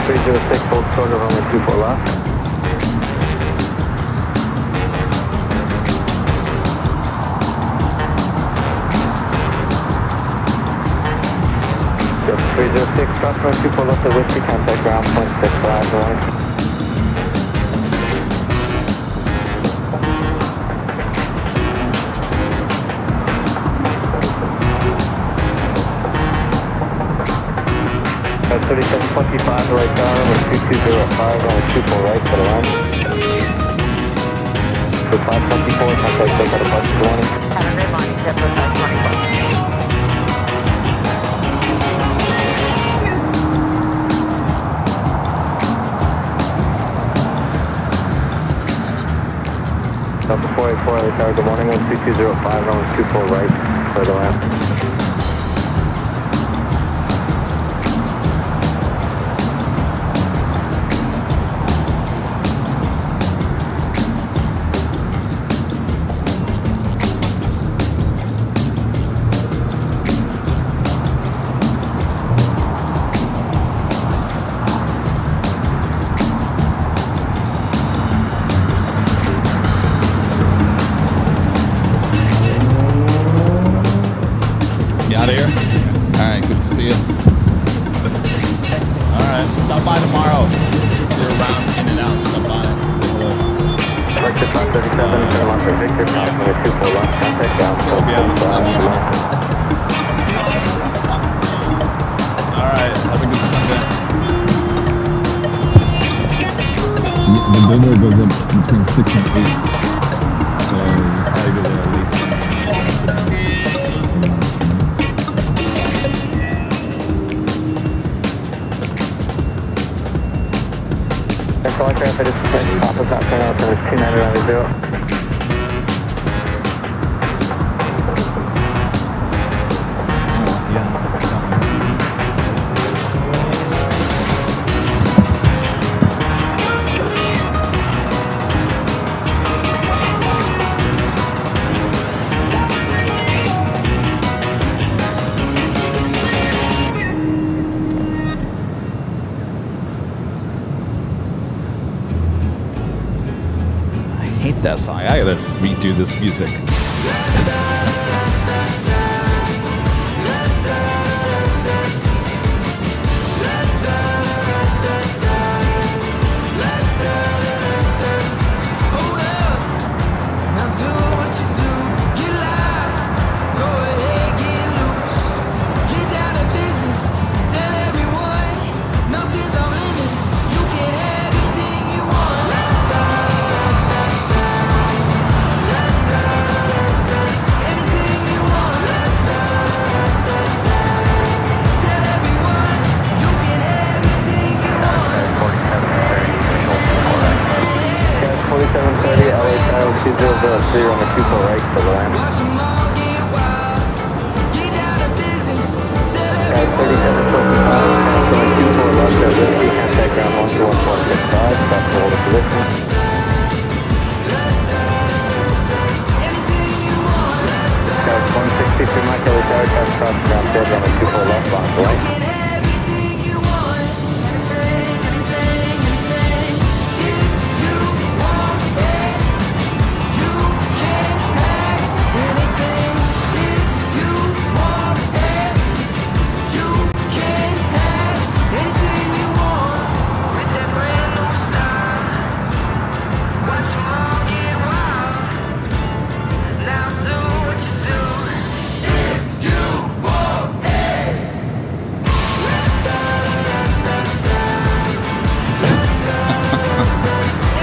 306, hold short of runway 24 left. Yep, 306, cross runway 24 left at Whiskey, contact ground, 0.65, warning. At 3725, right down, runway 2205, runway 24 right, for the line. For 524, contact check out approach 20. Have a good morning, JetBlue 524. Delta 484, LA Tower, good morning, 2205, runway 24 right, for the land. Out of here? Alright, good to see you. Alright, stop by tomorrow. If you're around in and out, stop by. Say hello. Like the 537, turn left for Victor, runway 24 left, contact down, He'll be out in 7 minutes. Alright, have a good Sunday. The billboard goes up between 6 and 8. So probably go there late. Control aircraft, it is suspended, top is not turn out, turn is 2990. I hate that song. I gotta redo this music. Three on the 24 right for the land. Guys, 37 short and 24 left at Whiskey, contact ground 121.65, stop to hold the position. Guys, 163 Mike, LA Tower, cross ground dead on the 24 left, on the right.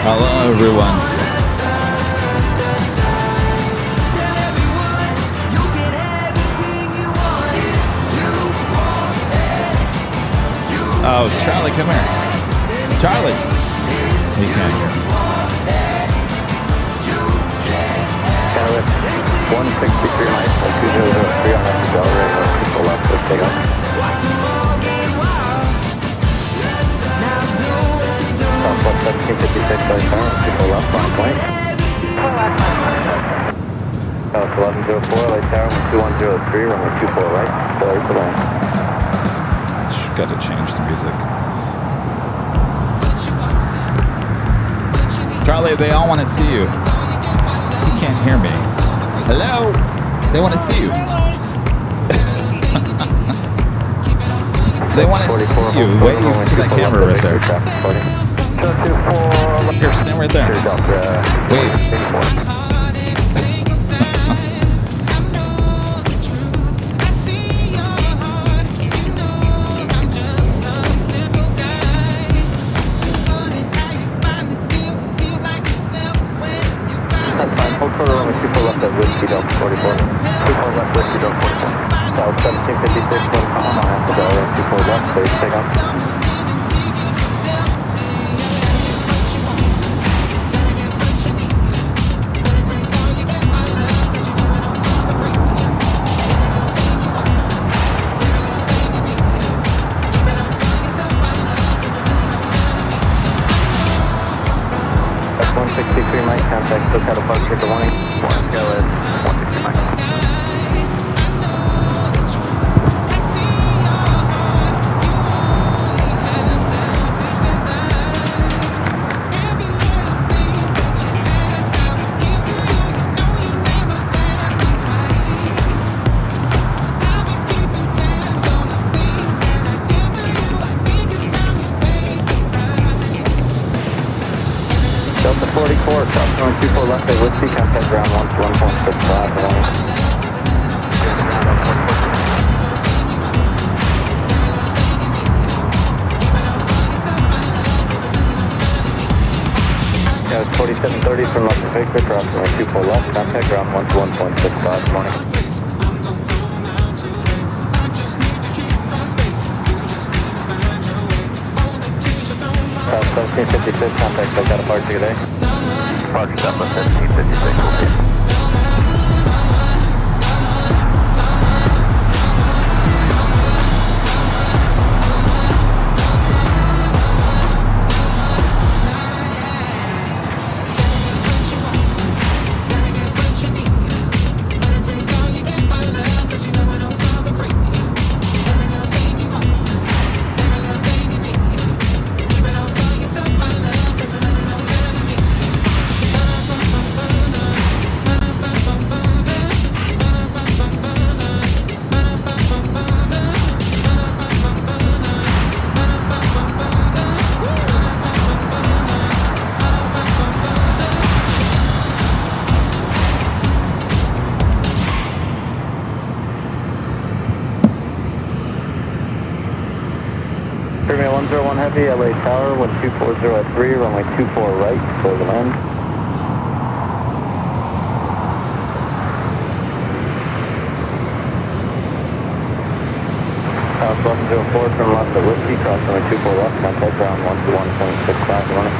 Hello, everyone. Oh, Charlie, come here. Charlie. He can't hear. Charlie, 163 Mike, 203 on the accelerator, people left to take up. Southwest 1756, LA Tower, people left, on point. South 1104, LA Tower, 2103, runway 24 right, sorry for that. Gotta change the music. Charlie, they all want to see you. He can't hear me. Hello? They want to see you. They want to see you. Wave to that camera right there. Here, stand right there. Wave. Hold quarter runway 24 left at Whiskey Delta 44. 24 left Whiskey Delta 44. South 1756, wind calm on after the 24 left, please take off. F-163 Mike, contact SoCal departure to warning. Warning, KLS 163 Mike. Delta 44, South 24 left at Whiskey, contact ground 121.65. Yeah, 4730 from left to Victor, approximately 24 left, contact ground 121.65, morning. South 1756, contact SoCal departure today. Departure Southwest 1756, okay. Premier 101 Heavy, LA Tower, 1240 at 3, runway 24 right, clear the land. South 1104 from left at Whiskey, cross runway 24 left, contact ground 121.65, running.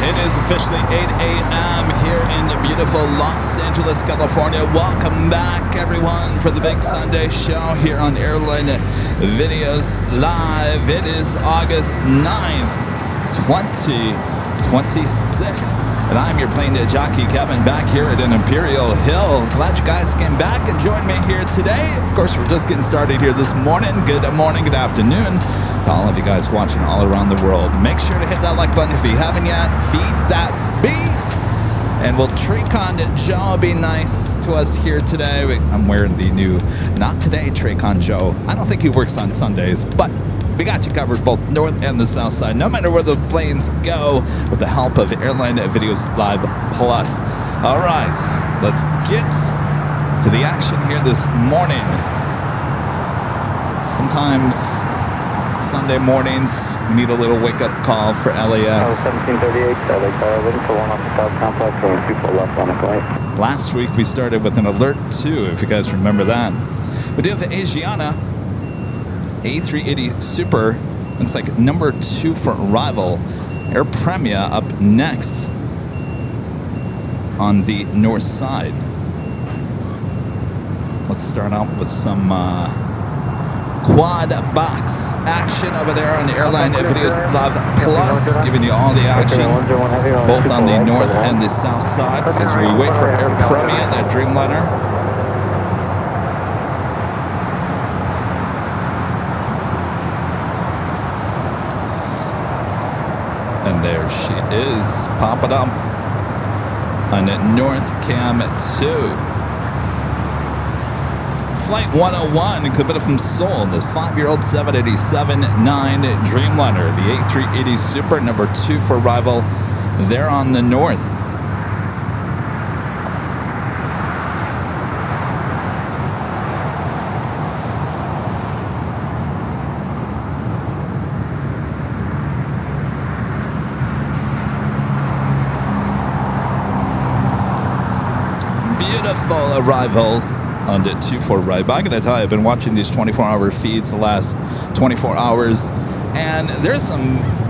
It is officially 8 a.m. here in the beautiful Los Angeles, California. Welcome back, everyone, for the big Sunday show here on Airline Videos Live. It is August 9th, 2026. And I'm your plane jockey, Kevin, back here at an Imperial Hill. Glad you guys came back and joined me here today. Of course, we're just getting started here this morning. Good morning, good afternoon to all of you guys watching all around the world. Make sure to hit that like button if you haven't yet. Feed that beast. And we'll Traycon Joe be nice to us here today. I'm wearing the new Not Today Traycon Joe. I don't think he works on Sundays, but we got you covered both north and the south side, no matter where the planes go, with the help of Airline Videos Live Plus. All right, let's get to the action here this morning. Sometimes Sunday mornings, we need a little wake-up call for LAX. 1738, LA Tower, waiting for one off the south complex, runway 24 left on the flight. Last week we started with an alert 2, if you guys remember that. We do have the Asiana A380 Super, looks like number 2 for arrival. Air Premia up next on the north side. Let's start out with some quad box action over there on the Airline Videos Live Plus, giving you all the action both on the north and the south side as we wait for Air Premia, that Dreamliner. And there she is, popping up on North Cam 2. Flight 101 coming from Seoul. This 5-year-old 787-9 Dreamliner, the A380 Super, number 2 for arrival there on the north. Beautiful arrival on the 2-4 right. But I'm going to tell you, I've been watching these 24-hour feeds the last 24 hours, and there's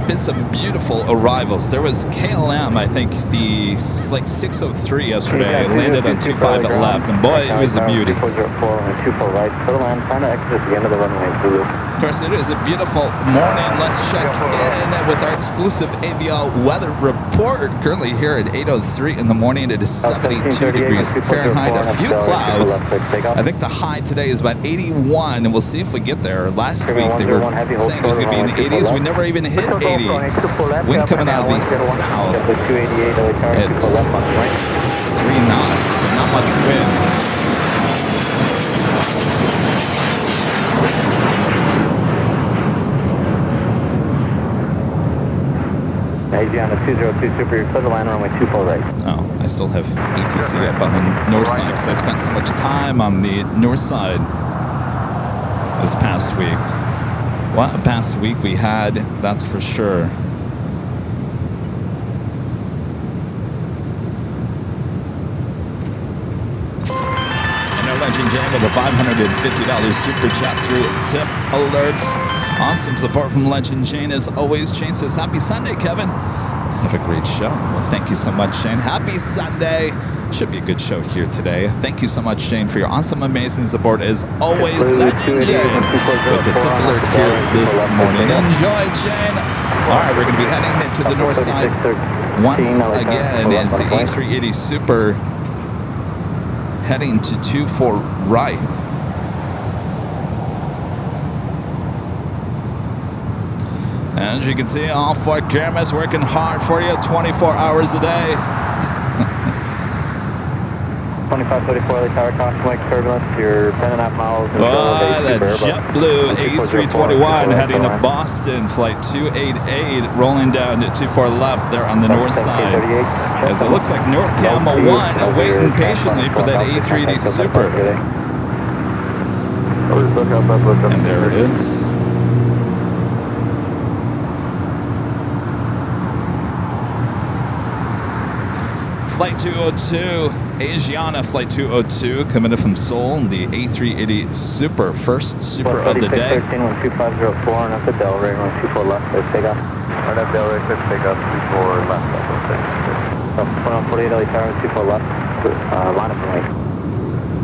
been some beautiful arrivals. There was KLM, I think, the flight 603 yesterday, landed on 25 at left, and boy, it was a beauty. 404 on the 24 right, clear to land, trying to exit at the end of the runway, Zulu. Of course, it is a beautiful morning. Let's check in with our exclusive Avio weather report. Currently here at 8:03 in the morning. It is 72 degrees Fahrenheit, a few clouds. I think the high today is about 81, and we'll see if we get there. Last week they were saying it was going to be in the 80s. We never even hit 80. Wind coming out of the south. It's 3 knots, so not much wind. Asiana 202 Super, you're clear to land runway 24 right. Oh, I still have ATC up on the north side because I spent so much time on the north side this past week. What a past week we had, that's for sure. And our Legend Jane with a $550 super chat through tip alert. Awesome support from Legend Jane as always. Shane says, happy Sunday, Kevin. Have a great show. Well, thank you so much, Shane. Happy Sunday. Should be a good show here today. Thank you so much, Shane, for your awesome, amazing support as always. Legend Jane with the tip alert here this morning. Enjoy, Jane. All right, we're going to be heading to the north side once again. Is the A380 Super heading to 24 right. As you can see, all 4 cameras working hard for you 24 hours a day. 2534 tower caution like turbulence. You're 10.5 miles. Boy, that JetBlue A321 heading to Boston, flight 288, rolling down to 24 left there on the north side. As it looks like North Cam 1 waiting patiently for that A380 Super. And there it is. Flight 202, Asiana Flight 202, coming in from Seoul, the A380 Super, first Super of the day. 13-12504, and up the Delray, 24 left, let's take off. Right up Delray, let's take off, 24 left, let's take off. 48 LA Tower, 24 left, line up and wait.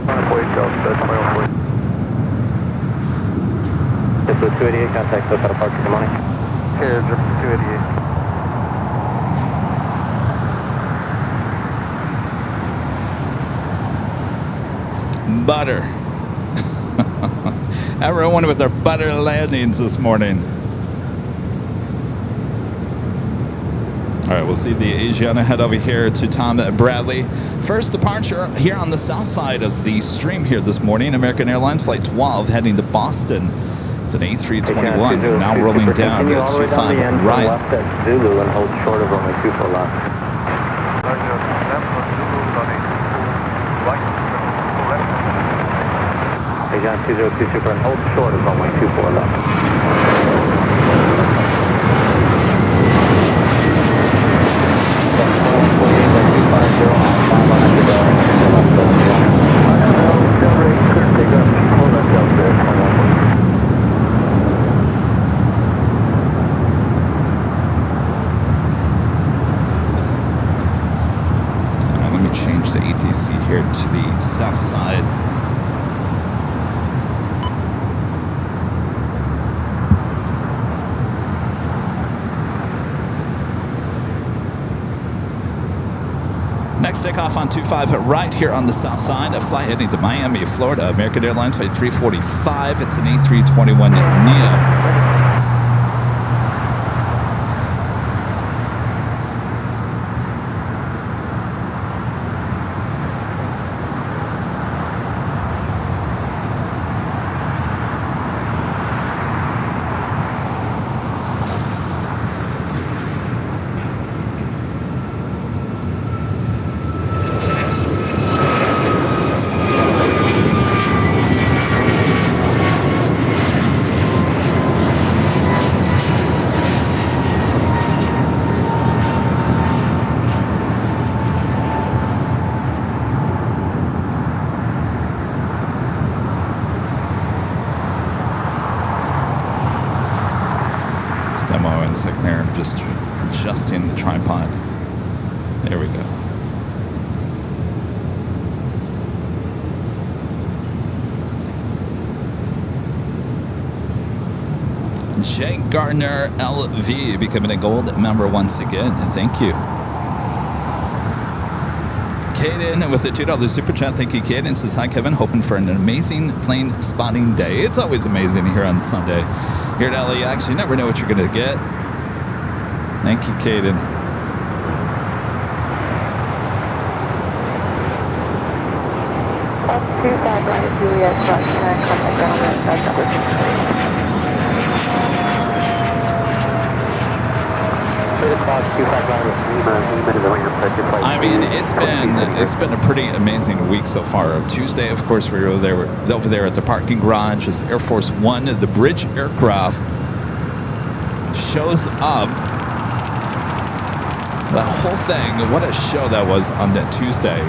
Line up, wait, Delta, 20 Just with 288, contact, so got a park, good morning. Here, just 288. Butter. Everyone with their butter landings this morning. All right, we'll see the Asiana head over here to Tom Bradley. First departure here on the south side of the stream here this morning. American Airlines Flight 12 heading to Boston. It's an A321 now rolling down to 25 right. Left at Zulu and hold short of only 24 left. Asiana 202 Super and hold short of runway 24 left. Let me change the ATC here to the south side. Next takeoff on 25 right here on the south side. A flight heading to Miami, Florida. American Airlines Flight 345. It's an A321 Neo. demo in a second here. I'm just adjusting the tripod. There we go. Jay Gardner LV becoming a gold member once again. Thank you. Caden with a $2 super chat. Thank you, Caden. Says, hi, Kevin. Hoping for an amazing plane spotting day. It's always amazing here on Sunday. Here at LAX, you never know what you're going to get. Thank you, Caden. Up 25 Juliet, contact ground at number 6. I mean, it's been a pretty amazing week so far. Tuesday, of course, we were over there at the parking garage as Air Force One, the bridge aircraft, shows up. The whole thing, what a show that was on that Tuesday.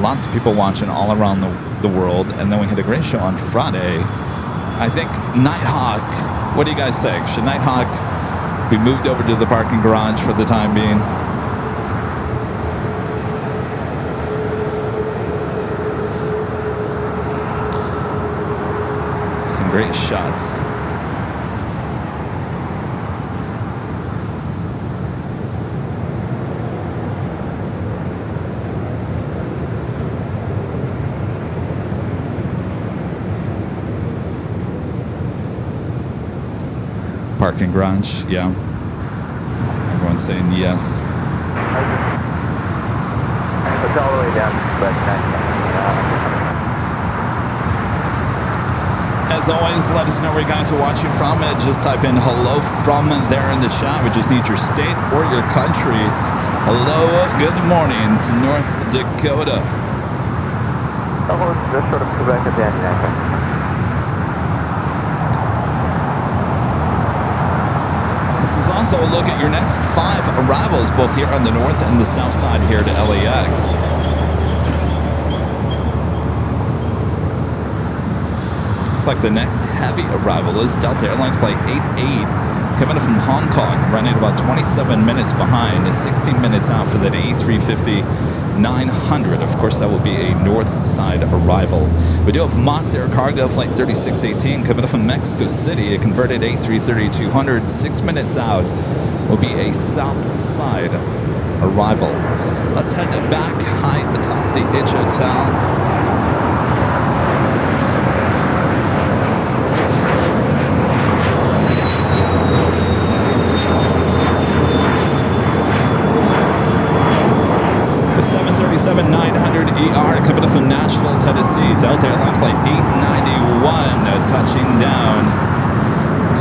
Lots of people watching all around the world, and then we had a great show on Friday. I think Nighthawk, what do you guys think? Should Nighthawk be moved over to the parking garage for the time being? Some great shots. Parking garage, yeah. Everyone's saying yes. It's all the way down, but as always, let us know where you guys are watching from. Just type in hello from there in the chat. We just need your state or your country. Hello, good morning to North Dakota. Almost just sort of Quebec at the end. This is also a look at your next 5 arrivals, both here on the north and the south side here to LAX. Looks like the next heavy arrival is Delta Airlines Flight 88, coming from Hong Kong, running about 27 minutes behind, 16 minutes out for that A350-900. Of course, that will be a north side arrival. We do have Moss Air Cargo Flight 3618 coming up from Mexico City, a converted A330-200, 6 minutes out will be a south side arrival. Let's head back high atop the H Hotel. The 737-900ER coming up from Nashville, Tennessee. Delta Airlines Flight 891 touching down.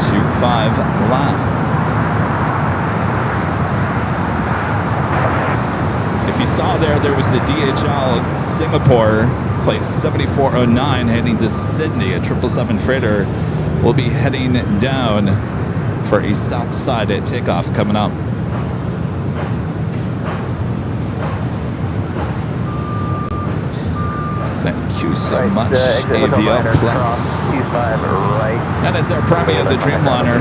25 left. If you saw there was the DHL Singapore Flight 7409 heading to Sydney. A 777 freighter will be heading down for a south side takeoff coming up. Thank you so much, Avioplex. That is our Premier, the Dreamliner,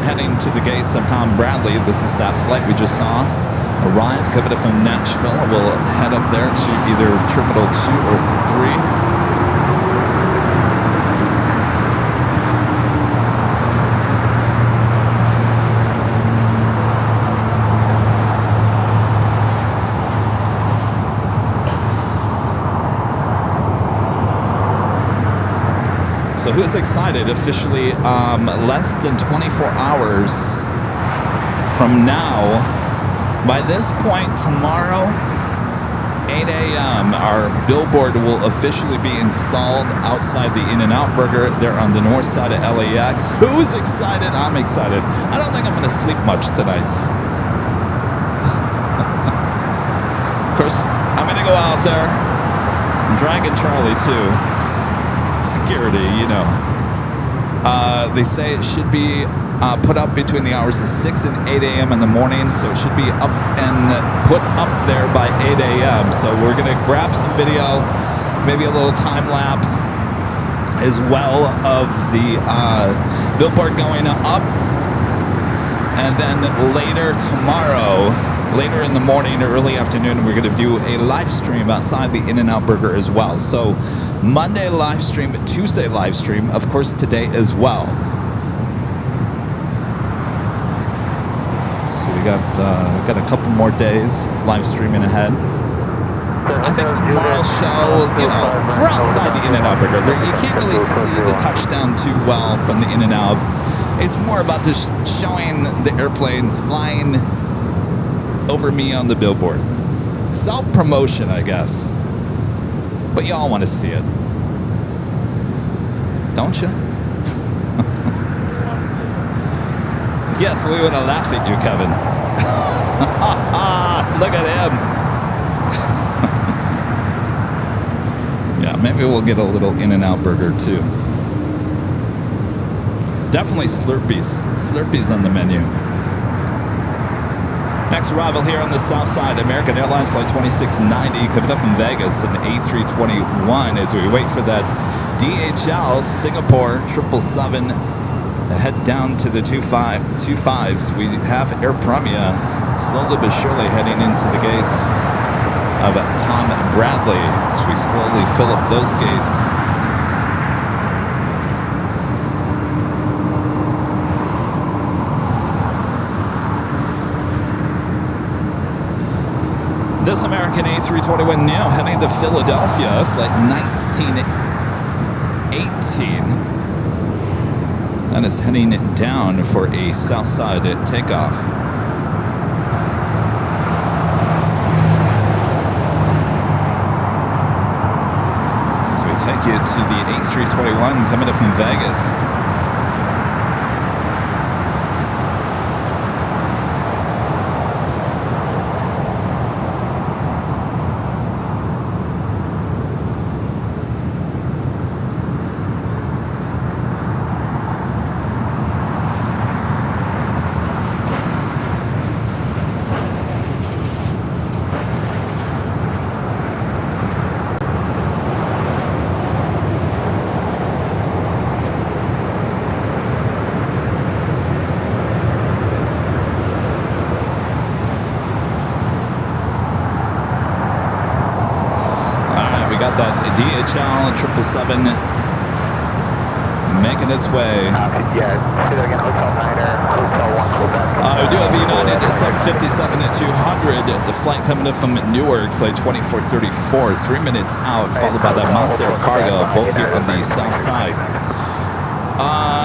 heading to the gates. I'm Tom Bradley. This is that flight we just saw arrive, coming up from Nashville. We'll head up there to either Terminal 2 or 3. So who's excited? Officially less than 24 hours from now. By this point tomorrow, 8 a.m., our billboard will officially be installed outside the In-N-Out Burger there on the north side of LAX. Who's excited? I'm excited. I don't think I'm going to sleep much tonight. Of course, I'm going to go out there. I'm dragging Charlie, too. Security, you know. They say it should be put up between the hours of 6 and 8 a.m. in the morning, so it should be up and put up there by 8 a.m. So we're going to grab some video, maybe a little time lapse as well of the billboard going up And then later tomorrow, later in the morning or early afternoon, we're going to do a live stream outside the In-N-Out Burger as well. So Monday live stream, Tuesday live stream, of course today as well. So we got a couple more days of live streaming ahead. I think tomorrow's show, you know, we're outside the In-N-Out Burger. You can't really see the touchdown too well from the In-N-Out. It's more about just showing the airplanes flying over me on the billboard. Self-promotion, I guess. But y'all want to see it. Don't you? Yes, we want to laugh at you, Kevin. Look at him. Yeah, maybe we'll get a little In-N-Out Burger too. Definitely Slurpees. Slurpees on the menu. Next arrival here on the south side, American Airlines Flight 2690 coming up from Vegas, an A321 as we wait for that DHL Singapore 777 head down to the 25s. We have Air Premia slowly but surely heading into the gates of Tom Bradley as we slowly fill up those gates. This American A321neo heading to Philadelphia, flight 1918. That is heading down for a south side takeoff. As we take you to the A321 coming up from Vegas. That DHL 777 making its way. Yeah, say that again, Hotel Niner, Hotel 1, Quebec. We do have a United 757 at 200. The flight coming up from Newark, flight 2434, 3 minutes out, followed by that Monster Cargo, both here on the south side.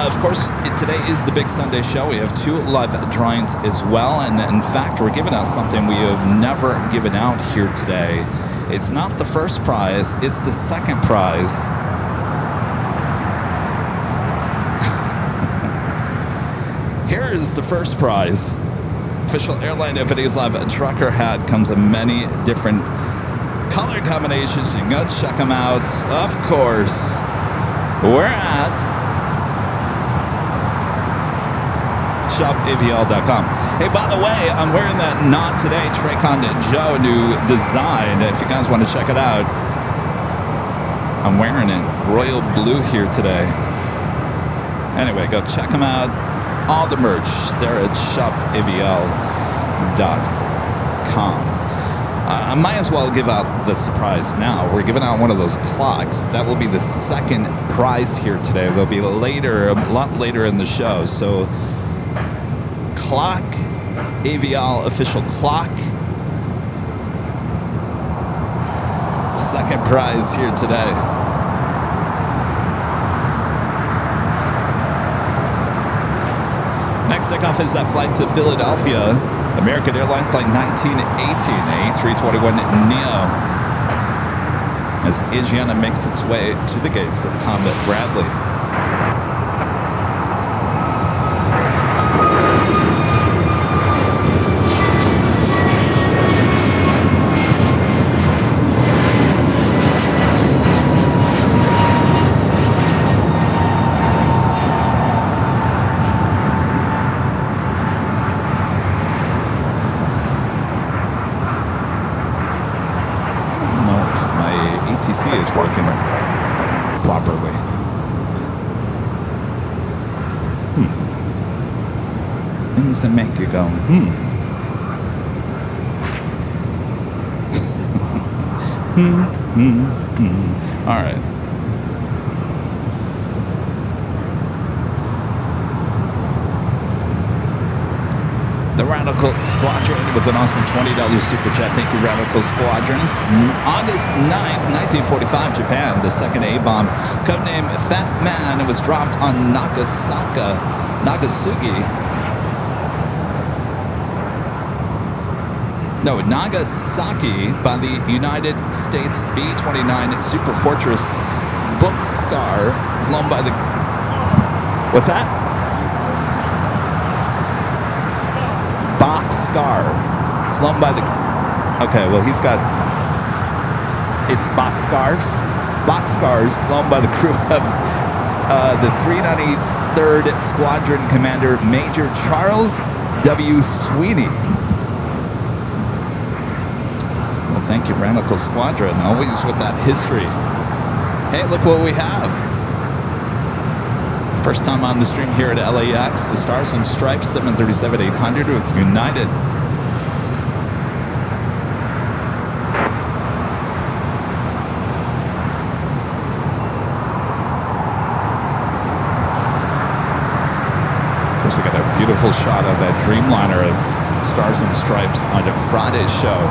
Of course, today is the big Sunday show. We have 2 live drawings as well, and in fact, we're giving out something we have never given out here today. It's not the first prize, it's the second prize. Here is the first prize. Official AirLineVideos Live trucker hat comes in many different color combinations. You can go check them out. Of course, we're at shopavl.com. Hey, by the way, I'm wearing that Not Today Traycon Joe new design. If you guys want to check it out, I'm wearing it. Royal blue here today. Anyway, go check them out. All the merch there at shopavl.com. I might as well give out the surprise now. We're giving out one of those clocks. That will be the second prize here today. They'll be later, a lot later in the show. So clock, AVL official clock. Second prize here today. Next takeoff is that flight to Philadelphia. American Airlines flight 1918, A321neo. As Asiana makes its way to the gates of Tom Bradley. Is working properly. things that make you go, All right. The Radical Squadron with an awesome $20 super chat. Thank you, Radical Squadrons. August 9th, 1945, Japan. The second A-bomb, codename Fat Man, was dropped on Nagasaki. Nagasaki by the United States B-29 Super Fortress Boxcar, flown by the... What's that? Boxcar, flown by the... Okay, well, he's got... It's Boxcars, flown by the crew of the 393rd Squadron Commander Major Charles W. Sweeney. Well, thank you, Radical Squadron. Always with that history. Hey, look what we have. First time on the stream here at LAX, the Stars and Stripes 737-800 with United. Of course, we got a beautiful shot of that Dreamliner Stars and Stripes on Friday's show.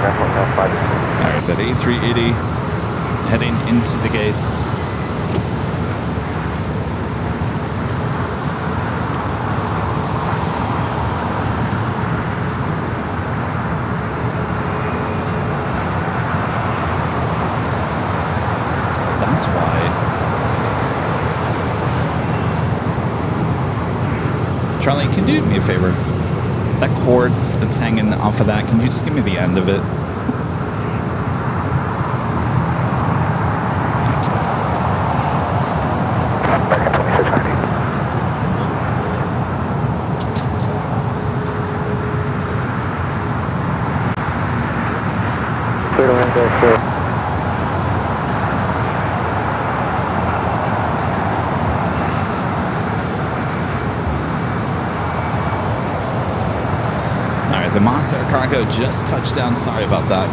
Alright, that A380 heading into the gates. That's why. Charlie, can you do me a favor? That cord that's hanging off of that, can you just give me the end of it? The Moss Air Cargo just touched down. Sorry about that.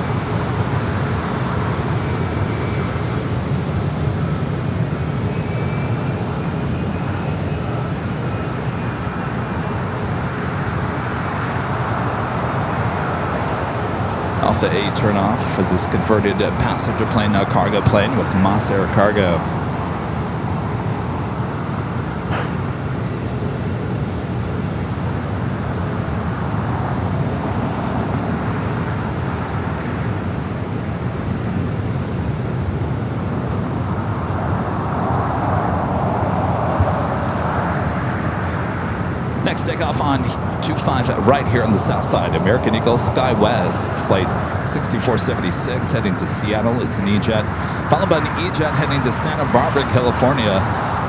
Alpha 8 turn off for this converted passenger plane, cargo plane with Moss Air Cargo. Next takeoff on 25 right here on the south side. American Eagle Sky West, flight 6476 heading to Seattle. It's an E-Jet. Followed by an E-Jet heading to Santa Barbara, California.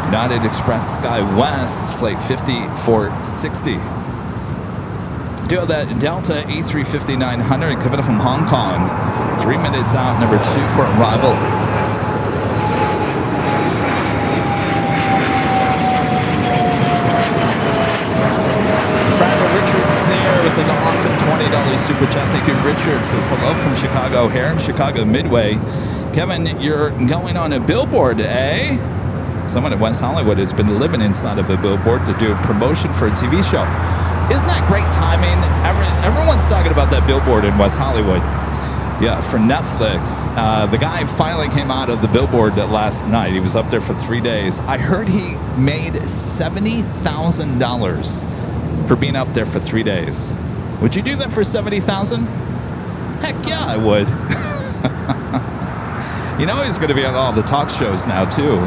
United Express Sky West, flight 5460. Do have that Delta A350-900 coming from Hong Kong. 3 minutes out, number 2 for arrival. With an awesome $20 super chat. Thank you. Richard says hello from Chicago here, Chicago Midway. Kevin, you're going on a billboard, eh? Someone in West Hollywood has been living inside of a billboard to do a promotion for a TV show. Isn't that great timing? Everyone's talking about that billboard in West Hollywood. Yeah, for Netflix. The guy finally came out of the billboard last night. He was up there for 3 days. I heard he made $70,000 for being up there for 3 days. Would you do that for $70,000? Heck yeah, I would. You know he's going to be on all the talk shows now too.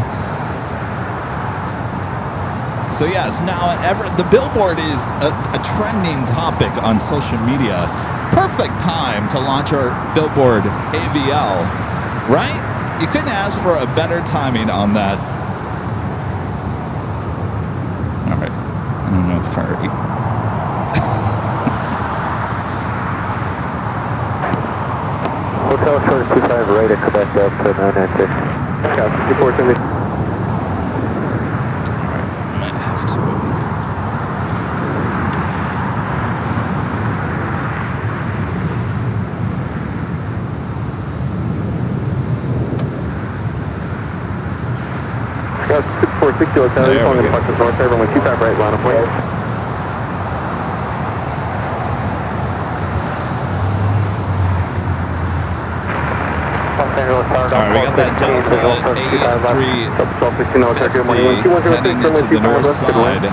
So yes, now the billboard is a trending topic on social media. Perfect time to launch our billboard AVL, right? You couldn't ask for a better timing on that. All right, I don't know if Hotel short 25 right, expect up to 996. Scott 6470. might have to. Scott 6460, hotel, There you're calling we the go. Department North, everyone 25 right, line of point. All right, we got that Delta A350 heading into the north side.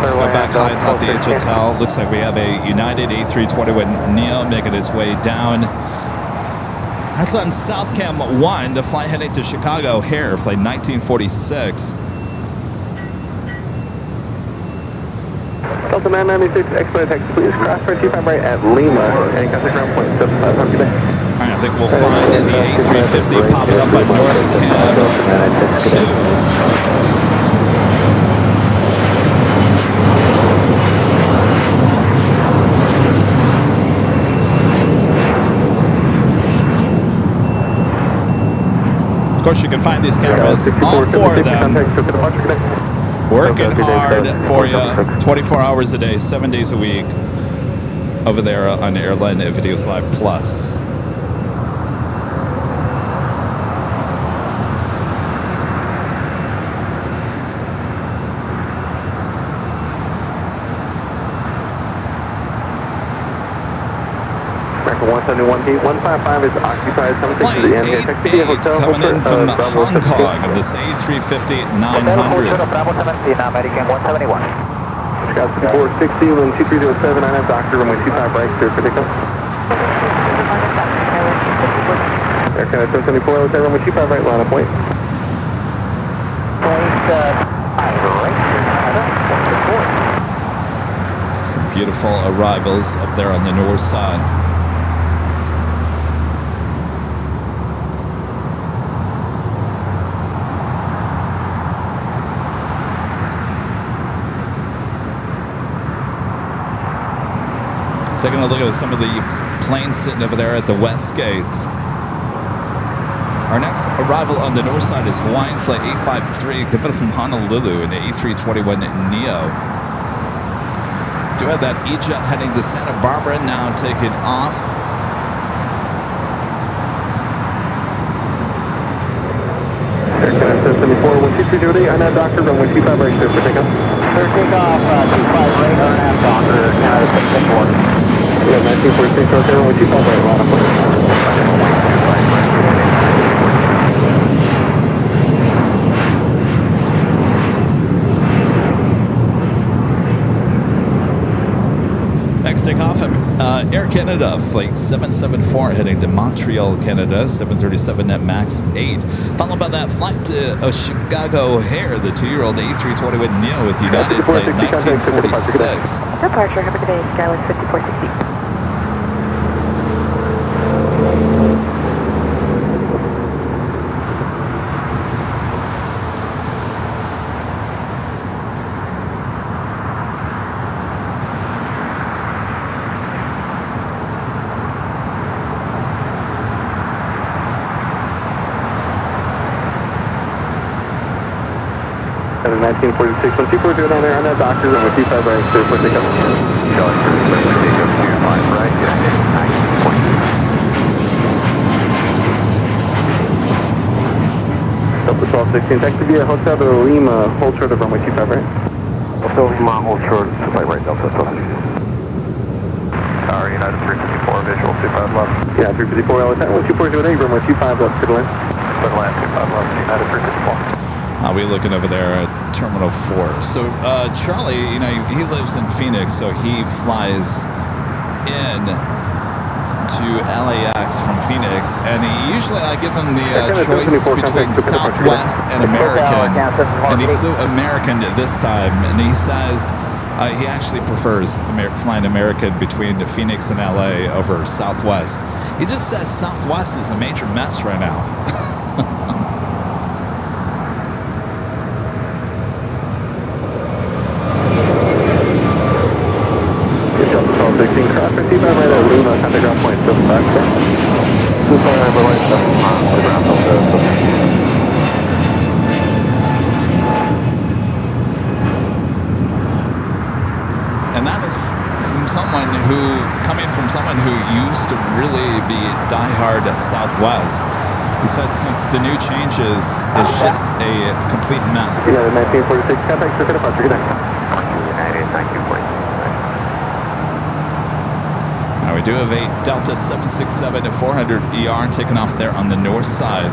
Let's go back high atop the H Hotel. Looks like we have a United A321 Neo making its way down. That's on South Cam 1, the flight heading to Chicago O'Hare, flight 1946. Delta 996, expedite taxi, please cross for 25 right at Lima, and contact ground point 75 today. All right, I think we'll find the A350 popping up on North Cam 2. Of course, you can find these cameras, all four of them, working hard for you 24 hours a day, 7 days a week, over there on Airline Videos Live Plus. American 171 155 is occupied. Flight 88 coming in from Hong Kong of this A350-900. Scott 6460, wind 2307, I have Doctor, runway 25 right, clear for takeoff. Air Canada 774, hotel, runway 25 right, line of point. Some beautiful arrivals up there on the north side. Taking a look at some of the planes sitting over there at the west gates. Our next arrival on the north side is Hawaiian Flight 853, coming from Honolulu in the A321 Neo. Do have that E-Jet heading to Santa Barbara, now taking off. Air Canada 774, 12308, I have Doctor, runway 25 right, clear for takeoff. Clear takeoff, 25 right, RNAV Doctor, Canada 674. Yeah, 1946, hotel, runway 25 right, line of point. Next takeoff, Air Canada Flight 774 heading to Montreal, Canada, 737 at MAX 8. Followed by that flight to Chicago O'Hare, the 2-year-old A321 Neo with United Flight 1946. Departure, have a good day, Skywest 5460. At 1946, 1240 down there, on that Doctor, runway 25 right, clear for takeoff. Delta 1216, taxi via Hotel de Lima, hold short of runway 25 right. Hotel Lima, hold short, flight right, Delta 1216. Tower United 354, visual 25 left. Yeah, 354, LAX 1240, runway 25 left, clear to land. Clear to land, 25 left, United 354. How are we looking over there at Terminal 4? So Charlie, he lives in Phoenix, so he flies in to LAX from Phoenix, and usually I give him the choice between Southwest and American, and he flew American this time, and he says he actually prefers flying American between Phoenix and LA over Southwest. He just says Southwest is a major mess right now. 16 cross, receive by right at Lima, underground point, 7 back. 2 fire over light, 7 underground, And that is coming from someone who used to really be diehard Southwest. He said since the new changes, it's just a complete mess. Yeah, 1946, contact circuit departure, good night. 1946. Now we do have a Delta 767 at 400 ER taking off there on the north side.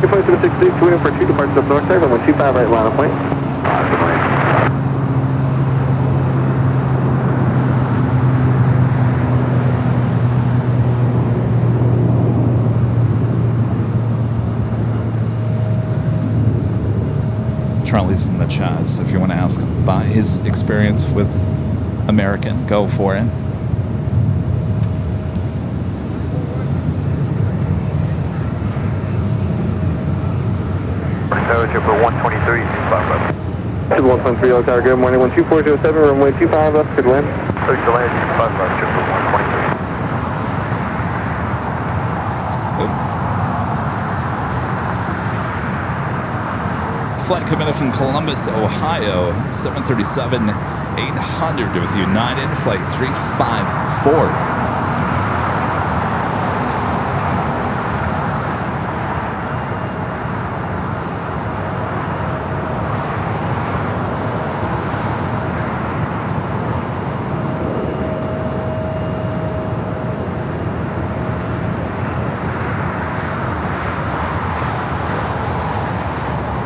Your flight 763, waiting for 2 departures up north side, runway 25 right, line of point. Charlie's in the chat, so if you want to ask him about his experience with American, go for it. Tower for 123, 25 left. 1.30 tower, good morning, 12407, runway 25 left, good land. 30 delay, 25 left, triple 123. Flight coming in from Columbus, Ohio, 737-800 with United, flight 354.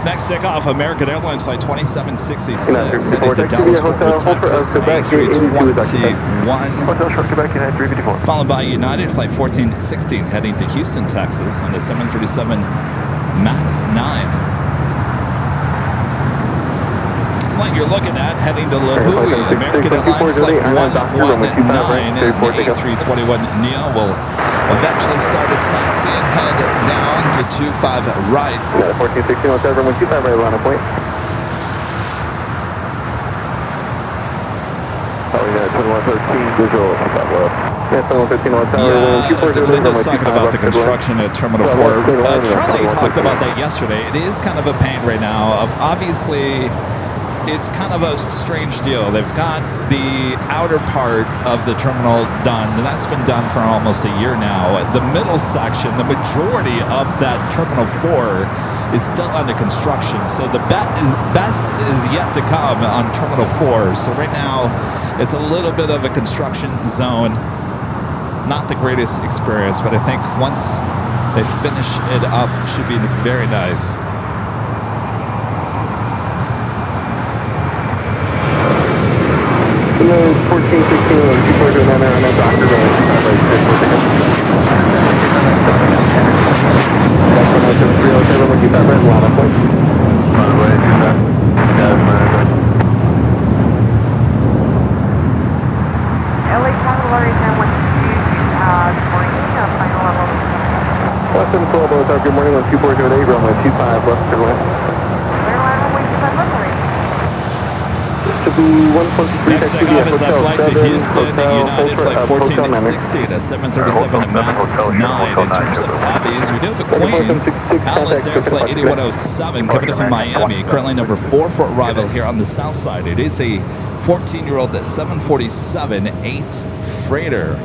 Next takeoff, American Airlines flight 2766, headed to Dallas, Fort Worth, Texas, A321, followed by United flight 1416, heading to Houston, Texas, on the 737 MAX 9. Flight you're looking at, heading to La Jolla, American Airlines flight 119, and the A321neo will eventually start its taxi and head down to 25 right. 1416 on 7, 125 right, line of point. Oh, yeah, 2113, visual, that well. Yeah, 2115 on tower, Linda's talking about the construction at Terminal 4. Charlie talked about that yesterday. It is kind of a pain right now. Obviously, it's kind of a strange deal. They've got the outer part of the terminal done, and that's been done for almost a year now. The middle section, the majority of that Terminal 4 is still under construction, so the best is yet to come on Terminal 4. So right now, it's a little bit of a construction zone. Not the greatest experience, but I think once they finish it up, it should be very nice. Yeah, 1416 on 249 on that doctor going to that's 17307 when you got red line up point. By the way, do that. LA Cavalry 912, good morning, final level. 1712, good morning, 12408, runway 25 left, good land. Airline runway 25 left, already. Should be 123. Next takeoff is that flight to Houston, United flight 1416, a 737 MAX 9. In terms of heavies, we do have a Queen, Alice Air flight 8107 coming in from Miami, currently number 4 for arrival here on the south side. It is a 14-year-old 747-8 freighter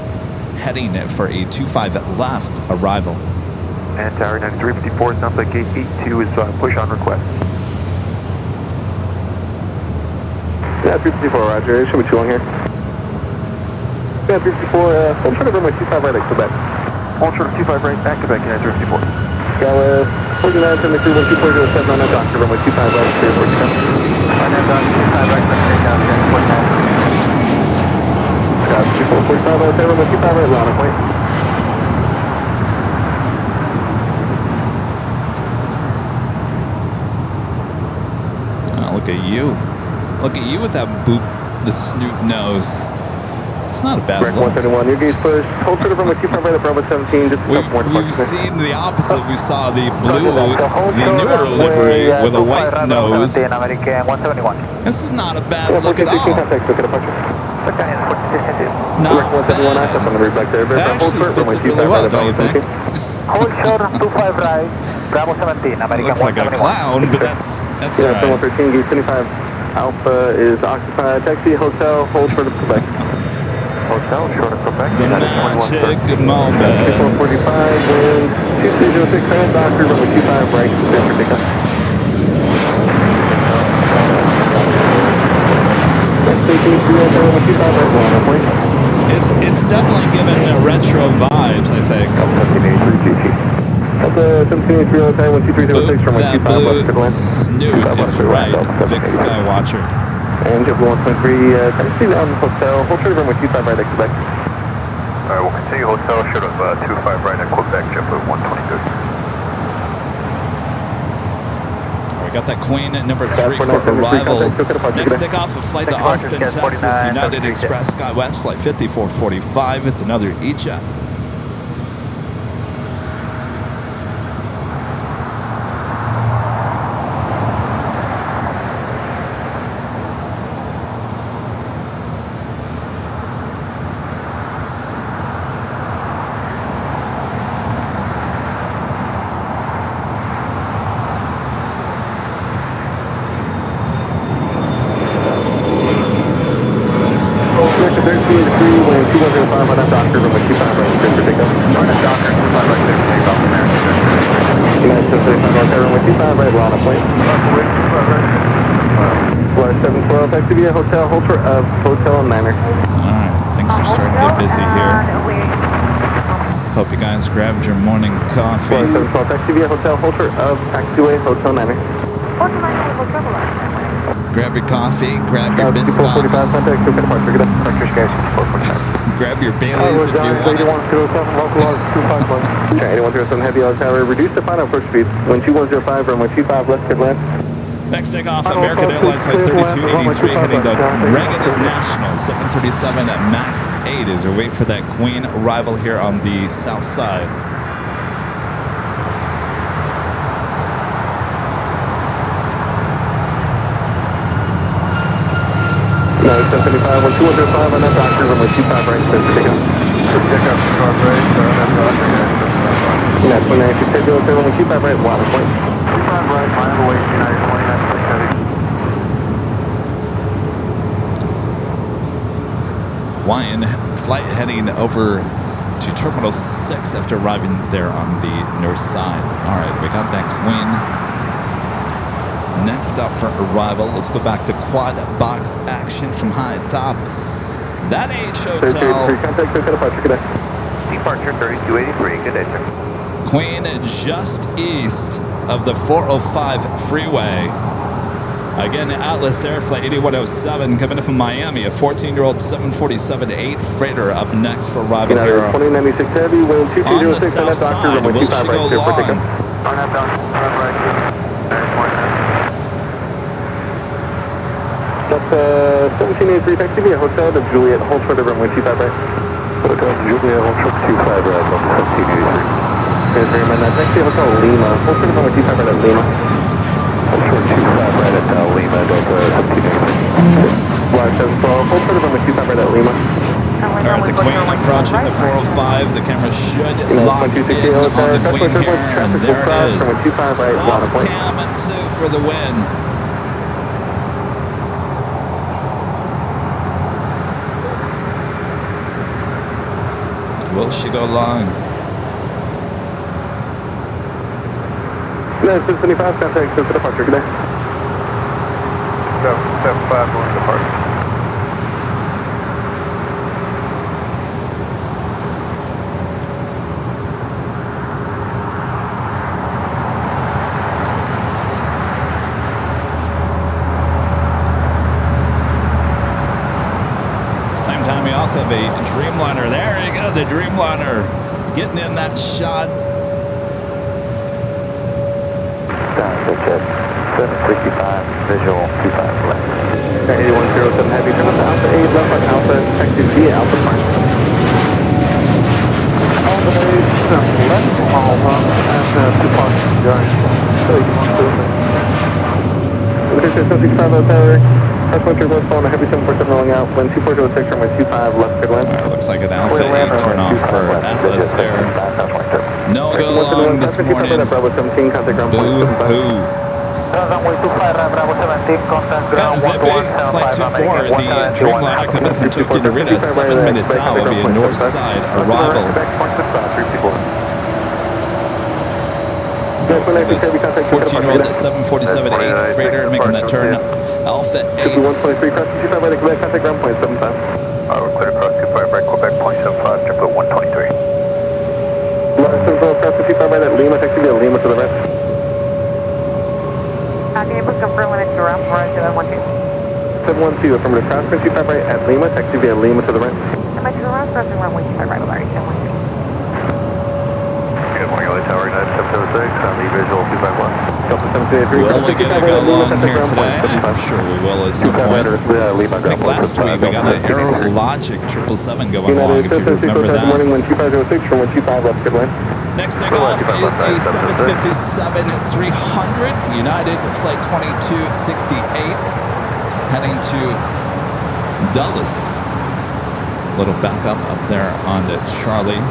heading for a 25 left arrival. And Tower 9354, sounds like gate 82 is push on request. Yeah, 354, roger. Should be too long here. Yeah, 354, I'm trying to run my 25 right at Quebec. All short of 25 right, back to back, United 354. Gala, 49, 73, 12407 on that doctor, run my 25 right, 347. On that doctor, 25 right, let's take out 10.9. 45 right there, runway 25 right, line up point. Oh, look at you. Look at you with that boop, the snoot nose. It's not a bad Break look. 131, new gauge push. Hold short of runway 25 right at Bravo 17, just a couple more We've departures. seen the opposite. We saw the blue, the newer livery with a white nose. American 171. This is not a bad Yeah, look at 1416 all. contact, look at departure. Not Break 171, access on bad. the reflect there. That actually fits it really well, don't you think? Hold short 25 right, Bravo 17, American Looks like a 171. clown, but that's Yeah, all right. 113, gauge 25. Alpha is occupied. Taxi, hotel, hold short of Quebec. Hotel, short of Quebec. The magic moment. 445, wind 2306, and doctor, runway 25 right, clear for takeoff. It's definitely given retro vibes, I think. Boop, that blue snoot is right. Vic Skywatcher. And JetBlue 123, taxi down hotel, hold short of runway 25 right at Quebec. Alright, we'll continue hotel, short of 25 right at Quebec, JetBlue 122. We got that Queen at number 3 for arrival. Next takeoff, a flight to Austin, Texas, United Express SkyWest, flight 5445. It's another E-Jet. Wind 2105 on that doctor, runway 25 right, clear for takeoff. On that doctor, 25 right, clear for takeoff, American. United 735 hotel, runway 25 right, line up point. Flight 712, taxi via hotel, hold short of hotel and manor. Alright, things are starting to get busy here. Hope you guys grabbed your morning coffee. Flight 712, taxi via hotel, hold short of taxiway, hotel manor. Grab your coffee, grab your 445, biscuits, contact, look at departure, good afternoon. grab your Baileys if you want it. 8107, local logs 251. Okay, 8107, heavy yellow tower, reduce the final approach speed. Wind 2105, runway 25, left, good land. Next takeoff, American Airlines flight 3283 heading to Reagan National 737 at MAX 8 as we wait for that Queen arrival here on the south side. No, 775, 1205 on that doctor, runway 25 right, clear for takeoff. Takeoff, cross right, on that doctor, United 29, taxi hotel, runway 25 right, line up point. 25 right, mile away, United 29, Hawaiian flight heading over to Terminal 6 after arriving there on the north side. All right, we got that Queen. Next up for arrival, let's go back to quad box action from high top. That H Hotel. Contact, look at departure, good day. Departure 3283, good day, sir. Queen just east of the 405 freeway. Again, Atlas Air Flight 8107 coming in from Miami, a 14-year-old 747-8 freighter up next for arrival here. 2096 heavy, wind On the 2206 on south that doctor, side, runway will 25 she right, go clear for takeoff. long? On that doctor, right, That's 1783, taxi via hotel to Juliet, hold short of runway 25 right. Hotel Juliet, hold short 25 right, level 1783. There's very much. Taxi hotel Lima, hold short of runway 25 right at Lima. Hold short 25 right at Lima, Delta 1783. Flight 712, hold short of runway 25 right at Lima. All right, the Queen approaching the 405. The camera should lock in on the Queen here, and there it is. Soft cam 2 for the win. Will she go long? No, 675, contact, to departure, good day. 775, going to departure. Same time, we also have a Dreamliner. There you go, the Dreamliner. Getting in that shot. Check. 765, visual 25 left. 8107 heavy, turn up to Alpha 8, left on Alpha, taxi via Alpha Prime. Alpha 8, left from Alpha, and 2 parts behind. 8107. 765 tower, press 1 turbo phone, a heavy 747 rolling out, wind 2406, runway 25, left good land. Looks like an Alpha 8 turn off for Atlas Air. No go long this morning. Boo-hoo. Got Zippy, Flight 24, the Dreamliner coming from Tokyo Narita, 7 minutes out will be a north side arrival. So this 14-year-old 747-8 freighter making that turn, Alpha 8. We're clear across 25 right, Quebec, 0.75, triplet 123. Central across 55 right at Lima, taxi via Lima to the right. Can you please confirm when it's around for 712? 712, affirmative, cross 55 right at Lima, taxi via Lima to the right. Am I to the wrong crossing runway 25 right, Larry, 712? Good morning, LA Tower, United 706, on the visual 251. Will we get a go long here today? I'm sure we will at some point. I think last week we got an AirLogic 777 going long, if you remember that. Next takeoff is a 757-300 United Flight 2268 heading to Dulles. Little backup up there on the Charlie.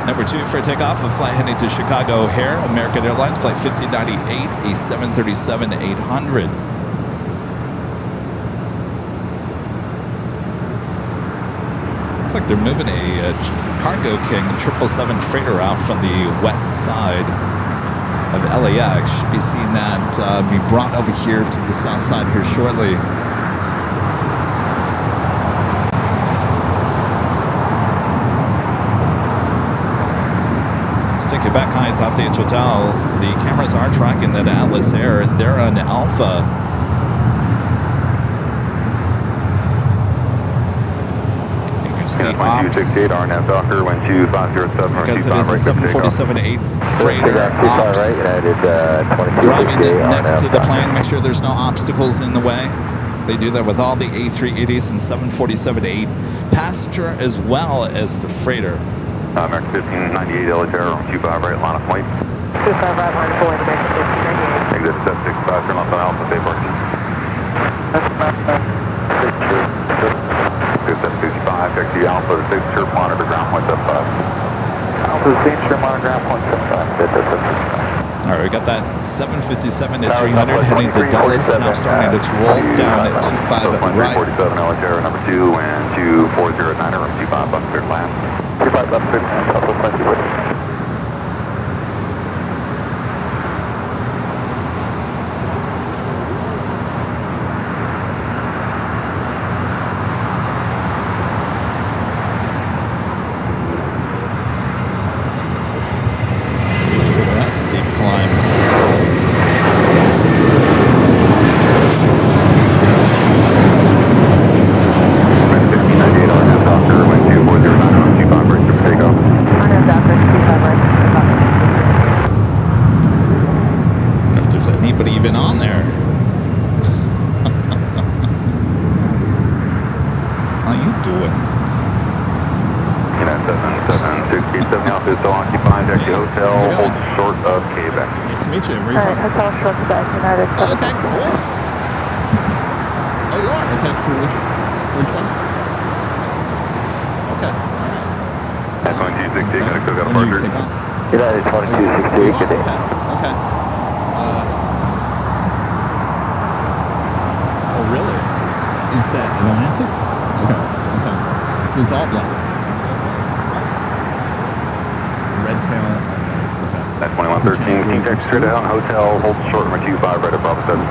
Number 2 for takeoff, a flight heading to Chicago O'Hare, American Airlines, flight 5098, a 737-800. Looks like they're moving a Cargo King 777 freighter out from the west side of LAX. Should be seeing that be brought over here to the south side here shortly. Take it back high atop the hotel. The cameras are tracking that Atlas Air. They're on Alpha. You can see ops. Because it is a 747-8 freighter. Ops driving next to the plane. Make sure there's no obstacles in the way. They do that with all the A380s and 747-8 passenger as well as the freighter. American 1598 LA Tower, 25 right, line of flight. 25 right, line of flight, American 1598. Exit 765, turn left on Alpha, Bay Parking. Exit 755, taxi Alpha, signature, monitor, ground point 75. Alpha, signature, monitor, ground point 75. All right, we got that 757-300 heading to Dulles, now starting its roll down at 25 right. 347 LA Tower, number 2 and 2409, room 25, left clear land. 25 left clear land, Alpha, plenty with. Steep climb. If there's anybody even on there. How you doing? 767 Alpha is still occupied, taxi hotel, hold short of Quebec. Nice to meet you. Where are you Alright, from? hotel short back, United. Okay, cool. Oh, you are? Okay, for which one? Okay, alright. That's 2268, gonna cook out a When do you partner. take on? United 2268, good day. Okay. Oh, really? It's at Atlantic? Okay, okay. It's all black. Red tail. Okay. That's 2113, King Tech straight out, hotel, hold short number 25 right above 17.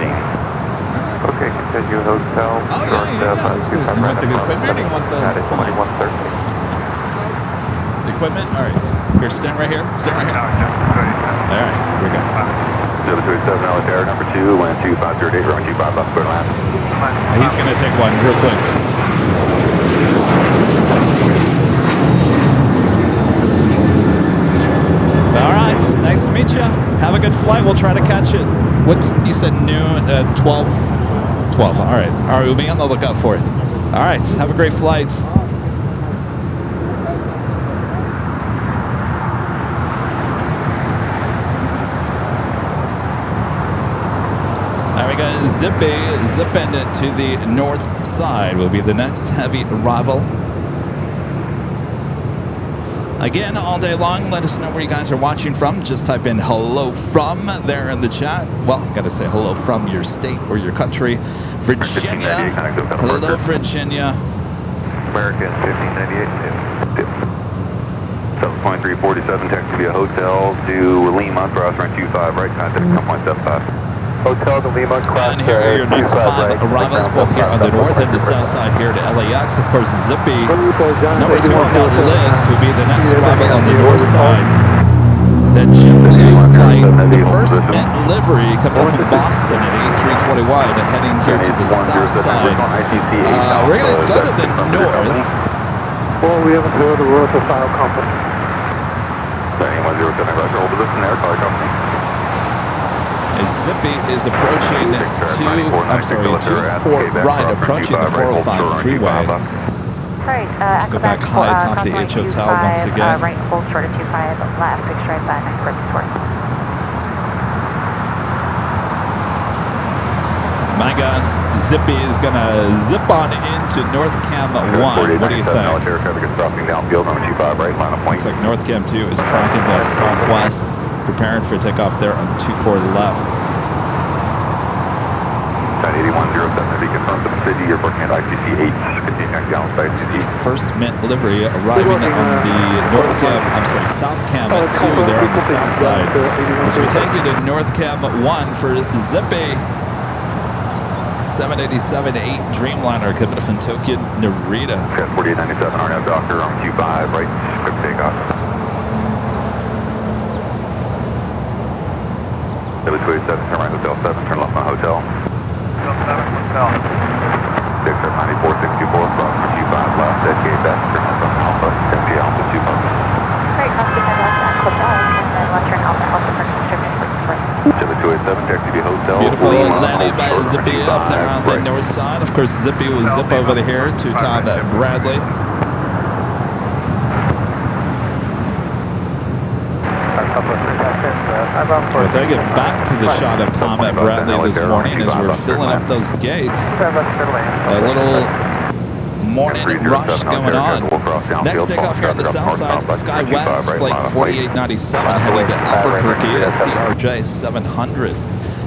Okay, continue hotel, Oh, short yeah. You want the equipment or you want the That is sign? 2113. The equipment? All right. Here, stand right here. Stand right here. All right, here we go. 027 LAX Air number 2, land 2508, runway 25 left, clear land. He's going to take one real quick. All right, nice to meet you. Have a good flight. We'll try to catch it. What's you said noon, 12? 12. All right. All right, we'll be on the lookout for it. All right, have a great flight. There we go. Zipping to the north side will be the next heavy arrival. Again, all day long, let us know where you guys are watching from. Just type in hello from there in the chat. Well, got to say hello from your state or your country. Virginia. Hello, Virginia. American 1598. 7.347, taxi via hotel to Lima, cross run 25 right, contact 1.75. Hotel to Lima, and here are your next 5 arrivals, both here on the north and the south side here to LAX. Of course, Zippy, number 2 on that list, will be the next arrival on the north side. That JetBlue flight, the first mint livery coming up from Boston at A321, heading here to the south side. We're going to go to the north. Well, we haven't heard the word of final company. 107, Roger, hold position there, car company. Zippy is approaching 24 right, approaching the 405 freeway. Right, Let's go back high atop the H Hotel once again. Right, full short of 25, left, fixed right back, next towards. My gosh, Zippy is going to zip on into North Cam 1. What do you think? Looks like North Cam 2 is tracking the southwest, preparing for takeoff there on 24 left. 8107 to be confirmed to the city. You're working at ICC 8. Continue down side. It's the first mint livery arriving on the South Cam 2 there on the south side. As we take it to North Cam 1 for Zippy. 787-8 Dreamliner coming from Tokyo, Narita. 4897 RNAV Doctor on Q5, right? Quick takeoff. 727, turn right, Hotel 7, turn left on Hotel. Hotel 7, Hotel. 694-624, cross for Q5 left, at gate back, turn left on Alpha, FG Alpha 2 Alpha. Right, cross the left at Hotel, and then left turn Alpha, Alpha for construction for 287, taxi via Hotel. Beautiful landing by Zippy up there on the north side. Of course, Zippy will zip over to here to Tom Bradley. We'll take it back to the shot of Tom at Bradley this morning as we're filling up those gates. A little morning rush going on. Next takeoff here on the south side, SkyWest, flight 4897 heading to Albuquerque, a CRJ 700.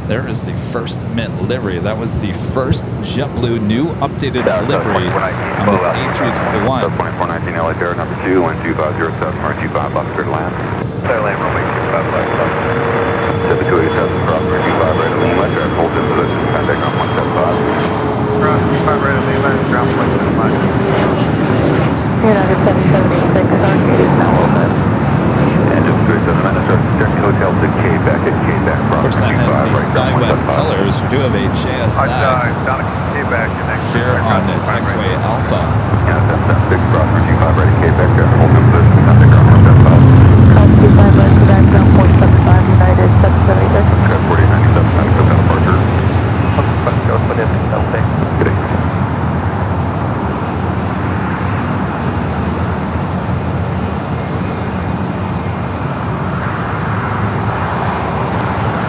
There is the first mint livery. That was the first JetBlue new updated livery on this A321. 2419 LA Air number 2, 12507, or 25 left, clear to land. Clear land, runway 25 left. 7287, cross for 25 right at Lima, traffic hold in position, contact on 175. Cross 25 right at Lima, ground 175. United 7786, Stargate is now open. And just 37 minutes, Jockey Hotel to Quebec at Quebec. Of course, that has the SkyWest colors. We do have a JSX here on the Taxway Alpha. Yeah, 776, cross for 25 right at Quebec, traffic hold in position, contact on 175. Cross 25 right to that ground 175, United 776. Traffic 4897, Mexico departure. Go put in something. Good day.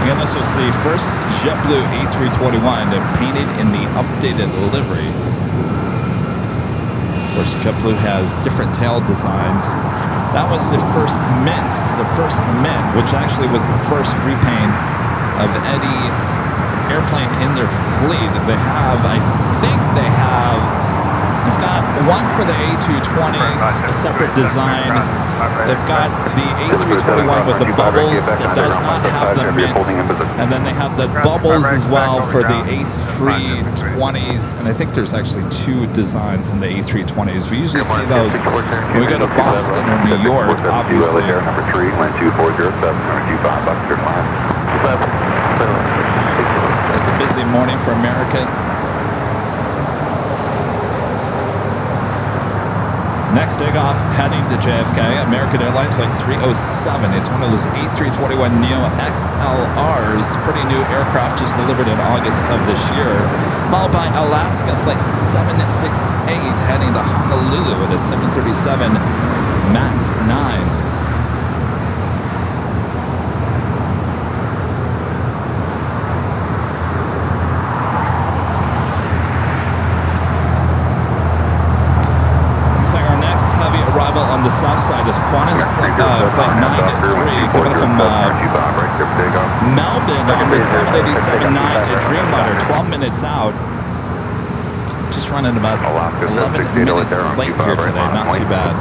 Again, this was the first JetBlue A321 painted in the updated livery. Of course, JetBlue has different tail designs. That was the first mint, which actually was the first repaint of any airplane in their fleet. They've got one for the A220s, a separate design. They've got the A321 with the bubbles that does not have the mint, and then they have the bubbles as well for the A320s, and I think there's actually two designs in the A320s. We usually see those when we go to Boston or New York, obviously. Number 3, wind 2407, number 25, Buckster line. It's a busy morning for American. Next takeoff, heading to JFK, American Airlines Flight 307. It's one of those A321neo XLRs, pretty new aircraft just delivered in August of this year. Followed by Alaska Flight 768, heading to Honolulu with a 737 MAX 9. On the south side is Qantas Flight 93 coming from Melbourne on the 787-9 Dreamliner, 12 minutes out. Just running about 11 minutes late here today, not too bad.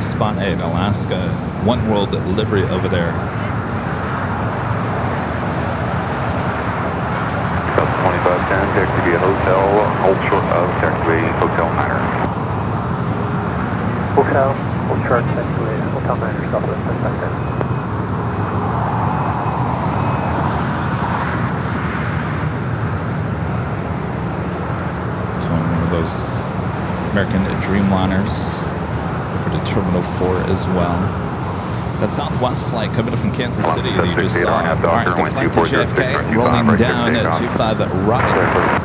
Spot 8, Alaska, One World livery over there. 2510, taxi via hotel, hold short of taxiway Hotel Niner. Hotel, hold short, taxiway Hotel Niner, Southwest, that's So one of those American Dreamliners over to Terminal 4 as well. The Southwest flight coming from Kansas City that you just saw. All right, the flight to JFK rolling down at 25 right.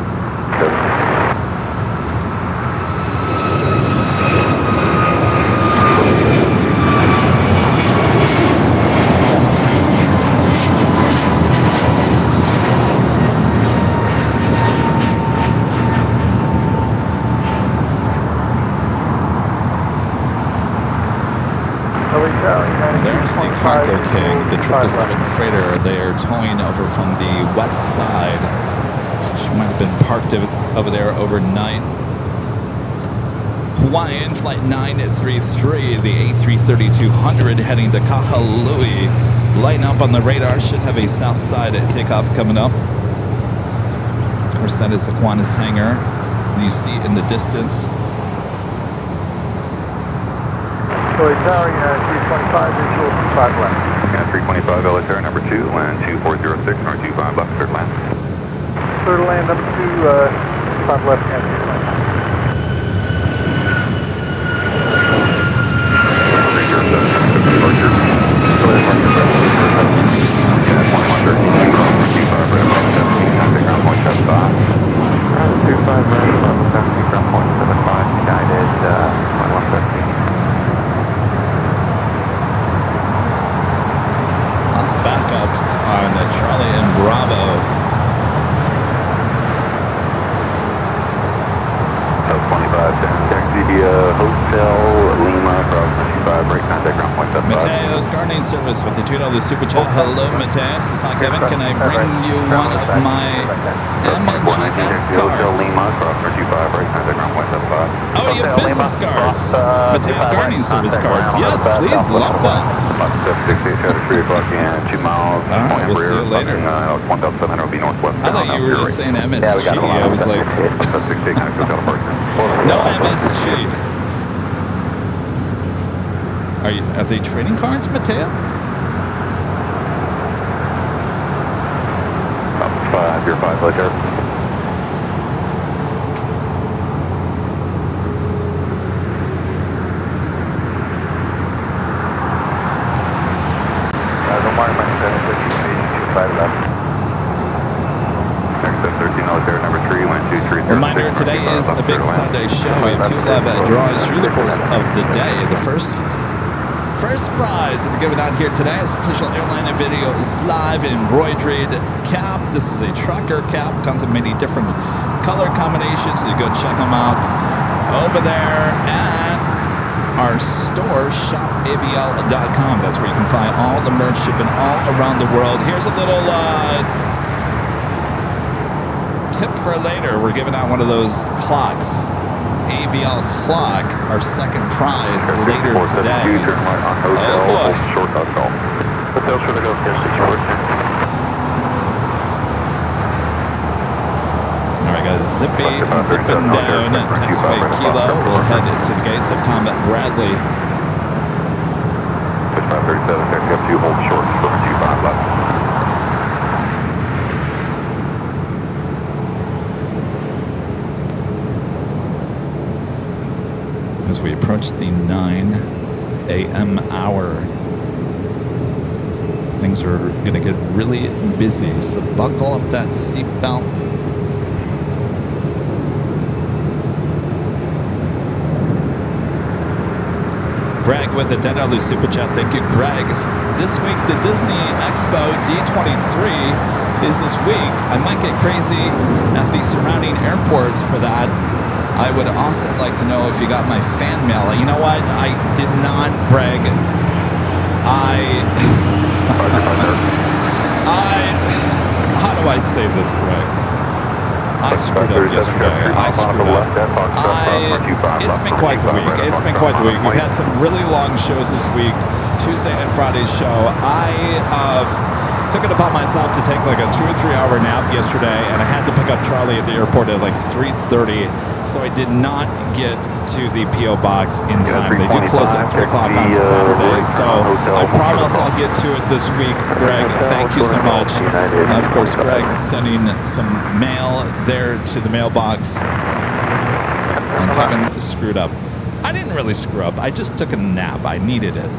There's the Cargo King, the 777 freighter. They are towing over from the west side. She might have been parked over there overnight. Hawaiian Flight 933, the A330-200 heading to Kahului. Lighting up on the radar, should have a south side takeoff coming up. Of course, that is the Qantas hangar you see in the distance. Tower, United 325, visual 5 left. United 325, LA Tower, number 2, land 2406, number 25 left, third land. Third land, number 2, 5 left, United 325. Backups on Charlie and Bravo. 2510, taxi via Hotel Lima, Bravo 25, right contact ground point 75. Mateus, Guardian Service with the $2 super chat. Hello, Mateus. This is Kevin. Can I bring you one of my MNGS cards? Hotel Lima, Bravo 25, right contact ground point 75. Oh, you have business cards. Mateus, Guardian Service cards. Yes, please. Love that. 68, 3 o'clock and 2 miles. All right, we'll see you later. 1,700 will be northwest. I thought you were just saying MSG. I was like, no MSG. Are they trading cards, Mateo? 505 later. Reminder, today is a big Sunday show. We have 2 live drawings through the course of the day. The first prize that we're giving out here today is official AIRLINEVIDEOS live embroidered cap. This is a trucker cap. Comes in many different color combinations. So you go check them out over there at our store, shopavl.com. That's where you can find all the merch shipping all around the world. Here's a little tip for later. We're giving out one of those clocks, AVL clock, our second prize later today. Turn right on hotel, Oh boy. short hotel. Hotel should I go 1064? All right, guys, zipping down at taxiway Kilo. We'll head to the gates of Tom Bradley. 6537, taxi up 2, hold short, 25 left. As we approach the 9 a.m. hour, things are going to get really busy, so buckle up that seatbelt. Greg with a $10 super chat. Thank you, Greg. This week, the Disney Expo D23 is this week. I might get crazy at the surrounding airports for that. I would also like to know if you got my fan mail. You know what? I did not, Greg. How do I say this, Greg? I screwed up yesterday. It's been quite the week. It's been quite the week. We've had some really long shows this week. Tuesday and Friday's show. I took it upon myself to take like a 2 or 3 hour nap yesterday, and I had to pick up Charlie at the airport at like 3:30, so I did not get to the P.O. box in time. They do close at 3 o'clock on Saturday, so I promise I'll get to it this week. Greg, thank you so much. Of course, Greg sending some mail there to the mailbox. And Kevin screwed up. I didn't really screw up. I just took a nap. I needed it.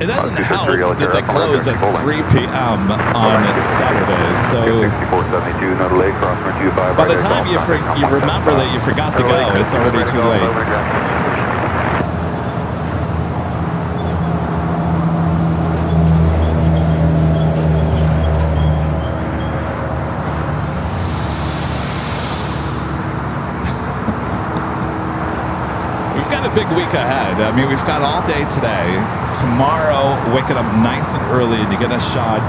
It doesn't help that they close at 3 p.m. on Saturday, so by the time you remember that you forgot to go, it's already too late. Big week ahead. I mean, we've got all day today. Tomorrow, waking up nice and early to get a shot,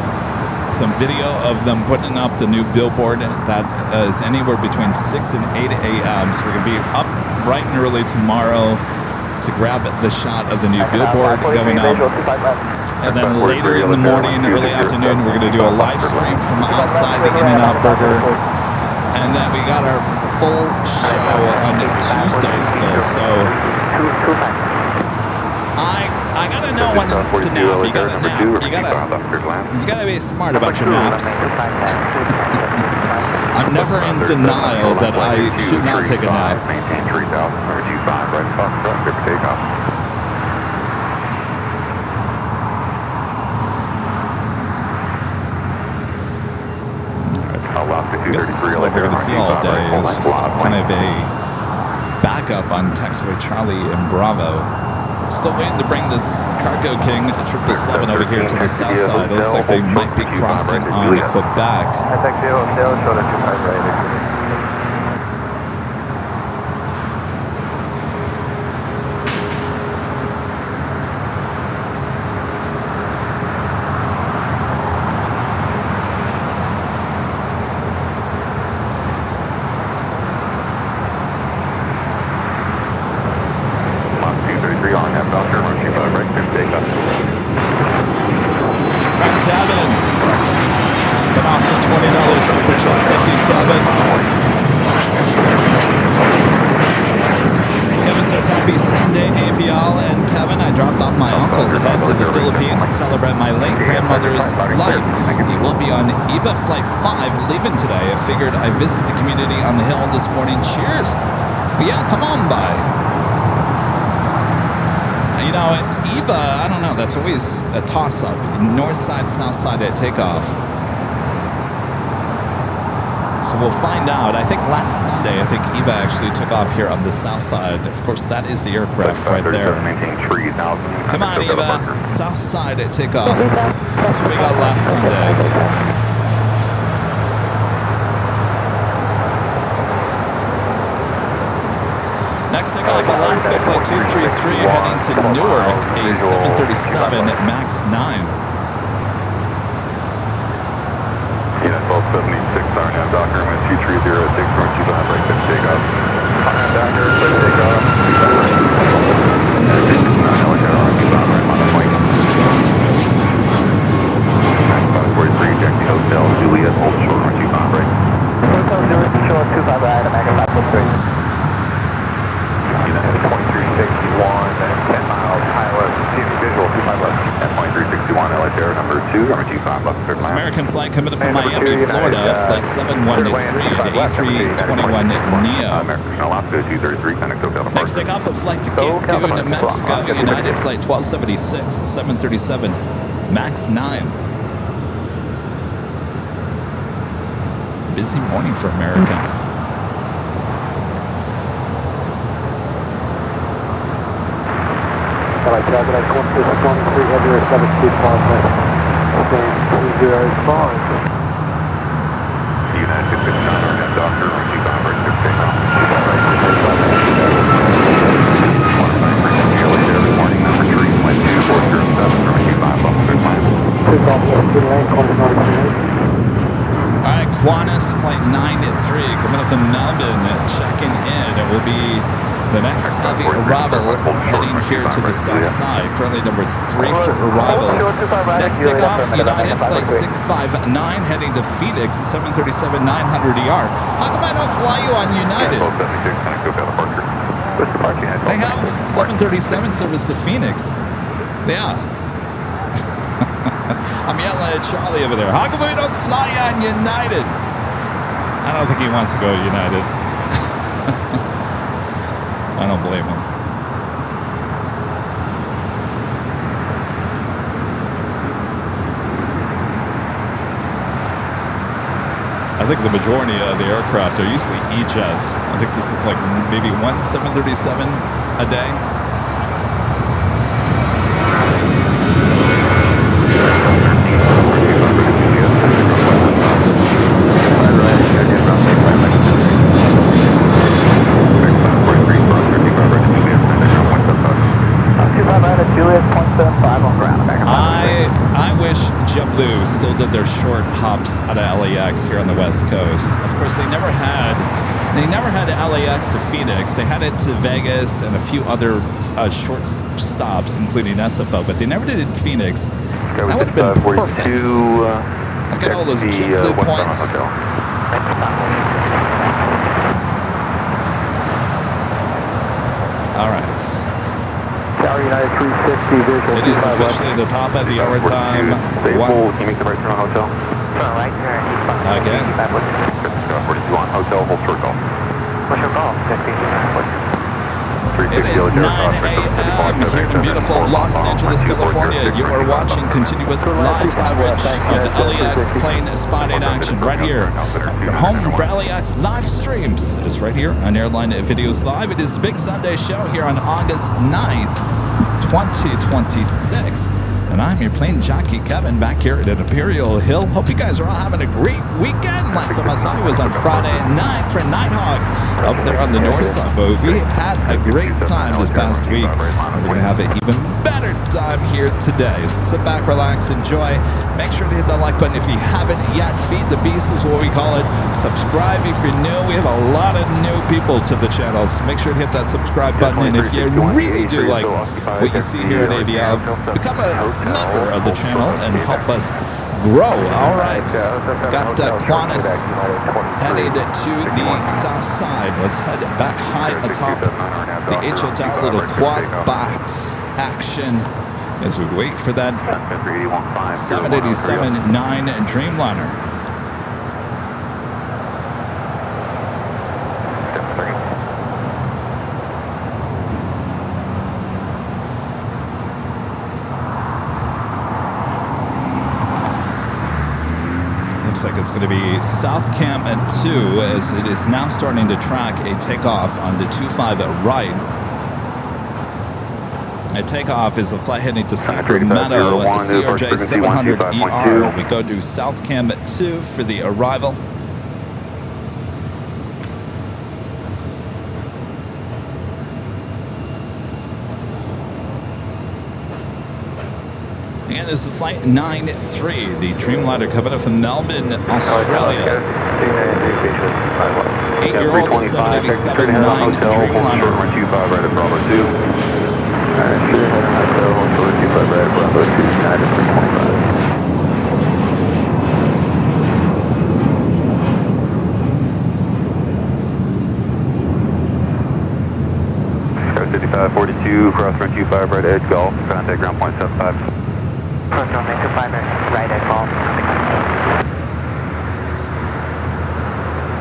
some video of them putting up the new billboard that is anywhere between 6 and 8 a.m. So we're going to be up bright and early tomorrow to grab the shot of the new billboard going up. And then later in the morning, early afternoon, we're going to do a live stream from outside the In-N-Out Burger. And then we got our full show on Tuesday still, so I gotta know when to nap. You gotta nap. You gotta be smart about your naps. I'm never in denial that I should not take a nap. I guess this is what we're going to see all day. It's just kind of a backup on taxiway Charlie and Bravo. Still waiting to bring this Cargo King 777 over here to the south side. It looks like they might be crossing on Quebec. Flight 5 leaving today. I figured I'd visit the community on the hill this morning. Cheers. But yeah, come on by. You know, Eva, I don't know, that's always a toss-up. North side, south side at takeoff. So we'll find out. I think last Sunday, Eva actually took off here on the south side. Of course, that is the aircraft right there. Come on, Eva. South side at takeoff. That's what we got last Sunday. Next takeoff, Alaska Flight 233 heading to Newark, a 737 MAX 9. Yeah, 76, RNAV Docker, I'm at 2306, north 25, right, clear takeoff. RNAV Docker, clear takeoff, 25 right. 669, LAX Airline, 25 right, on the plane. Max 543, Jockey Hotel, Juliet, hold short, north 25 right. Hotel Juliet, short 25 right, American 543. United 2361, 10 miles, high left, TV visual, 25 left. At 2361, LAX Air, number 2, number 25 left, clear This to land. American flight coming in from Miami, Florida, flight 713 at A321 NEO. American Alaska 233, Connect Hotel to Next takeoff of flight to Cancun, Mexico, United flight 1276, 737, MAX 9. Busy morning for American. Alright, Dragon, I come to 23, heavier 72,000. Same 205. United 669, RNAV Docker, 25 right, clear takeoff. 25 right, clear takeoff. LAX Air, morning number 3, flight 2407, number 25 left, clear to land. Takeoff, good lane, calling 93. All right, Qantas flight 93 coming up from Melbourne, checking in. It will be the next heavy arrival heading here to the south side. Currently number 3 for arrival. Next takeoff, United flight 659 heading to Phoenix, 737-900ER. How come I don't fly you on United? They have 737 service to Phoenix. Yeah. I'm yelling at Charlie over there. How come we don't fly on United? I don't think he wants to go United. I don't blame him. I think the majority of the aircraft are usually E-jets. I think this is like maybe one 737 a day. I wish JetBlue still did their short hops out of LAX here on the West Coast. Of course, they never had LAX to Phoenix. They had it to Vegas and a few other short stops, including SFO, but they never did it in Phoenix. That would have been perfect. I've got all those JetBlue points. All right. United 360 visual. It is officially the top of the hour time. Once Can you make the right turn on hotel? again. 42 on hotel, hold short call. What's your call? It is 9 a.m. here in beautiful Los Angeles, California. You are watching continuous live coverage of LAX plane spotting action right here. Your home for LAX live streams. It is right here on Airline Videos Live. It is the Big Sunday show here on August 9th, 2026. And I'm your plane jockey, Kevin, back here at Imperial Hill. Hope you guys are all having a great weekend. Last time I saw you was on Friday night for Nighthawk up there on the north side. But we had a great time this past week. And we're going to have an even better time here today. So sit back, relax, enjoy. Make sure to hit that like button if you haven't yet. Feed the beast is what we call it. Subscribe if you're new. We have a lot of new people to the channel. So make sure to hit that subscribe button. And if you really do like what you see here at AVL, become a member of the channel and help us grow. All right, got Qantas headed to the south side. Let's head back high atop the H Hotel. Little quad box action as we wait for that 787-9 Dreamliner. Looks like it's going to be South Cam at 2 as it is now starting to track a takeoff on the 25 right. A takeoff is a flight heading to Sacramento at the CRJ 700ER. We go to South Cam at 2 for the arrival. And this is flight 93, the Dreamliner coming up from Melbourne, Australia. 8-year-old 787-9 Dreamliner. Runway 25 right at Bravo 2. Should head on hotel, hotel 25 right at Bravo 2, United 325. 5542, cross run 25 right edge, golf, contact ground point 75. Cross runway 25 right at golf.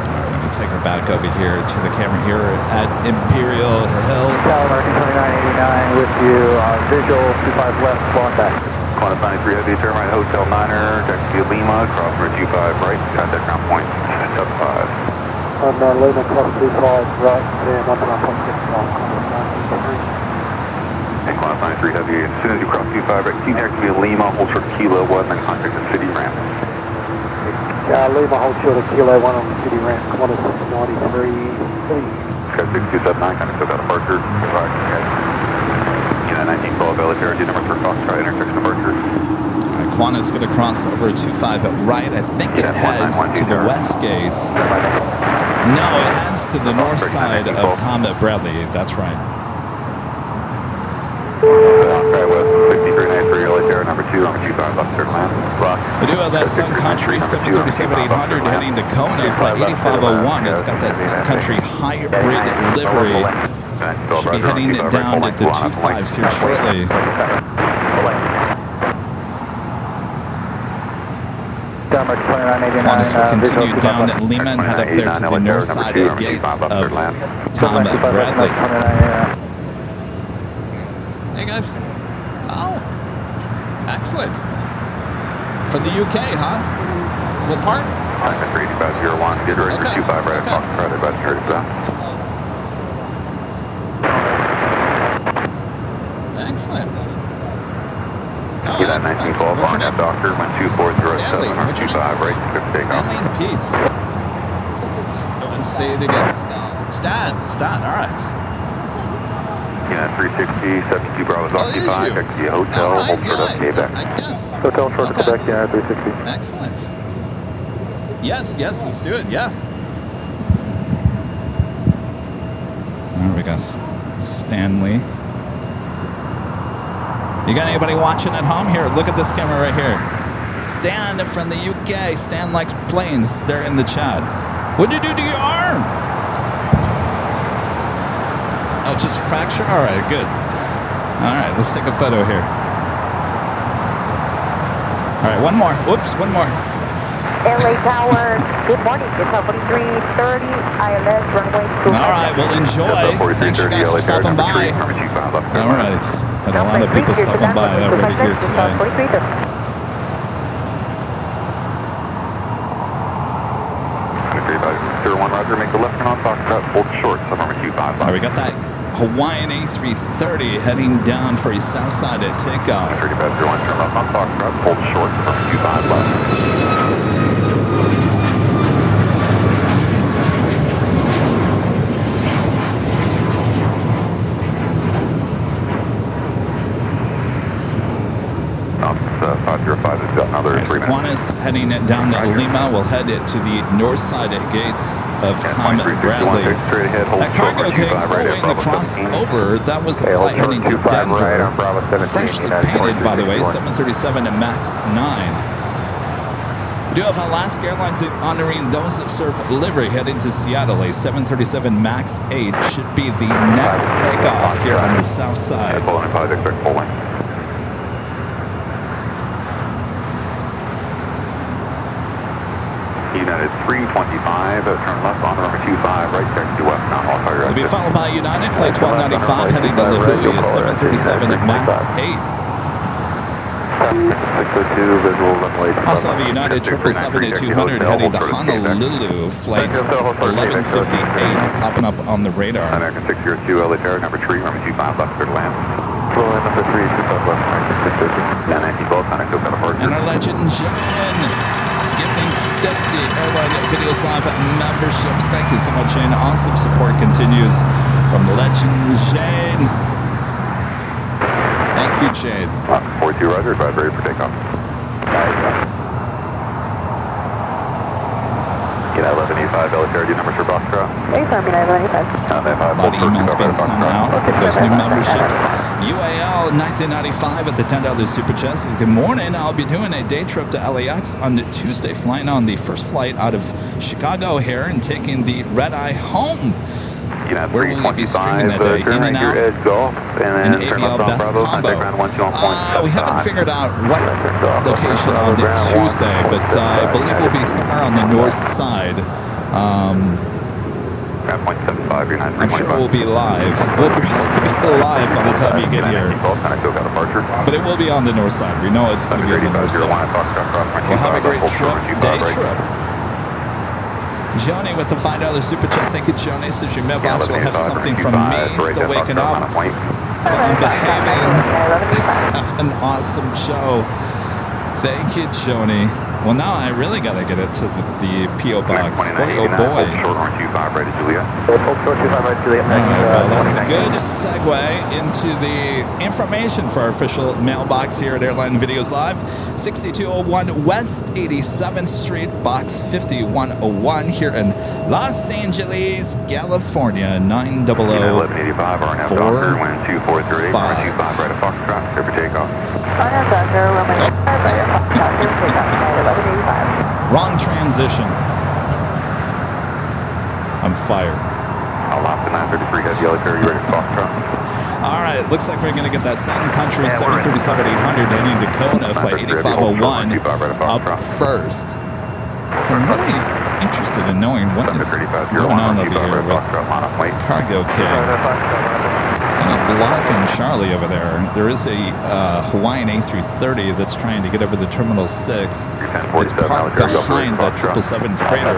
Alright, we're going to take her back over here to the camera here at Imperial Hill. American 2989 with you, visual 25 left, falling back. Qantas 93 heavy, turn right, Hotel Niner, taxi Lima, cross run 25 right, contact ground point 75. Lima, cross 25 right, and up on point 6. And Qantas 93 heavy, as soon as you cross 25 right, key taxi Lima, hold short Kilo 1, then contact the city ramp. Lima, hold short of Kilo 1 on the city ramp, Qantas 93, please. Sky 6279, kind of took out a departure. Unit 1912, LAX number 3 Foxtrot, intersection departure. Alright, Qantas going to cross over 25 right. I think it heads to the west gates. No, it heads to the north side of Tom Bradley. That's right. Sky West 6393, LAX number 2, number 25, left turn land. We do have that Sun Country 737-800 heading to Kona, flight 8501. It's got that Sun Country hybrid livery. Should be heading it down at the 25s here shortly. Qantas will continue down at Lima and head up there to the north side of the gates of Tom Bradley. Hey guys. Oh, excellent. From the UK, huh? What part? 8501, get ready for 25 right at Foxtrot, about 30 south. Excellent. Oh, Unit 1912, what's your on name? Doctor, 12407, What's your name? 25 right, good takeoff. Stanley and Pete. Say it again. Stan, all right. Unit 360, 72 Bravo's occupied, taxi hotel, hold short of Quebec. I guess. Hotel short of Quebec, United 360. Excellent. Yes, let's do it, yeah. There we go, Stanley. You got anybody watching at home? Here, look at this camera right here. Stan from the UK. Stan likes planes. They're in the chat. What'd you do to your arm? Oh, just fracture? All right, good. All right, let's take a photo here. All right, one more. Whoops, one more. LA Tower, good morning. It's 4330, ILS runway 2. All right, well, enjoy. Thanks you guys for stopping by. All right, had a lot of people stopping by already here today. 01 Roger, make the left turn on Foxtrot, hold short, November 25 All right, we got that Hawaiian A330 heading down for a south side at takeoff. 3501, turn left on Foxtrot, hold short, November 25 left. Qantas heading down to Lima. We'll head it to the north side at gates of Tom Bradley. That cargo came still waiting to cross over. That was a flight heading to Denver. Freshly painted, by the way, 737 MAX 9. We do have Alaska Airlines honoring those that serve livery heading to Seattle. A 737 MAX 8 should be the next takeoff here on the south side. United 325, turn left on runway 25, right taxi west, Mount Wildfire. It'll be followed by United Flight 1295 heading to Lihue, a 737 MAX 8. 602, visual runway. Also have a United 777-200 heading to Honolulu, flight 1158, popping up on the radar. American 602, LA Tower, number 3, runway 25, left clear to land. Number 3, 25 left, American 602. 1912, connect open departure. And our legend, Jen, gifting 50 Airline Videos Live memberships. Thank you so much, Jane. Awesome support continues from the legend, Jane. Thank you, Jane. 1042, roger, advise ready for takeoff. Get 1185, LAX numbers for Foxtrot. Affirm, 1185. A lot of emails being sent out with those new memberships. UAL 1995 at the $10 Super Chat says, good morning. I'll be doing a day trip to LAX on the Tuesday, flying on the first flight out of Chicago here and taking the red eye home. Where will you be streaming that day? In and out? An ABL best combo. We haven't figured out what location on the Tuesday, but I believe we'll be somewhere on the north side. I'm sure we'll be live. We'll be live by the time you get here. But it will be on the north side. We know it's going to be on the north side. We'll have a great trip, day trip. Joni with the $5 Super Chat. Thank you, Joni. Says your mailbox will have something from me. Still waking up. So I'm behaving. Have an awesome show. Thank you, Joni. Well, now I really got to get it to the P.O. Box. Boy, oh boy. Well, that's a good segue into the information for our official mailbox here at Airline Videos Live. 6201 West 87th Street, Box 5101 here in Los Angeles, California, 90045. Wrong transition. I'm fired. All right, looks like we're going to get that Sun Country 737-800 heading to Kona, flight 8501 up first. So I'm really interested in knowing what is going on over here with Cargo King. It's kind of blocking Charlie over there. There is a Hawaiian A330 that's trying to get over the Terminal 6. It's parked behind that 777 freighter.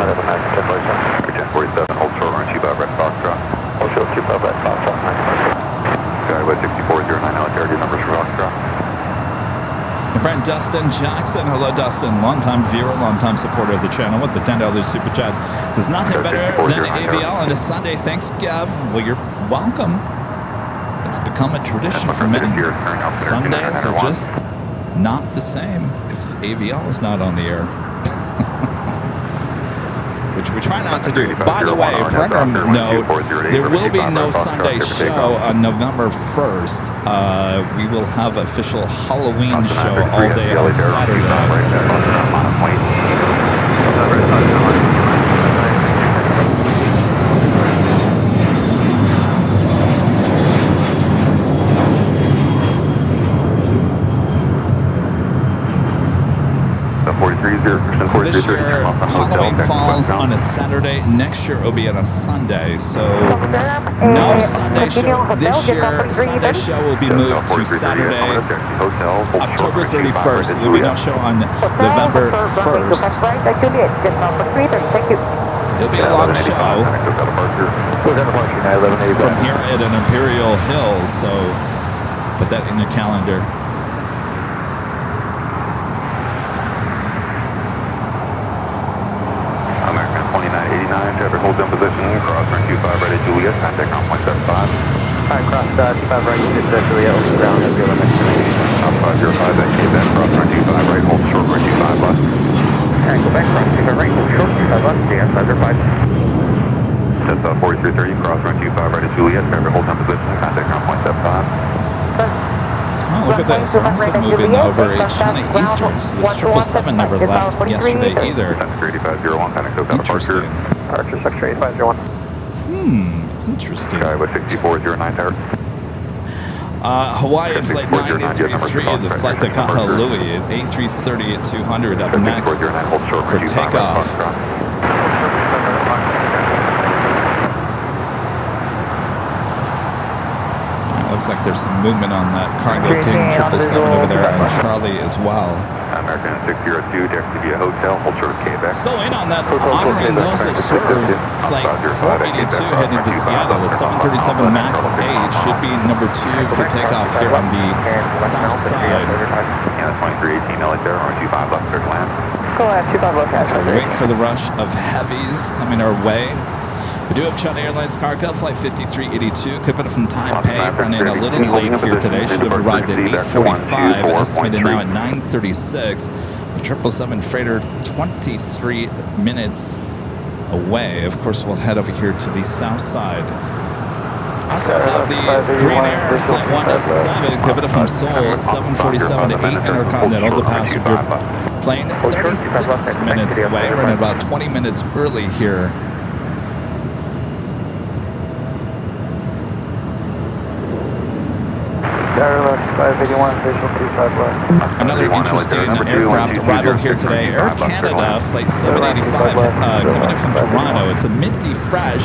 My friend Dustin Jackson. Hello, Dustin. Longtime viewer, longtime supporter of the channel with the $10 Super Chat. Says nothing better than AVL on a Sunday. Thanks, Gav. Well, you're welcome. It's become a tradition for many. Sundays are just not the same if AVL is not on the air. Which we try not to do. By the way, program note, there will be no Sunday show on November 1st. We will have an official Halloween show all day on Saturday. So this year, Halloween falls on a Saturday. Next year, it'll be on a Sunday. So no Sunday show. This year, Sunday show will be moved to Saturday, October 31st. There'll be no show on November 1st. It'll be a long show from here at an Imperial Hill. So put that in your calendar. Traffic hold in position, cross run 25 right at Juliet, contact on 175. Alright, cross 25 right at Juliet, open ground, have your limit. 505, that then cross run 25 right, hold short run 25 left. Alright, go back, cross 25 right, hold short 25 left, stand 505. That's 4330, cross run 25 right at Juliet, traffic hold in position, contact on 175. Oh, look at this. They're also moving over at China Eastern. So this 777 never left yesterday either. Interesting. Archer Sector 8501. Interesting. Skyway 6409 tower. Hawaiian flight 933, the flight to Kahului at A330 at 200 up next for takeoff. Looks like there's some movement on that Cargo King 777 over there and Charlie as well. American 602, DXTV Hotel, hold short of Quebec. Still in on that honoring those that serve flight 482 heading to Seattle. The 737 MAX 8 should be number 2 for takeoff here on the south side. Yeah, 2318 LA there, on 25 left, clear to land. Go ahead, 25 left. As we wait for the rush of heavies coming our way. We do have China Airlines cargo, flight 5382, coming from Taipei, running a little late here today. Should have arrived at 8:45, estimated now at 9:36. The 777 freighter 23 minutes away. Of course, we'll head over here to the south side. Also have the Green Air Flight 107 coming from Seoul, 747 to 8 Intercontinental, the passenger plane, 36 minutes away, running about 20 minutes early here. Another interesting aircraft arrival here today. Air Canada Flight 785 coming in from Toronto. It's a minty fresh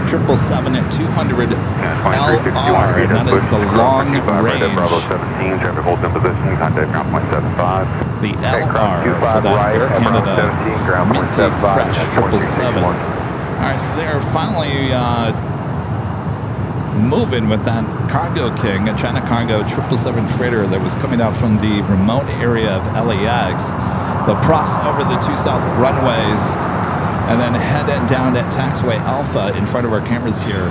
777 at 200 LR, and that is the long range. The LR for that Air Canada minty fresh 777. All right, so they're finally moving with that Cargo King, a China Cargo 777 freighter that was coming out from the remote area of LAX. They'll cross over the 2 south runways and then head down at Taxiway Alpha in front of our cameras here.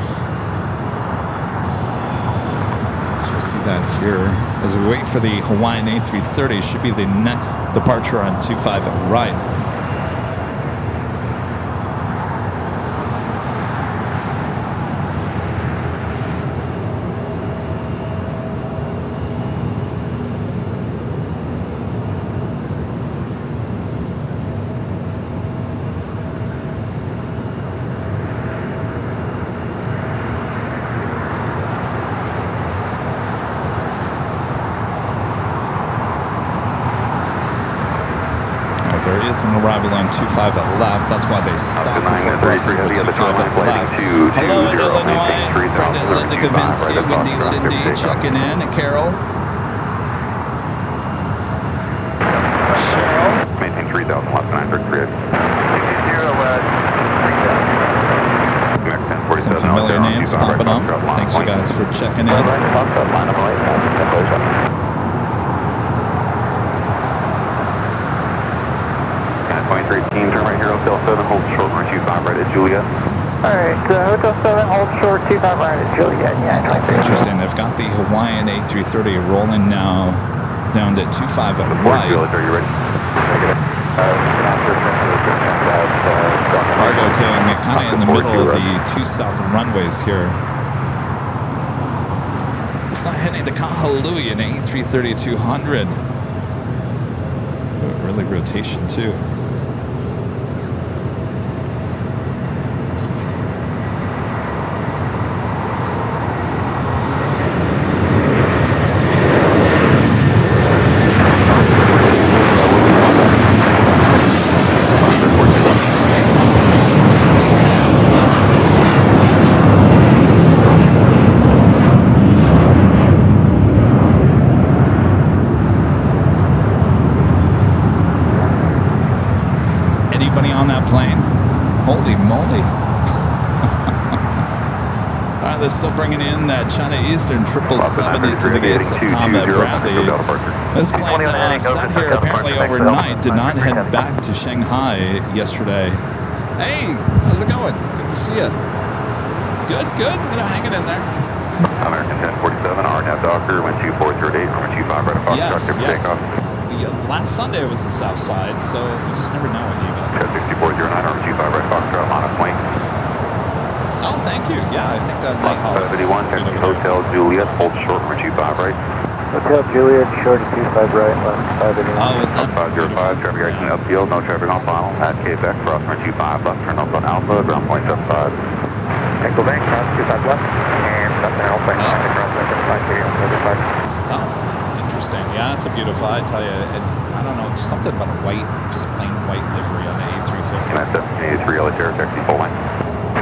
So you'll see that here as we wait for the Hawaiian A330. Should be the next departure on 25 right. An arrival on 25 at left. That's why they stopped before crossing over 25 at left. Hello, Illinois. Friend Linda Gavinsky, Wendy Lindy checking in. Carol. Cheryl. Maintain 3,000 left 933. Some familiar names popping up. Thanks you guys for checking in. 2318, turn right here, Hotel 7, hold short, runway 25 right at Juliet. Alright, Hotel 7, hold short, 25 right at Juliet. Yeah, that's interesting. They've got the Hawaiian A330 rolling now down to 25 at right. Juliet, are you ready? Cargo King kind of in the middle of the 2 south runways here. It's not heading to Kahului in A330-200. Early rotation too. Holy moly. They're still bringing in that China Eastern 777 to the gates of Tom Bradley. This plane sat here apparently overnight, did not head back to Shanghai yesterday. Hey, how's it going? Good to see you. Good, good. Hanging in there. American 1047, RNAV Docker, wind 2438, runway 25 right at Fox, yes. Last Sunday was the south side, so you just never know with you guys. 6409, runway 25 right Fox, line of plane. Oh, thank you. Yeah, I think that night hall is 71, taxi Hotel Juliet, hold short, runway 25 right. Hotel Juliet, short of 25 right, left 581. Oh, was that? 505, traffic direction upfield, no traffic on final. At Quebec, cross runway 25 left, turn off on Alpha, ground point 75. Echo Bank, cross 25 left, and stop the Alpha, cross 75, Oh, interesting. Yeah, it's a beautiful, I tell you, I don't know, just something about a white, just plain white livery on the A350. That's 783 Altair, taxi full line. Oh,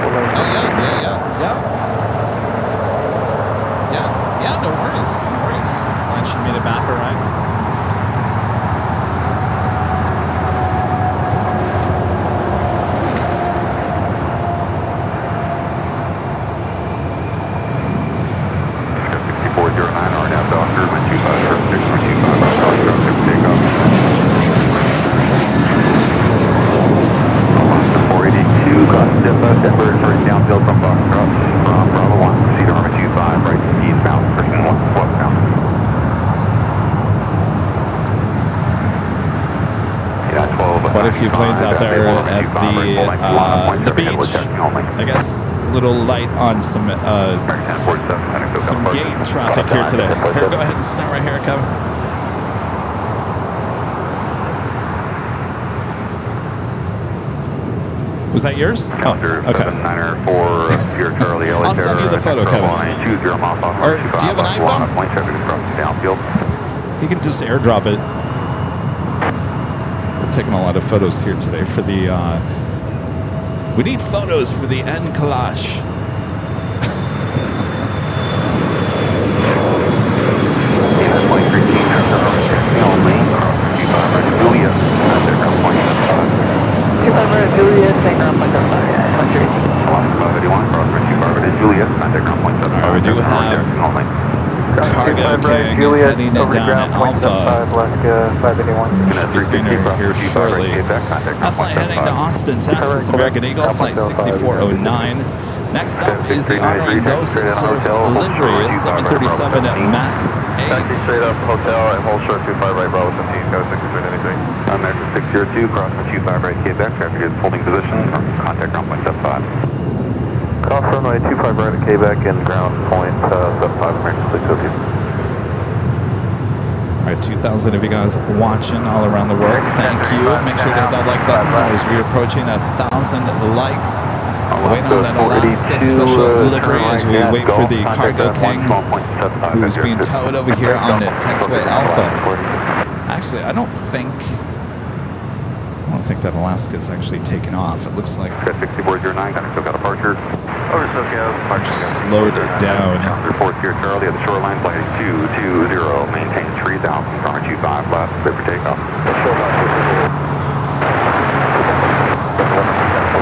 yeah, no worries, Glad she made it back all right. Denver, first downfield from Foxtrot, from Bravo 1, proceed to Army 25, right eastbound, Christian 1, westbound. Yeah, 12. Quite a few planes out there at the beach. I guess a little light on some gate traffic here today. Here, go ahead and stand right here, Kevin. Was that yours? Oh, okay. I'll send you the photo, Kevin. Or do you have an iPhone? You can just airdrop it. We're taking a lot of photos here today for the... we need photos for the N Kalash. Alright, we do have Cargo King heading down at Alpha. Should be seeing her here shortly. Flight heading to Austin, Texas, American Eagle, flight 6409. Next up is the honoring those that serve livery, 737 MAX 8. Straight up hotel and hold short 25 right, Bravo 15, got a 6 between anything. American 602, cross from 25 right, Quebec, traffic is holding position, contact ground point 75. Cross runway 25 right at Quebec and ground point 75 American 602. Alright, 2,000 of you guys watching all around the world. Thank you. Make sure to hit that like button as we're approaching 1,000 likes. Waiting on that Alaska special delivery as we wait for the Cargo King, who's being towed over here on Taxiway Alpha. Actually, I don't think that Alaska is actually taken off. It looks like 6409, still got a departure. Over SoCal. Just slowed it down. Report here, Charlie, at the shoreline, flight 220, maintain 3000, from 25 left, clear for takeoff.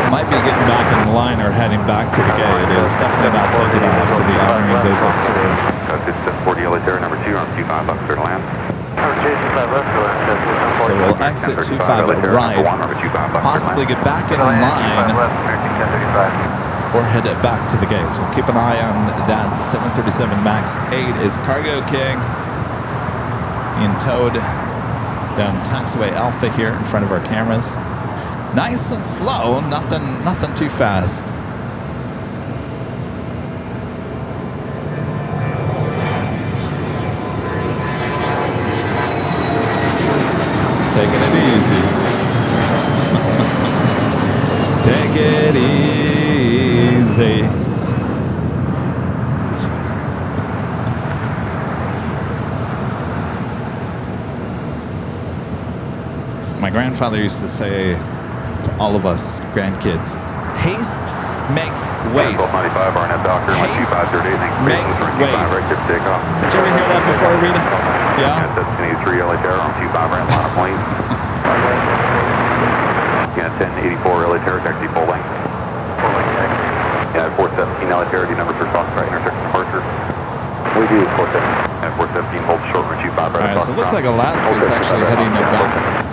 Might be getting back in line or heading back to the gate. It is definitely not taking off for the honoring those that serve. It's 40 Elitaire, number 2, on 25 left, clear to land. So we'll exit 25 at right, possibly get back in line, or head it back to the gates. We'll keep an eye on that 737 MAX 8 is Cargo King being towed down Taxiway Alpha here in front of our cameras. Nice and slow, nothing too fast. Taking it easy. Take it easy. My grandfather used to say to all of us grandkids, haste makes waste. Haste makes waste. Did you ever hear that before, Rita? Yeah. Destiny 3 Elitaire on 25 right, line of plane. Yeah, 1084 Elitaire, taxi full length. Yeah, 417 Elitaire, do number for Foxtrot, intersection departure. We do 417. Yeah, 417, hold short for 25 right. Alright, so it looks like Alaska is actually heading back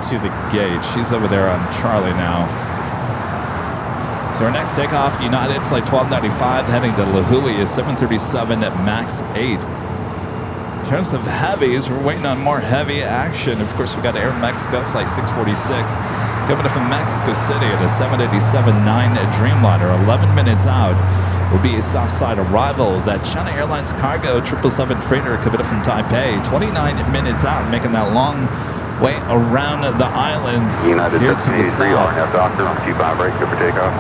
to the gate. She's over there on Charlie now. So our next takeoff, United Flight 1295 heading to La Jolla is 737 at MAX 8. In terms of heavies, we're waiting on more heavy action. Of course, we got Air Mexico Flight 646 coming up from Mexico City at a 787-9 Dreamliner. 11 minutes out will be a Southside arrival. That China Airlines Cargo 777 freighter coming up from Taipei. 29 minutes out, making that long way around the islands United here to the south. Doctor on 25 right, good for takeoff.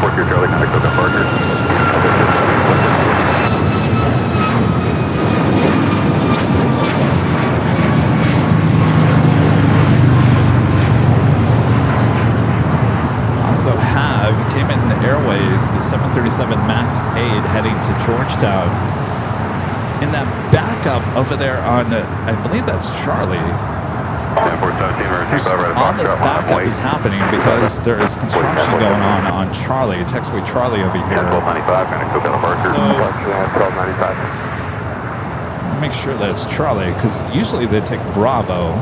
Work your Charlie, contact with departure. Also have Cayman Airways, the 737 MAX 8 heading to Georgetown. In that backup over there on, I believe that's Charlie. On this backup is happening because there is construction going on Charlie, Taxiway Charlie over here. So, I'll make sure that it's Charlie because usually they take Bravo.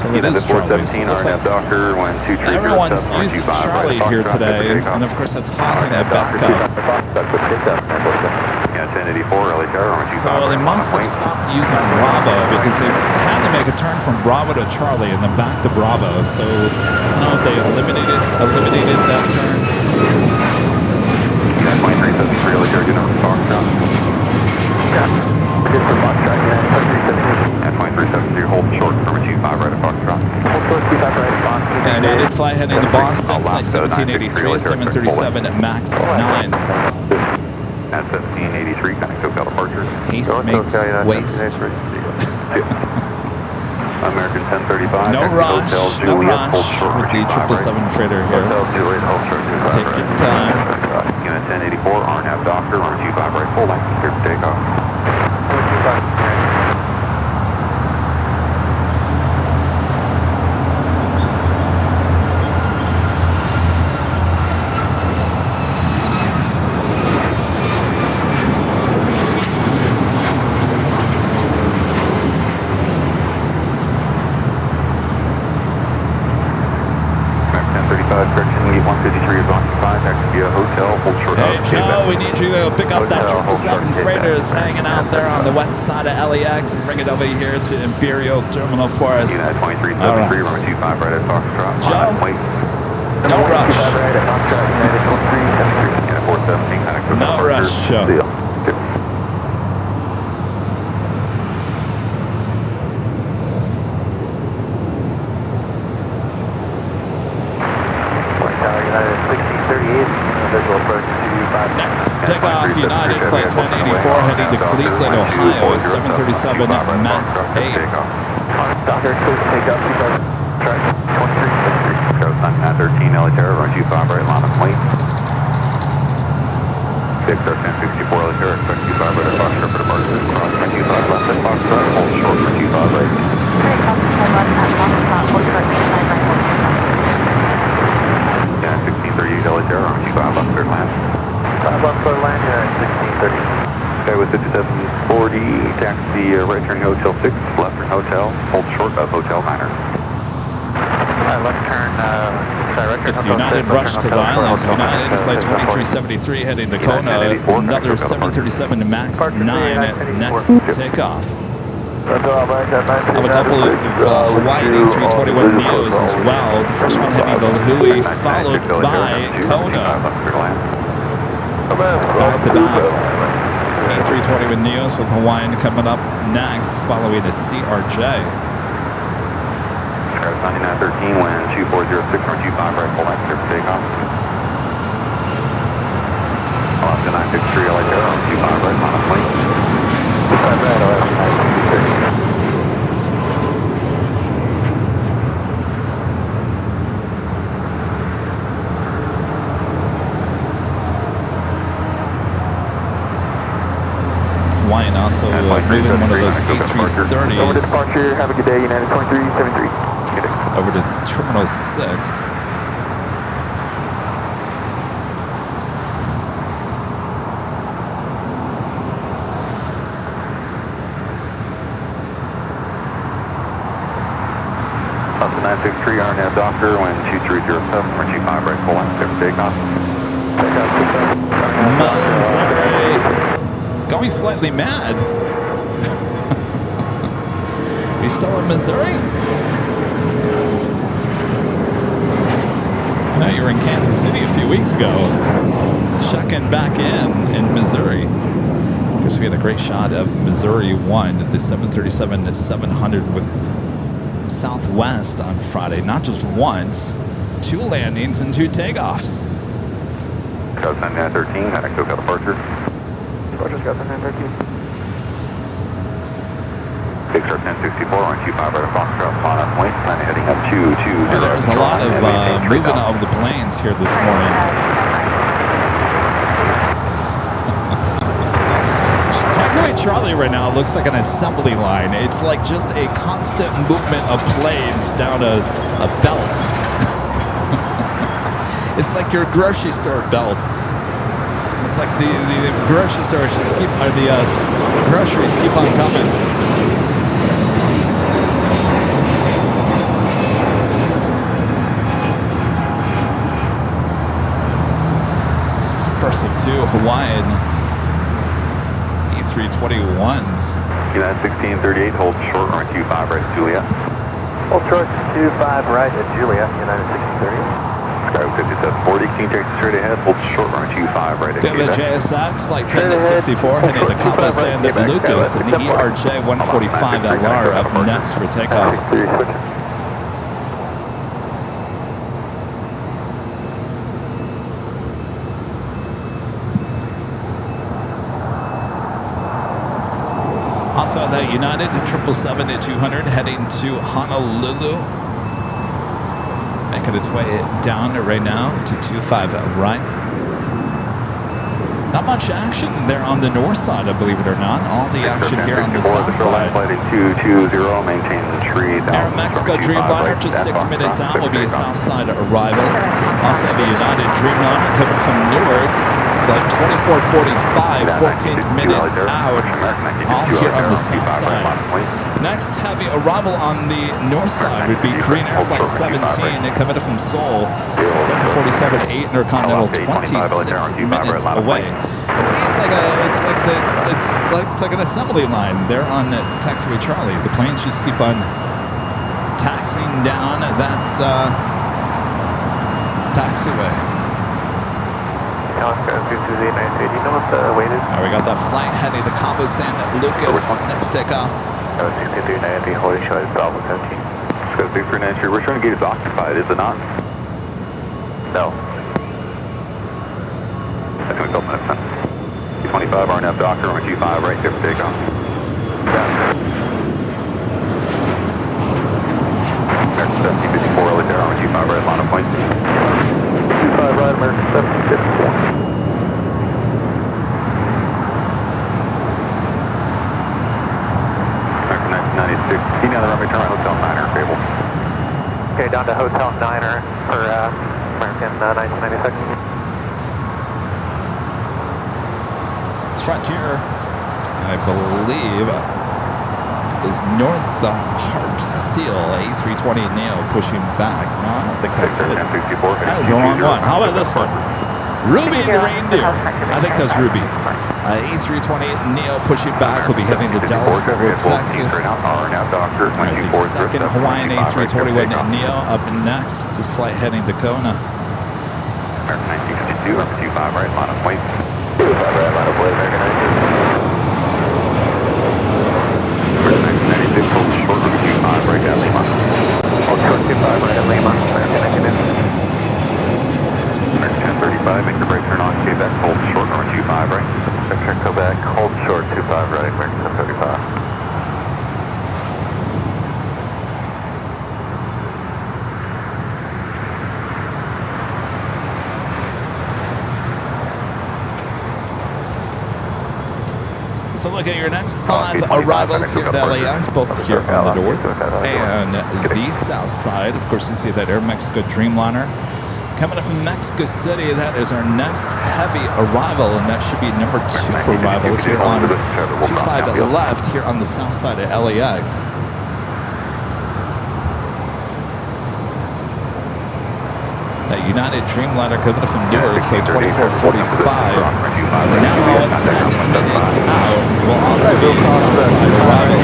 So it is Charlie. So it looks like Docker, when 2307, everyone's using Charlie here today, and of course that's causing a backup. Yeah, 1084, LA Tower, So they must have stopped using Bravo because they had to make a turn from Bravo to Charlie and then back to Bravo. So I don't know if they eliminated that turn. Yeah, 2373, LA Tower, you know, Foxtrot. Yeah, just for Foxtrot, Yeah, 2373, hold short, number 25, right at Foxtrot. Hold short, 25 right at Boston. And they did fly heading to Boston, flight 1783, 737 at max 9. At 1783, kind of SoCal departure. Haste makes waste. American 1035. No rush, no rush with the 777 freighter here. Take your time. Unit 1084, RNAV Doctor, runway 25 right, full length, clear for takeoff. Hey Joe, we need you to pick up that 777 freighter that's hanging out there on the west side of LAX and bring it over here to Imperial Terminal for us. Unit 2373, runway 25 right at Foxtrot. Joe, no rush. No rush, Joe. Next takeoff, United Flight 1084 heading to Cleveland, Ohio, 737 MAX 8. Docker, please take up, track 2373. Shows 913, LA Terror, runway 25 right, line of flight. 61064, LA Terror, expect 25 right at Foxtrot for departure. Cross 25 left at Foxtrot, hold short for 25 right. Yeah, 1638, LA Terror, runway 25 left, clear land. 5 left for land, 1630. Sky with 5740, taxi right turn Hotel 6, left turn Hotel, hold short of Hotel Niner. Left turn, It's United rush to the islands. United Flight 2373 heading to Kona. Another 737 MAX 9 at next takeoff. I have a couple of Hawaii A321 Neos as well. The first one heading to Hui, followed by Kona. Back to back. A321 Neos with Hawaiian coming up next, following the CRJ. 9913, wind 2406, runway 25 right, full length, clear for takeoff. Alaska 963, LA Terror, runway 25 right, line of flight. 25 right, Alaska 963. Hawaiian also moving one of those A330s over to departure, have a good day, United 2373. over to Terminal 6. Up to 963, RNAV Doctor, wind 2307, runway 25 right, full length, clear for takeoff. Missouri. Going slightly mad. You still in Missouri? I know you were in Kansas City a few weeks ago. Checking back in Missouri. Because we had a great shot of Missouri 1 at the 737-700 with Southwest on Friday. Not just once, 2 landings and 2 takeoffs. Code 9913, heading SoCal departure. Roger's got the 913. Big Star 1064, runway 25 right at Foxtrot, line of flight, planning heading up 220. Well, there was a lot of moving of the planes here this morning. Taxiway Charlie right now looks like an assembly line. It's like just a constant movement of planes down a belt. It's like your grocery store belt. It's like the grocery stores just keep, or the groceries keep on coming. Hawaiian A321s. United 1638, hold short runway 25 right, Juliet. Hold short 25 right at Juliet, United 1638. Sky 5740, King Texas straight ahead, hold short runway 25 right at David Quebec. JSX, flight 10-64, heading to Cabo San Lucas, and ERJ 145 LR up next for takeoff. Also the United 777-200 heading to Honolulu. Making its way down right now to 25 right. Not much action there on the north side, I believe it or not. All the action here on the south side. Flight 220, maintain the tree. Air Mexico Dreamliner, just 6 minutes out, will be a south side arrival. Also have a United Dreamliner coming from Newark. Flight 2445, 14 minutes out, all here on the south side. Next heavy arrival on the north side would be Korean Air Flight 17, coming from Seoul, 747 8 Intercontinental, 26 minutes away. See, it's like an assembly line there on taxiway Charlie. The planes just keep on taxiing down that taxiway. Oscar 228, do you know what the weight is? Now we got that flight heading to Cabo San Lucas. Next takeoff. 6390, holding short Bravo 17. Sky 6393, we're trying to get it occupied, is it not? No. That's going to go minutes then. 225 RNF Doctor, runway 25 right, clear for takeoff. American 1754, LA there, runway 25 right, line of point. 25 right, American 1754. American 1996, see now the runway turn right, Hotel 9er, Fable. Okay, down to Hotel 9er for American 1996. Frontier, I believe, is north Harp Seal, A320 Neo pushing back. No, I don't think that's it. That is the wrong one. How about this one? Ruby the Reindeer. I think that's Ruby. A320 Neo pushing back. Will be heading to Dallas, Fort Worth, Texas. The second Hawaiian A321 Neo up next. This flight heading to Kona. American 1952, runway 25 right, line of point. 25 right, line of way, American 1996, hold short runway 25 right at Lima. Hold short 25 right at Lima, American 1996. American 1035, make your brake turn on, Quebec, hold short runway 25 right. Victor, Quebec, hold short 25 right, American 1035. So look at your next 5 arrivals here at LAX, both here on the north and the south side. Of course, you see that Air Mexico Dreamliner coming up from Mexico City. That is our next heavy arrival, and that should be number 2 for arrival here on 25 left here on the south side of LAX. That United Dreamliner coming up from Newark, flight 2445. Now 10 minutes out will also be south side arrival.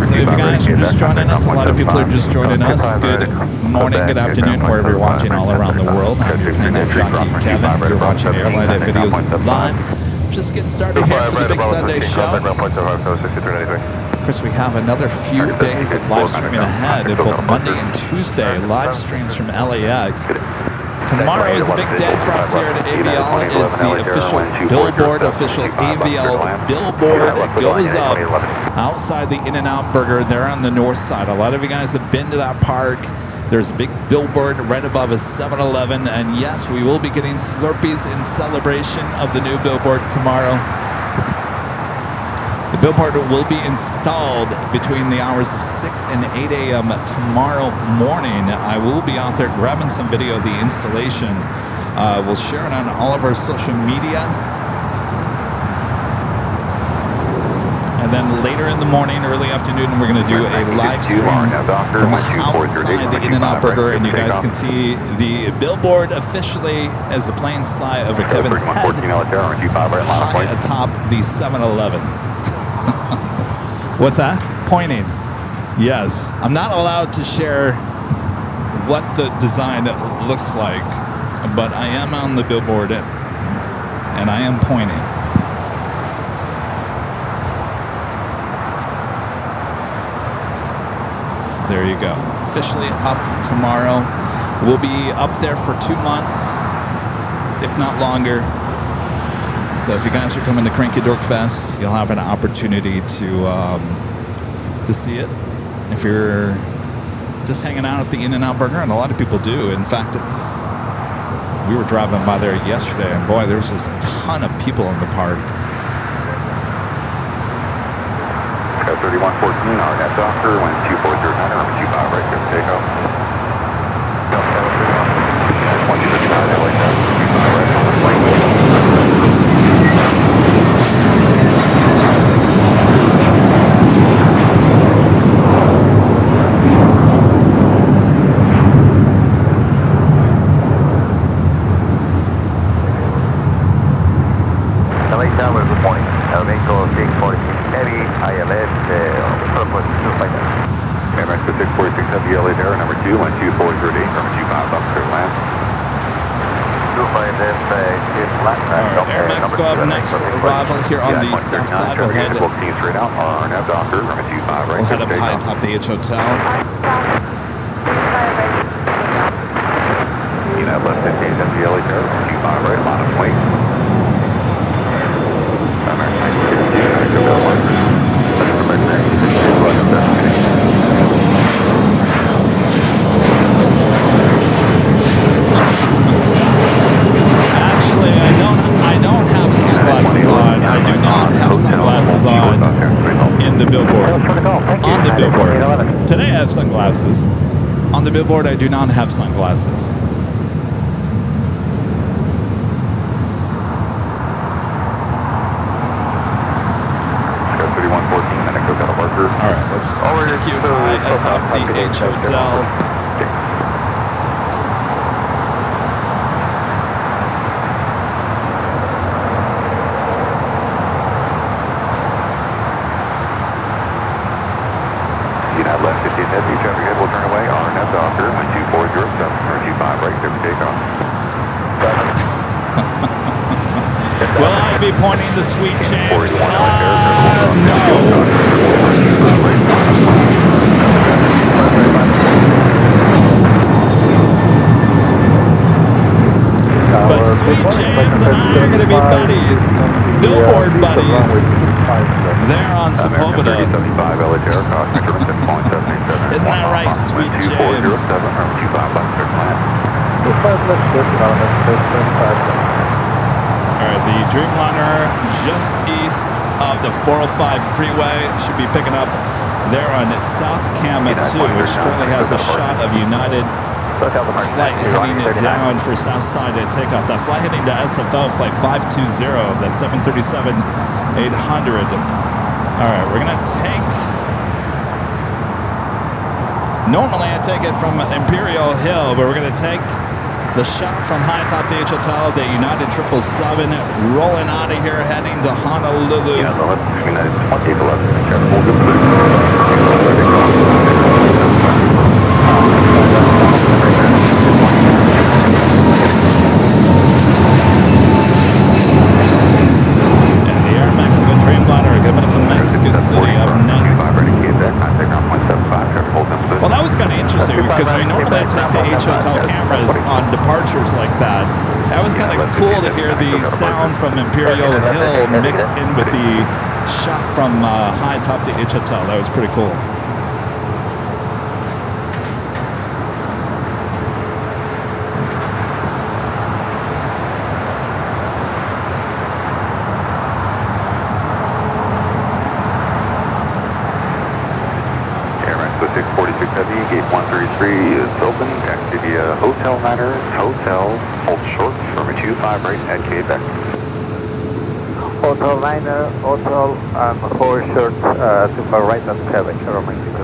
So if you guys are just joining us, a lot of people are just joining us. Good morning, good afternoon, wherever you're watching all around the world. I'm your friend Jockey Kevin. You're watching Airline Videos live. Just getting started here for the Big Sunday show. Of course, we have another few days of live streaming ahead, both Monday and Tuesday, live streams from LAX. Tomorrow is a big day for us here at AVL. It is the official billboard, AVL billboard goes up outside the In-N-Out Burger there on the north side. A lot of you guys have been to that park. There's a big billboard right above a 7-Eleven, and yes, we will be getting Slurpees in celebration of the new billboard tomorrow. The billboard will be installed between the hours of 6 and 8 a.m. tomorrow morning. I will be out there grabbing some video of the installation. We'll share it on all of our social media. And then later in the morning, early afternoon, we're going to do a live stream from outside the In-N-Out Burger, and you guys can see the billboard officially as the planes fly over Kevin's head high atop the 7-Eleven. What's that? Pointing. Yes. I'm not allowed to share what the design looks like, but I am on the billboard and I am pointing. So there you go. Officially up tomorrow. We'll be up there for 2 months, if not longer. So if you guys are coming to Cranky Dork Fest, you'll have an opportunity to see it. If you're just hanging out at the In-N-Out Burger, and a lot of people do. In fact, we were driving by there yesterday, and boy, there's just a ton of people in the park. 3114, our net doctor, wind 2409, number 25, right, good takeoff. Delta 731, 2059, LAX Airport, 25, right, on the plane. LA Tower, good morning. Vehicle 646 Heavy, ILS, purpose 259. Airmax 646 Heavy, LA Tower, number 2, wind 2408, number 25, up clear land. 25 left, clear flat. Air Max go up next for arrival here on the south side. We'll head up straight out, our nav doctor, number 25, right, good high takeoff. atop the H Hotel. United left 15 Heavy, LA Tower, number 25, right, line of wing. Actually, I don't have sunglasses on. I do not have sunglasses on in the billboard. On the billboard. Today I have sunglasses. On the billboard, I do not have sunglasses. All right, let's take you high atop the H Hotel. United left 15 Heavy, traffic head will turn away, our nav doctor, wind 2407, number 25, right, good takeoff. Will I be pointing the sweet James? No. But sweet James and I are going to be buddies. Billboard buddies. There on Sepulveda. Isn't that right, sweet James? Alright, the Dreamliner just east of the 405 freeway should be picking up there on South Cam 2, which currently has a shot of United flight heading it down for south side to takeoff. That flight heading to SFO, flight 520, the 737-800. Alright, we're going to take... Normally I take it from Imperial Hill, but we're going to take the shot from high atop the H Hotel, the United 777 rolling out of here, heading to Honolulu. And the Air Mexico Dreamliner coming from Mexico City up next. Well, that was kind of interesting because we normally take the H Hotel cameras on departures like that. That was kind of cool to hear the sound from Imperial Hill mixed in with the shot from high atop the H Hotel. That was pretty cool. Airmax 646 Heavy, gate 133 is open. Taxi via Hotel Matter, Hotel, hold short, number 25 right at Quebec. Hotel 9, Hotel 4 short, to far right on curvature of Mexico.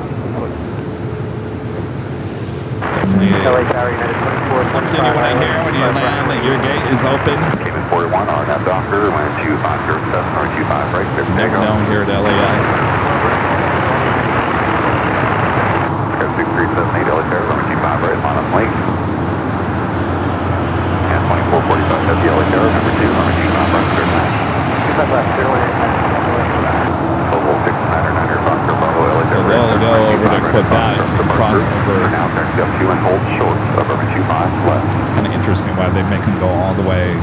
Definitely LA Tower, United 24. something you want to hear when you land that your gate is open. Cayman 41, RNAV Docker, wind 2507, or 25 right, clear for Never takeoff. know here at LAX. 6378 LA Tower, runway 25 right, line up link. And 2445 LA Tower, number 2, runway 25 right, clear left. 25 left, clear left. Global 699er, Foxtrot Bravo, LA So Tower. they'll go over to Quebec and cross over. Now taxi up 2 and hold short of runway 25 left. It's kind of interesting why they make them go all the way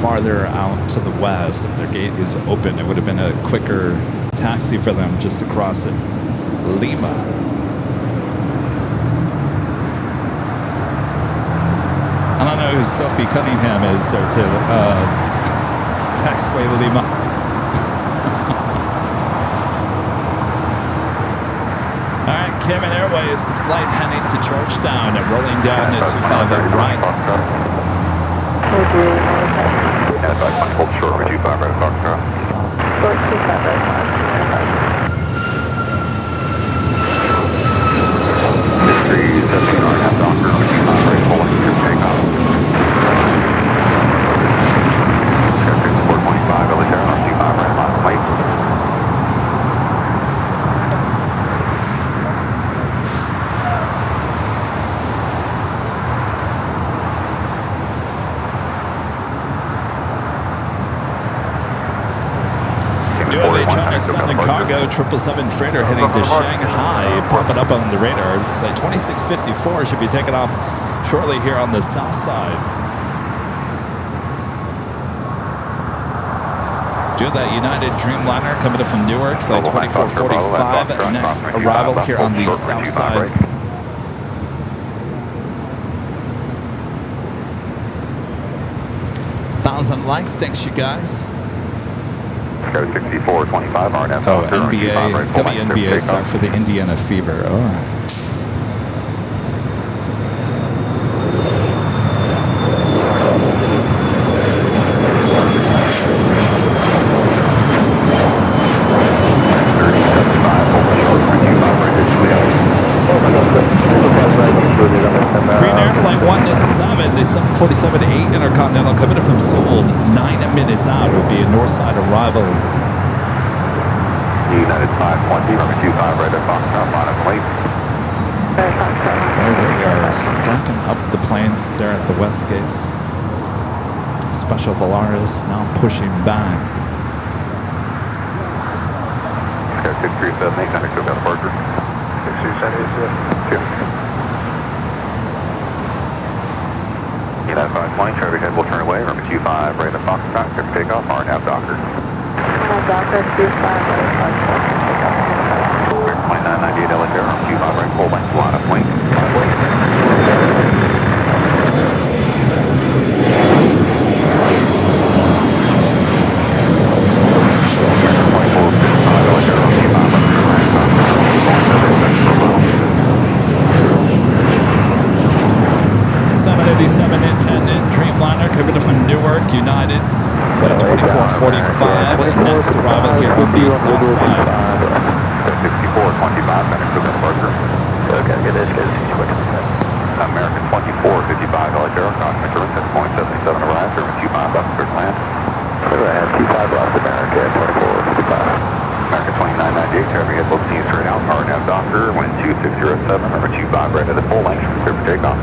farther out to the west. If their gate is open, it would have been a quicker taxi for them just to cross it. Lima. I don't know who Sophie Cunningham is there to taxiway Lima. All right, Cayman Airways, the flight heading to Georgetown and rolling down to 25 right. And hold short over 25 right, Foxtrot. Short 25 right, Foxtrot. 6379 RNAV Docker, over 25 right, full length, clear for takeoff. 425 LA Tower, over 25 right, line up link. Do have a China Southern Cargo 777 freighter heading to Shanghai. Pop it up on the radar. Flight 2654 should be taking off shortly here on the south side. Do that United Dreamliner coming in from Newark. Flight 2445. Next arrival here on the south side. 1,000 likes. Thanks, you guys. 6425 RNAV Oh, Docker, over 25 right, full length, clear for WNBA start takeoff. for the Indiana Fever. All right. Green Air Flight 1-7, the 747-8 Intercontinental coming in from Seoul. 9 minutes out would be a north side arrival. United 520, runway 25 right at Foxtrot, line up link. There we are stacking up the planes there at the west gates. Special Volaris now pushing back. 6378, next to that Parker. 6378. United 520, traffic head will turn away, runway 25 right at Foxtrot, clear for takeoff, RNAV Docker. Docker 25 right, Foxtrot. 2998 LA Tower, runway 25 right, full length, line up link. Dreamliner coming from Newark United. Flight 2445. Next arrival here on the south side. 6425, next to that Parker. Okay, good. American 2455 LA Tower, cosmic turn, 10.77 arrived, service 25 left, clear to land. Clear to land, 25 left, American 2455. American 2998, traffic head will continue straight out, RNAV Docker, wind 2607, number 25 right at the full length, clear for takeoff.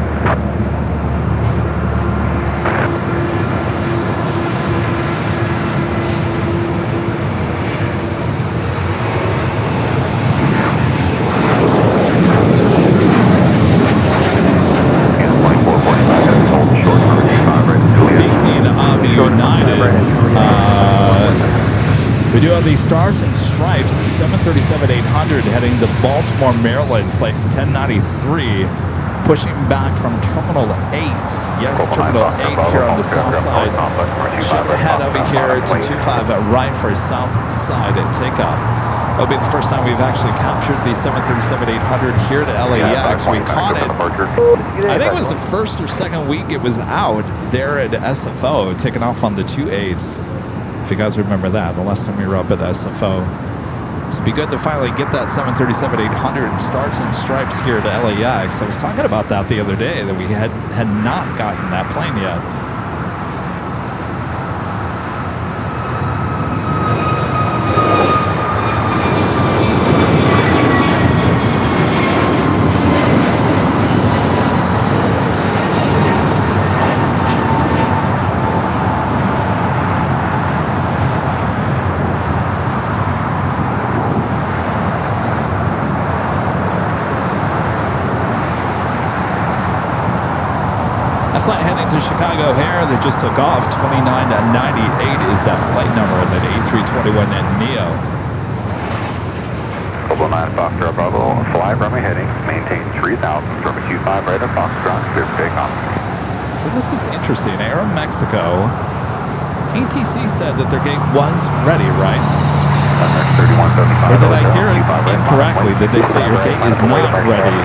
Speaking of United, we do have the Stars and Stripes 737-800 heading to Baltimore, Maryland, flight 1093, pushing back from Terminal 8. Yes, Terminal 8 here on the south side. Should head over here to 25 right for south side at takeoff. It'll be the first time we've actually captured the 737-800 here at LAX. We caught it, I think it was the first or second week it was out there at SFO, taking off on the 28s. If you guys remember that, the last time we were up at SFO. So it'd be good to finally get that 737-800 stars and stripes here to LAX. I was talking about that the other day, that we had not gotten that plane yet. Flight heading to Chicago here that just took off. 2998 is that flight number, and then A321 NEO. 9 Foxtrot Bravo, fly runway heading, maintain 3000 from a Q5 right at Foxtrot, clear for takeoff. So this is interesting. Aeromexico, ATC said that their gate was ready, right? Or did I hear it incorrectly? Did they say your gate is not ready?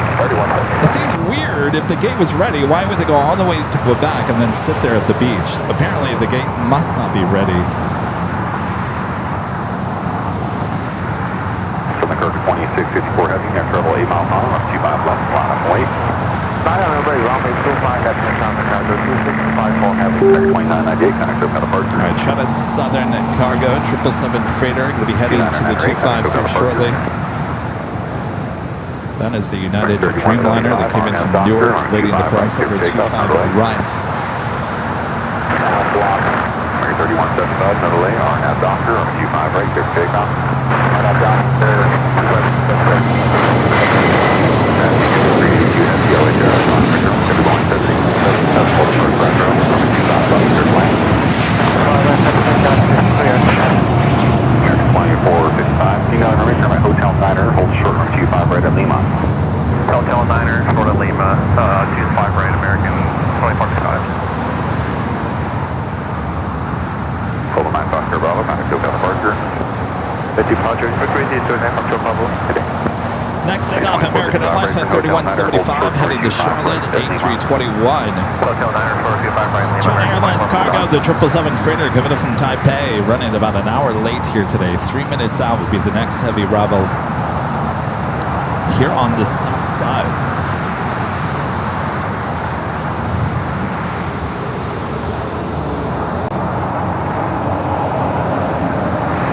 It seems weird. If the gate was ready, why would they go all the way to Quebec and then sit there at the beach? Apparently, the gate must not be ready. Southern Curve 2654 heavy, next level 8 miles on, 25 left, line up wait. 900 runway 25, that's in Southern Curve 2654 heavy. 2998, connect up at departure. All right, China Southern Cargo 777 freighter going to be heading to the 25s here shortly. That is the United Dreamliner that came in from Newark, waiting to cross over 25 right. 3175, no delay, RNAV Doctor, on Q5 right, clear for takeoff. RNAV Doctor, Hotel Niner, hold short on Q5 right at Lima. Hotel Niner, short of Lima, choose 5 right, American 2465. Hold 9 Foxtrot Bravo, contact SoCal departure. The departure is frequency to an Foxtrot Bravo. Next takeoff, American Airlines Flight 3175 heading to Charlotte, A321. Hotel Niner, short of 25 right, Lima. China Airlines Cargo, the 777 freighter coming in from Taipei, running about an hour late here today. 3 minutes out would be the next heavy arrival here on the south side.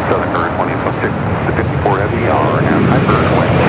Southern Curve 26 to 54 heavy, RNAV Hyper, wind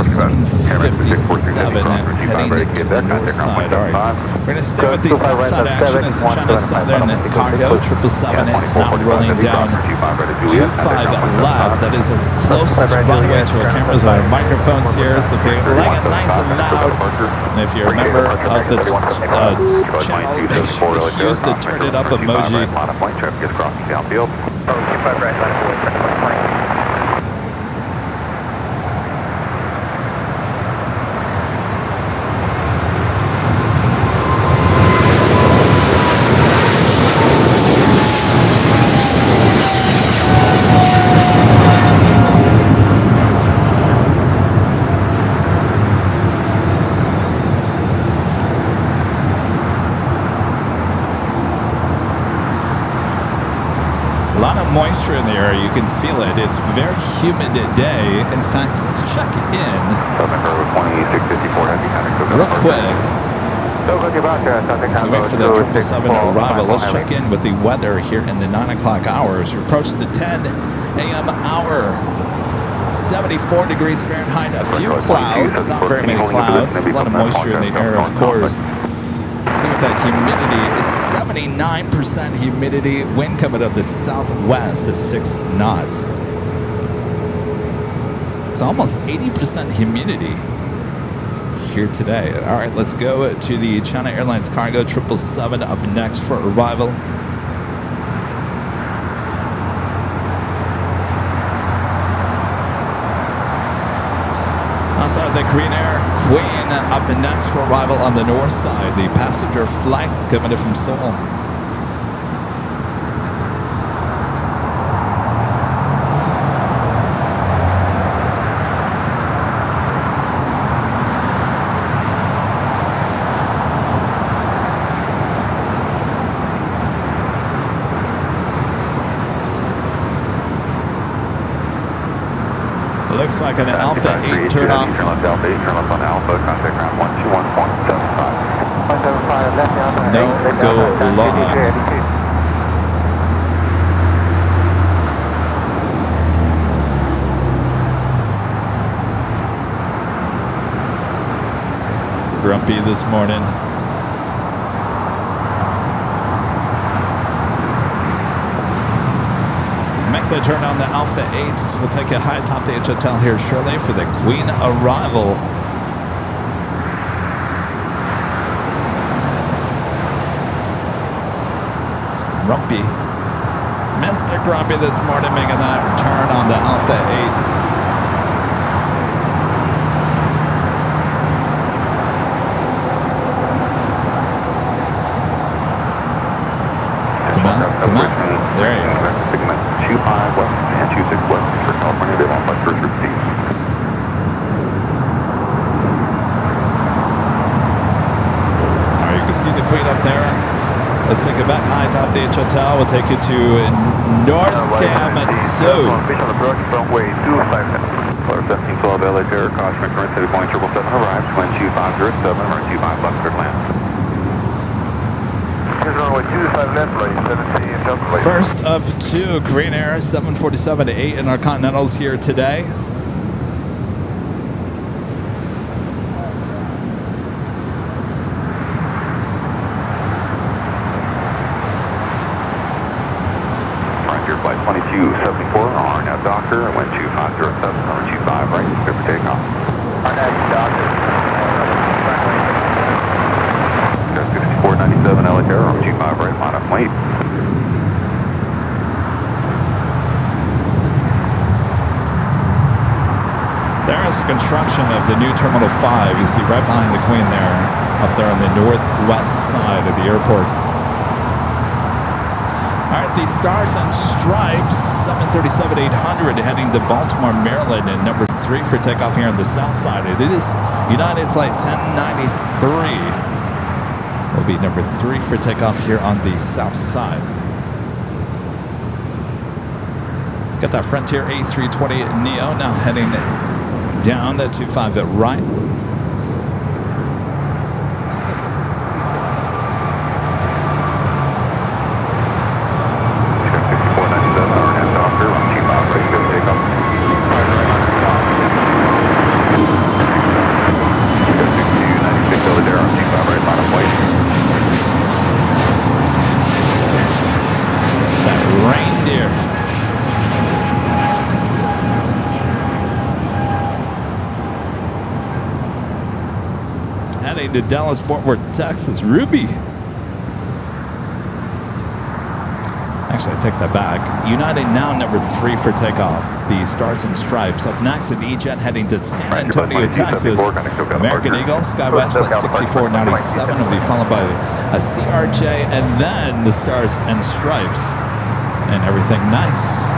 757 heading to the north side. All right, we're going to stay with the south side action as China Southern Cargo 777 is now rolling down 25 left. That is the closest runway to our cameras and our microphones here. So if you're laying it nice and loud, and if you're a member of the channel, use the turn it up emoji. A lot of moisture in the air, you can feel it. It's a very humid day. In fact, let's check in real quick. As we wait for the 777 arrival, let's check in with the weather here in the 9 o'clock hours. We approach the 10 a.m. hour. 74 degrees Fahrenheit, a few clouds, not very many clouds. A lot of moisture in the air, of course. See what that humidity is, 79% humidity, wind coming up the southwest at 6 knots. It's almost 80% humidity here today. All right, let's go to the China Airlines Cargo 777 up next for arrival. Also side, the Green Air Queen up and next for arrival on the north side. The passenger flight coming in from Seoul. Looks like an Alpha 8 turn off. Turn left Alpha 8, turn left on Alpha, contact ground 121.75. 175, left down. So no go long. Grumpy this morning. Makes the turn on the Alpha 8s. We'll take a high top to H Hotel here shortly for the Queen arrival. It's Grumpy. Mr. Grumpy this morning making that turn on the Alpha 8. Come on. There you go. Segment 25 west and 26 west for California. They want by first receipt. Alright, you can see the Queen up there. Let's take it back high top to H Hotel. We'll take you to North Cam 2. Official approach, runway 25. Flight 1712 LAX Air, caution current city point 777 arrives, wind 2507, runway 25 left, clear land. Runway 25 left, runway 17, Delta. First of two, Green Air 747 to 8 in our Continentals here today. Frontier flight 2274, RNAV Docker, wind 2507, runway 25 right, clear for takeoff. RNAV Docker. 6497 LAX Air, runway 25 right, line up late. There's construction of the new Terminal 5. You see right behind the Queen there, up there on the northwest side of the airport. All right, the Stars and Stripes 737-800 heading to Baltimore, Maryland, and number 3 for takeoff here on the south side. It is United Flight 1093. Will be number 3 for takeoff here on the south side. Got that Frontier A320 Neo now heading down the 25 at right. It's that reindeer. Heading to Dallas, Fort Worth, Texas. Ruby. Actually, I take that back. United now number 3 for takeoff. The Stars and Stripes. Up next at E-Jet heading to San Antonio, Texas. American Eagle, SkyWest Flight 6497 will be followed by a CRJ and then the Stars and Stripes. And everything nice.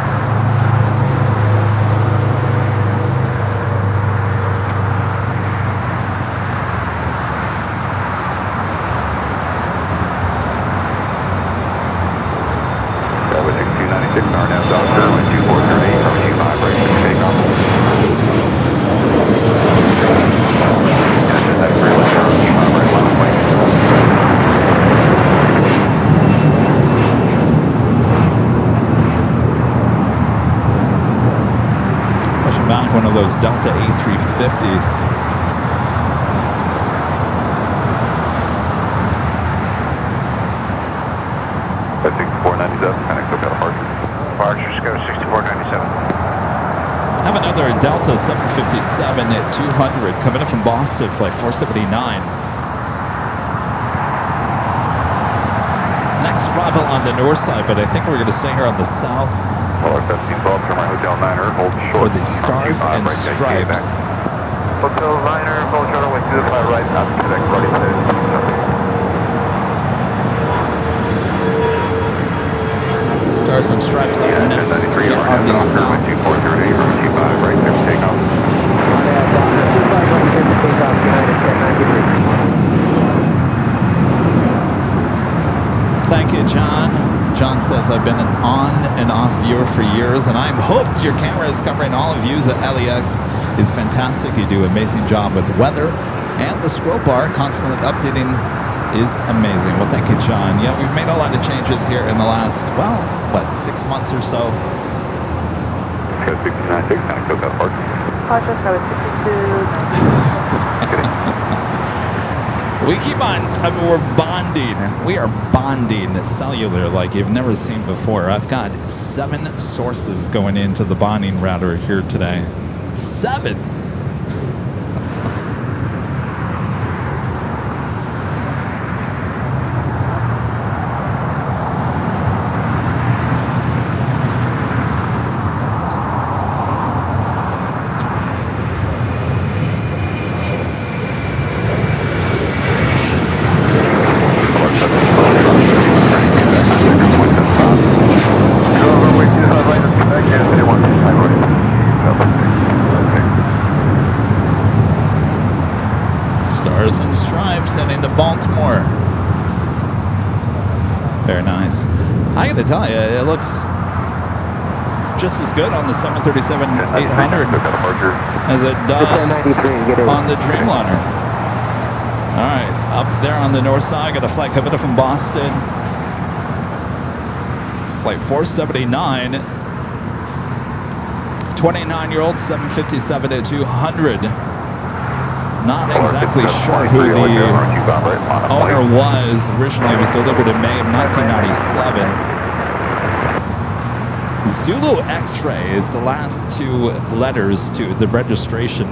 One of those Delta A350s. That's 6497, connect with departure. Departure's go 6497. Have another Delta 757 at 200 coming in from Boston, flight 479. Next arrival on the north side, but I think we're going to stay here on the south. Well, 1712, Hotel Niner, hold short. For the Stars and Stripes. Hotel Liner, full shuttle with 205 right, not to connect, ready to Stars and Stripes up next 93 here on the south. 2408, room 25 right, clear for takeoff. Thank you, John. John says, I've been an on and off viewer for years, and I'm hooked. Your camera is covering all views at LAX. Is fantastic. You do an amazing job with weather, and the scroll bar constantly updating is amazing. Well, thank you, John. Yeah, we've made a lot of changes here in the last, well, what, 6 months or so. Go 696, kind of go that part. Cautious, I was 62. We keep on, I mean, we're bonding. We are bonding cellular like you've never seen before. I've got 7 sources going into the bonding router here today. 7! Stars and Stripes heading to Baltimore. Very nice. I gotta tell you, it looks just as good on the 737-800 as it does on the Dreamliner. All right, up there on the north side, got a flight coming up from Boston. Flight 479. 29-year-old 757-200. Not exactly sure who the owner was. Originally, it was delivered in May of 1997. Zulu X-Ray is the last 2 letters to the registration.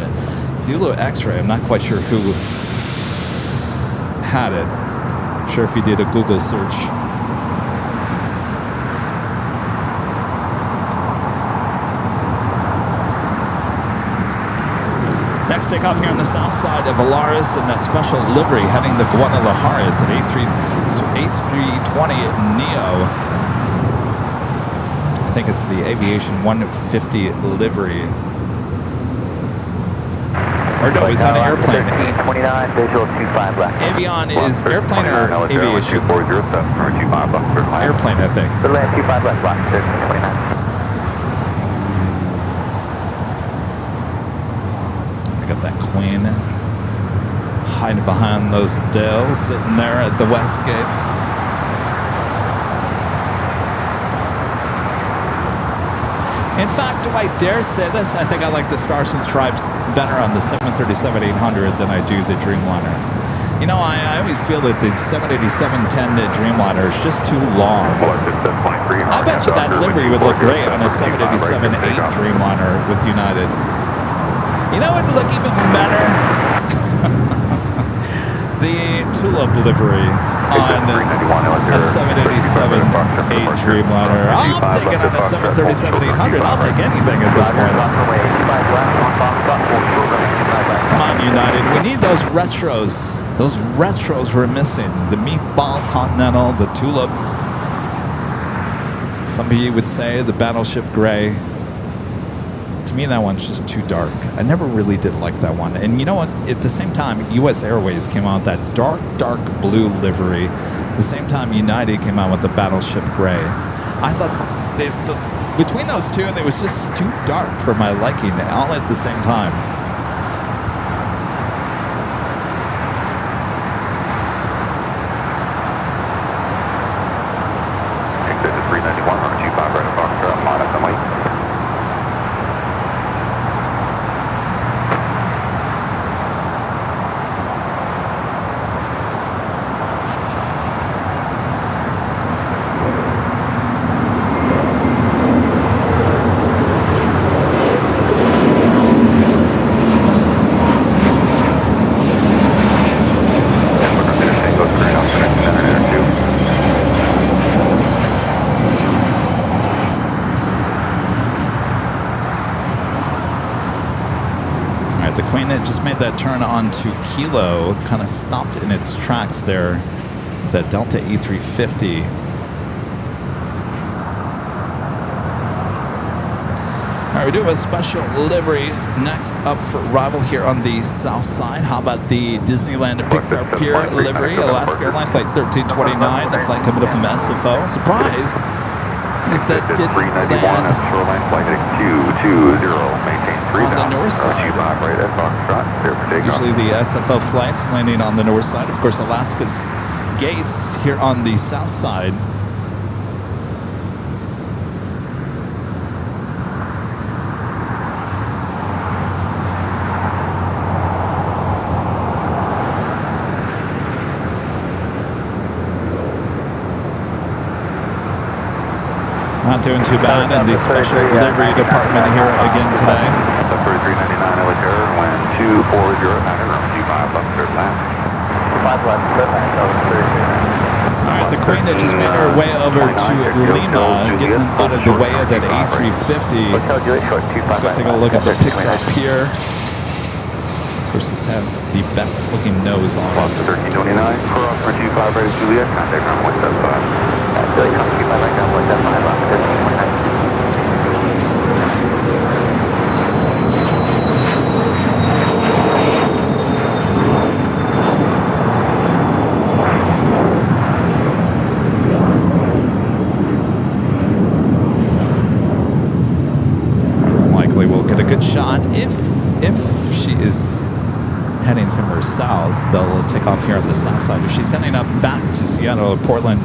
Zulu X-Ray, I'm not quite sure who had it. I'm sure if you did a Google search. Next takeoff here on the south side of Alaris in that special livery heading to Guadalajara. It's an A320 Neo. I think it's the Aviation 150 livery. Or no, he's on an airplane. 29, visual 25 left. Avion is airplane or aviation? Airplane, I think. The land 25 left, block 29. Got that Queen hiding behind those Dells, sitting there at the West Gates. In fact, do I dare say this? I think I like the Stars and Stripes better on the 737-800 than I do the Dreamliner. You know, I always feel that the 787-10 Dreamliner is just too long. I bet you that livery would look great on a 787-8 Dreamliner with United. You know what would look even better? The Tulip livery on a 787-8 Dreamliner. I'll take it on a 737-800. I'll take anything at this point. Come on, United. We need those retros. Those retros we're missing. The Meatball Continental, the Tulip. Some of you would say the Battleship Gray. To me, that one's just too dark. I never really did like that one. And you know what? At the same time, US Airways came out with that dark, dark blue livery. At the same time, United came out with the Battleship Gray. I thought between those two, it was just too dark for my liking, all at the same time. Exit 391, runway 25 right across minus and wait. just made that turn onto Kilo, kind of stopped in its tracks there with that Delta A350. All right, we do have a special livery next up for arrival here on the south side. How about the Disneyland Pixar Pier livery, Alaska Airlines Flight 1329, the flight coming up from SFO. Surprise! If that didn't land on the north side. Usually the SFO flights landing on the north side. Of course, Alaska's gates here on the south side. Not doing too bad in the special livery department here again today. 3399 LAX Airport, wind 240, room 25 left, clear left. 5 left, clear left. All right, the Queen that just made her way over to Lima, getting out of the way of that A350. Let's go take a look at the Pixar Pier. Of course, this has the best looking nose on it. 1329, cross for 25 ready Juliet, contact runway 75. Juliet, contact right down 175 left, 1329. Likely we'll get a good shot if she is heading somewhere south. They'll take off here on the south side. If she's heading up back to Seattle or Portland,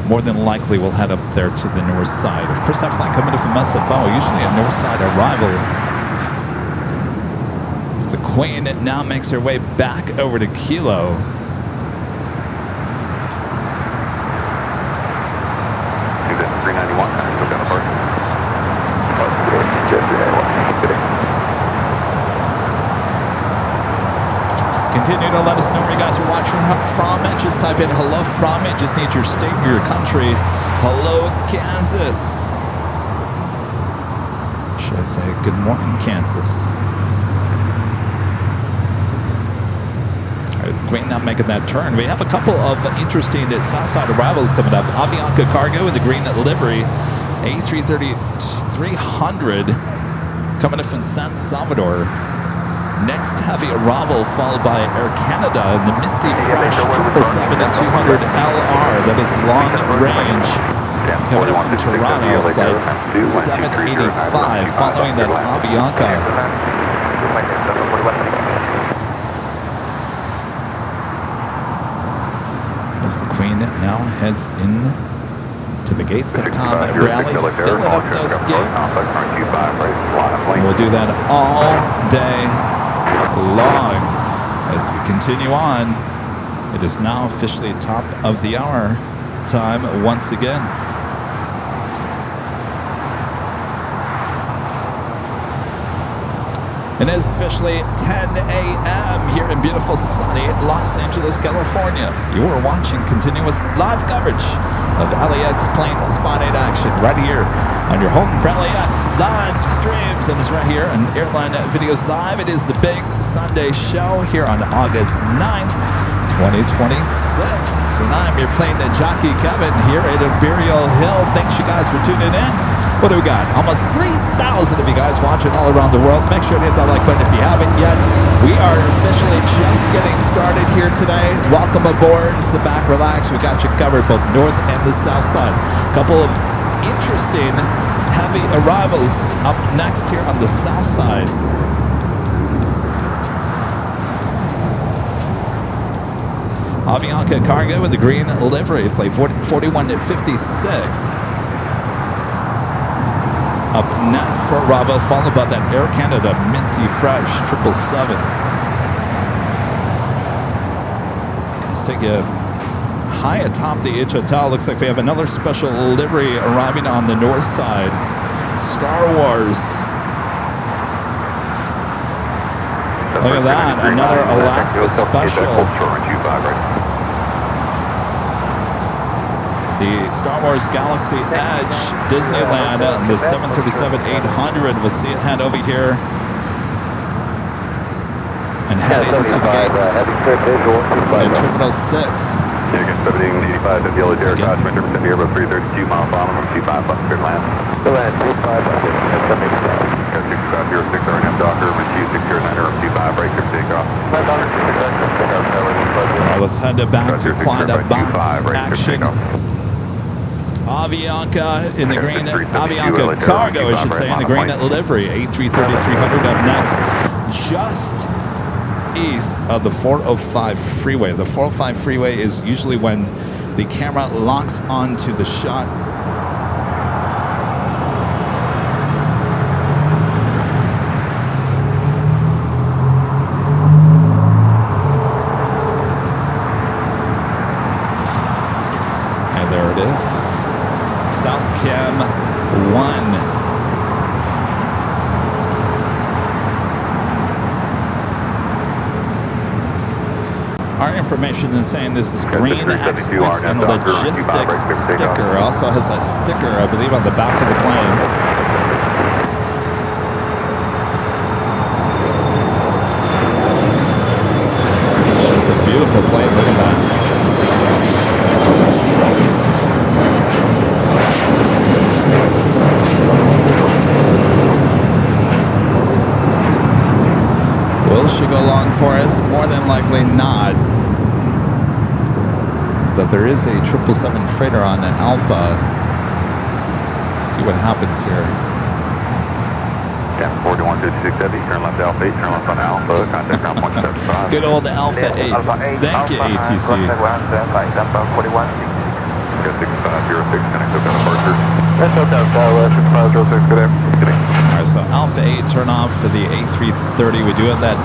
more than likely we'll head up there to the north side. Of course, that flight coming in from SFO, usually a north side arrival. As the Queen now makes her way back over to Kilo. You got 391, still got a park. Continue to let us know where you guys are watching from. Just type in hello from it. Just need your state or your country. Hello, Kansas. Should I say good morning, Kansas? All right, the Queen now making that turn. We have a couple of interesting Southside arrivals coming up. Avianca Cargo in the green livery. A330-300 coming in from San Salvador. Next heavy arrival followed by Air Canada in the minty fresh 777 and 200 LR. That is long range. Coming in from Toronto, flight 785, following that Avianca. As the Queen now heads in to the gates of Tom Bradley, filling up those gates. And we'll do that all day long as we continue on. It is now officially top of the hour time once again. It is officially 10 a.m. here in beautiful sunny Los Angeles, California. You are watching continuous live coverage of LAX plane spotted action right here on your home for LAX live streams, and it's right here on Airline Videos Live. It is the big Sunday show here on August 9th, 2026. And I'm your plane jockey Kevin here at Imperial Hill. Thanks you guys for tuning in. What do we got? Almost 3,000 of you guys watching all around the world. Make sure to hit that like button if you haven't yet. We are officially just getting started here today. Welcome aboard. Sit back, relax. We got you covered both north and the south side. A couple of interesting heavy arrivals up next here on the south side. Avianca Cargo with the green livery, flight 4156. Up next for arrival, followed by that Air Canada minty fresh 777. Let's take a high atop the H Hotel. Looks like we have another special livery arriving on the north side. Star Wars. Look at that, another Alaska special. The Star Wars Galaxy Edge, Disneyland, and the 737-800. We'll see it head over here and and heading to the gates heavy clear visual, at Terminal 6. Again, 1785 at the Yellow Terrace, Dodge, Winter, City Airport 332 miles on from 25 left, clear land. Clear land, 25 bucket, at 785. Got 6506 R&M Docker, receive 609 or 25, right clear takeoff. Let's head back to Quad Box action. Avianca in the green, Avianca Cargo, I should say, in the green at livery. A330-300 up next, just east of the 405 freeway. The 405 freeway is usually when the camera locks onto the shot. And there it is. South Cam 1. Our information is saying this is green excellence and logistics sticker. Also has a sticker, I believe, on the back of the plane. It's a beautiful plane. Look at that. Will she go long for us? More than likely not. But there is a 777 freighter on an Alpha. Let's see what happens here. Yeah, 4156 Heavy, turn left Alpha 8, turn left on Alpha, contact ground 175. Good old Alpha 8. Thank you, ATC. Got 6506, connect to departure. That's okay, 6506, good day. Good day. All right, so Alpha 8 turn off for the A330. We do have that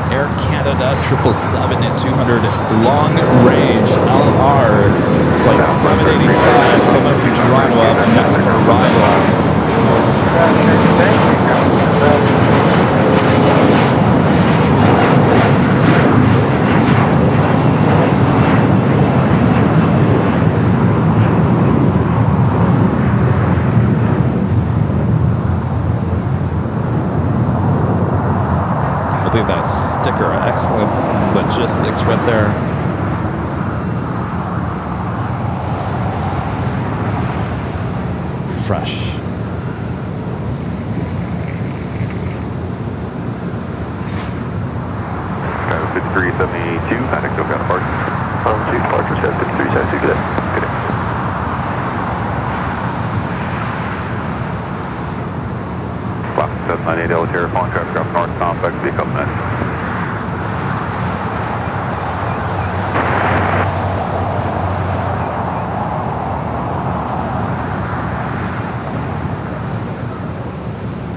Air Canada 777 at 200 long range LR flight 785 coming from Toronto up next for arrival. I believe that sticker of excellence and logistics right there. Fresh. Got 5372, contact to ground departure. 2 departure, 5372, good day. Good day. Block 798 Yellow Terrace, long traffic up north, complex, be a couple minutes.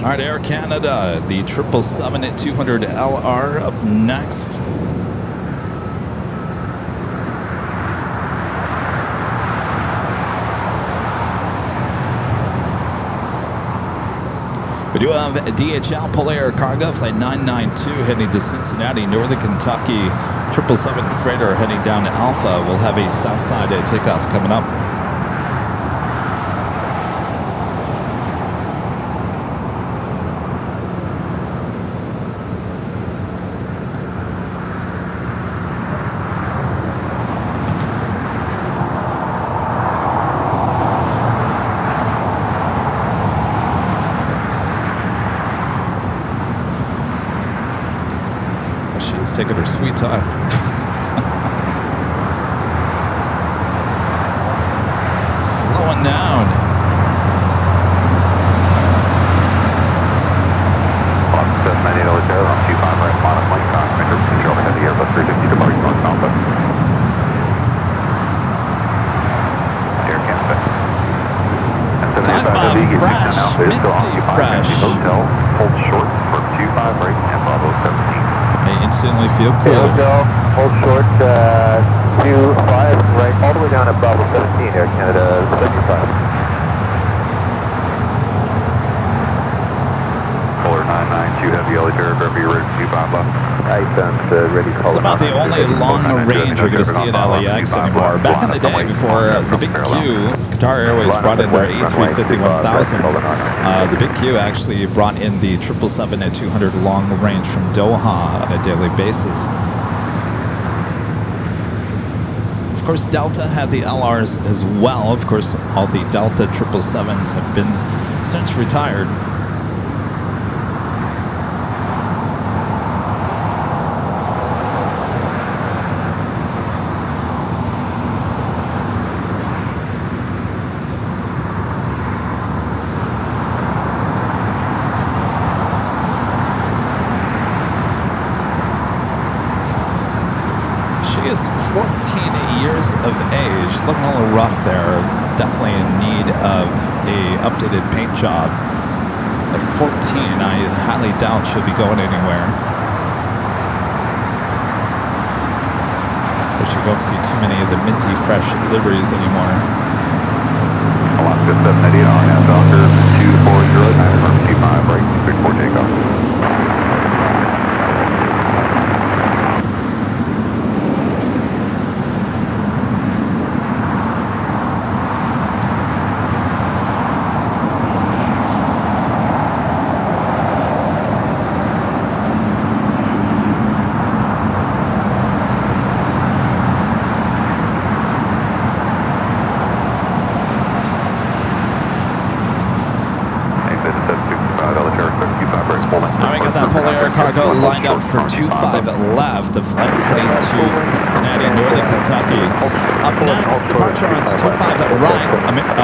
All right, Air Canada, the 777 at 200 LR up next. We do have DHL Polair Cargo Flight 992 heading to Cincinnati, Northern Kentucky. 777 freighter heading down to Alpha. We'll have a Southside takeoff coming up. She's taking her sweet time. Slowing down. Block 798 Yellow Terrace, on 25 right, monoplane, contact control ahead of the Airbus 350 departure north Alpha. Air Canada. Talk about fresh, minty fresh. Hotel, hold short for 25 right and Bravo 17. I instantly feel Okay, cool. hotel, hold short, 25 right, all the way down at Bravo 17, Air Canada 75. Polar 992, Heavy LH aircraft, you're ready for 25 left. I sent ready to It's about the only long range you're going to see at LAX anymore. Back in the day, before the Big Q, Qatar Airways brought in their A350-1000. The Big Q actually brought in the 777-200 long range from Doha on a daily basis. Of course, Delta had the LRs as well. Of course, all the Delta 777s have been since retired. She is 14 years of age, looking a little rough there. Definitely in need of a updated paint job. At 14, I highly doubt she'll be going anywhere. But you don't see too many of the minty fresh liveries anymore. Alaska 788 RNAV Docker 240, 25 right, before takeoff. Now we got that Polar cargo lined up for 25 left. The flight heading to Cincinnati, Northern Kentucky. Up next, departure on 25 right.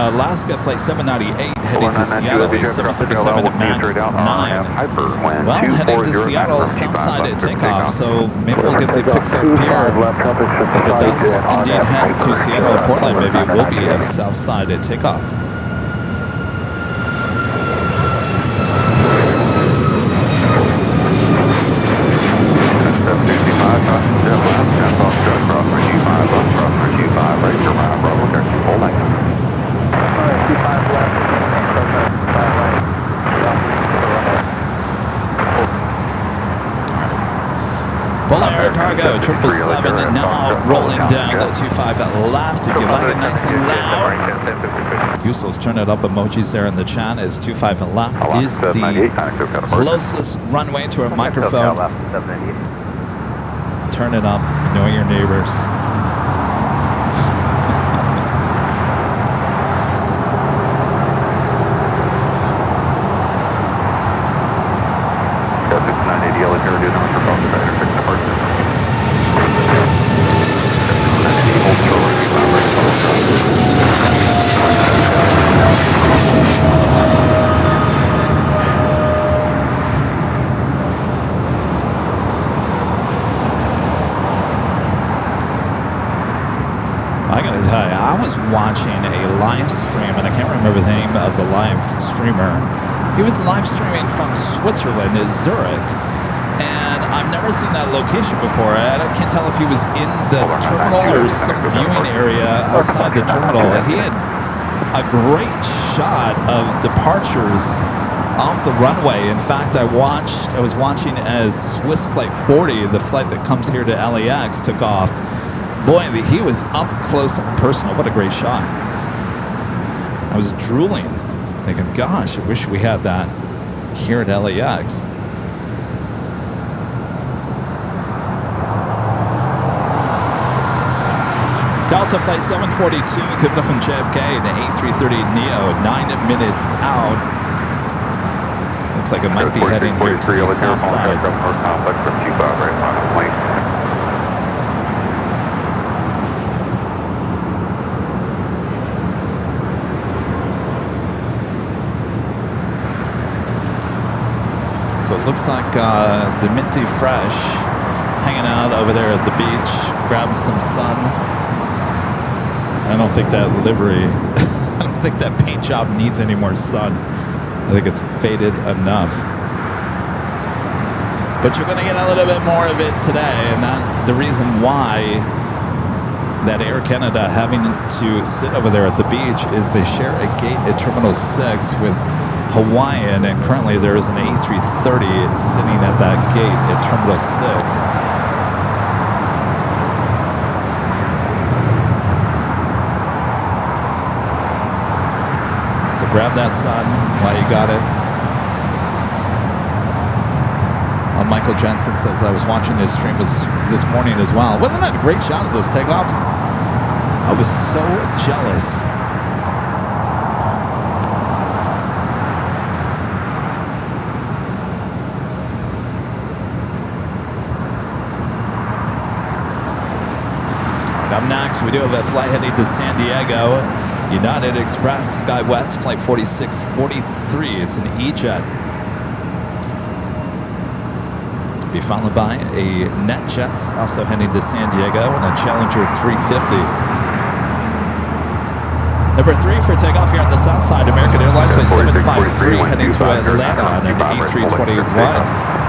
Alaska flight 798 heading to Seattle, 737 MAX 9. Well, heading to Seattle, south side at takeoff, so maybe we'll get the Pixar Pier. If it does indeed head to Seattle or Portland, maybe it will be a south side at takeoff. Polar cargo 777 now rolling down the 25 left. If you like it nice and loud. Useless turn it up emojis there in the chat as 25 left is the closest runway to a microphone. Turn it up, annoy your neighbors. I gotta tell you, I was watching a live stream, and I can't remember the name of the live streamer. He was live streaming from Switzerland in Zurich, and I've never seen that location before. I can't tell if he was in the terminal or some viewing area outside the terminal. He had a great shot of departures off the runway. In fact, I was watching as Swiss Flight 40, the flight that comes here to LAX, took off. Boy, he was up close and personal. What a great shot. I was drooling, thinking, gosh, I wish we had that here at LAX. Delta Flight 742, coming up from JFK, the A330neo, 9 minutes out. Looks like it might be heading here to the south side. So it looks like the Minty Fresh hanging out over there at the beach, grab some sun. I don't think that livery, I don't think that paint job needs any more sun. I think it's faded enough. But you're going to get a little bit more of it today, and the reason why that Air Canada having to sit over there at the beach is they share a gate at Terminal 6 with Hawaiian, and currently there is an A330 sitting at that gate at Terminal 6. So grab that, son, while you got it. Michael Jensen says, I was watching his stream this morning as well. Wasn't that a great shot of those takeoffs? I was so jealous. Up next, we do have a flight heading to San Diego. United Express, SkyWest, flight 4643. It's an E-Jet. Be followed by a NetJets, also heading to San Diego, and a Challenger 350. Number 3 for takeoff here on the south side, American Airlines, flight 753, heading to Atlanta on an A321.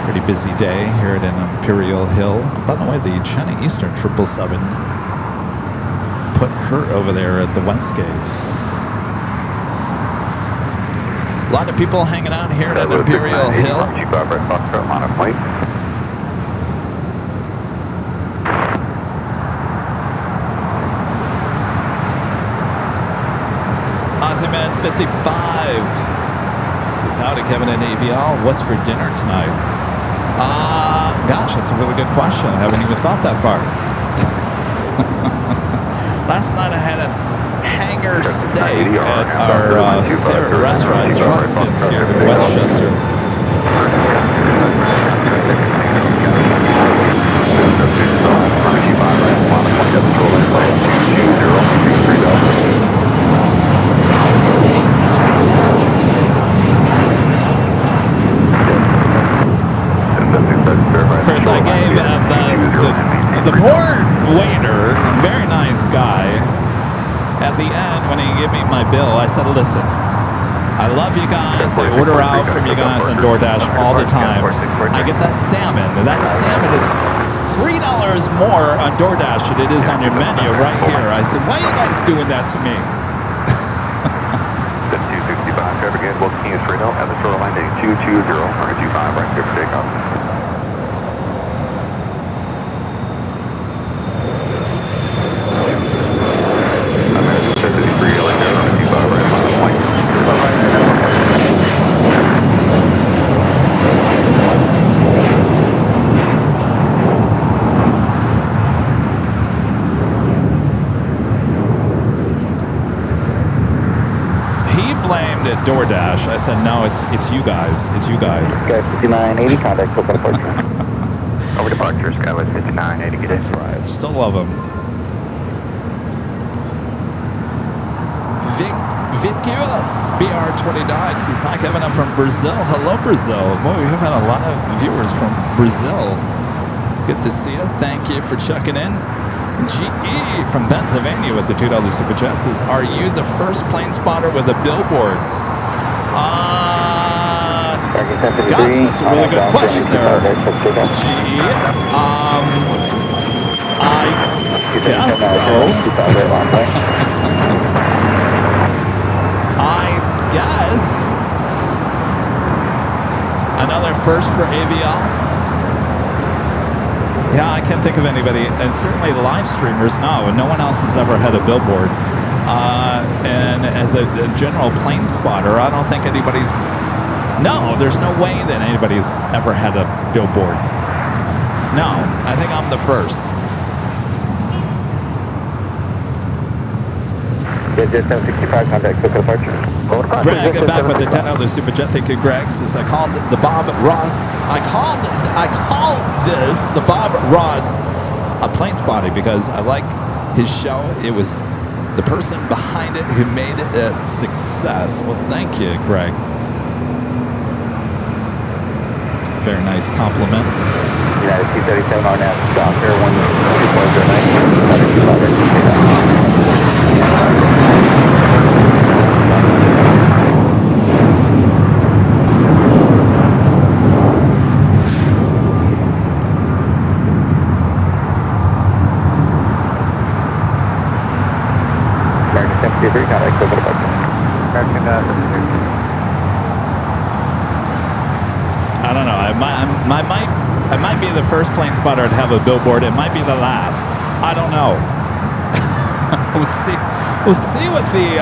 Pretty busy day here at an Imperial Hill. By the way, the China Eastern 777 put her over there at the West Gates. A lot of people hanging out here at Imperial Hill. Ozzyman 55 says, howdy, Kevin and AVL. What's for dinner tonight? Gosh, that's a really good question. I haven't even thought that far. Last night I had a hanger steak at our favorite restaurant, Truxton's, here in Westchester. Of course, I gave the poor waiter, very nice guy, at the end when he gave me my bill, I said, listen, I love you guys. I order out from you guys on DoorDash all the time. I get that salmon. That salmon is $3 more on DoorDash than it is on your menu right here. I said, why are you guys doing that to me? 265 traffic again, Wilson King is straight out at the shoreline, 220, runway 25, right here for takeoff. DoorDash. I said, no, it's you guys. It's you guys. Sky 5980, contact open departure. Over departure, Skywest 5980, get in. That's right. Still love them. Vicuous BR29 says, hi, Kevin. I'm from Brazil. Hello, Brazil. Boy, we have had a lot of viewers from Brazil. Good to see you. Thank you for checking in. GE from Pennsylvania with the $2 super chat says, are you the first plane spotter with a billboard? Gosh, that's a really good question there, GE. I guess so. I guess. Another first for AVL. Yeah, I can't think of anybody, and certainly the live streamers, no one else has ever had a billboard. And as a general plane spotter, I don't think anybody's, no, there's no way that anybody's ever had a billboard. No, I think I'm the first. Just 65 contact, quick departure. Greg, back with the $10 super jet. Thank you, Greg. Says I called the Bob Ross. I call this the Bob Ross a plane spotting because I like his show. It was the person behind it who made it a success. Well, thank you, Greg. Very nice compliment. United 237 on that Docker 12409. 3 contact, so what about American I don't know. I might be the first plane spotter to have a billboard. It might be the last. I don't know. We'll see. We'll see what the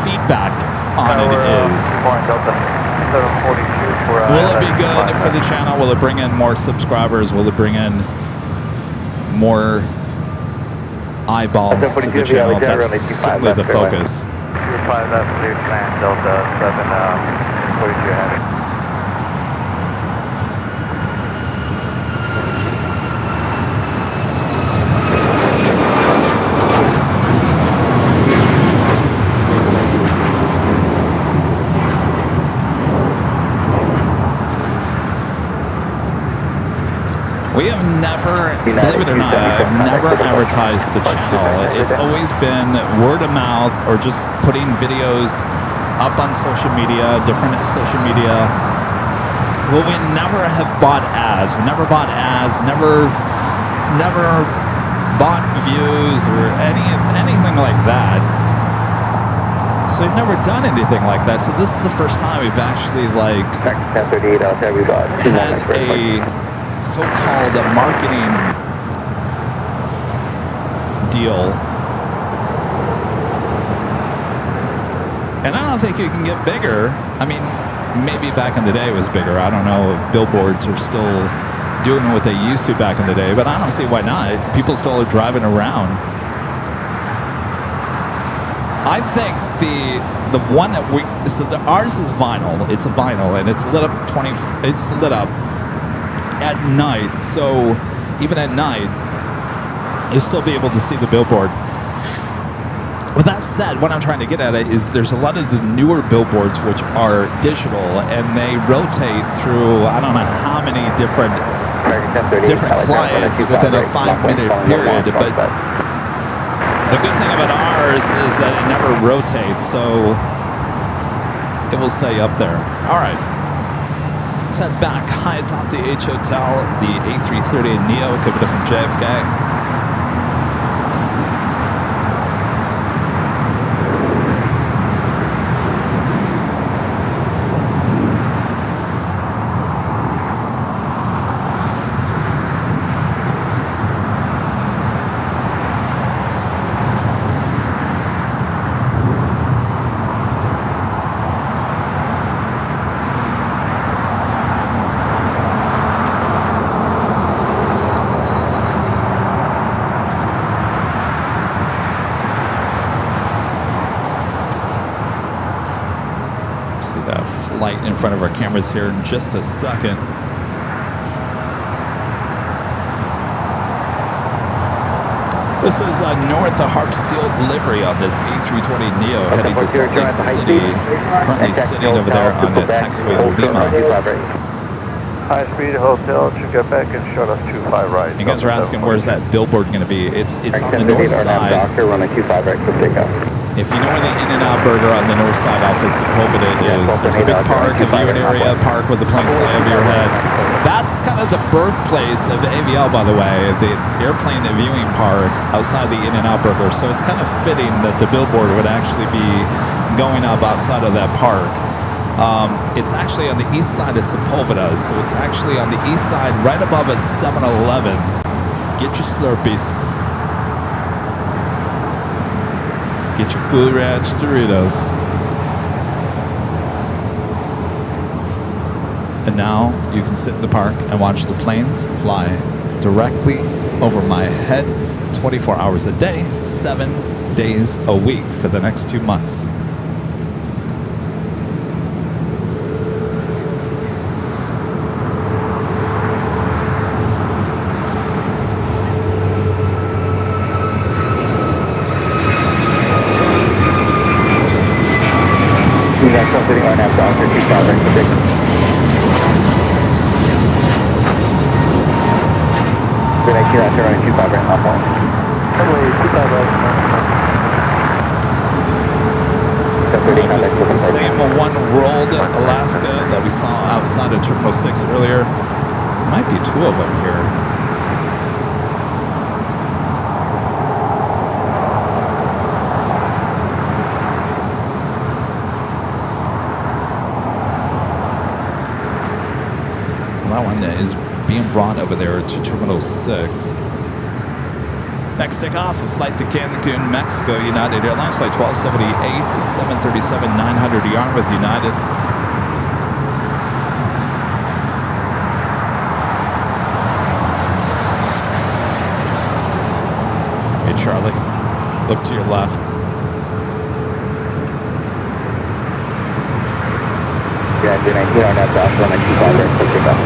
feedback on it is. Will it be good for the channel? Will it bring in more subscribers? Will it bring in more eyeballs to the channel? That's certainly the focus. 5 left, clear plan, Delta 7, 42 heading. We have never, believe it or not, I've never advertised the channel. It's always been word of mouth or just putting videos up on social media, different social media. Well, we never have bought ads. We never bought ads, never bought views or anything like that. So we've never done anything like that. So this is the first time we've actually like had a so-called marketing deal. And I don't think you can get bigger. I mean, maybe back in the day it was bigger. I don't know if billboards are still doing what they used to back in the day, but I don't see why not. People still are driving around. I think the one that ours is vinyl. It's a vinyl and it's lit up at night, so even at night you'll still be able to see the billboard. With that said, what I'm trying to get at is there's a lot of the newer billboards which are digital and they rotate through I don't know how many different clients within a 5-minute period, but the good thing about ours is that it never rotates, so it will stay up there. All right. Let's head back high atop the H Hotel, the A330 Neo coming in from JFK. In front of our cameras here in just a second. This is north of Harp Seal livery on this A320 Neo heading to Salt Lake City. Currently sitting over there on the taxiway Lima. High speed hotel, check it back and shut us 25 right. You guys are asking where's that billboard going to be? It's on the north side. If you know where the In-N-Out Burger on the north side off of Sepulveda is, there's a big park, a viewing area, park with the planes fly over your head. That's kind of the birthplace of AVL, by the way, the airplane viewing park outside the In-N-Out Burger. So it's kind of fitting that the billboard would actually be going up outside of that park. It's actually on the east side of Sepulveda, so it's actually on the east side, right above a 7-Eleven. Get your Slurpees. Get your Cool Ranch Doritos. And now you can sit in the park and watch the planes fly directly over my head 24 hours a day, 7 days a week for the next 2 months. Sitting on that Doctor 25 right for big. Good night, you're running 25 right now, Paul. Anyway, 25 right. This is the same One World Alaska that we saw outside of Terminal 6 earlier. There might be 2 of them here. is being brought over there to Terminal 6. Next takeoff, a flight to Cancun, Mexico, United Airlines, flight 1278, 737-900 ER with United. Hey, Charlie, look to your left. Yeah, 219 on that south limit 25 right, quick takeoff.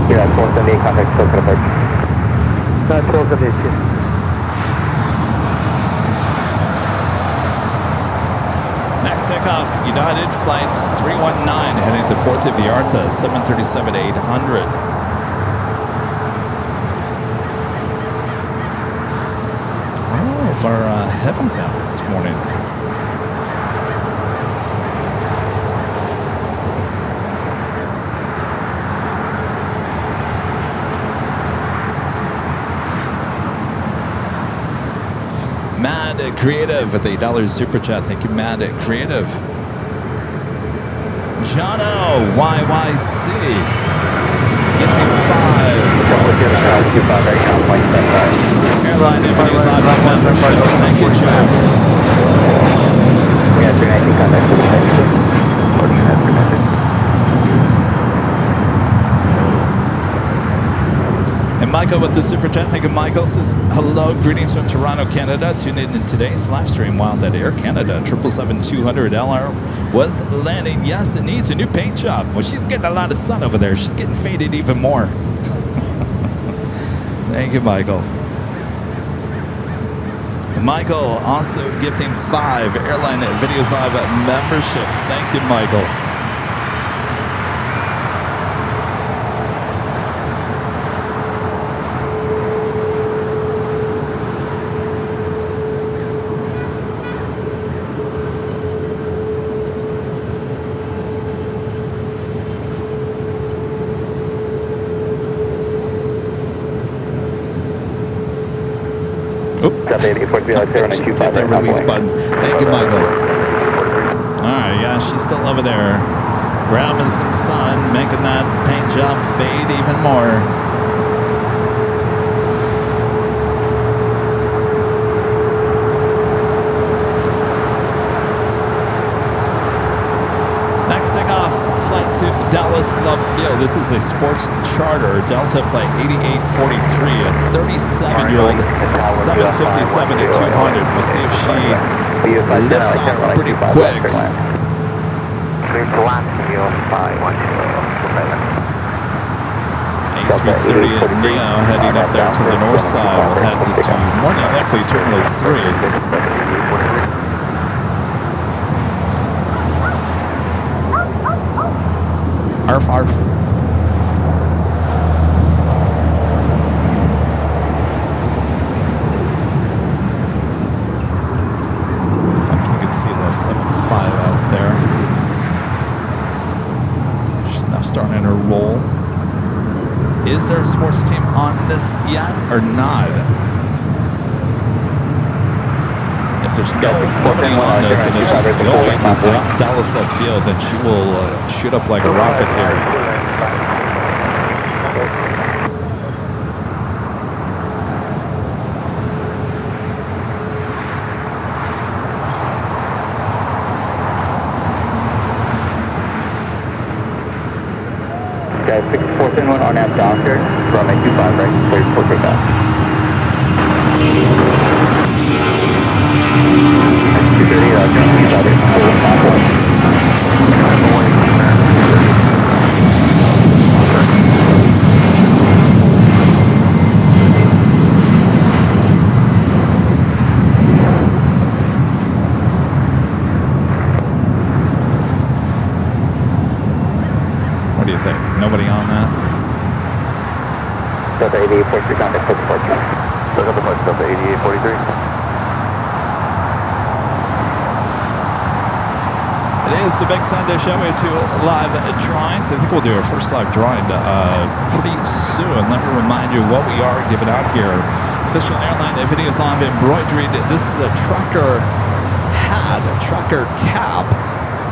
Yeah, 1278 contact, still for approach. 1278. Next takeoff, United flights 319 heading to Puerto Vallarta, 737-800. Where are our heavens at this morning? Mad Creative with $8 super chat. Thank you, Mad Creative. Jono YYC gifting 5. Airline Videos Live on memberships. Thank you, Joe. Yeah, 319 contact, 14 And Michael with the super chat. Thank you, Michael. Says, hello, greetings from Toronto, Canada. Tune in today's live stream while that Air Canada 777-200LR was landing. Yes, it needs a new paint job. Well, she's getting a lot of sun over there. She's getting faded even more. Thank you, Michael. And Michael also gifting 5 Airline Videos Live memberships. Thank you, Michael. She hit that release button. Thank you, Michael. Alright, yeah, she's still over there. Grabbing some sun, making that paint job fade even more. Next takeoff, flight to Dallas Love Field. This is a sports charter, Delta Flight 8843, a 37-year-old 757-200. We'll see if she lifts off pretty quick. A330 Neo heading up there to the north side. We'll head to more than likely Terminal 3. Arf, arf. In fact, we can see the 75 out there. She's now starting her roll. Is there a sports team on this yet or not? If there's nobody on this and it's just going to Dallas Love Field, then she will shoot up like a rocket here. Guys, 6471 on that downstairs, runway 25 right, clear for takeoff. What do you think? Nobody on that? Delta 8843 contact, put the park. Look up the park, Delta 8843. It is the Big Sunday show. We have 2 live drawings. I think we'll do our first live drawing pretty soon. Let me remind you what we are giving out here. Official Airline Videos Live embroidery. This is a trucker hat, a trucker cap.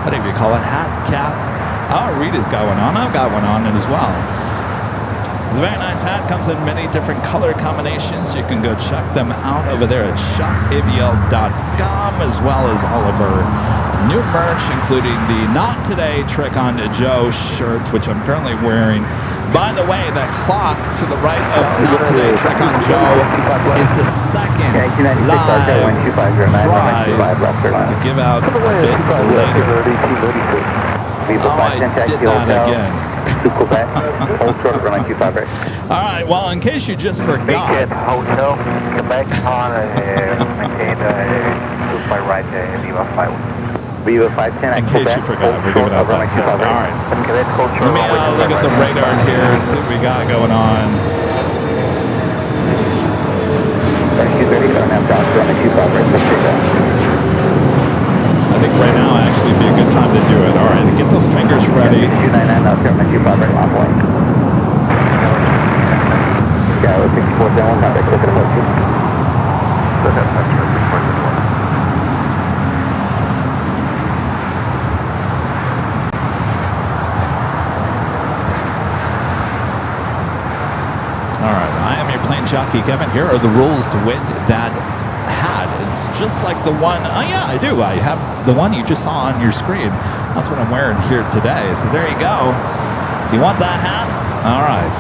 Whatever you call it, hat, cap. Oh, Rita's got one on. I've got one on as well. It's a very nice hat. Comes in many different color combinations. You can go check them out over there at shopavl.com, as well as all of our new merch, including the Not Today Trick on Joe shirt, which I'm currently wearing. By the way, that clock to the right of Not Today Trick on Joe is the second live prize to give out a bit later. Oh, I did that again. All right, well, in case you just forgot. Hotel, Quebec on maintain by right Viva 5. Viva 510. In case you forgot, we're giving out that hat. All right. Let me look at the radar here, see what we got going on. I think right now actually would be a good time to do it. All right, get those fingers ready. All right, I am your plane jockey, Kevin. Here are the rules to win that hat. It's just like the one, oh yeah, I do. I have the one you just saw on your screen. That's what I'm wearing here today. So there you go. You want that hat? All right.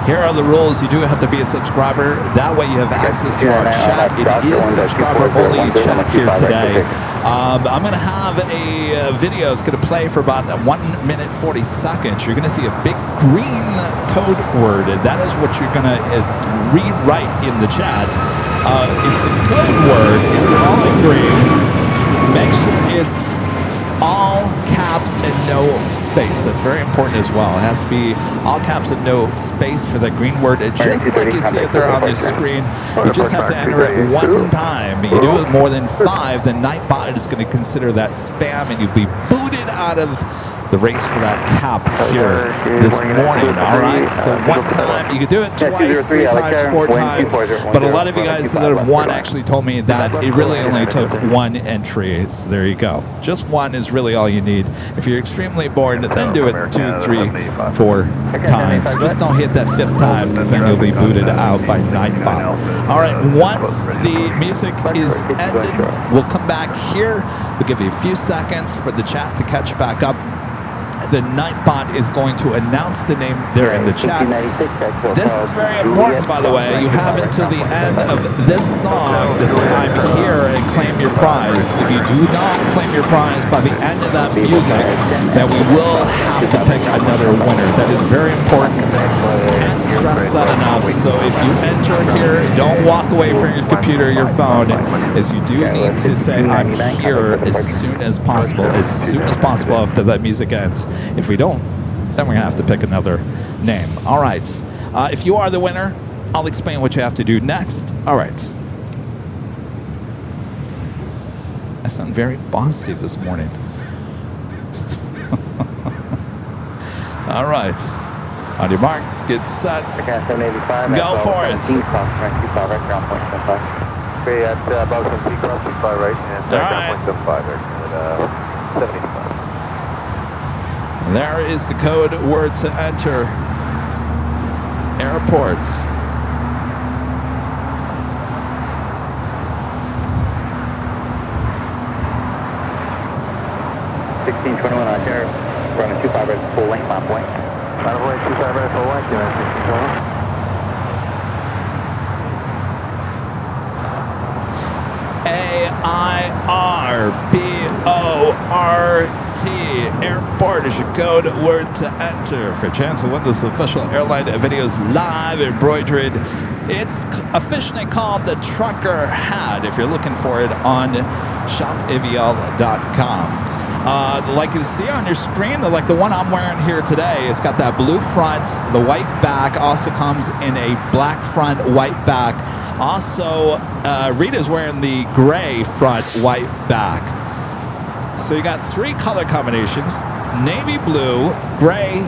Here are the rules. You do have to be a subscriber. That way you have access to our chat. It is subscriber-only chat here today. I'm going to have a video. It's going to play for about 1 minute 40 seconds. You're going to see a big green code word, and that is what you're going to rewrite in the chat. It's the code word. It's all in green. Make sure it's all caps and no space. That's very important as well. It has to be all caps and no space for the green word. It just like you see it there on the screen. You just have to enter it 1 time. You do it more than 5, the Nightbot is going to consider that spam, and you'll be booted out of the race for that cap here this morning. All right, so 1 time. You can do it twice, 3 times, 4 times. But a lot of you guys that have won actually told me that it really only took 1 entry. So there you go. Just 1 is really all you need. If you're extremely bored, then do it 2, 3, 4 times. Just don't hit that 5th time, then you'll be booted out by Nightbot. All right, once the music is ended, we'll come back here. We'll give you a few seconds for the chat to catch back up. The Nightbot is going to announce the name there in the chat. This is very important, by the way. You have until the end of this song to say I'm here and claim your prize. If you do not claim your prize by the end of that music, then we will have to pick another winner. That is very important. Can't stress that enough. So if you enter here, don't walk away from your computer or your phone, as you do need to say I'm here as soon as possible after that music ends. If we don't, then we're going to have to pick another name. All right. If you are the winner, I'll explain what you have to do next. All right. I sound very bossy this morning. All right. On your mark, get set, go for it. Okay, at about 70 cross 5 right, and down 1.75 there, at 75. There is the code word to enter. Airports. on there, running 25 right full length, on point. Runway 25 right full length, 1621. AIRPORT. Airport is your code word to enter for a chance to win this official Airline Videos live embroidered. It's officially called the Trucker Hat if you're looking for it on shopavl.com. Like you see on your screen, like the one I'm wearing here today, it's got that blue front, the white back, also comes in a black front, white back. Also, Rita's wearing the gray front, white back. So you got 3 color combinations: navy blue, gray,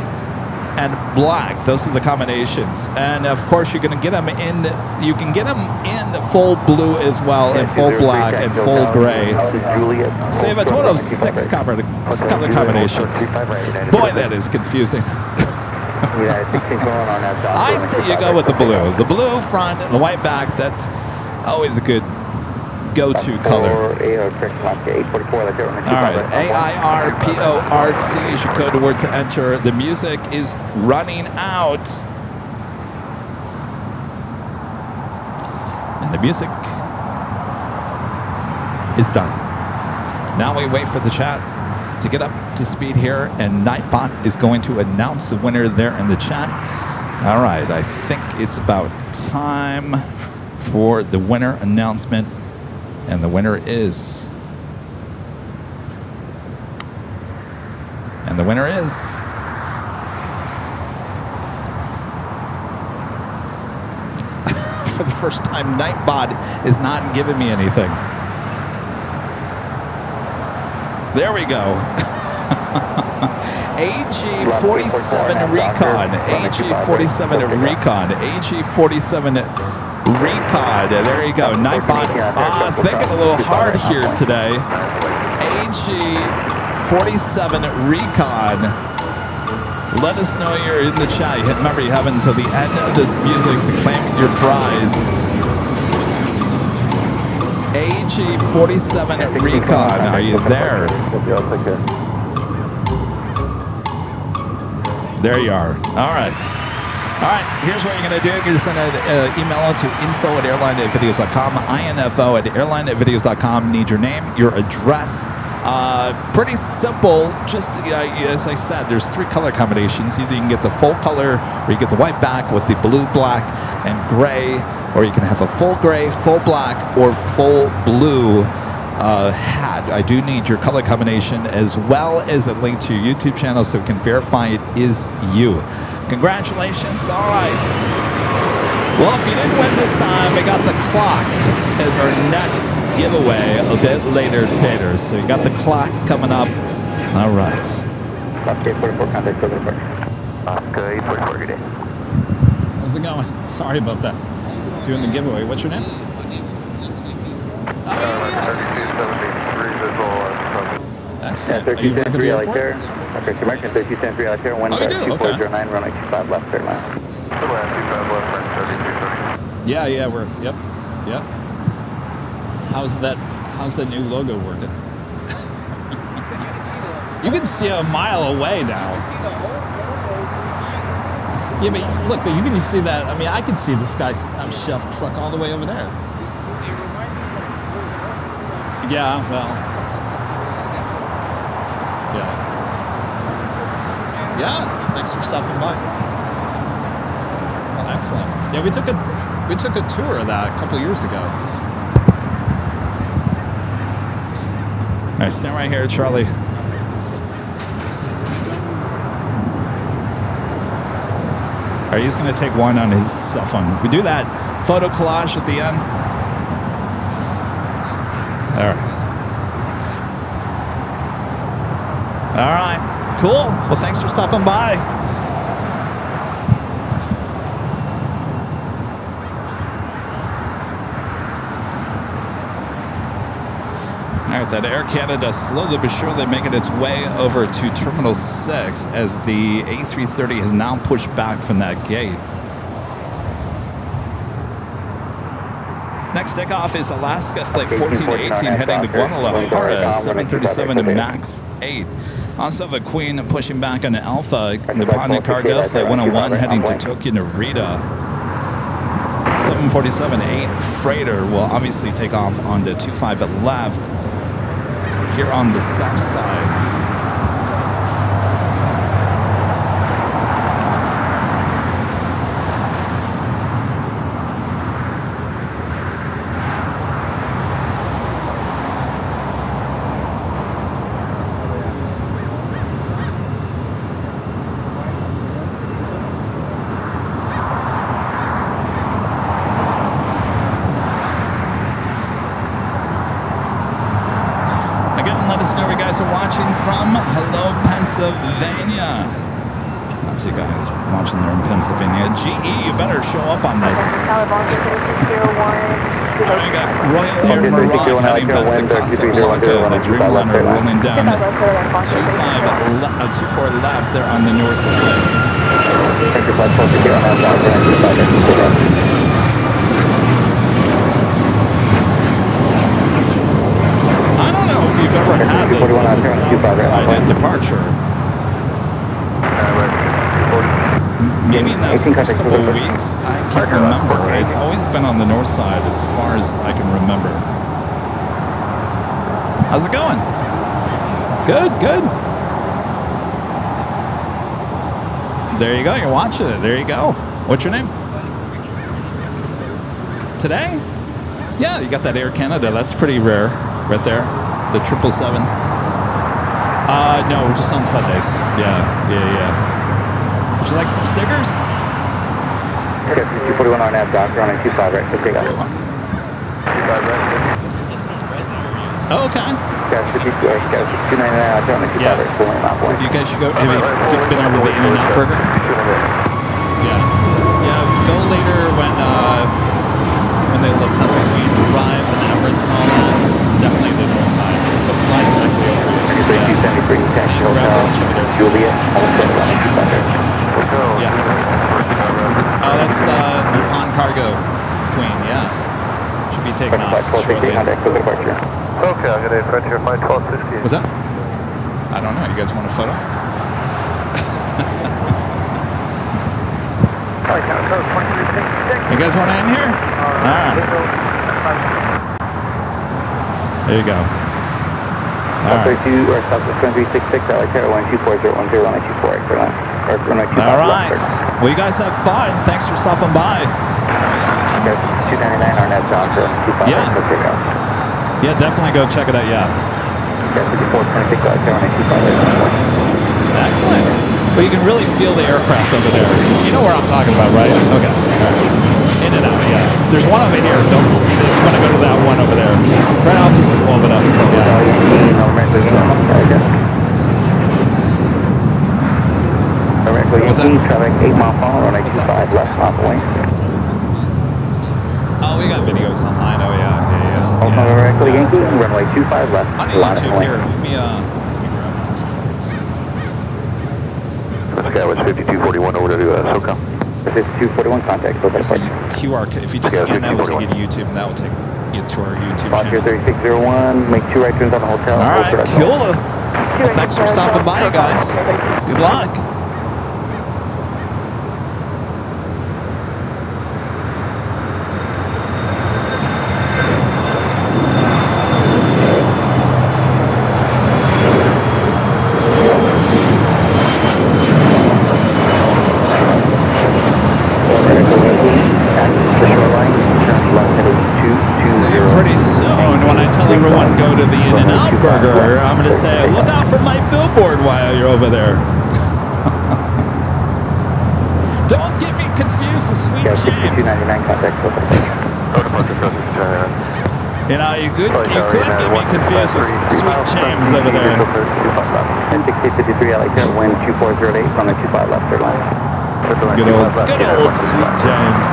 and black. Those are the combinations. And of course, you're going to get them in. You can get them in full blue as well, and full black, and full gray. So you have a total of 6 color combinations. Boy, that is confusing. I say you go with the blue. The blue front, the white back. That's always a good go-to color. All right, AIRPORT is your code word to enter. The music is running out. And the music is done. Now we wait for the chat to get up to speed here, and Nightbot is going to announce the winner there in the chat. All right, I think it's about time for the winner announcement. And the winner is... And the winner is... For the first time, Nightbot is not giving me anything. There we go. AG47 Recon. AG47 Recon. AG47 Recon. There you go. Nightbot thinking a little hard here today. AG47 Recon. Let us know you're in the chat. Remember, you have until the end of this music to claim your prize. AG47 Recon. Are you there? There you are. All right. All right, here's what you're going to do. You're going to send an email to info@airlinevideos.com, info@airlinevideos.com. Need your name, your address. Pretty simple. Just as I said, there's 3 color combinations. Either you can get the full color, or you get the white back with the blue, black, and gray, or you can have a full gray, full black, or full blue hat. I do need your color combination as well as a link to your YouTube channel so we can verify it is you. Congratulations. All right. Well, if you didn't win this time, we got the clock as our next giveaway a bit later, taters. So you got the clock coming up. All right. How's it going? Sorry about that. Doing the giveaway. What's your name? Excellent. Are you working at the airport? Okay, American 3273 out there, wind 2409, runway 25 left, third line. Yeah, we're, yep. How's that new logo working? You can see a mile away now. Yeah, but look, you can see that. I mean, I can see this guy's chef truck all the way over there. Yeah, well. Yeah, thanks for stopping by. Oh, excellent. Yeah, we took a tour of that a couple years ago. All right, stand right here, Charlie. All right, he's going to take one on his cell phone. We do that photo collage at the end. All right. All right. Cool. Well, thanks for stopping by. All right, that Air Canada slowly but surely making its way over to Terminal 6 as the A330 has now pushed back from that gate. Next takeoff is Alaska Flight 1418 heading to Guadalajara, 737 MAX 8. Also have a Queen pushing back on the Alpha, Nippon Cargo Flight 101 heading to Tokyo Narita. 747-8 freighter will obviously take off on the 25 at left here on the south side. us know where you guys are watching from. Hello, Pennsylvania. Lots of you guys watching there in Pennsylvania. GE, you better show up on this. All right, we got Royal Air Morocco heading back to Casablanca. The Dreamliner rolling down 24 left there on the north side. I don't know if you've ever had this as a south side departure. Maybe in those first couple of weeks, I can't remember. It's always been on the north side as far as I can remember. How's it going? Good, good. There you go. You're watching it. There you go. What's your name? Today? Yeah, you got that Air Canada. That's pretty rare right there. The 777. No, we're just on Sundays. Yeah. Would you like some stickers? Okay, 241 on that doctor on a 25 right. Okay, got it. 25 right. Oh, okay. Yeah, 299 out there on the 25 right. Pulling out point. You guys should go. Have you been over to the In-N-Out Burger? Yeah, go later when the Lufthansa Queen arrives and Emirates and all that. Definitely the north side. Because they'll fly directly over here. Yeah. Juliet. Yeah. Oh, that's the Nippon Cargo Queen, yeah. Should be taking off shortly. Okay, I'm going to Frontier Flight 1260. What's that? I don't know. You guys want a photo? You guys want to end here? All right. There you go. All right. 32 or Southwest 366, I like Airline 24010 on a 24 Airline. All right. Well, you guys have fun. Thanks for stopping by. 299 on that doctor. Yeah, definitely go check it out. Yeah. 5426 on a 25 Excellent. Well, you can really feel the aircraft over there. You know where I'm talking about, right? Okay. All right. In and out, yeah. There's one over here. You want to go to that one over there. Right off of Sepulveda. What's that? Traffic 8 mile follow on 85 left off the wing. Oh, we got videos online. Oh, yeah. Oklahoma directly Yankee, runway 25 left. On YouTube here. Let me grab this case. Okay, was 5241 over to SoCal. 5241 contact. There's a QR code. If you just scan that, we'll take you to YouTube, and that will take you to our YouTube channel. 3601, make 2 right turns on the hotel. All right, cool. Well, thanks for stopping by, guys. Good luck. Everyone go to the In-N-Out Burger. I'm going to say, look out for my billboard while you're over there. Don't get me confused with Sweet James. You know, you could get me confused with Sweet James over there. 6053, I like that. Wind 2408 on the 25 left third line. Good old Sweet James.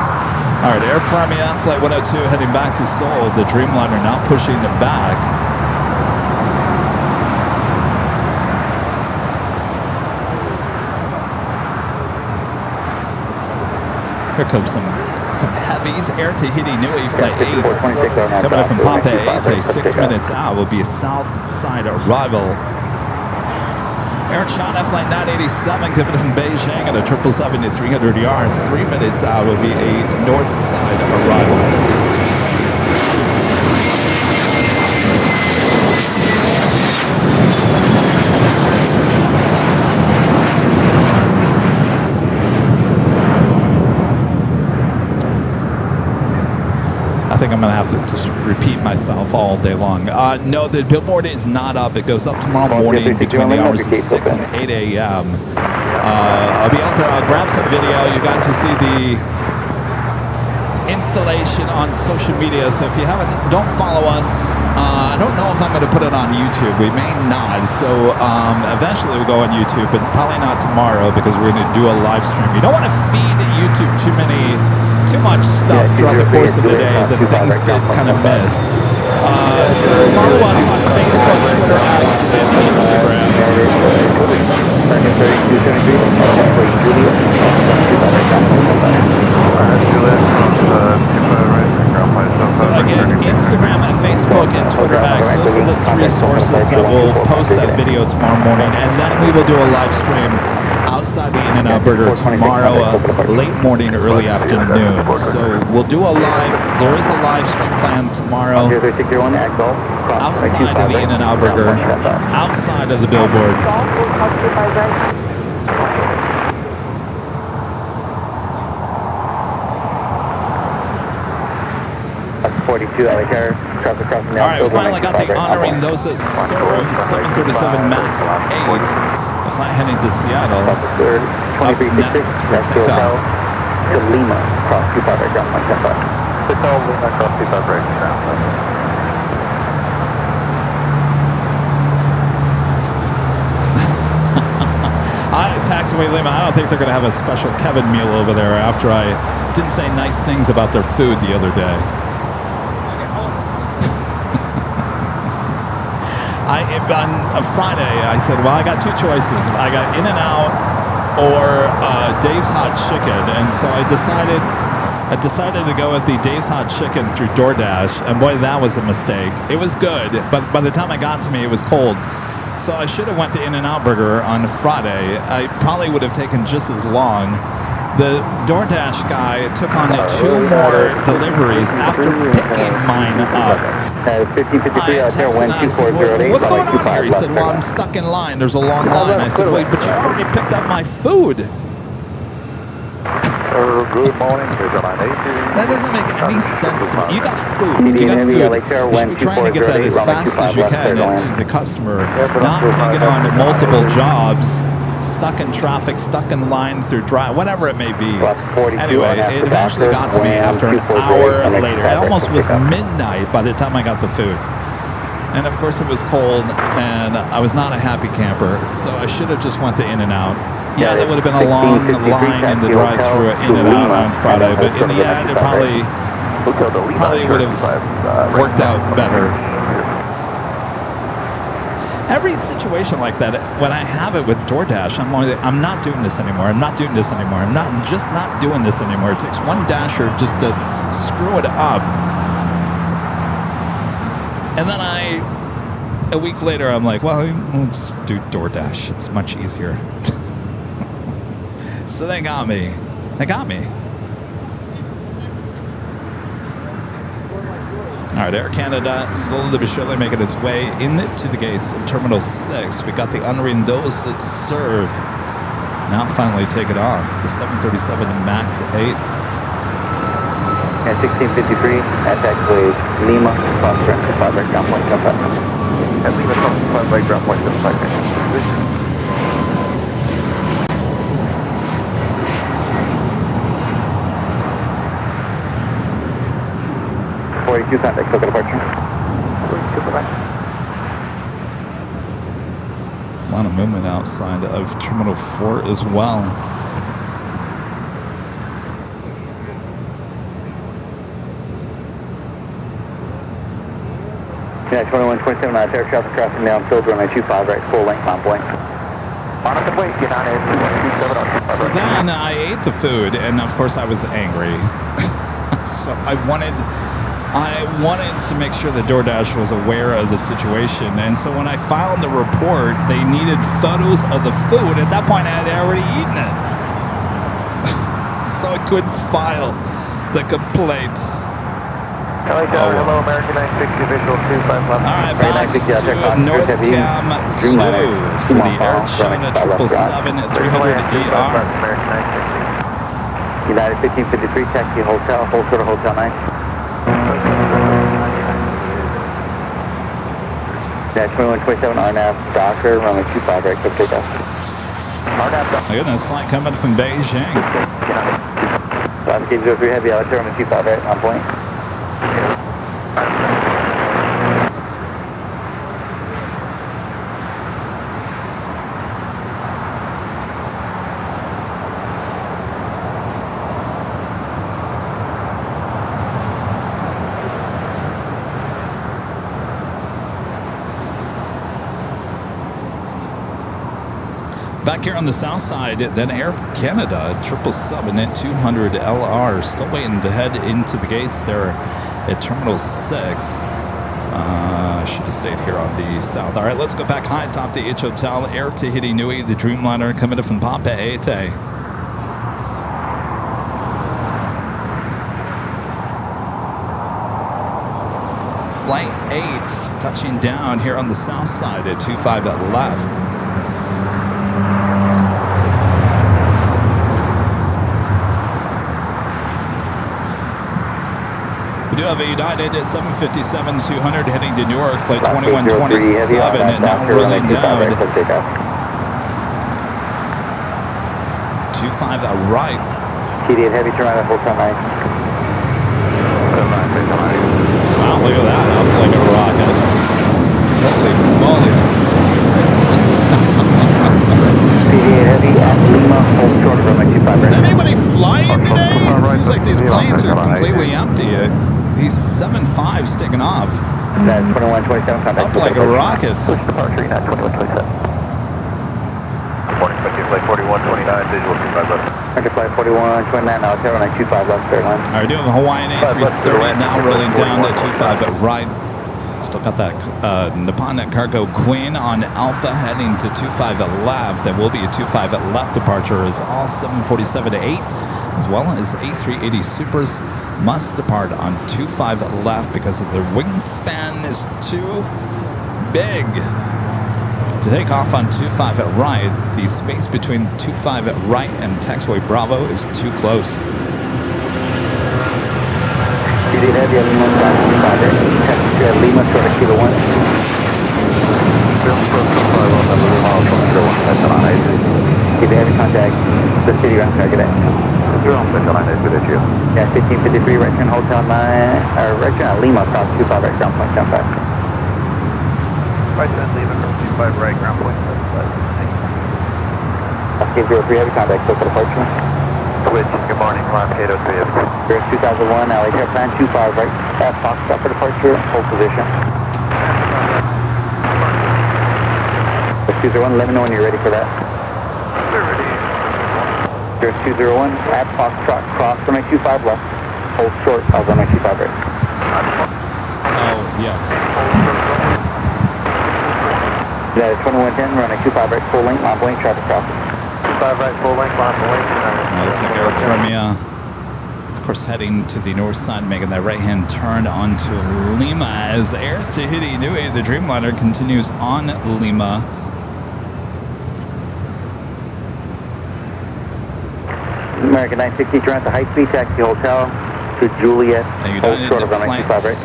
All right, Air Premia, Flight 102 heading back to Seoul. The Dreamliner now pushing it back. Here comes some heavies. Air Tahiti Nui, Flight 8. Coming up from Pohnpei, 6 minutes out, will be a south side arrival. Air China Flight 987 coming from Beijing at a 777 to 300 yards. 3 minutes out will be a north side arrival. I think I'm going to have to just repeat myself all day long. No, the billboard is not up. It goes up tomorrow morning between the hours of 6 and 8 a.m. I'll be out there. I'll grab some video. You guys will see the installation on social media. So if you don't follow us on don't know if I'm going to put it on YouTube. We may not. So eventually we'll go on YouTube, but probably not tomorrow because we're going to do a live stream. You don't want to feed YouTube too much stuff throughout the course of the day, then things get kind of missed. So follow us on Facebook, Twitter, X, and Instagram. So again, Instagram, Facebook, and Twitter X, those are the three sources that will post that video tomorrow morning, and then we will do a live stream outside the In-N-Out Burger tomorrow, late morning, early afternoon. So we'll do a live, there is a live stream planned tomorrow outside of the In-N-Out Burger, outside of the billboard. 42 LAX Air, traffic crossing down. All right, we finally got the honoring those that serve 737 MAX 8. The flight heading to Seattle. Up next for takeoff. To Lima, cross 25 right ground, 110. Hotel Lima, cross 25 right ground. Taxiway Lima, I don't think they're going to have a special Kevin meal over there after I didn't say nice things about their food the other day. On a Friday, I said, well, I got two choices. I got In-N-Out or Dave's Hot Chicken. And so I decided to go with the Dave's Hot Chicken through DoorDash. And boy, that was a mistake. It was good, but by the time I got to me, it was cold. So I should have went to In-N-Out Burger on Friday. I probably would have taken just as long. The DoorDash guy took on 2 more deliveries after picking mine up. I texted and I said, well, what's going on here? He said, well, I'm stuck in line. There's a long line. I said, wait, but you already picked up my food. Good morning. That doesn't make any sense to me. You got food. You got food. You should be trying to get that as fast as you can to the customer, not taking on multiple jobs, stuck in traffic, stuck in line through drive, whatever it may be. Anyway, it eventually got to me after an hour later. It almost was midnight by the time I got the food. And of course it was cold, and I was not a happy camper, so I should have just went to In-N-Out. Yeah, there would have been a long line in the drive-thru at In-N-Out on Friday, but in the end, it probably would have worked out better. Every situation like that, when I have it with DoorDash, I'm not doing this anymore. I'm not doing this anymore. I'm just not doing this anymore. It takes one dasher just to screw it up. And then a week later, I'm like, well, we'll just do DoorDash. It's much easier. So they got me. They got me. All right, Air Canada slowly but surely making its way into the gates of Terminal 6. We got the honoring those that serve. Now finally take it off. The 737 MAX 8. And 1653, that's actually Lima, cross 5 right ground, 175. And Lima, cross 5 right ground, 175. 42 contact, look at departure. A lot of movement outside of Terminal 4 as well. Yeah, 2127, air traffic crossing down field runway 25 right, full length on point. So then I ate the food, and of course I was angry. So I wanted to make sure that DoorDash was aware of the situation. And so when I filed the report, they needed photos of the food. At that point, I had already eaten it. So I couldn't file the complaint. Hello, American 960 visual 25 left. All right, back to North Cam 2 for the Air China 777 300ER. United 1553, taxi hotel, hold short of Hotel 9. Dash 2127, RNAV, Docker, runway 25 right, quick takeoff. Look at this flight coming from Beijing. Last gauge 03 heavy, runway 25 right, on point. Back here on the south side, then Air Canada 777 at 200 LR, still waiting to head into the gates there at Terminal 6. Should have stayed here on the south. All right, let's go back high atop the H Hotel. Air Tahiti Nui, the Dreamliner coming in from Papeete. Flight 8 touching down here on the south side at 25 at left. We do have a United at 757-200 heading to Newark, flight 2127, and now rolling down. 25 right. TD heavy turn right at Hotel 9. Wow, look at that, up like a rocket. Holy moly. TD heavy at Lima, hold short of runway 25 Is right. anybody flying today? It seems like these planes are completely empty. These 7.5's taking off. That's 2127 contact. Up like a rocket. Departure, not 2127. Morning, flight 4129, visual 25 left. Hunter flight 4129, now 0925 left, Airline. All right, doing Hawaiian A330 now rolling down to 25 at right. Still got that Nippon Cargo Queen on Alpha heading to 25 at left. That will be a 25 at left departure as all 747 to 8 as well as A380 Supers must depart on 25 at left because of their wingspan is too big. To take off on 25 at right, the space between 25 at right and taxiway Bravo is too close. You did have your Lima down 25 right. Taxi to Lima, sort of Kilo 1. You did have your contact the city around target at. Yeah, 1553 right turn Hotel 9, right turn at Lima, south 25 right, ground point 75. Right then, leaving from 25 right, ground point. Okay, 03 heavy contact, so for departure. Switch, good morning, last 803 heavy. Here's 2001, LAX Airport plan 25 right, Fox stop for departure, hold position. Here's 201, let me know when you're ready for that. We're ready. Here's 201, at Fox truck, cross runway 25 left, hold short of runway 25 right. Oh, yeah. That is 2110, runway 25 right, full length, ongoing traffic crossing. 25 right, full length, on the link. Looks like Air Premier, of course, heading to the north side, making that right-hand turn onto Lima as Air Tahiti Nui, the Dreamliner, continues on Lima. American 960, turn at the high-speed taxi hotel to Juliet, hold short of runway 25 right.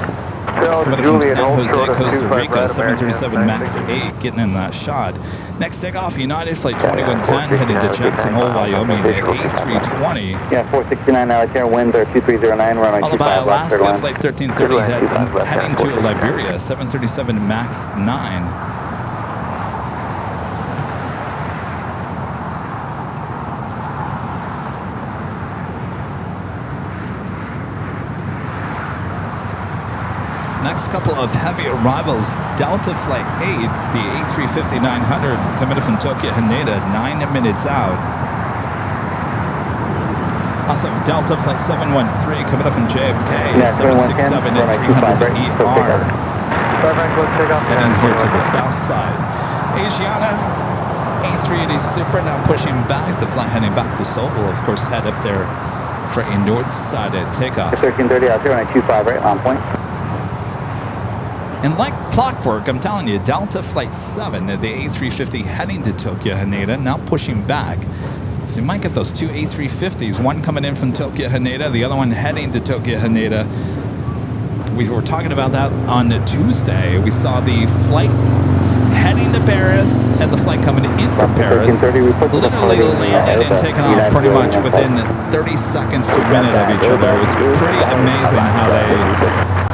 Coming in from San Jose, Costa Rica, 737 MAX 8, getting in that shot. Next takeoff, United Flight 2110, heading to Jackson Hole, Wyoming, the A320. Yeah, 469 LAX Air, winds are 2309, runway Followed by 25 left, Alaska Airline. Flight 1330, heading to Liberia, 737 MAX 9. Next couple of heavy arrivals, Delta Flight 8, the A350-900, coming in from Tokyo Haneda, 9 minutes out. Also, Delta Flight 713, coming up from JFK, 767 at 300 ER. Heading here to the south side. Asiana, A380 Super, now pushing back. The flight heading back to Seoul will, of course, head up there for a north side at takeoff. 1330 out there, runway 25 right, on point. And like clockwork, I'm telling you, Delta Flight 7, the A350 heading to Tokyo Haneda, now pushing back. So you might get those two A350s, one coming in from Tokyo Haneda, the other one heading to Tokyo Haneda. We were talking about that on Tuesday. We saw the flight heading to Paris and the flight coming in from Paris. Literally landed and taken off pretty much within 30 seconds to a minute of each other. It was pretty amazing how they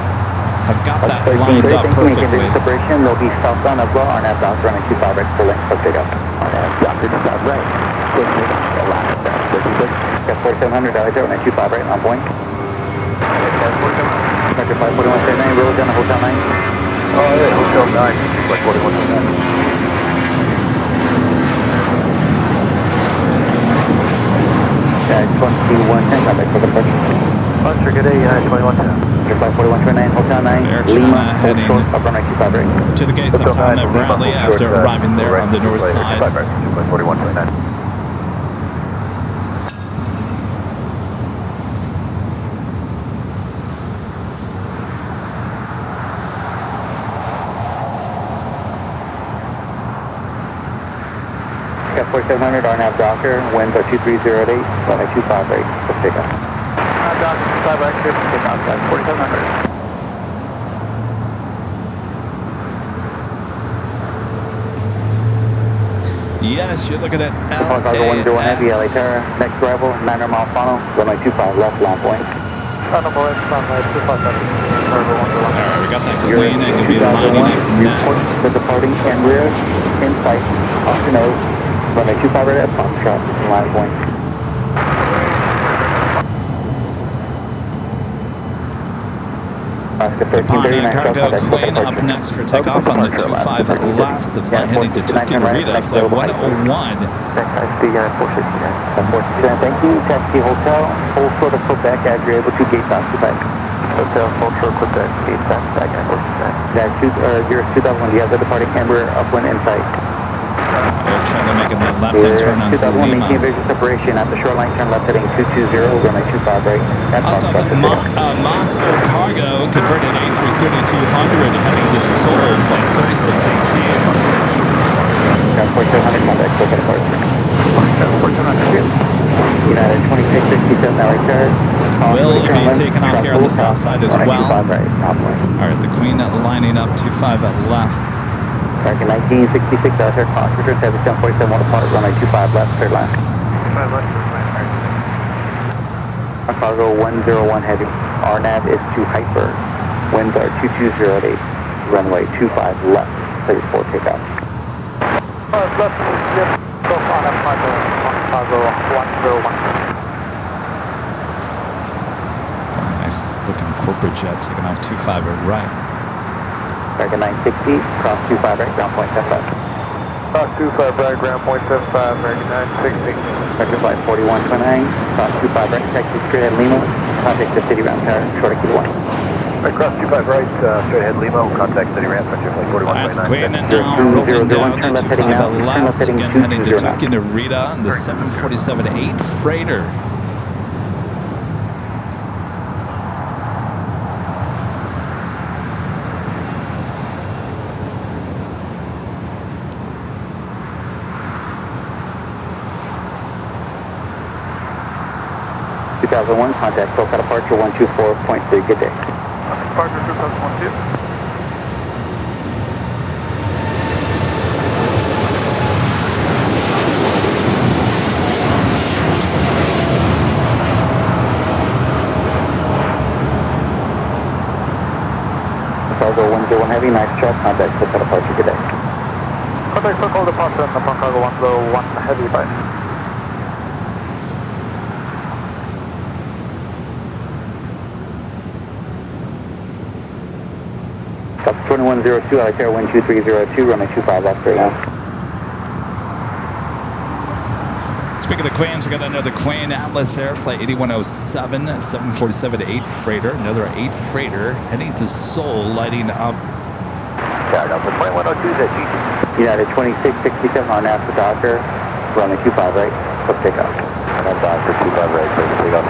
have got that lined up perfectly. Separation, they'll be southbound as well, on outbound running 25 right, full length, so take off. Doctor, south right. Got 4700, LAX Airport, running 25 right, on point. Doctor 54179, roll down to Hotel 9. Oh, yeah, Hotel 9, like 4109. 2110, contact for departure. Roger, good day, United 2110. Flight 4129, Hotel 9, Air Lima, China heading short, up runway 25 right. to the gates up top at Bradley after arriving there on the north side. 4129. Got 4700, RNAV Docker, winds are 2308, runway 25 right, let's take off. Docker 25 right, clear for takeoff, 4700. Yes, you're looking at Cargo 101 Heavy, LA Terra, next arrival, 900 mile funnel, runway 25 left, land point. Funnel point, runway 25 left, cargo 101. All right, we got that You're Queen and going to be lining up report next. the departing Embraer, in sight, off the nose, runway 25 right at Foxtrot, land point. Upon cargo Queen up next for takeoff on the 25 left, the flight heading to Jockey Narita, flight 101. Thank you, Taxi Hotel, full sort of Quebec as you're able to gate back to back. Hotel, full short Quebec, gate back, That's your 2001, you have the departing Embraer upwind in sight. Air China making that left-hand turn onto 2001 Lima. maintaining visual separation at the shoreline, turn left heading 220, runway 25 right. Also, Moss Air Cargo converted A330-200 heading to Seoul, flight 3618. Got 4700, contact, look at departure. United 2667, LA Terra. Will be taken off here on the south side as well. All Right, right, the Queen lining up 25 at left. back in 1966, LA Terra, cross return 7747, 1 apart, runway 25 left, third line. 25 left, Cargo 101 Heavy, RNAV is to hyper, winds are 2208, runway 25 left, clear for takeoff. left, yes, go on up, cargo 101. Nice looking corporate jet taking off 25 at right. Back in 960, cross 25 right, ground point 75. Cross 25 right, ground point 75, American 960. Vector flight 4129, cross 25 right, taxi straight ahead Lima, contact the city round tower, short of key 1. Right, cross 25 right, straight ahead Lima, contact city ramp, vector flight 4129. That's Queen and now rolling down to 25 at left, again heading to Jockey Narita, the 747-8 freighter. Contact SoCal departure 124.3, good day. Departure 2012. Cargo 101 Heavy, nice truck, contact SoCal departure, good day. Contact SoCal departure on the cargo 101 Heavy, bye. 2102, LA Terra, wind 2302, runway 25 left, straight line. Speaking of Queens, we got another Queen Atlas Air Flight 8107, 747-8 freighter, another 8 freighter heading to Seoul, lighting up. Yeah, Delta 2102, United 2667 on NASA Docker, runway 25 right, let's take off. Docker 25 right, so take off.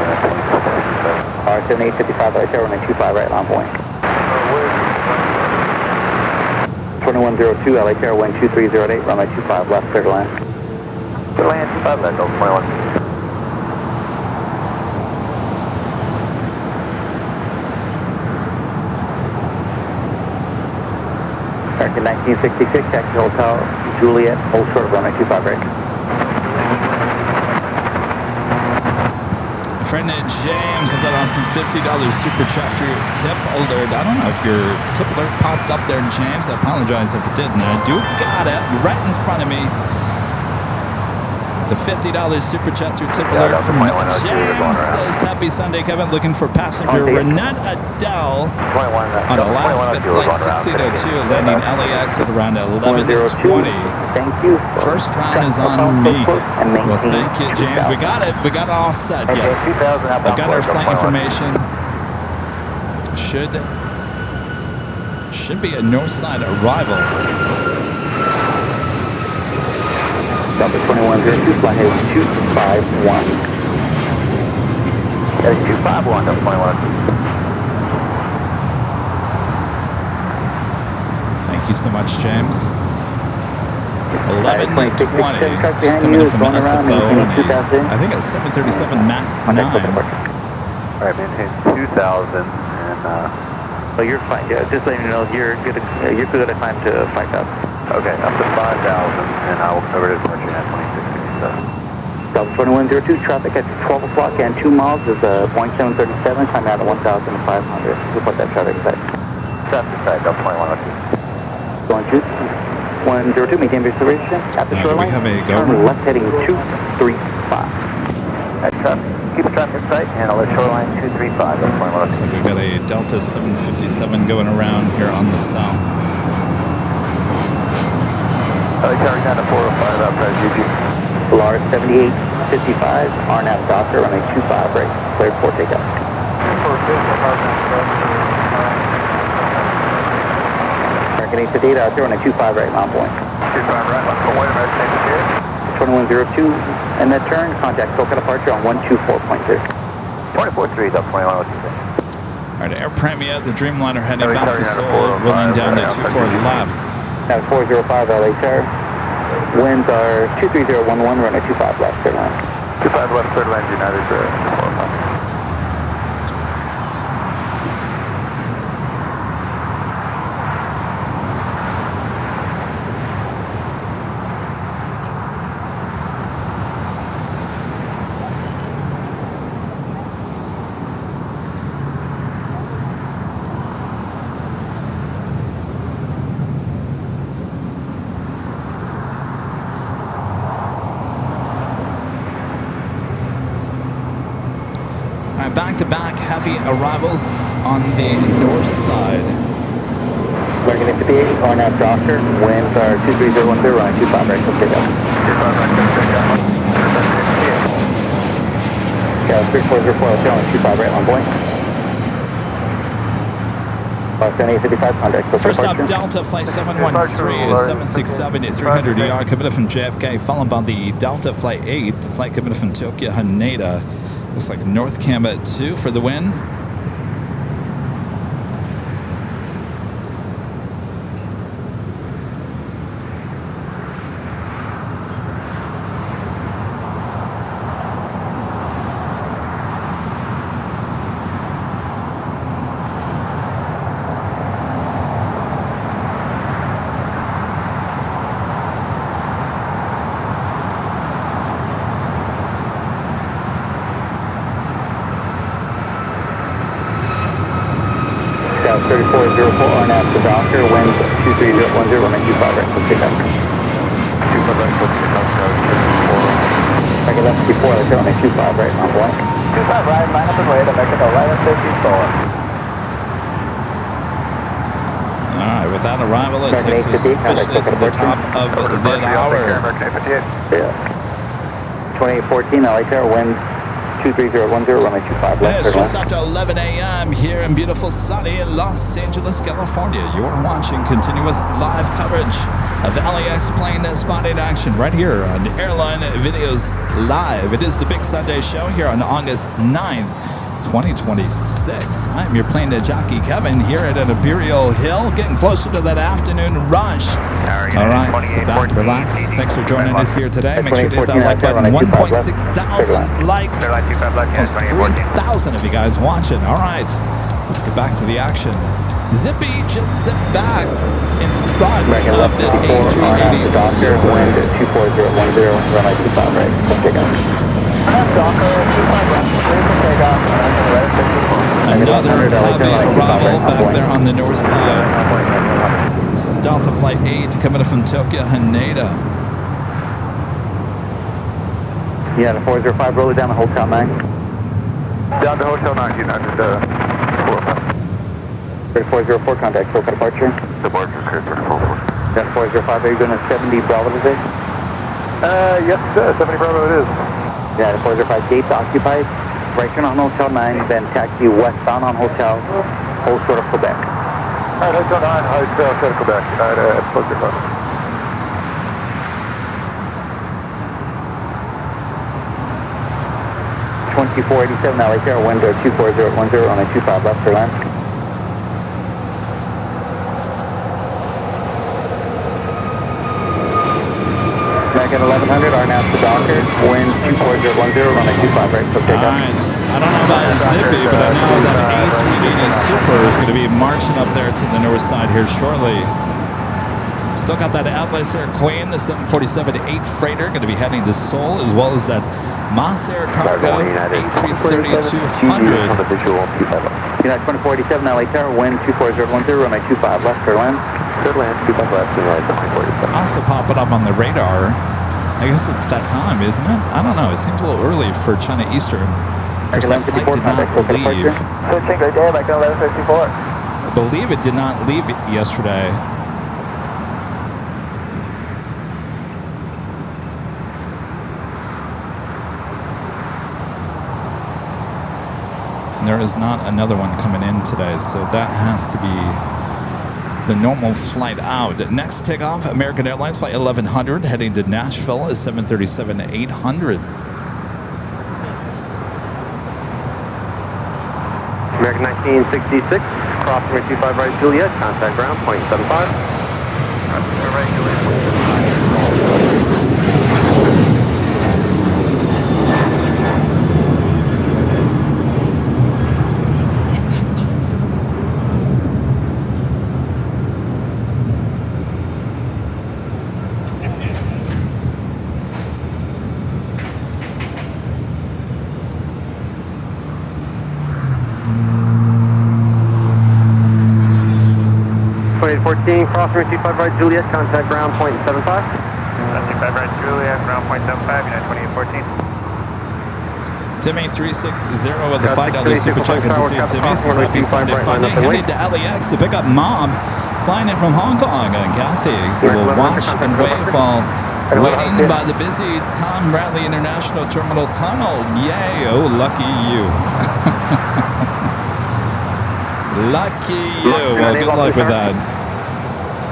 R7855 LA Terra, runway 25 right, line point. 2102, LA Terra, wind 2308, runway 25 left, third line. Third line 25 left, Delta 21. Back in 1966, taxi Hotel Juliet, hold short of runway 25 right. Friend James, I got on some $50 super chat through tip alert. I don't know if your tip alert popped up there, James. I apologize if it didn't. I do got it right in front of me. The $50 super chat through tip alert from James says, happy Sunday, Kevin. Looking for passenger Renette Adele on Alaska flight 1602, landing LAX at around 11:20. Thank you. First round is on me. Well, thank you, James. We got it. We got it all set. Yes. We got our flight information. Should be a north side arrival. Delta 2102, flight heading 251. That is 251, Delta 2102. Thank you so much, James. 11:20. Just coming in from SFO. I think it's 737 MAX 9. Alright, maintain 2000 and So you're fine. Yeah, just letting you know you're good at climb to 5,000. okay, up to 5,000 and I will cover it as marching at 2667. Delta 2102, traffic at 12 o'clock and 2 miles is Boeing 737, time out at 1,500. Report that traffic site. Traffic side, Delta 2102. Going to 102, maintain acceleration at the shoreline. We have a turn go. left heading 235. At traffic, keep the traffic site and I'll let shoreline 235, Delta 2102. Looks like we've got a Delta 757 going around here on the south. Carry down to 405 outside GG. Polaris 7855, RNAV Docker, runway 25 right, cleared for takeoff. American 8 to data out there on a 25 right, Mount Point. 25 right, Mount Point, American 8 to 2102, and that turn, contact SoCal departure on 124.3. 24-3, Delta 2102. All right, Air Premia, the Dreamliner heading back to Seoul, rolling down to 24 left. Now 405 LA Tower. Winds are 23011, runway 25 left, third line. 25 left, third line, United 405. Back-to-back heavy arrivals on the north side. American 858, RNAV Docker. Winds are 23010, runway 25 right, so take up. 25 right, take up. Yeah, 3404, hotel on 25 right, Mount Point. Boston 855, contact SoCal First up, departure. Delta Flight 713 is 767 at 300 ER, coming in from JFK, followed by the Delta Flight 8, the flight coming in from Tokyo Haneda. Looks like North Cam at 2 for the win. South 3404, RNAV to Docker. Winds 23010, runway 25 right, so take up. 25 right, so take up. Second left before, hotel on 25 right, Mount Point. 25 right, line up and wait, American 1154. Alright, with that arrival, it takes us officially to the top of the hour. Yeah. 2814, LA Tower, winds 23010, runway 25 And left, it's third just line. after 11 a.m. here in beautiful sunny Los Angeles, California. You're watching continuous live coverage of LAX plane spotting action right here on Airline Videos Live. It is the Big Sunday Show here on August 9th, 2026. I'm your plane jockey, Kevin, here at an Imperial Hill, getting closer to that afternoon rush. All right, sit back, relax. Thanks for joining us here today. Make sure to hit that like button. 1.6 thousand likes. Almost 3,000 of you guys watching. All right, let's get back to the action. Zippy, just sit back in front American of left the 54, RNAV to Docker. Wind A380. 24010, runway 25 right, so take up. Docker, 25 right, clear for takeoff. Another heavy arrival back there on the north side. This is Delta Flight 8 coming up from Tokyo Haneda. United 405, roll it down to Hotel 9. Down to Hotel 9, United 3404, contact for departure. Departure, clear 3404. United 405, are you going to 70 Bravo today? Yes, 70 Bravo it is. United 405, gates occupied. Right turn on Hotel 9, then taxi westbound on Hotel, hold short of Quebec. Alright, Hotel 9, Hotel Quebec, United 405. 2487, LAX Airport, window 24010 on a 25 left for land. American 1100, RNAV to Docker, wind 24010 on a 25 right, so take off. Alright, I don't know about Zippy, but I know that A380 Super is going to be marching up there to the north side here shortly. Still got that Atlas Air Queen, the 747-8 freighter, going to be heading to Seoul, as well as that Moss Air Cargo A330-200. United 2487, LAX Airport, wind 24010 on a 25 left for land. Good land, 25 left, United 2487. Also popping up on the radar. I guess it's that time, isn't it? I don't know. It seems a little early for China Eastern. Of course, that flight did not leave. Switching right there, like 1154. I believe it did not leave yesterday. And there is not another one coming in today, so that has to be the normal flight out. Next takeoff, American Airlines flight 1100 heading to Nashville is 737-800. American 1966, cross runway 25 right Juliet, contact ground, 0.75. Right, Juliet. Cross runway 25 right Juliet, contact ground, 0.75. 25 right Juliet, ground 0.75, United 2814. Timmy 360 with the $5 super chat. Good to see you, Timmy. Says happy Sunday Funday. Heading to LAX to pick up Mom, flying in from Hong Kong. And Kathy will watch and wave while waiting by the busy Tom Bradley International Terminal Tunnel. Yay! Oh, lucky you. Lucky you. Well, good luck with that.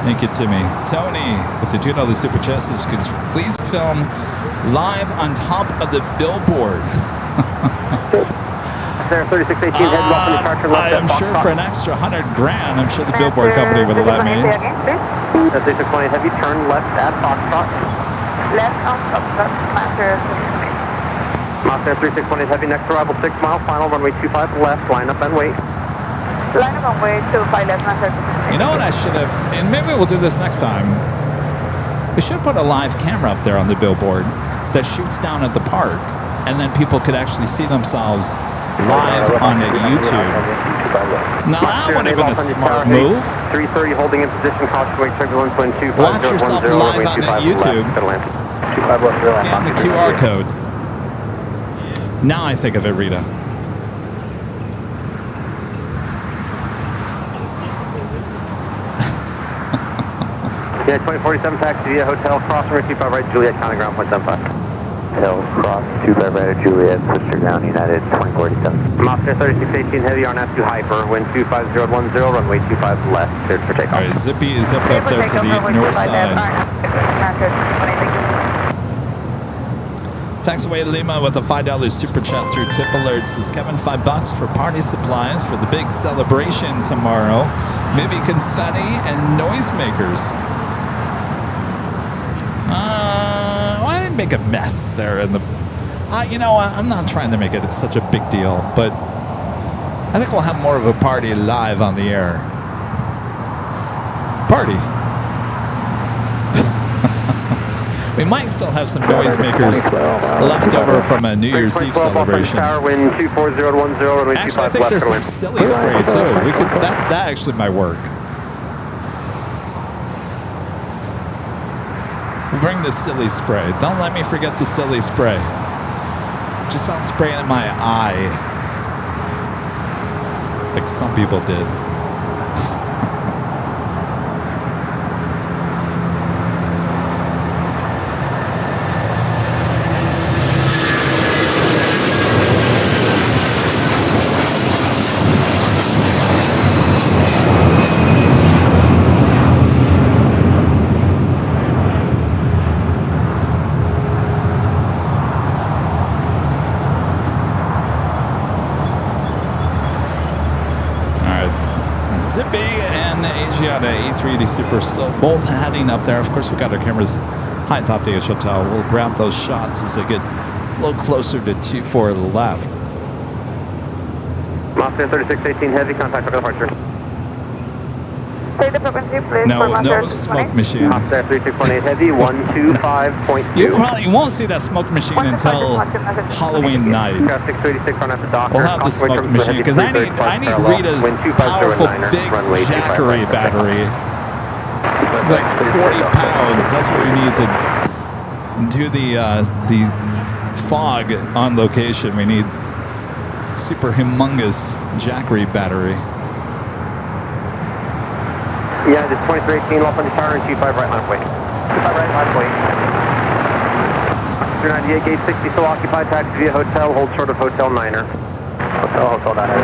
Thank you, Timmy. Tony, with the $2 super chat, says, could you please film live on top of the billboard? There, 3618, heads off in departure left. I'm sure for an extra $100 grand, I'm sure the billboard company would have let me. That's 3620, heavy turn left at Foxtrot. Left on Foxtrot, Master. Master 3620, heavy next arrival 6 mile, final runway 25 left, line up and wait. Line up and wait, 25 left, Master. You know what I should have, and maybe we'll do this next time. We should put a live camera up there on the billboard that shoots down at the park, and then people could actually see themselves live on YouTube. Now that would have been a smart move. 330 holding in position, caution wait turbulence, wind 25. Watch yourself live on YouTube. Scan the QR code. Now I think of it, Rita. Yeah, 2047 taxi via hotel, cross runway 25 right Juliet, county ground, 0.75. Hotel, cross 25 right at Juliet, switch ground, United 2047. Oscar 3618 heavy RNAV to hyper, wind 25010, runway 25 left, cleared for takeoff. All right, Zippy is zipped up there to the north side. Thanks away Lima with a $5 super chat through tip alerts. Says Kevin, $5 for party supplies for the big celebration tomorrow. Maybe confetti and noisemakers. Why did I make a mess there in the? You know, I'm not trying to make it such a big deal, but I think we'll have more of a party live on the air. Party. We might still have some noisemakers left over from a New Year's Eve celebration. Actually, I think there's some silly spray too. We could that actually might work. We'll bring the silly spray. Don't let me forget the silly spray. Just not spraying in my eye. Like some people did. Zippy and the Asiata A380 Super still both heading up there. Of course, we've got our cameras high atop the hotel. We'll grab those shots as they get a little closer to T4 left. Moscow 3618 heavy, contact for departure. Say the frequency, please. No smoke machine. Moscow 3618 heavy, 125.2. You probably won't see that smoke machine until Halloween night. We'll have the smoke machine because I need Rita's powerful big Jackery battery. It's like 40 pounds. That's what we need to do the fog on location. We need super humongous Jackery battery. Yeah, this 2318 off on the tower and 25 right line of way. 25 right line of way. 298 gate 60 still occupied, taxi via hotel, hold short of Hotel Niner. Hotel Niner.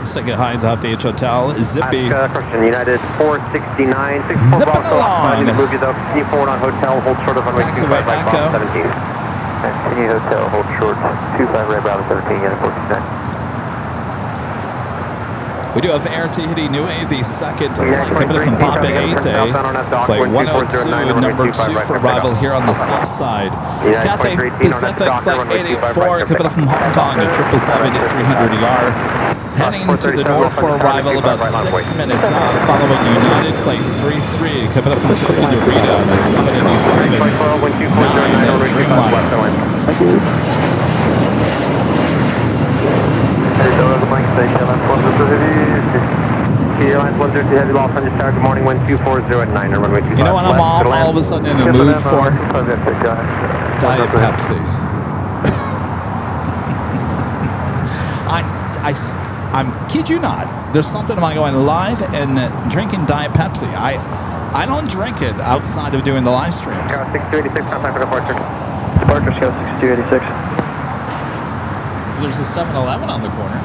Let's take a high top to H Hotel. Zippy. Question, United 469, 64 Zipping along. I need to move you though. Continue forward on hotel, hold short of runway 25 right Bravo 17. Continue hotel, hold short, 25 right Bravo 17, United 469. We do have Air Tahiti Nui, the second flight coming from Papa 8A. Flight 102, number 2 for arrival here on the south side. Cathay Pacific, flight 884, coming from Hong Kong at 777-300ER. Heading to the north for arrival about 6 minutes out, following United Flight 33, coming up from Tokyo Narita on the 787-9 Dreamliner. Airline 102 heavy loss on your tower. Good morning, 1240 at 9 runway 25. You know what I'm all of a sudden in the mood for? Diet Pepsi. I'm kid you not. There's something about going live and drinking Diet Pepsi. I don't drink it outside of doing the live streams. 6286, contact for departure. Departure scale 6286. There's a 7-Eleven on the corner.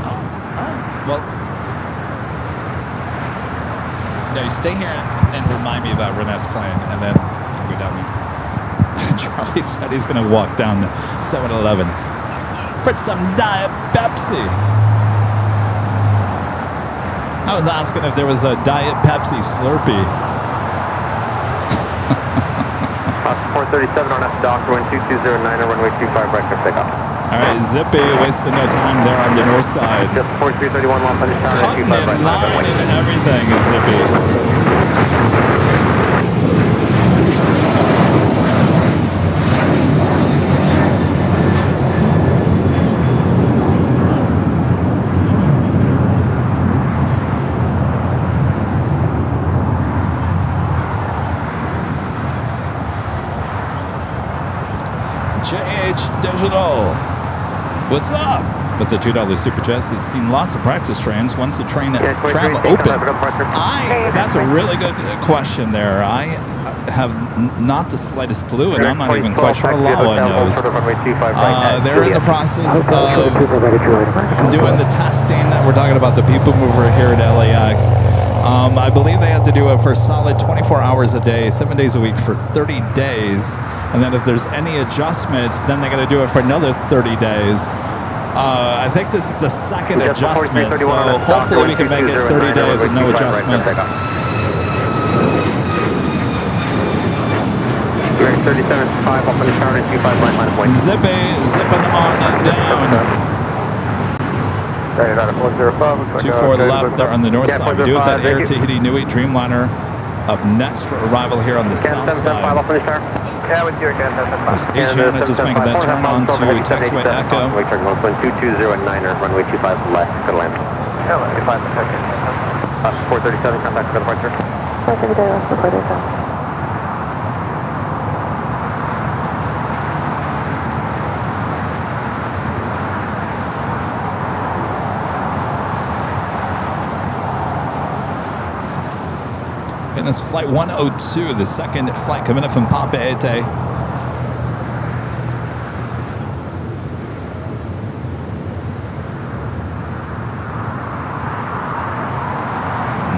Oh, all right. Well, no, you stay here and remind me about Renette's plane, and then you can go down there. Charlie said he's going to walk down the 7-Eleven for some Diet Pepsi. I was asking if there was a Diet Pepsi Slurpee. 437 on F Doctor, 12209 runway 25 right for takeoff. All right, Zippy, wasting no time there on the north side. Just 4331 long on the tower. Cutting in line and everything is Zippy. JH Digital. What's up? With the $2 Super Chest, has seen lots of practice trains. When's the train travel open? That's a really good question there. I have not the slightest clue, and I'm not even quite sure Lawa knows. They're in the process of doing the testing that we're talking about, the people mover here at LAX. I believe they have to do it for a solid 24 hours a day, 7 days a week for 30 days. And then if there's any adjustments, then they got to do it for another 30 days. I think this is the second adjustment, so hopefully we can make it 30 days with no adjustments. 37.5 off on the tower, 25 right line of way. Zipping on down. 24 left there on the north side. We do have that Air Tahiti Nui Dreamliner up next for arrival here on the south side. Yeah, with your gas. There's Asiana just making that turn on to taxiway Echo. Runway 220 9er, runway 25 left, good land. 437, contact for departure. 437. Again, it's flight 102, the second flight coming in from Papeete.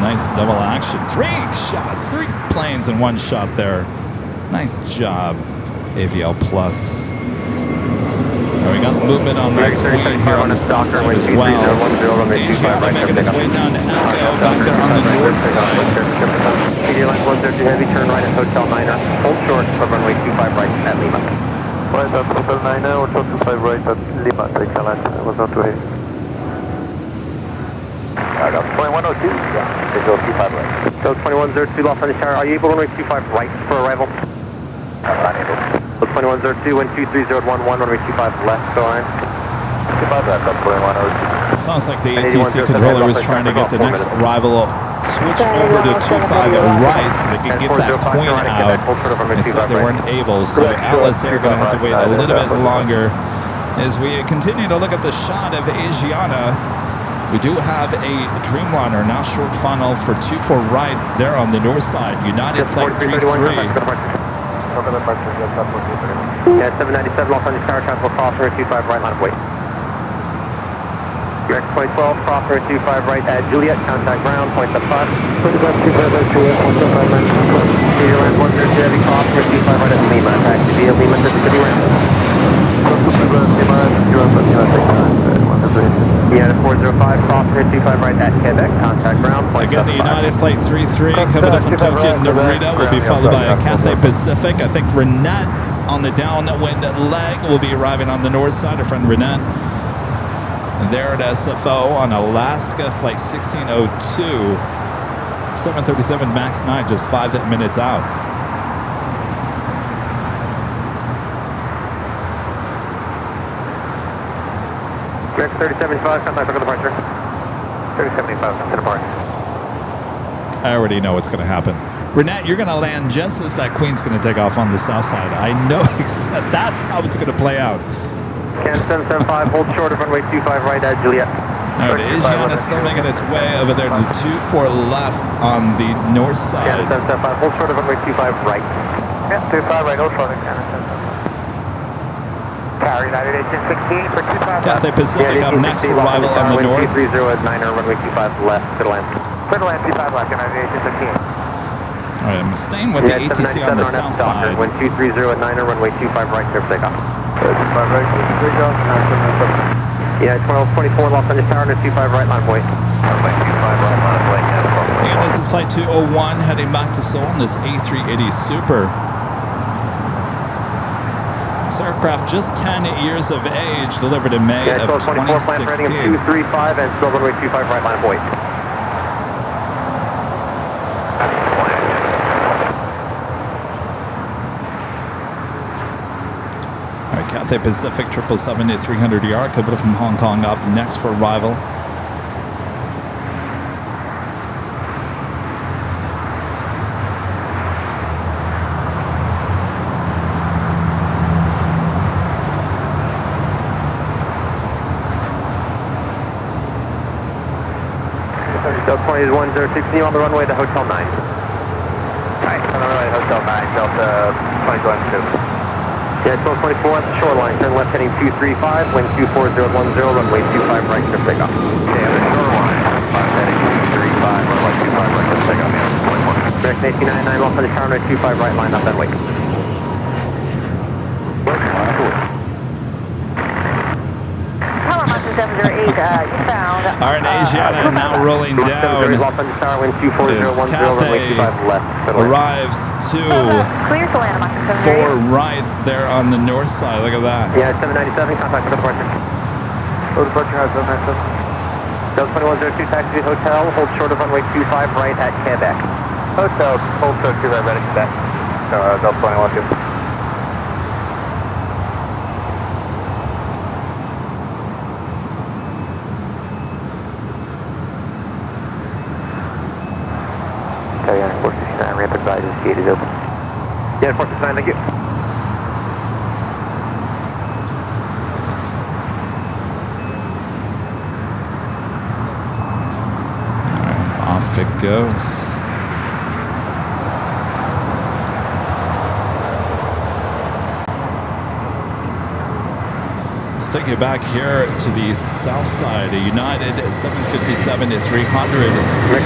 Nice double action. 3 shots, 3 planes in one shot there. Nice job, AVL Plus. Now we got movement on the Queen here on the south side as well. Asiana making its way down to Echo back there on the north side. Airline 102 heavy, turn right at Hotel Niner. Hold short of runway 25 right at Lima. Right at Hotel Niner or 25 right at Lima, take a land. It was not too heavy. Alright, 2102. Yeah, visual 25 right. So 2102 Los Angeles Tower, are you able to runway 25 right for arrival? Not able. So 2102, wind 23011, runway 25 left, go on. 25 right at 2102. Sounds like the ATC controller was trying to get the next arrival switched over to 25 right so they could get that Queen out. Instead, they weren't able, so Atlas Air going to have to wait a little bit longer. As we continue to look at the shot of Asiana, we do have a Dreamliner now short funnel for 24 right there on the north side. United Flight 33. Yeah, 797 Los Angeles Tower, transport crossover 25 right, line of weight. UX 2012, crossover 25 right at Juliet, contact ground, point up 5. Airline 102 heavy, crossover 25 right at Lima, taxi via Lima to the city ramp. Yeah, 405, crossover 25 right at Quebec, contact ground, point Again, up the 5. United Flight 33 coming up from Tokyo Narita will be followed by a Cathay Pacific. I think Renette on the downwind leg will be arriving on the north side. Our friend Renette there at SFO on Alaska Flight 1602. 737 MAX 9 just 5 minutes out. UX 3075, contact for departure. 3075, to depart. I already know what's going to happen. Renette, you're going to land just as that Queen's going to take off on the south side. I know that's how it's going to play out. Can 775, hold short of runway 25 right at Juliet. All right, Asiana still making its way over there to 24 left on the north side. Can 775, hold short of runway 25 right. Yeah, 25 right, hold short. Tower United 16 for 25. Cathay Pacific up next for arrival on the north. 230 at Niner, runway 25 left, clear to land. Clear to land, 25 left, United 16. All right, I'm staying with the ATC on the south side. Wind 230 at Niner, runway 25 right, clear for takeoff. 25 right, clear for takeoff. Yeah, 1224 Los Angeles Tower, 25 right, line of weight. Runway 25 right, line of weight, yeah. Again, this is Flight 201 heading back to Seoul in this A380 Super. This aircraft just 10 years of age, delivered in May of 2016. 235 and still runway 25 right, line of weight. All right, Cathay Pacific 777 at 300 yard, coming from Hong Kong up next for arrival. Delta 20 is 10, continue on the runway to Hotel 9. Right, on the runway, Hotel 9, Delta 2012. Yeah, 1224 at the shoreline, turn left heading 235, wind 24010, runway 25 right, clear for takeoff. Okay, on the shoreline, heading 235, runway 25 right, clear for takeoff, yeah, 21. Direct 1899, Los Angeles Tower, 25 right, line up and wait. Tower Mountain 708, you found. All right, Asiana now rolling down. Los Angeles Tower, wind 24010, runway 25 left. Arrives to Clear to land, Mountain 708. 4 right there on the north side. Look at that. Yeah, 797, contact for departure. Go departure has 797. Delta 2102, taxi to hotel, hold short of runway 25 right at Quebec. Hotel, hold short 2 right, ready for that. Delta 2112. Okay, 469, ramp advises, gate is open. Yeah, 469, thank you. Off it goes. Let's take you back here to the south side. A United 757 to 300.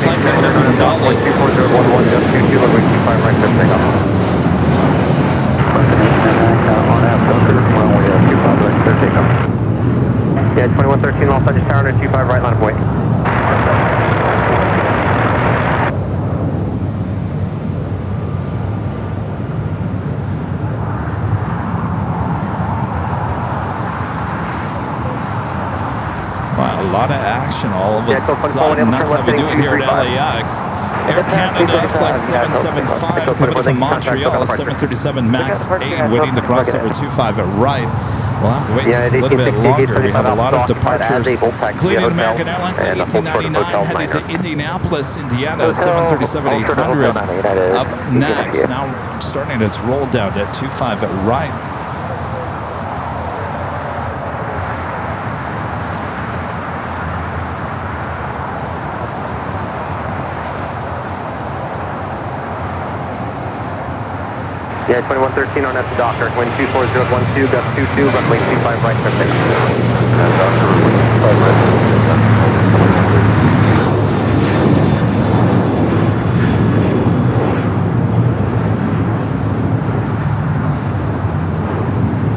Flight coming in from Dallas. 24011, just 22, runway 25 right, clear takeoff. On F, Docker, runway 25 right, clear takeoff. Yeah, 2113 Los Angeles Tower, 25 right, line of way. Wow, a lot of action all of a sudden. That's how we do it here at LAX. Air Canada, Flight 775, coming from Montreal, 737 MAX 8, waiting to cross over 25 at right. We'll have to wait just a little bit longer. We have a lot of departures, including American Airlines at 1899, headed to Indianapolis, Indiana, 737-800 up next. Now starting its roll down at 25 at right. Yeah, 2113 on F to Docker. Wind 24012, gust 22, runway 25 right, clear takeoff. Docker, runway 25 right,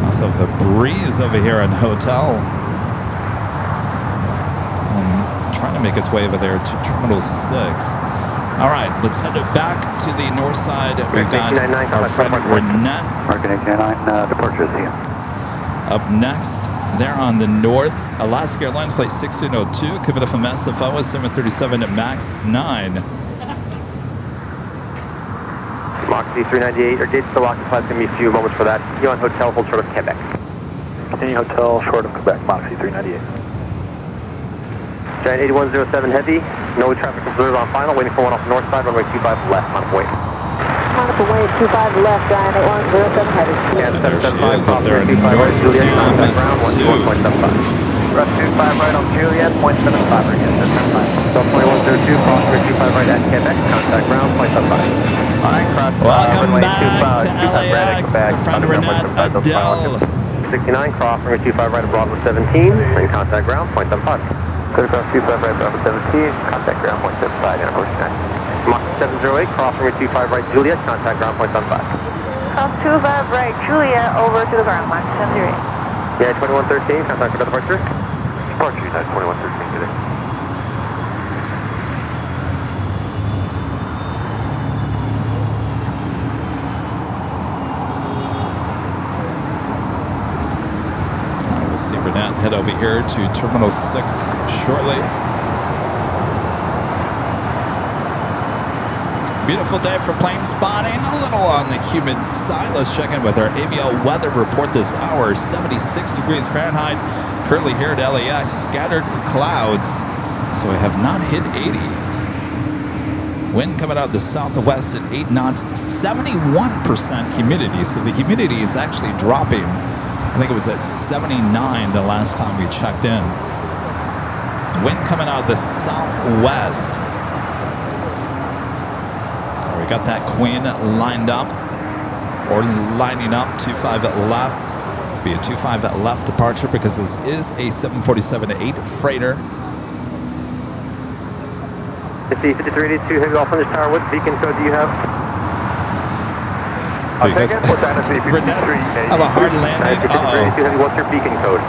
Also have a breeze over here in Hotel. Trying to make its way over there to Terminal 6. All right, let's head back to the north side. We've got our friend Renette. American 899, departure here. Up next, there on the north, Alaska Airlines Flight 1602, coming up from SFO 737 at MAX 9. Moxie 398, or gates still occupied. It's going to be a few moments for that. You on Hotel, hold short of Quebec. Continue Hotel, short of Quebec, Moxie 398. Giant 8107 Heavy, no traffic observed on final, waiting for one off the north side, runway 25 left, on way. On the way 25 left, Giant 8107 Heavy. Yeah, There she 775, is up there in 25 right, North Juliet, Cam contact ground, 121.75. Rest 25 right on Juliet, 0.75 right, yes, 75. So 2102, cross runway 25 right at Quebec, contact ground, 0.75. Alright, cross Welcome runway back 25, to 25 right at LAX, Quebec, our friend Renette Adele. 69, cross runway 25 right at Bravo 17, and contact ground, 0.75. Clear across 25 right, Bravo 17, contact ground, 0.75, and approach next. Mach 708, cross runway 25 right, Juliet, contact ground, 0.75. Cross 25 right, Julia, over to the ground, Mach 708. Yeah, 2113, contact for departure. Departure, United 2113 today. We'll see Renette head over here to Terminal 6 shortly. Beautiful day for plane spotting, a little on the humid side. Let's check in with our AVL weather report this hour. 76 degrees Fahrenheit. Currently here at LAX, scattered clouds, so we have not hit 80. Wind coming out the southwest at 8 knots, 71% humidity, so the humidity is actually dropping. I think it was at 79 the last time we checked in. Wind coming out of the southwest. We got that Queen lined up, or lining up, 25 at left. Be a 25 at left departure because this is a 747-8 freighter. 5382 heavy off on this tower. What beacon code do you have? Because Renette have a hard landing. 5382 heavy, what's your beacon code?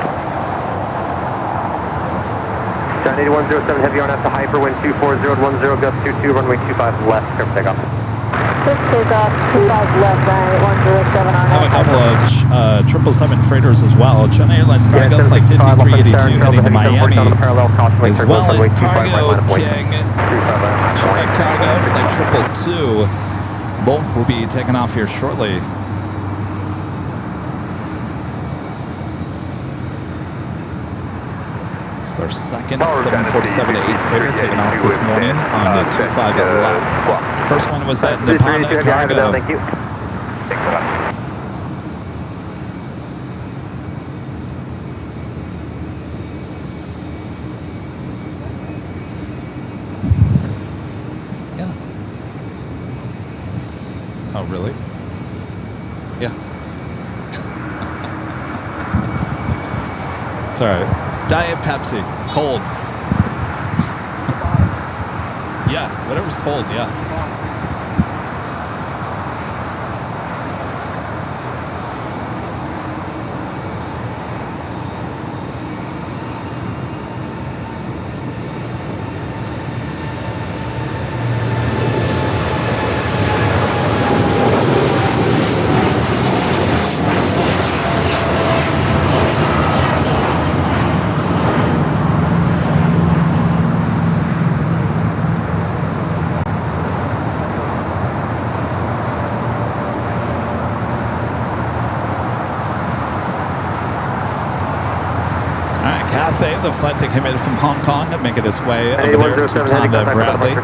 Giant 8107 heavy on F to hyperwind 24010, gust 22, runway 25 left, clear for takeoff. Let's take off 25 left, Giant 8107 on Have a couple of 777 freighters as well. China Airlines Cargo Flight 5382 heading to Miami, as well as Cargo King, China Cargo Flight 222. Both will be taking off here shortly. It's our second 747-8 freighter taking off this morning on the 25 at left. First one was at Nippon Cargo. Thank you. Yeah. Oh, really? Yeah. It's all right. Diet Pepsi. Cold. Yeah, whatever's cold, yeah. The flight that came in from Hong Kong to make it its way over there to Tom Bradley.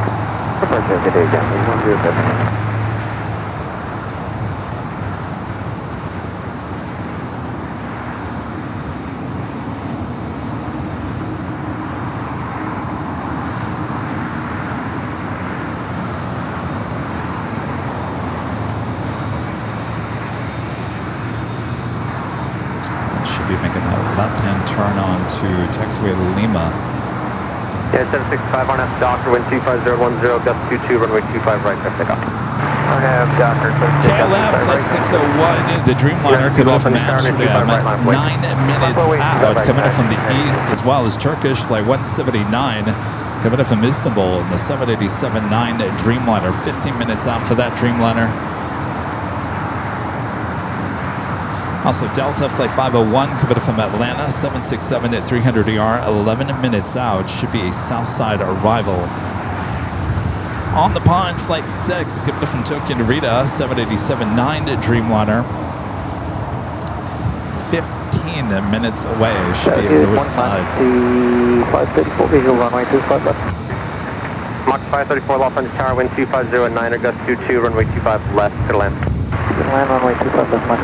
Should be making that left-hand turn on to taxiway Lima. Yeah, 765 on F Docker, wind 25010, gust 22, runway 25 right, there, pickup. On F Docker, KLM flight 601, the Dreamliner coming in from Amsterdam, 9 minutes out, coming in from the east, as well as Turkish flight 179, coming in from Istanbul, and the 787-9 Dreamliner, 15 minutes out for that Dreamliner. Also, Delta Flight 501 coming from Atlanta, 767 at 300ER, 11 minutes out. Should be a Southside arrival. On the pond, Flight 6 coming from Tokyo Narita, 787-9 Dreamliner, 15 minutes away. Should be a north side. 534, visual runway 25 left. Mach 534, Los Angeles Tower, wind 250 gust 22, runway 25 left, clear to land. Land runway 25 left, Mach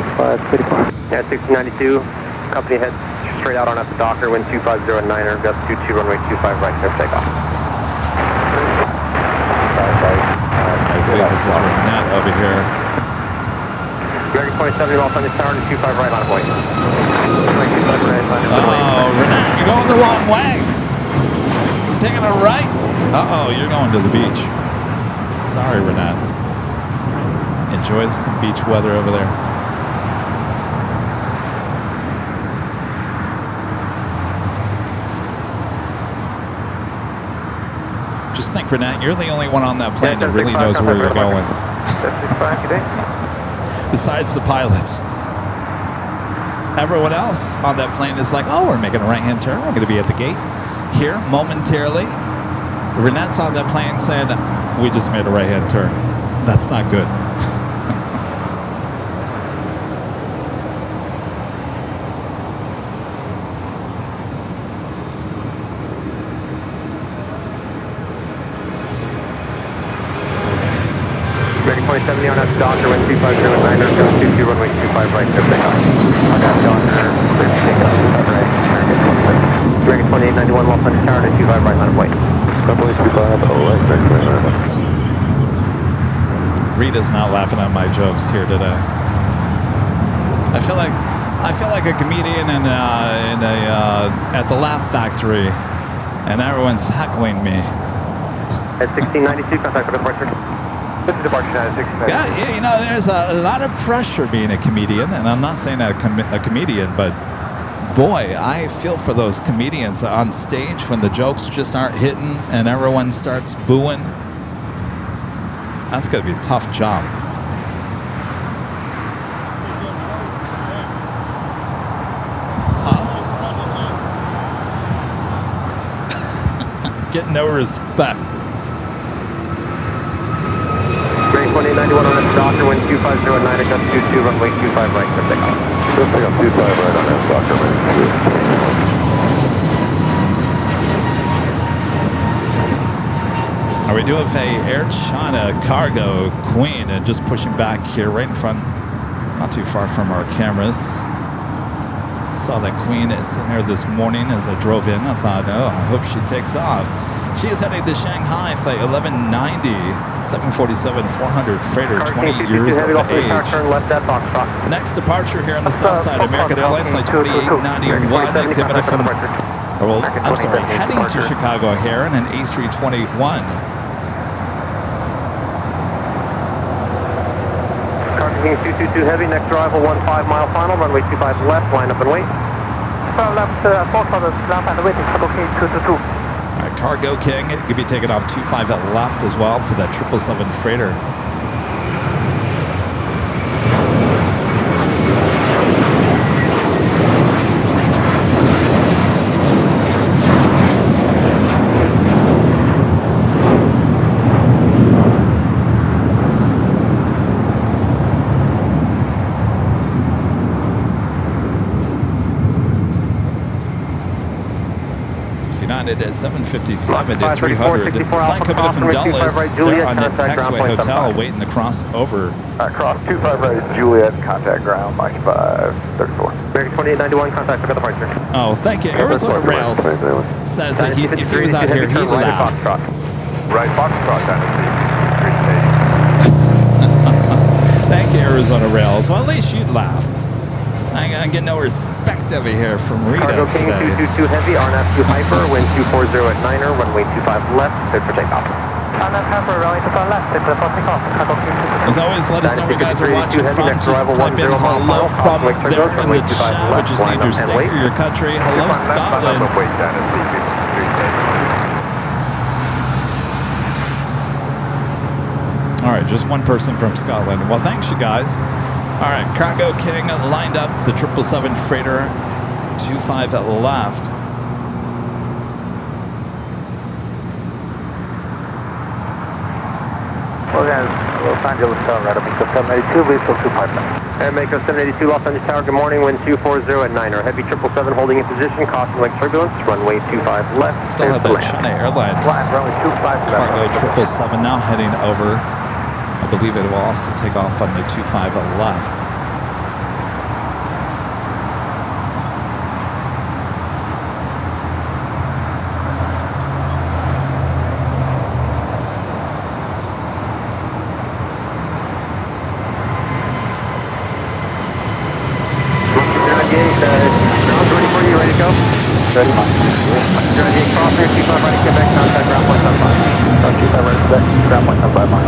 534. Yeah, 1692, company head straight out on F Docker, wind 250 gust 22, runway 25 right, there, takeoff. I believe this is Renette over here. American 27, Los Angeles Tower to 25 right, line of way. Oh, Renette, you're going the wrong way. Taking a right. Uh-oh, you're going to the beach. Sorry, Renette. Enjoy some beach weather over there. Just think, Renette, you're the only one on that plane that really knows where you're going. Besides the pilots. Everyone else on that plane is like, oh, we're making a right-hand turn. We're going to be at the gate here momentarily. Renette's on that plane saying, we just made a right-hand turn. That's not good. Ready 2070 on F Docker, wind 250 gust 22, runway 25 right, there, takeoff. On F Docker, clear to takeoff, 25 right, Ready 2891, Los Angeles Tower to 25 right, line of way. Rita's not laughing at my jokes here today. I feel like a comedian at the Laugh Factory, and everyone's heckling me. At 1692, contact for departure. This is departure at 1692. Yeah, you know, there's a lot of pressure being a comedian, and I'm not saying that a comedian, but boy, I feel for those comedians on stage when the jokes just aren't hitting and everyone starts booing. That's going to be a tough job. Get no respect. Ready 2891 on F Docker, wind 2509, gust 22, runway 25 right, for takeoff. Just pick up 25 right on F Docker, Are we doing a Air China cargo Queen and just pushing back here right in front, not too far from our cameras. Saw that Queen sitting there this morning as I drove in. I thought, oh, I hope she takes off. She is heading to Shanghai, flight 1190, 747-400 freighter, 20 years of age. Turn left at Foxtrot. Next departure here on the south side, American Airlines, flight 2891, committed from, heading to Chicago here in an A321. King 222 heavy, next arrival 15 mile final, runway 25 left, line up and wait. Left, 4 left and waiting, Cargo King 222. All right, Cargo King, it could be taken off 25 at left as well for that 777 freighter. United at 757 to 300. Flight committed from Dulles. They're on the Taxiway Hotel waiting to cross over. Cross 25 right Juliet, contact ground, Mike 534. American 2891, contact for departure. Oh, thank you. Arizona Rails says that if he was out here, he'd laugh. Right, Foxtrot, Dynasty. Thank you, Arizona Rails. Well, at least you'd laugh. I get no respect over here from Rita Cargo King today. 222 heavy, RNAV 2 hyper, wind 240 at 9er, runway 25 left, cleared for takeoff. RNAV hyper, runway 25 left, cleared for takeoff. Cargo King 222. As always, let us know where you guys are watching from. Just type in hello from there in the chat. We just need your state or your country. Hello, Scotland. All right, just one person from Scotland. Well, thanks, you guys. All right, Cargo King lined up, the 777 freighter, 25 at left. Los Angeles Tower, right up Mako 782, vehicle 25. And Mako 782, Los Angeles Tower, good morning, wind 240 at 9er. Heavy 777 holding in position, caution link turbulence, runway 25 left. Still have that China Airlines runway 25 Cargo 777 now heading over. I believe it will also take off on the 25 at left. Ready, cross here, 25 right, Quebec, contact ground point 75. 25 right, Quebec, ground point 75 miles.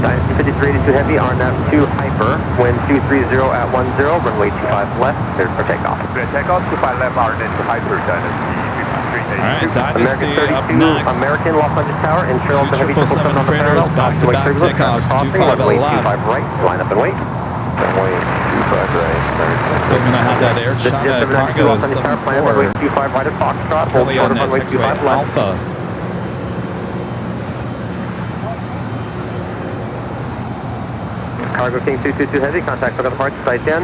Dynasty 5382 heavy, RNAV 2 hyper, wind 230 at 10, runway 25 left, cleared for takeoff. Takeoff 25 left, RNAV 2 hyper, Dynasty 5382. All right, Dynasty up next. American Los Angeles Tower, internal to heavy 777 freighters, back-to-back takeoffs, 25 at left. 25 right, line up and wait. Runway 25 right. Still going to have that Air China Cargo 74. 25 right at Foxtrot, hold Currently short on of that runway 25 Taxiway left. Alpha. Cargo King 222 heavy, contact for the departure, side 10.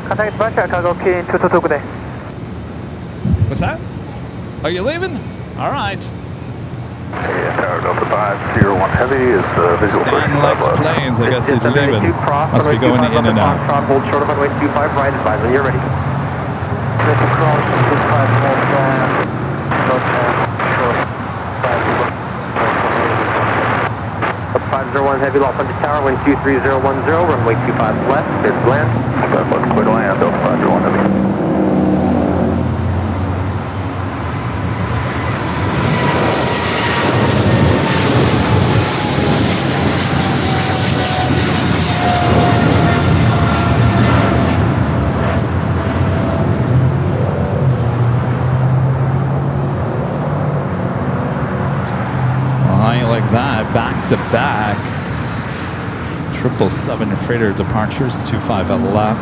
Contact departure, Cargo King 222, good day. What's that? Are you leaving? All right. Yeah, Tower Delta 501 heavy is the visual Stan likes planes. I guess he's leaving. Must be going in and out. Hold short of runway 25 right, advise when you're ready. Ready to cross 25 left, short, 501 heavy, Los Angeles Tower, wind 23010, runway 25 left, clear to land. Clear to land, Delta 501 heavy. Like that, back-to-back 777 freighter departures, 25 at left.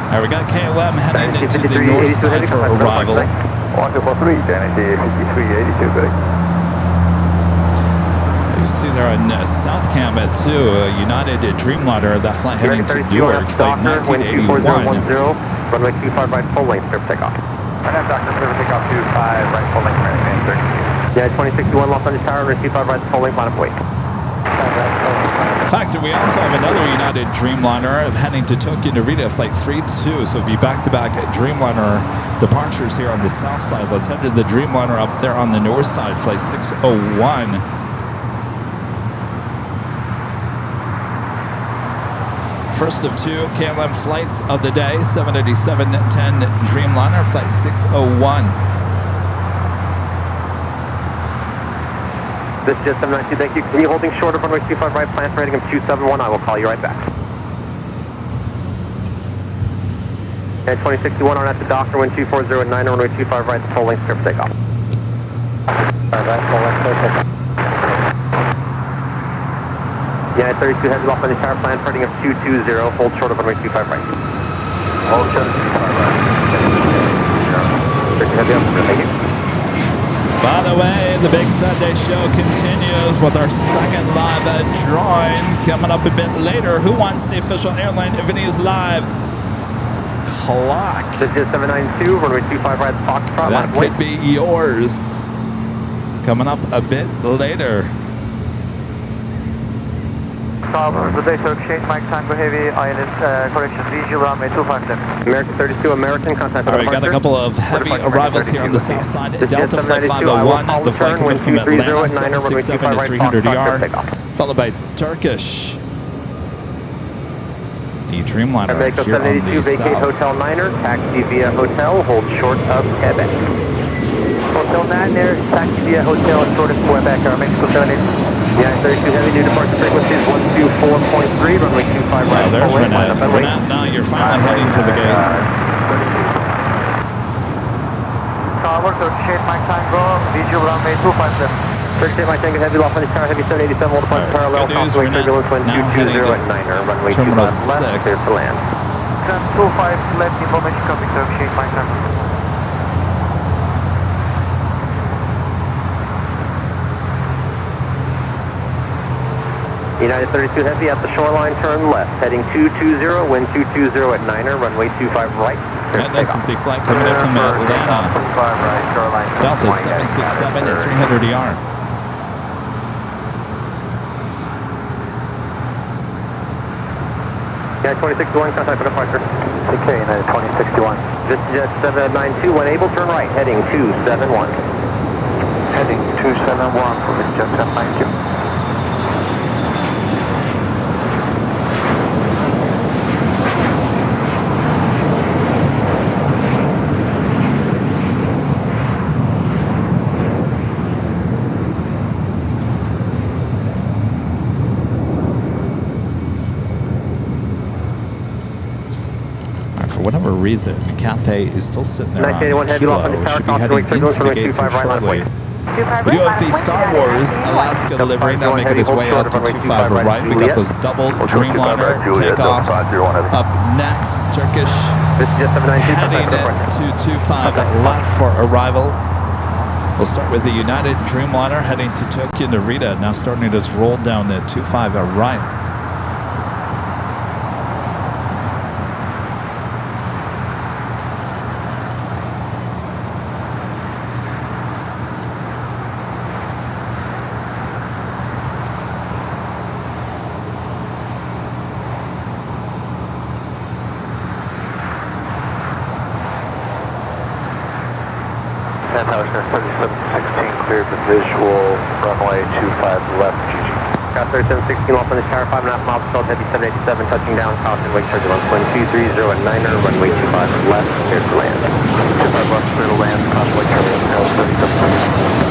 All right, we got KLM heading into the north side for arrival. 1243, Dynasty 5382, good. You see there on South Cam at 2, United Dreamliner, that flight heading to Newark, flight 1981. Runway 25 right, full length, clear for takeoff. RNAV Doctor, clear for takeoff 25 right, full length, American 30. Yeah, 2061 Los Angeles Tower, runway 25 right, full length, line up wait. fact, we also have another United Dreamliner heading to Tokyo Narita, flight 32. So it'll be back-to-back Dreamliner departures here on the south side. Let's head to the Dreamliner up there on the north side, flight 601. First of two KLM flights of the day, 787-10 Dreamliner, flight 601. This is just 792, thank you. Continue holding short of runway 25 right, plan for heading of 271. I will call you right back. And 2061 on at the Docker, wind 240 at 9, runway 25 right, full length clear for takeoff. All right, full length clear for takeoff. United 32 heads off on the tower, plan for heading of 220, hold short of runway 25 right. Hold short of 25 right. 32 heavy up, thank you. By the way, the Big Sunday Show continues with our second live drawing coming up a bit later. Who wants the official AirlineVideos live clock? This is 792, runway 25 right, Foxtrot. That could be yours. Coming up a bit later. Good day, Turkish 8, Mike Tango Heavy, ILS, correction, visual runway 257. American 32, American, contact. All right, we got a couple of heavy arrivals here on the south side. Delta Flight 501, the flight coming from Atlanta, 767 at 300ER, followed by Turkish. The Dreamliner American here on 782, the vacate south. Hotel Niner, taxi via hotel, hold short of Quebec. Hotel Niner, taxi via hotel, short of Quebec, Mexico 782. Yeah, 32 heavy, new departure frequencies 124.3, runway 25 right. Wow, there's Renat. Renat, now you're finally heading to the gate. Tower, Turkish 8, Mike Tango, visual runway 257. Turkish 8, Mike Tango Heavy, lost on the tower, heavy 787, hold departure parallel, good news, crossway Renat. turbulence, wind Now heading 220 to at 9, runway Terminal 25 left, 6. clear to land. Trans 25 left, information copy, Turkish 8, Mike Tango. United 32 heavy at the shoreline, turn left, heading 220, wind 220 at 9er, runway 25 right. And this is the flight coming in from Atlanta. Delta 767 at 300ER. United 2061, contact for departure. Okay, United 2061. This is jet 792, when able, turn right, heading 271. Heading 271 for this jet 792. Whatever reason, Cathay is still sitting there on 1981 heavy, lost on the Kilo. tower, Should be heading into the gates here shortly. We do have the Star Wars Alaska delivery now making its way out to 25 right. We got those double Dreamliner takeoffs up next. Turkish This is jet 792, heading contact for departure. to 25 left for arrival. We'll start with the United Dreamliner heading to Tokyo Narita, now starting its roll down at 25 right. Tower 3716 cleared the visual runway 25 left, GG. Got 3716 off on the tower, 5.5 miles south, heavy 787, touching down, caution, wake turbulence, wind 230 at 9er, runway 25 left, clear to land. 25 left, clear to land, caution, wake turbulence, 37.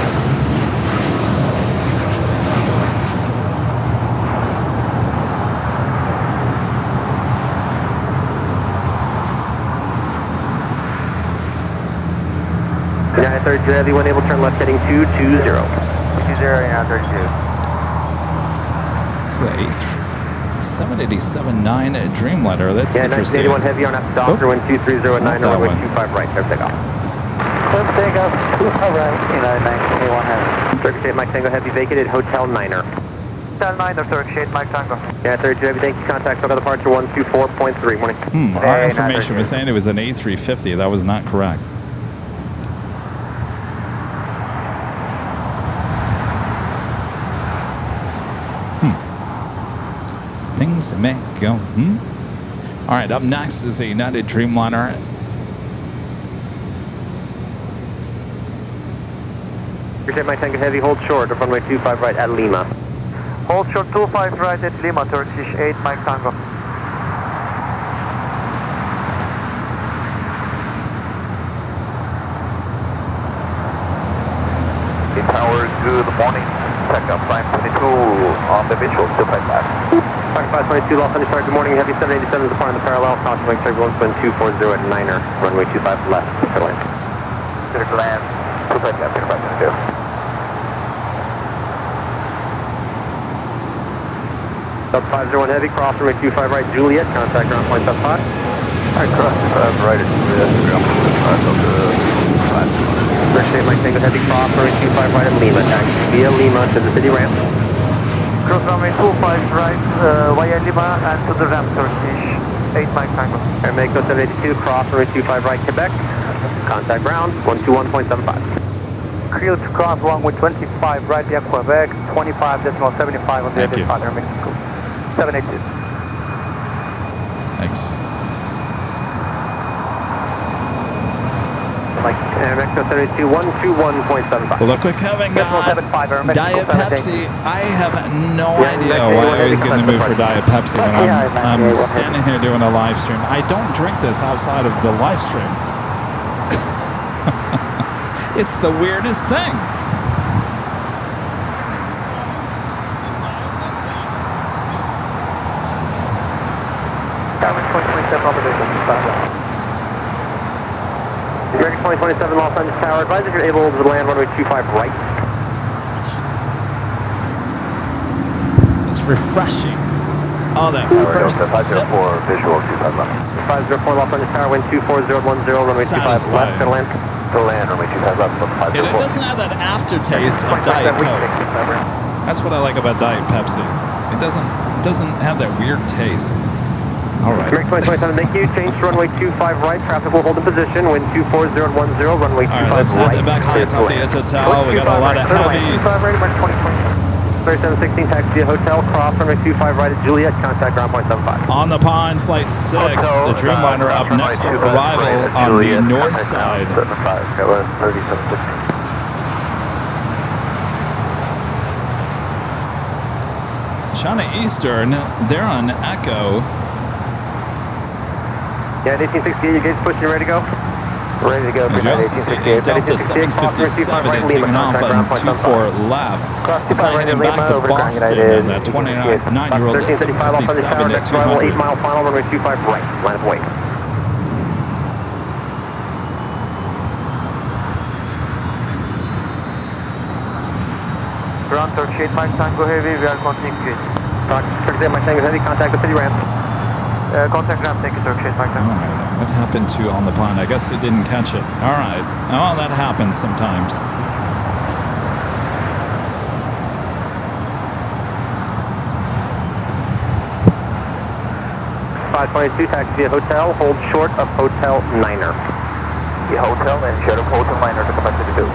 United 32 heavy, when able, turn left, heading 220. 20, United 32. It's a 787-9 Dreamliner. That's Yeah, interesting. 1981 heavy on after Docker, wind 230 at 9er, runway 25 right, clear takeoff. Clear takeoff, 25 right, United 1981 heavy. Turkish 8, Mike Tango heavy, vacated, Hotel Niner. Hotel Niner, Turkish 8, Mike Tango. Yeah, 32 heavy, thank you, contact, local departure 124.3, morning. Our information was saying it was an A350. That was not correct. things may go. All right, up next is a United Dreamliner. Appreciate my tank heavy, hold short of runway 25 right at Lima. Hold short 25 right at Lima, Turkish 8 Mike Tango. Towers, good morning. Takeoff time 22 on the visual, still like that. Park 522, Los Angeles, good morning, heavy 787 is departing the parallel, caution wing turbulence, wind 240 at Niner, runway 25 left, clear land. Clear to land, 25 left, 25 Sub 501 heavy, cross runway 25 right, Juliet, contact ground point sub 5. Alright, cross 5 right at Juliet, ground point 5 of the 5. Appreciate my tank heavy, cross runway 25 right at Lima, taxi via Lima to the city ramp. Cross runway 25 right via Lima and to the ramp, Turkish 8 Mike Tango. Air Mexico 782, cross runway 25 right, Quebec, contact ground 121.75. Clear to cross runway 25 right via Quebec, 25.75 on the Thank you. other Air Mexico. 782. Thanks. Like Air Mexico 782, 121.75. Look what Kevin got. 75, Air Mexico Diet 782. Pepsi. I have no Yeah, idea Mexico, why I always get in the mood for Mexico. Diet Pepsi when Yeah, I'm Mexico. standing here doing a live stream. I don't drink this outside of the live stream. It's the weirdest thing. Diamond 2027 on the visual. American 2027 Los Angeles Tower, advise if you're able to land runway 25 right. It's refreshing. Oh, that Alright, first Delta sip. 504, visual 25 left. 504 Los Angeles Tower, wind 24010, runway 25 Satisfying. left, to land. To land, runway 25 left, And it 504. doesn't have that aftertaste of Diet Coke. That's what I like about Diet Pepsi. It doesn't have that weird taste. All right. American 2027, thank you. Change to runway 25 right, traffic will hold in position, wind 24010, runway 25 All right, let's right. head back high atop the hotel. We got a lot of heavies. 25 right, Mark 2027. 3716, taxi to hotel, cross runway 25 right at Juliet, contact ground point 75. On the pond, flight 6, the Dreamliner up next for arrival on the north side. 75, got one 3716. China Eastern, they're on Echo. Yeah, 1868, your gate's pushing, you ready to go? Ready to go. As you also see a Delta 757 taking off on 24 left. If I heading back to Boston and that 29-year-old 1335 Los Angeles Tower, 757 next at arrival 8 200. mile final, runway 25 right, line of wake. Ground 38 Mike Tango Heavy, we are continuing grid. Turkey, my tank is heavy, contact the city ramp. Contact ramp, take it 38 Mike All Tango. right, what happened to on the pond? I guess it didn't catch it. All right. Oh, that happens sometimes. .522, taxi to hotel, hold short of Hotel Niner. The hotel and short of Hotel Niner to capacity 2.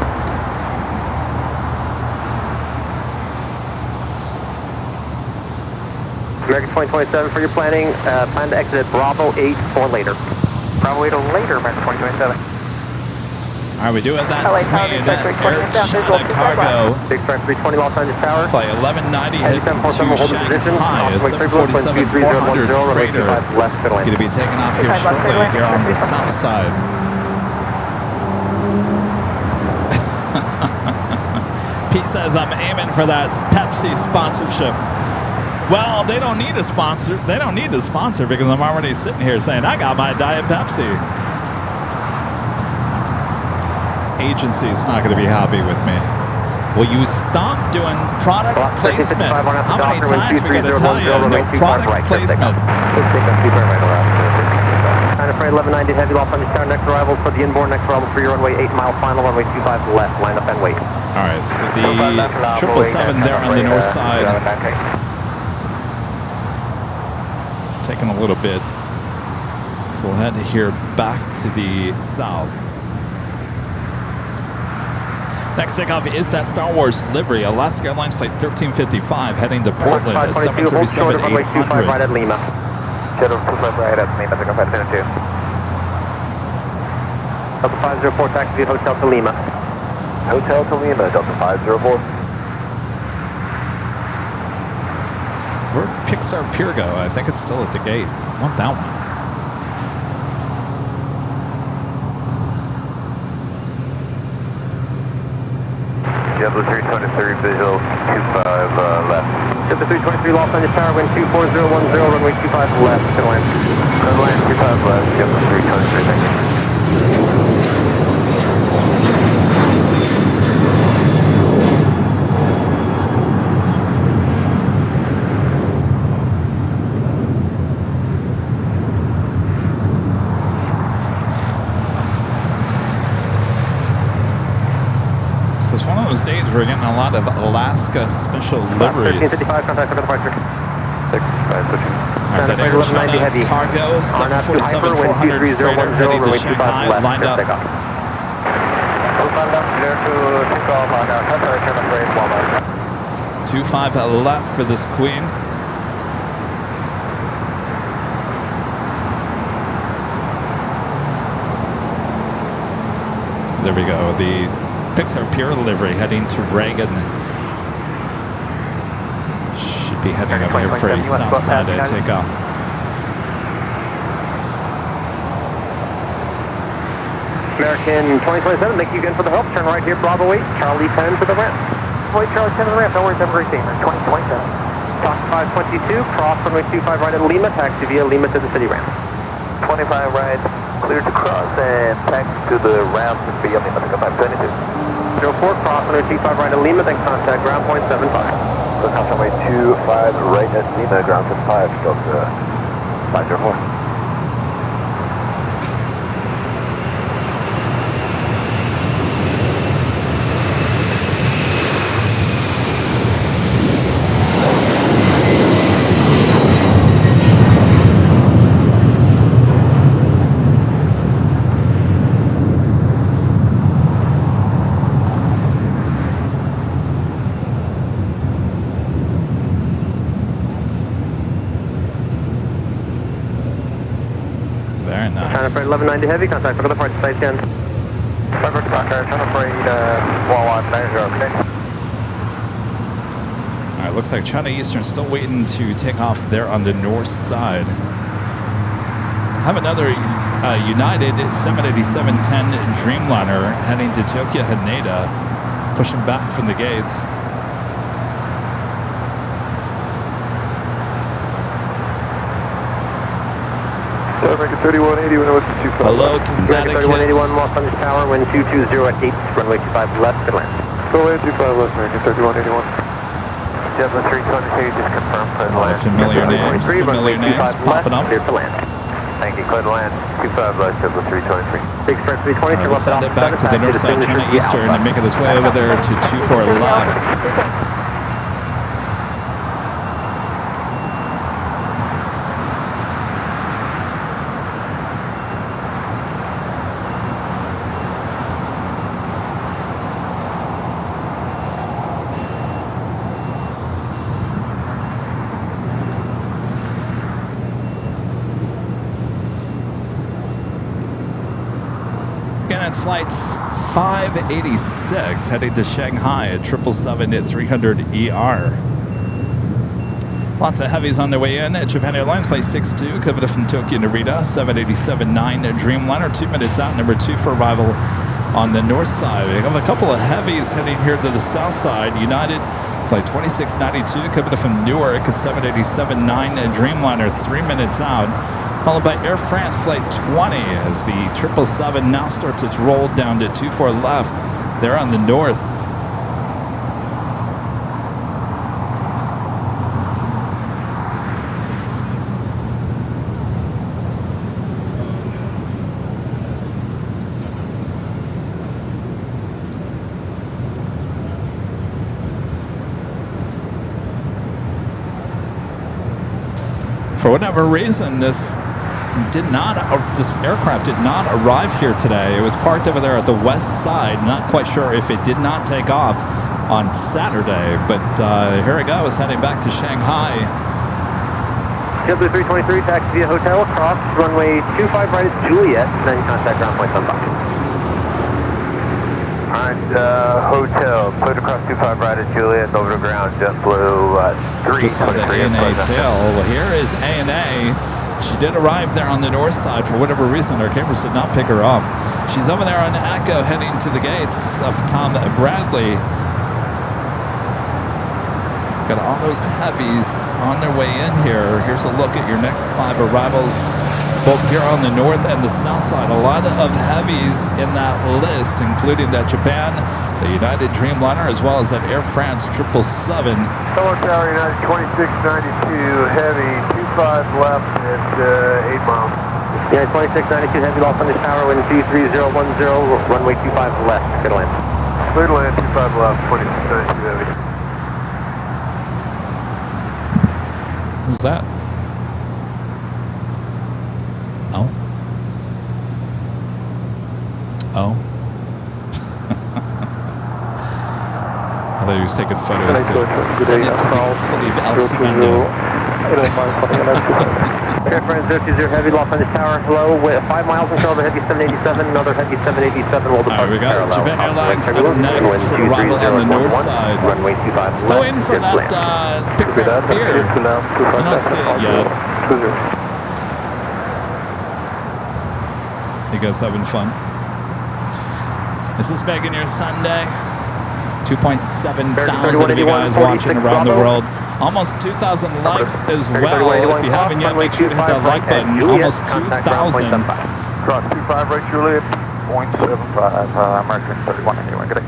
American 2027 for your planning, plan to exit at Bravo 8 or later. Bravo 8 or later, American 2027. Are we doing that? LA Tower, Queen District 20 Air south, China visual Cargo. Big Strike 320 Los Angeles Tower. Flight 1190 heading to 747 hold in position. Shanghai, a Off to 747-400 runway freighter. 25 left, clear Going to land. be taking off here 25 left, shortly clear land. here on the south side. Pete says I'm aiming for that Pepsi sponsorship. Well, they don't need a sponsor. They don't need a sponsor because I'm already sitting here saying I got my Diet Pepsi. Agency's not going to be happy with me. Will you stop doing product placement? How many times we got to tell you no product placement? China Freight 1190 heavy Los Angeles Tower, next arrival for the inboard, next arrival for your runway 8 mile final, runway 25 left, line up and wait. All right, so the 777 there on the north side, taking a little bit. So we'll head here back to the south. Next takeoff is that Star Wars livery. Alaska Airlines flight 1355 heading to Portland at 737-800. Runway 25 right at Lima. Shuttle 25 right at Lima, takeoff at 10-2. Delta 504, taxi at Hotel to Lima. Hotel to Lima, Delta 504. Where'd Pixar Pier go? I think it's still at the gate. I want that one. Jumbo 323, visual 25 left. Jumbo 323, Los Angeles Tower, wind 24010, runway 25 left, good land. Good land, 25 left, Jumbo 323, thank you. So it's one of those days where we're getting a lot of Alaska special liveries. 1355, contact for departure. 6, 5, switching. All right, that Air China cargo 747-400 freighter heading to Shanghai, lined up. 25 left for this queen. There we go. The Pixar Pier livery heading to Reagan. Should be heading up here for a south side takeoff. American 2027, thank you again for the help. Turn right here, Bravo 8, Charlie 10 to the ramp. Wait, Charlie 10 to the ramp, no worries, have a great day, 2027. Talk 522, cross runway 25 right at Lima, taxi via Lima to the city ramp. 25 right, clear to cross and taxi to the ramp via Lima, takeoff at 22. 04, cross runway 25 right at Lima, then contact ground point 75. So cross runway 25 right at Lima, ground 75, Delta 504. Very nice. China Freight 1190 heavy, contact for the departure site 10. Perfect, contact, China Freight 1190, okay. All right, looks like China Eastern still waiting to take off there on the north side. Have another United 787-10 Dreamliner heading to Tokyo Haneda, pushing back from the gates. American 3180, when it was 25. Hello, American Connecticut. 3181, Los Angeles Tower, wind 220 at 8, runway 25 left, good land. Go ahead, 25 left, American 3181. Jumbo 323, just confirm, clear to All land. the familiar names, runway familiar names 25 popping up. clear to land. Thank you, clear to land. 25 left, Jumbo 323. Big Express 320, All right, let's send it back to the north side, China Eastern, and making its way over there to 24 left. Again, it's flights 586 heading to Shanghai at 777-300ER. Lots of heavies on their way in at Japan Airlines Flight 62, coming from Tokyo Narita, 787-9 Dreamliner, 2 minutes out, number 2 for arrival on the north side. We have a couple of heavies heading here to the south side. United Flight 2692, coming from Newark, 787-9 Dreamliner, 3 minutes out. Followed by Air France Flight 20 as the 777 now starts its roll down to 24 left. They're on the north. For whatever reason, this this aircraft did not arrive here today. It was parked over there at the west side. Not quite sure if it did not take off on Saturday, but here it goes, heading back to Shanghai. JetBlue 323, taxi via hotel, cross runway 25 right at Juliet, then contact ground point 75. Alright, hotel, cleared across 25 right at Juliet, over to ground, JetBlue 323. Just saw the ANA tail. Well, here is ANA. She did arrive there on the north side. For whatever reason, our cameras did not pick her up. She's over there on Echo heading to the gates of Tom Bradley. Got all those heavies on their way in here. Here's a look at your next 5 arrivals, both here on the north and the south side. A lot of heavies in that list, including that Japan, the United Dreamliner, as well as that Air France 777. Hello Tower, United 2692, heavy, 25 left at 8 miles. United 2692, heavy loss on this tower, wind 23010, runway 25 left, clear to land. Clear to land, 25 left, 2692 heavy. Who's that? Oh. Oh. I thought he was taking photos to send it to the city of El Segundo. Air France 020, heavy loss on this tower, low, 5 miles until the heavy 787, another heavy 787 will depart. Alright, we got Japan Airlines up next for arrival on the north side. Runway 25 Still waiting for that Pixar beer. I don't see it yet. You guys having fun? Is this making your Sunday? 2.7 thousand of you guys watching around the world. Almost 2,000 likes as well. If you haven't yet, make sure to hit that like button. Almost 2,000. Cross 25 right Juliet, 0.75, American 31 anyway, good day.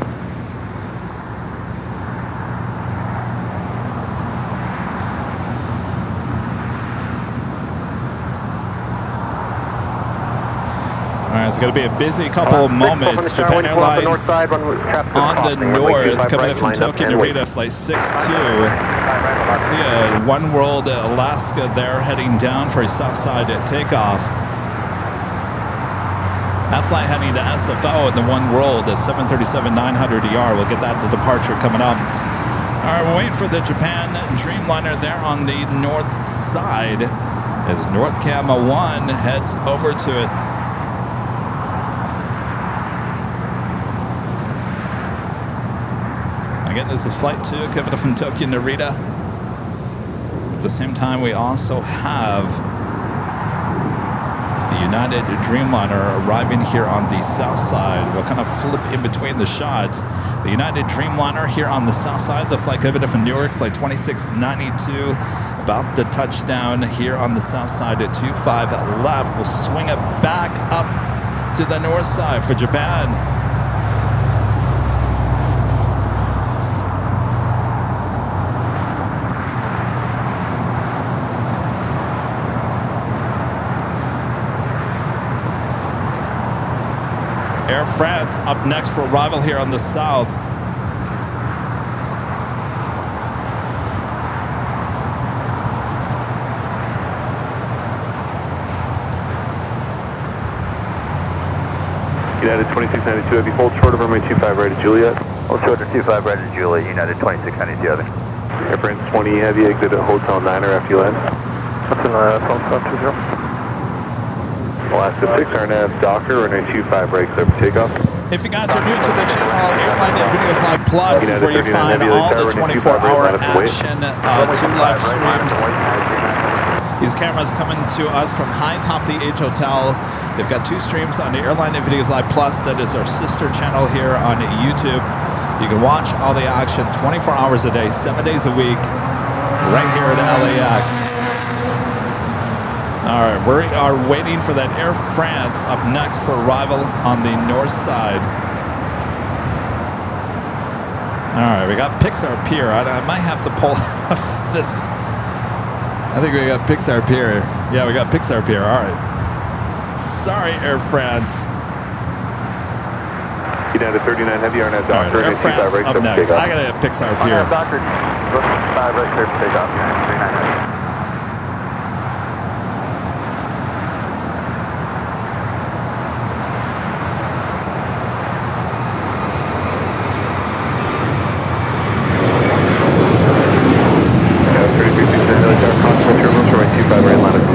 Alright, it's going to be a busy couple of moments. Japan Airlines on the north, coming in from Tokyo Narita, flight 62. See a One World Alaska there heading down for a south side takeoff. That flight heading to SFO in the One World at 737-900ER. We'll get that departure coming up. Alright, we're waiting for the Japan Dreamliner there on the north side as NorthCam 1 heads over to it. Again, this is Flight 2 coming from Tokyo Narita. At the same time, we also have the United Dreamliner arriving here on the south side. We'll kind of flip in between the shots. The United Dreamliner here on the south side, the flight coming from Newark, flight 2692, about to touchdown here on the south side at 25 left. We'll swing it back up to the north side for Japan. Air France up next for arrival here on the south. United 2692, heavy, hold short of runway 25 right at Juliet. Hold short of 25 right at Juliet, United 2692 heavy. Air France 20 heavy, exit at Hotel 9 after you land. That's an phone stop 20. Alaska 6, RNAV Docker, runway 25 right, clear for takeoff. If you guys are new to the channel, Airline Videos Live Plus is where you find all the 24-hour action, 2 live streams. These cameras coming to us from high top the H Hotel. They've got 2 streams on the Airline Videos Live Plus. That is our sister channel here on YouTube. You can watch all the action 24 hours a day, 7 days a week, right here at LAX. All right, we are waiting for that Air France up next for arrival on the north side. All right, we got Pixar Pier. I might have to pull off this. I think we got Pixar Pier. Yeah, we got Pixar Pier. All right. Sorry, Air France. United 39 heavy, RNAV Docker. Right, Air France up next. I got a Pixar Pier. RNAV Docker, 5 right, clear for takeoff, United 39 heavy.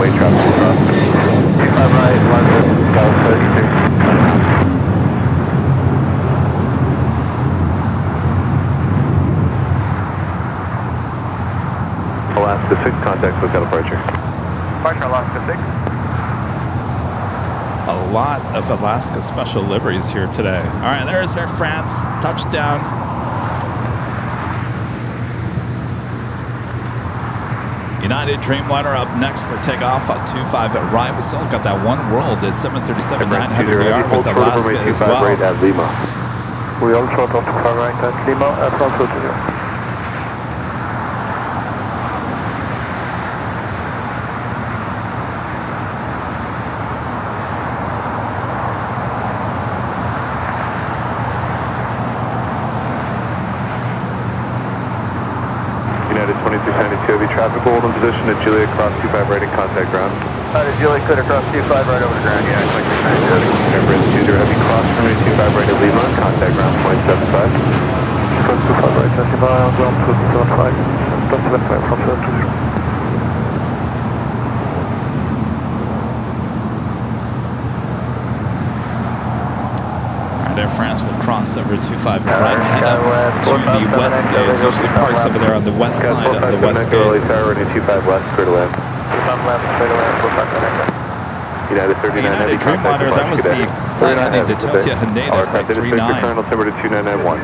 runway traffic will cross. 25 right, London, go 36. Alaska 6, contact SoCal departure. Departure Alaska 6. A lot of Alaska special liveries here today. All right, there's Air France, touchdown. United Dreamliner up next for takeoff at 25 at right. We still got that one world at 737-900ER with Alaska as well. Right at Lima. We all short on 25 right at Lima, at 120. United 2692 heavy traffic, hold in position at Juliet, cross 25 right and contact ground. Juliet, clear across 25 right over the ground, United 2692 heavy. Air France 20 heavy, cross runway 25 right at Lima, contact ground 0.75. Cross 25 right at Lima, ground 275 from 720. Air France will cross over 25 right and head up to the west gates. Usually parks over there on the west side of the west gates. Runway 25 left, clear to land. 25 left, straight away, United 39 heavy, United Dreamliner, that was the flight heading to Tokyo Haneda, flight 39. Altimeter 2991.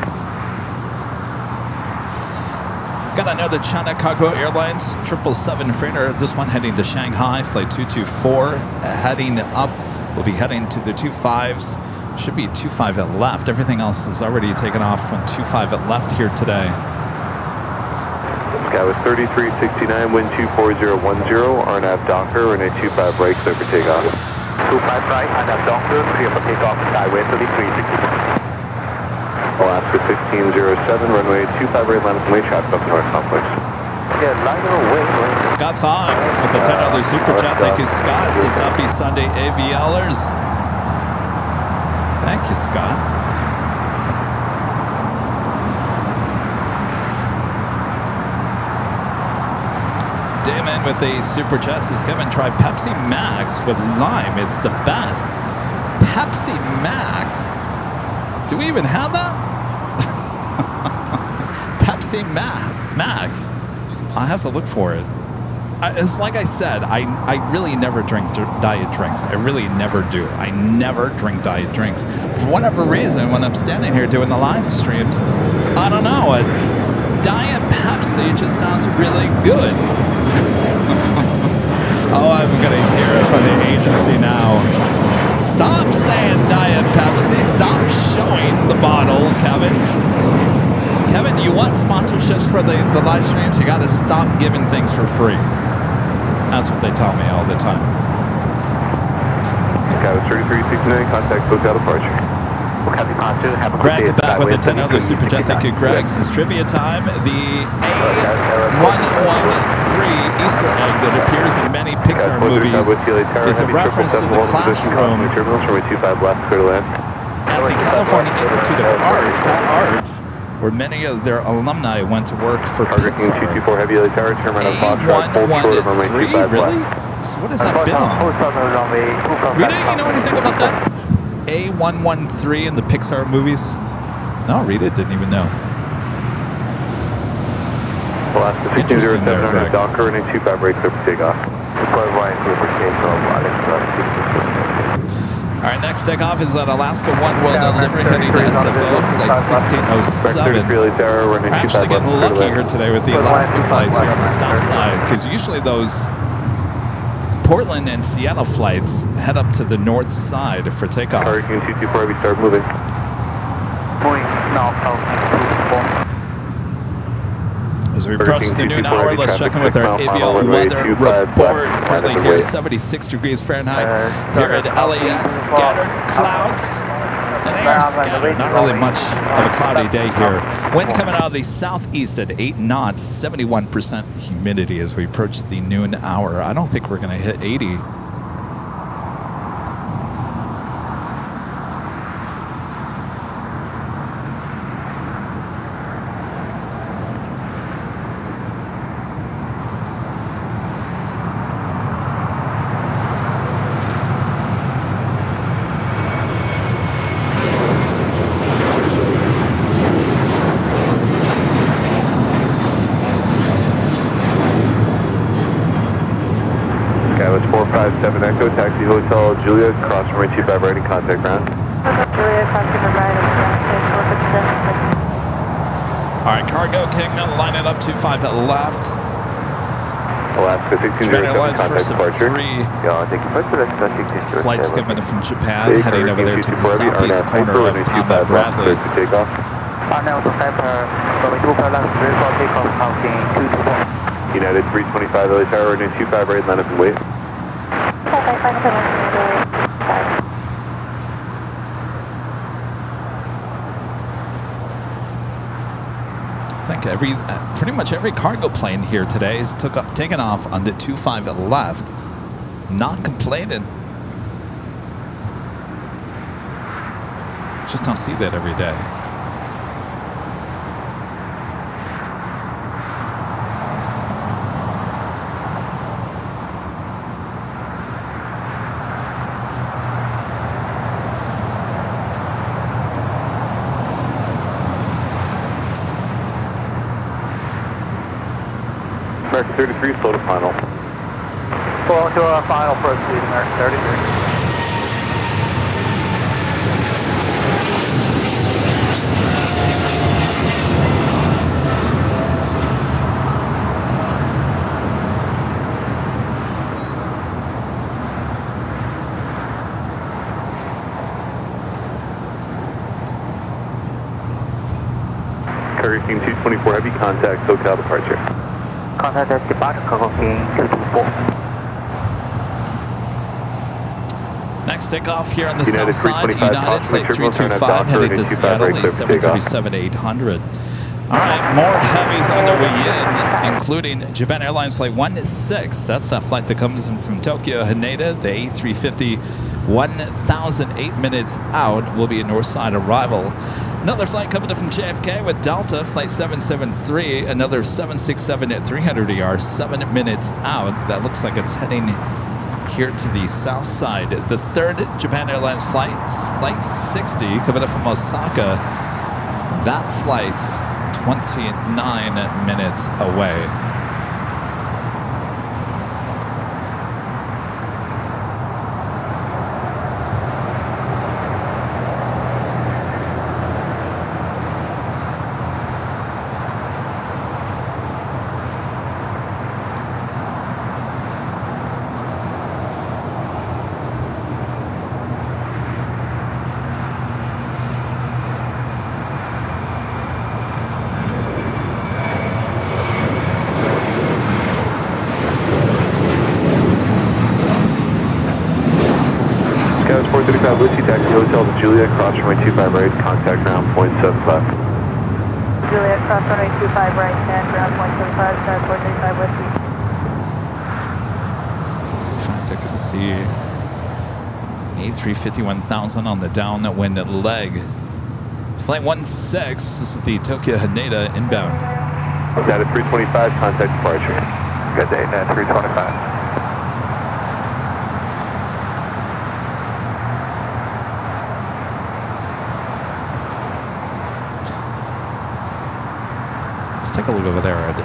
Got another China Cargo Airlines 777 freighter. This one heading to Shanghai, flight 224. Heading up, we'll be heading to the 25s. Should be 25 at left. Everything else is already taken off from 25 at left here today. Sky was 3369, wind 24010, RNAV Docker, runway 25 right, clear for takeoff. 25 right, RNAV Docker, clear for takeoff, Skyway 3360. Alaska 1607, runway 25 right, line of way traffic up the North Complex. Yeah, liner away. Scott Fox with the $10 super chat. Thank you, Scott. Says happy Sunday, AVLers. Thank you, Scott. Damon with the super chat says, Kevin, try Pepsi Max with lime. It's the best. Pepsi Max? Do we even have that? Pepsi Max. I have to look for it. It's like I said, I really never drink diet drinks. I really never do. I never drink diet drinks. For whatever reason, when I'm standing here doing the live streams, I don't know, a Diet Pepsi just sounds really good. Oh, I'm going to hear it from the agency now. Stop saying Diet Pepsi. Stop showing the bottle, Kevin. Kevin, you want sponsorships for the live streams? You got to stop giving things for free. That's what they tell me all the time. Sky was 3369, contact SoCal departure. Greg back with the $10 super chat. Thank you, Greg. Since trivia time, the A113 Easter egg that appears in many Pixar movies is a reference to the classroom at the California Institute of Arts, CalArts, where many of their alumni went to work for Pixar. A113, really? So what has that been on? Rita, you know anything about that? A113 in the Pixar movies? No, Rita didn't even know. Alaska 1607 on Docker and 25 right, clear for takeoff. All right, next takeoff is at Alaska One World Delivery heading to SFO, flight 1607. We're actually getting lucky here today with the Alaska flights here on the south side, because usually those Portland and Seattle flights head up to the north side for takeoff. Hurricane 224, we start moving. Moving now, As we approach the noon hour, let's check in with our AVL weather report. Currently here, 76 degrees Fahrenheit. Here at LAX, scattered clouds. And they are scattered. Not really much of a cloudy day here. Wind coming out of the southeast at 8 knots. 71% humidity as we approach the noon hour. I don't think we're going to hit 80. That was 457 Echo, taxi Hotel Julia, cross runway 25 right and contact ground. Julia, crossing the right of the ground station, 457. All right, Cargo King, line it up 25 left. Alaska Japan 1607, Airlines contact first of departure. 3 Yeah, thank you. flights coming in from Japan, heading over there to the southeast corner of Tama Bradley. Takeoff. Now, so type runway 25 left, clear for takeoff, mounting 224. United 325 LA Tower, runway 25 right, line up and wait. I think pretty much every cargo plane here today is taken off on the 25 left. Not complaining. Just don't see that every day. American 33, slow to final. Slow to our final, proceed, American 33. Carrier King 224, heavy contact, SoCal departure. Contact at departure, Cargo King 224. Next takeoff here on the United south side, 325, United Flight 325 headed to Seattle, a 737-800. All right, more heavies on their way in, including Japan Airlines Flight 16. That's that flight that comes in from Tokyo, Haneda. The A350, 1,008 minutes out, will be a north side arrival. Another flight coming in from JFK with Delta, Flight 773, another 767 at 300 ER, 7 minutes out. That looks like it's heading here to the south side. The third Japan Airlines flight, Flight 60, coming up from Osaka. That flight, 29 minutes away. Scouts 435, Lucy, taxi Hotel to Julia, cross runway 25 right, contact ground, point 75. Julia, cross runway 25 right, and ground 175, start 435 Whiskey. In fact, I can see A350 1000 on the downwind leg. Flight 16, this is the Tokyo Haneda inbound. United 325, contact departure. Good day, net 325. Let's take a look over there at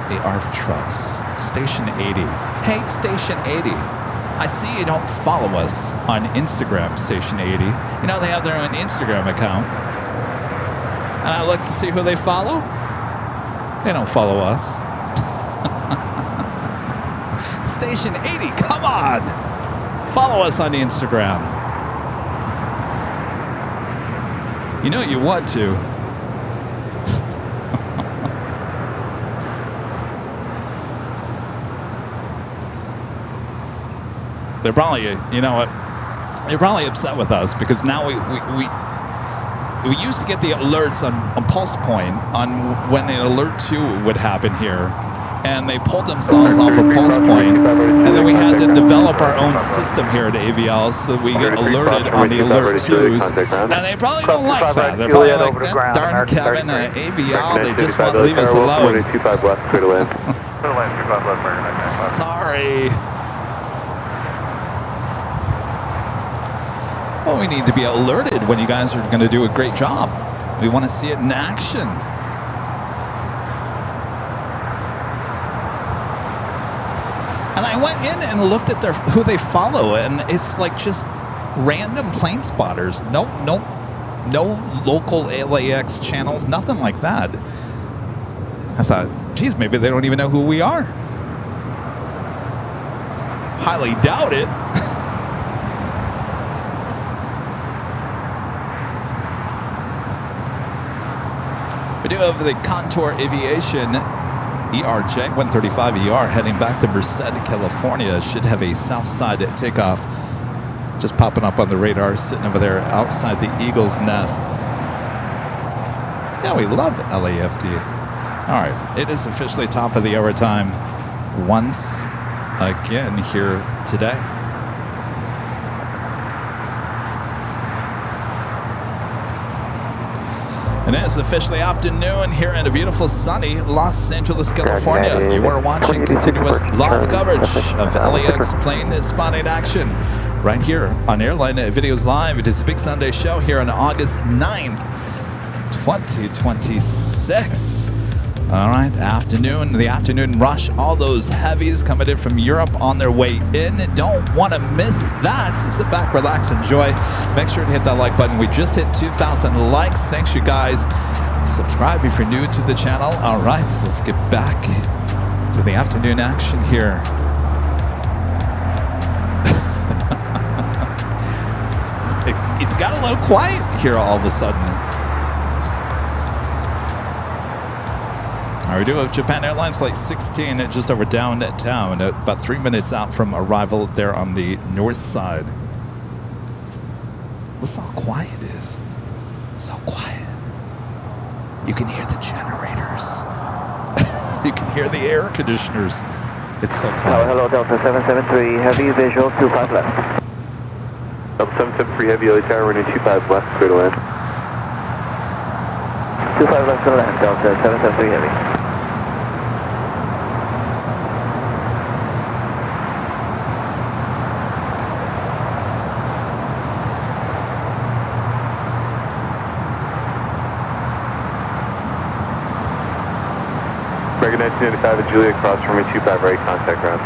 the ARF trucks. Station 80. Hey, Station 80. I see you don't follow us on Instagram, Station 80. You know, they have their own Instagram account. And I look to see who they follow. They don't follow us. Station 80, come on! Follow us on Instagram. You know you want to. They're probably, you know what? They're probably upset with us because now we used to get the alerts on Pulse Point on when the alert 2 would happen here, and they pulled themselves off of Pulse Point, and then we had to develop our own system here at AVL so we get alerted on the alert 2s, and they probably don't like that. They're probably like, that darn Kevin, AVL, they just want to leave us alone. Sorry. Well, we need to be alerted when you guys are going to do a great job. We want to see it in action. And I went in and looked at who they follow, and it's like just random plane spotters. No local LAX channels, nothing like that. I thought, geez, maybe they don't even know who we are. Highly doubt it. We do have the Contour Aviation ERJ 135ER heading back to Merced, California. Should have a south side takeoff. Just popping up on the radar, sitting over there outside the Eagle's Nest. Yeah, we love LAFD. All right, it is officially top of the hour time once again here today. It is officially afternoon here in a beautiful sunny Los Angeles, California. You are watching continuous live coverage of LAX plane spotting action right here on Airline Videos Live. It is a big Sunday show here on August 9th, 2026. All right, the afternoon rush. All those heavies coming in from Europe on their way in. Don't want to miss that. So sit back, relax, enjoy. Make sure to hit that like button. We just hit 2,000 likes. Thanks, you guys. Subscribe if you're new to the channel. All right, so let's get back to the afternoon action here. It's got a little quiet here all of a sudden. All right, we do have Japan Airlines Flight 16 just over downtown, about 3 minutes out from arrival there on the north side. Listen how quiet it is. It's so quiet. You can hear the generators. You can hear the air conditioners. It's so quiet. Hello, Delta 773, heavy visual, 25 left. Delta 773 heavy, LA Tower, running 25 left, clear to land. 25 left to land, Delta 773 heavy. Breaking 1995 at Juliet, cross from me 25 right, contact ground.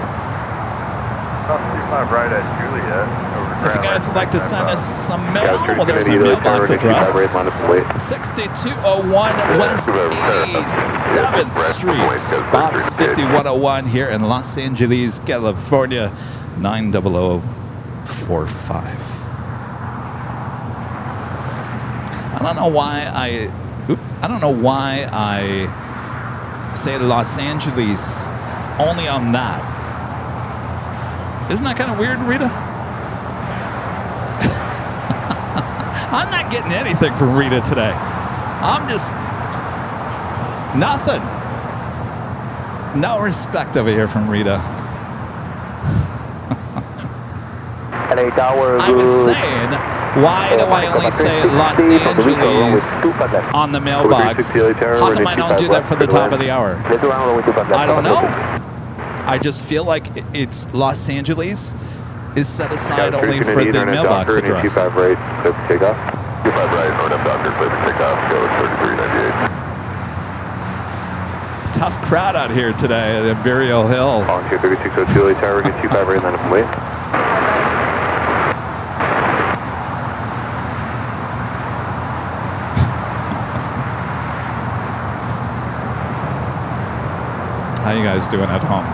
Cross 25 right at Juliet. If you guys would like to send us some mail, well, there's our mailbox address. 6201 West 87th Street, Box 5101 here in Los Angeles, California, 90045. I don't know why I say Los Angeles only on that. Isn't that kind of weird, Rita? I'm not getting anything from Rita today. I'm just nothing. No respect over here from Rita. I was saying, why do I only say Los Angeles on the mailbox? How come I don't do that for the top of the hour? I don't know. I just feel like it's Los Angeles is set aside only for the mailbox address. 25 right, clear for takeoff. 25 right, RF Doctor, clear for takeoff, go 3398. Tough crowd out here today at Imperial Hill. Volunteer 3602, LA Tower, running 25 right, line up and wait. How you guys doing at home?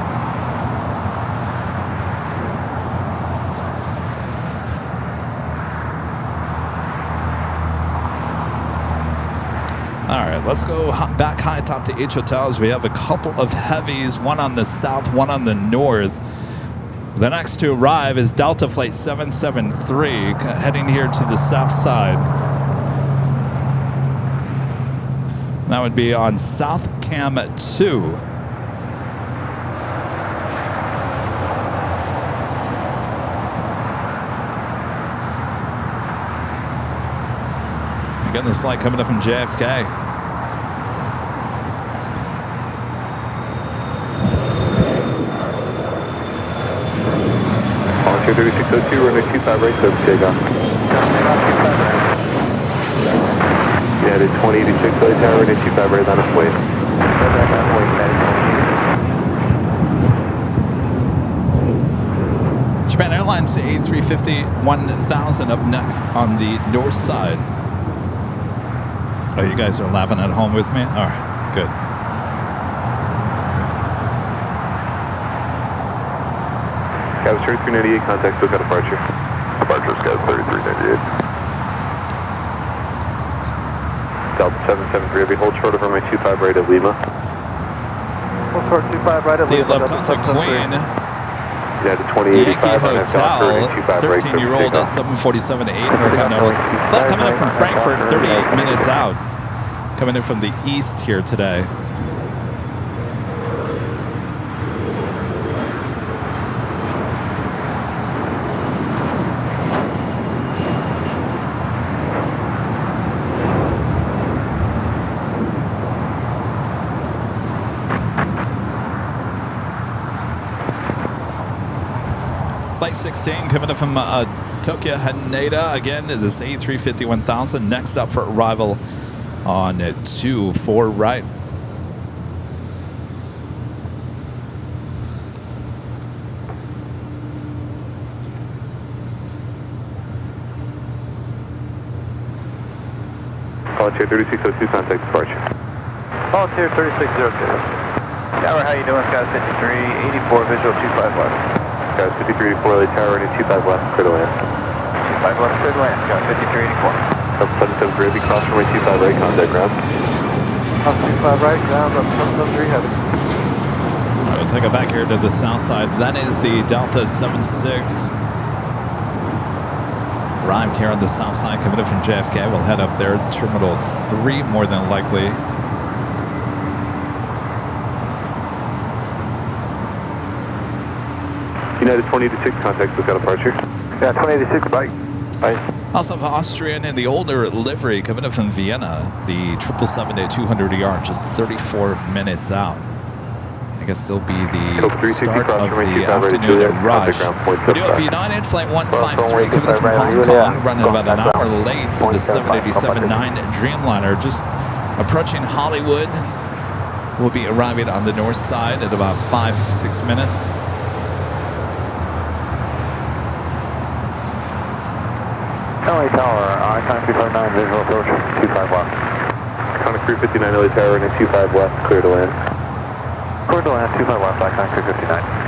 All right, let's go back high top to H hotels. We have a couple of heavies, one on the south, one on the north. The next to arrive is Delta Flight 773, heading here to the south side. That would be on South Cam 2. Again, this flight coming up from JFK. Volunteer 3602, runway 25 right, clear for takeoff. Yeah, the 2086, LA Tower, runway 25 right, line up and wait. Japan Airlines A350 1000 up next on the north side. Oh, you guys are laughing at home with me? All right, good. Scout 3398, contact Boca departure. Departure Scout 3398. Delta 773, I'll be hold short of runway 25 right at Lima. Hold short 25 right at The Lima. Lufthansa Queen United Yankee 2085 on Hotel, 25 right. 13-year-old 747 to 8 North flight coming in from Frankfurt, 38 minutes out. Coming in from the east here today. Flight 16 coming in from Tokyo Haneda. Again, this A350 1000 next up for arrival on 24 right. Volunteer 3602, contact departure. Volunteer 3602. Tower, how you doing? Scout 53, 84, visual 25 left. Scout 5384, LA Tower, running 25 left, clear to land. 25 left, clear to land. Scout 5384. Delta 773, heavy, cross runway 25 right, contact ground. Up 25 right, ground, up 773 heavy. All right, we'll take it back here to the south side. That is the Delta 76. Arrived here on the south side, coming in from JFK. We'll head up there, Terminal 3 more than likely. United 2086, contact Boca departure. Yeah, 2086, bye. Bye. Also have Austrian in the older livery coming in from Vienna. The 777-200ER, just 34 minutes out. I guess still be the start of the afternoon rush. We do have United Flight 153 coming in from Hong Kong, running about an hour late for the 787-9 Dreamliner. Just approaching Hollywood. We'll be arriving on the north side at about 5-6 minutes. LA Tower, icon 259, visual approach, 25 left. Iconic 359, LA Tower, running 25 left, clear to land. Clear to land, 25 left, icon 359.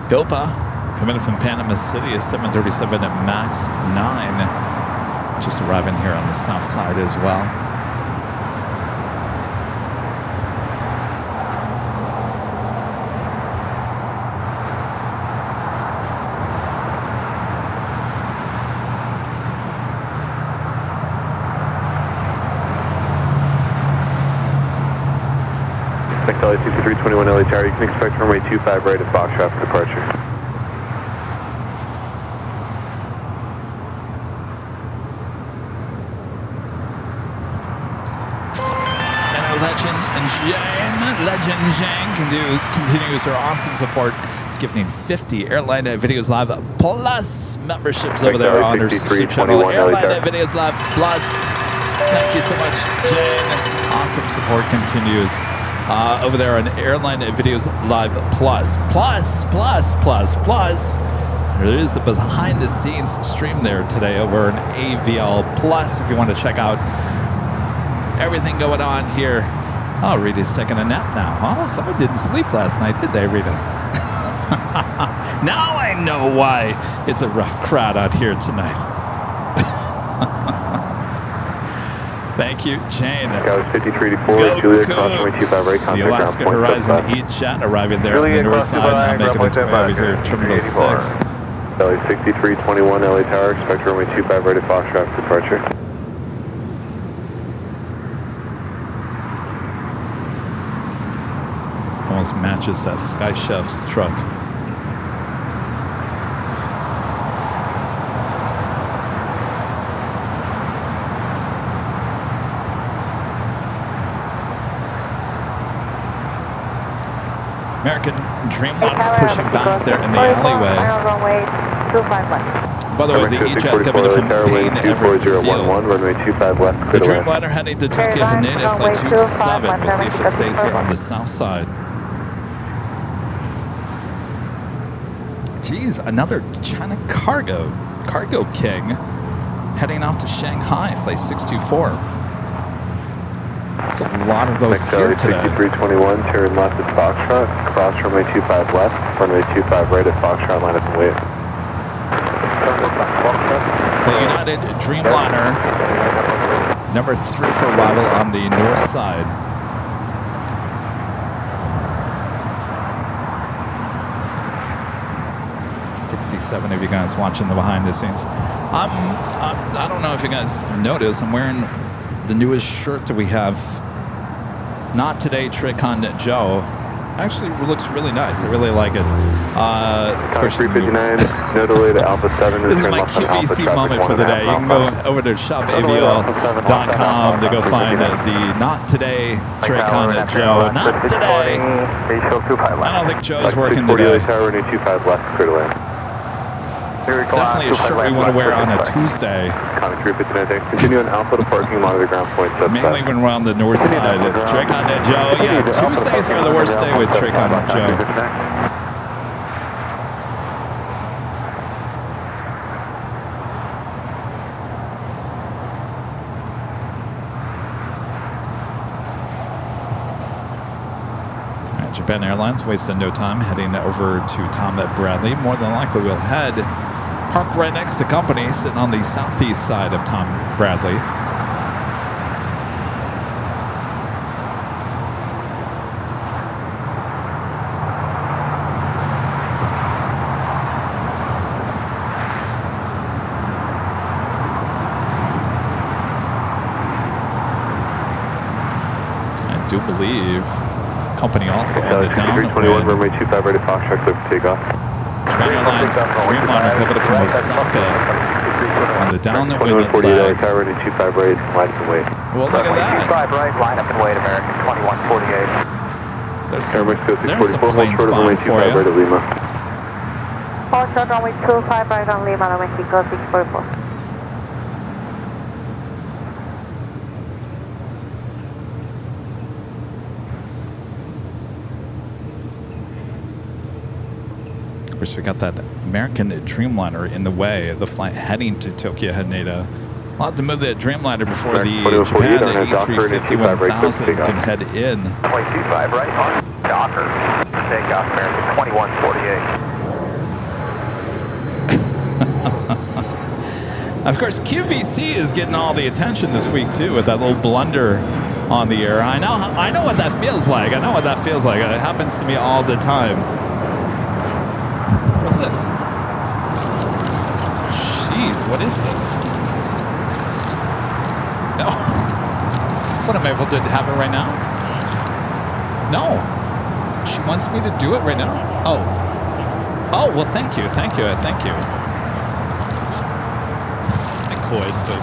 Dopa coming in from Panama City, a 737 MAX 9. Just arriving here on the south side as well. LA 6321 LA Tower, you can expect runway 25 right at Foxtrot for departure. And our Legend Zhang continues her awesome support, giving 50 Airline Videos Live Plus memberships over there on her YouTube channel. Airline Videos Live Plus. Thank you so much, Jane. Awesome support continues. Over there on Airline Videos Live Plus. There is a behind-the-scenes stream there today over on AVL Plus if you want to check out everything going on here. Oh, Rita's taking a nap now. Oh, someone didn't sleep last night, did they, Rita? Now I know why it's a rough crowd out here tonight. Thank you, Jane. Scout 5384, Juliet, cross runway 25 right, contact the Alaska Horizon E-Jet arriving there on the north side, now making its way over here at Terminal 6. LA 6321 LA Tower, expect runway 25 right at Foxtrot for departure. Almost matches that Sky Chef's truck. American Dreamliner pushing back there in the alleyway. Runway 25 left. By the way, the E-Jet coming in from Payne Everett Field. runway 25 left. The Dreamliner heading to Tokyo Haneda, flight 27. We'll see if it stays here on the south side. Geez, another China Cargo King heading off to Shanghai, flight 624. There's a lot of those here today. 6321, turn left at Foxtrot, cross runway 25 left, runway 25 right at Foxtrot, line up and wait. The United Dreamliner, number 3 for arrival on the north side. '67 of you guys watching the behind the scenes. I don't know if you guys noticed, I'm wearing the newest shirt that we have. Not today, Trick on Joe. Actually, it looks really nice. I really like it. Of course, 359, no delay to Alpha 7. This is my QVC moment for the day. You can go over to shopavl.com to go find the Not Today Trick on Joe. Not today. I don't think Joe's working today. Tower, 25 left, clear to land. It's definitely a shirt we want to wear on a Tuesday. Continue on Alpha to parking, monitor ground point. Mainly when we're on the north side. Trick on Joe. Yeah, Tuesdays are the worst day with Trick on Joe. Japan Airlines wasting no time heading over to Tom Bradley. More than likely we'll head parked right next to company, sitting on the southeast side of Tom Bradley. I do believe company also on the down 21, runway 25 ready, Foxtrot, clear for takeoff. Japan Airlines Dreamliner coming from Osaka on the downwind leg. Tower ready, 25 right, line up and wait. Well, look at that. 25 right, line up and wait, American 2148. There's some plain spotting for you. Foxtrot runway 25 right on Lima, Mexico 644. Of course, we got that American Dreamliner in the way of the flight heading to Tokyo Haneda. We'll have to move that Dreamliner before the Japan E350-1000 can head in. 25 right on Docker. Takeoff, American 2148. Of course, QVC is getting all the attention this week too with that little blunder on the air. I know what that feels like. I know what that feels like. It happens to me all the time. What's this? Jeez, what is this? No. What, am I able to have it right now? No. She wants me to do it right now? Oh. Oh, well, thank you. Thank you. Thank you. I could, but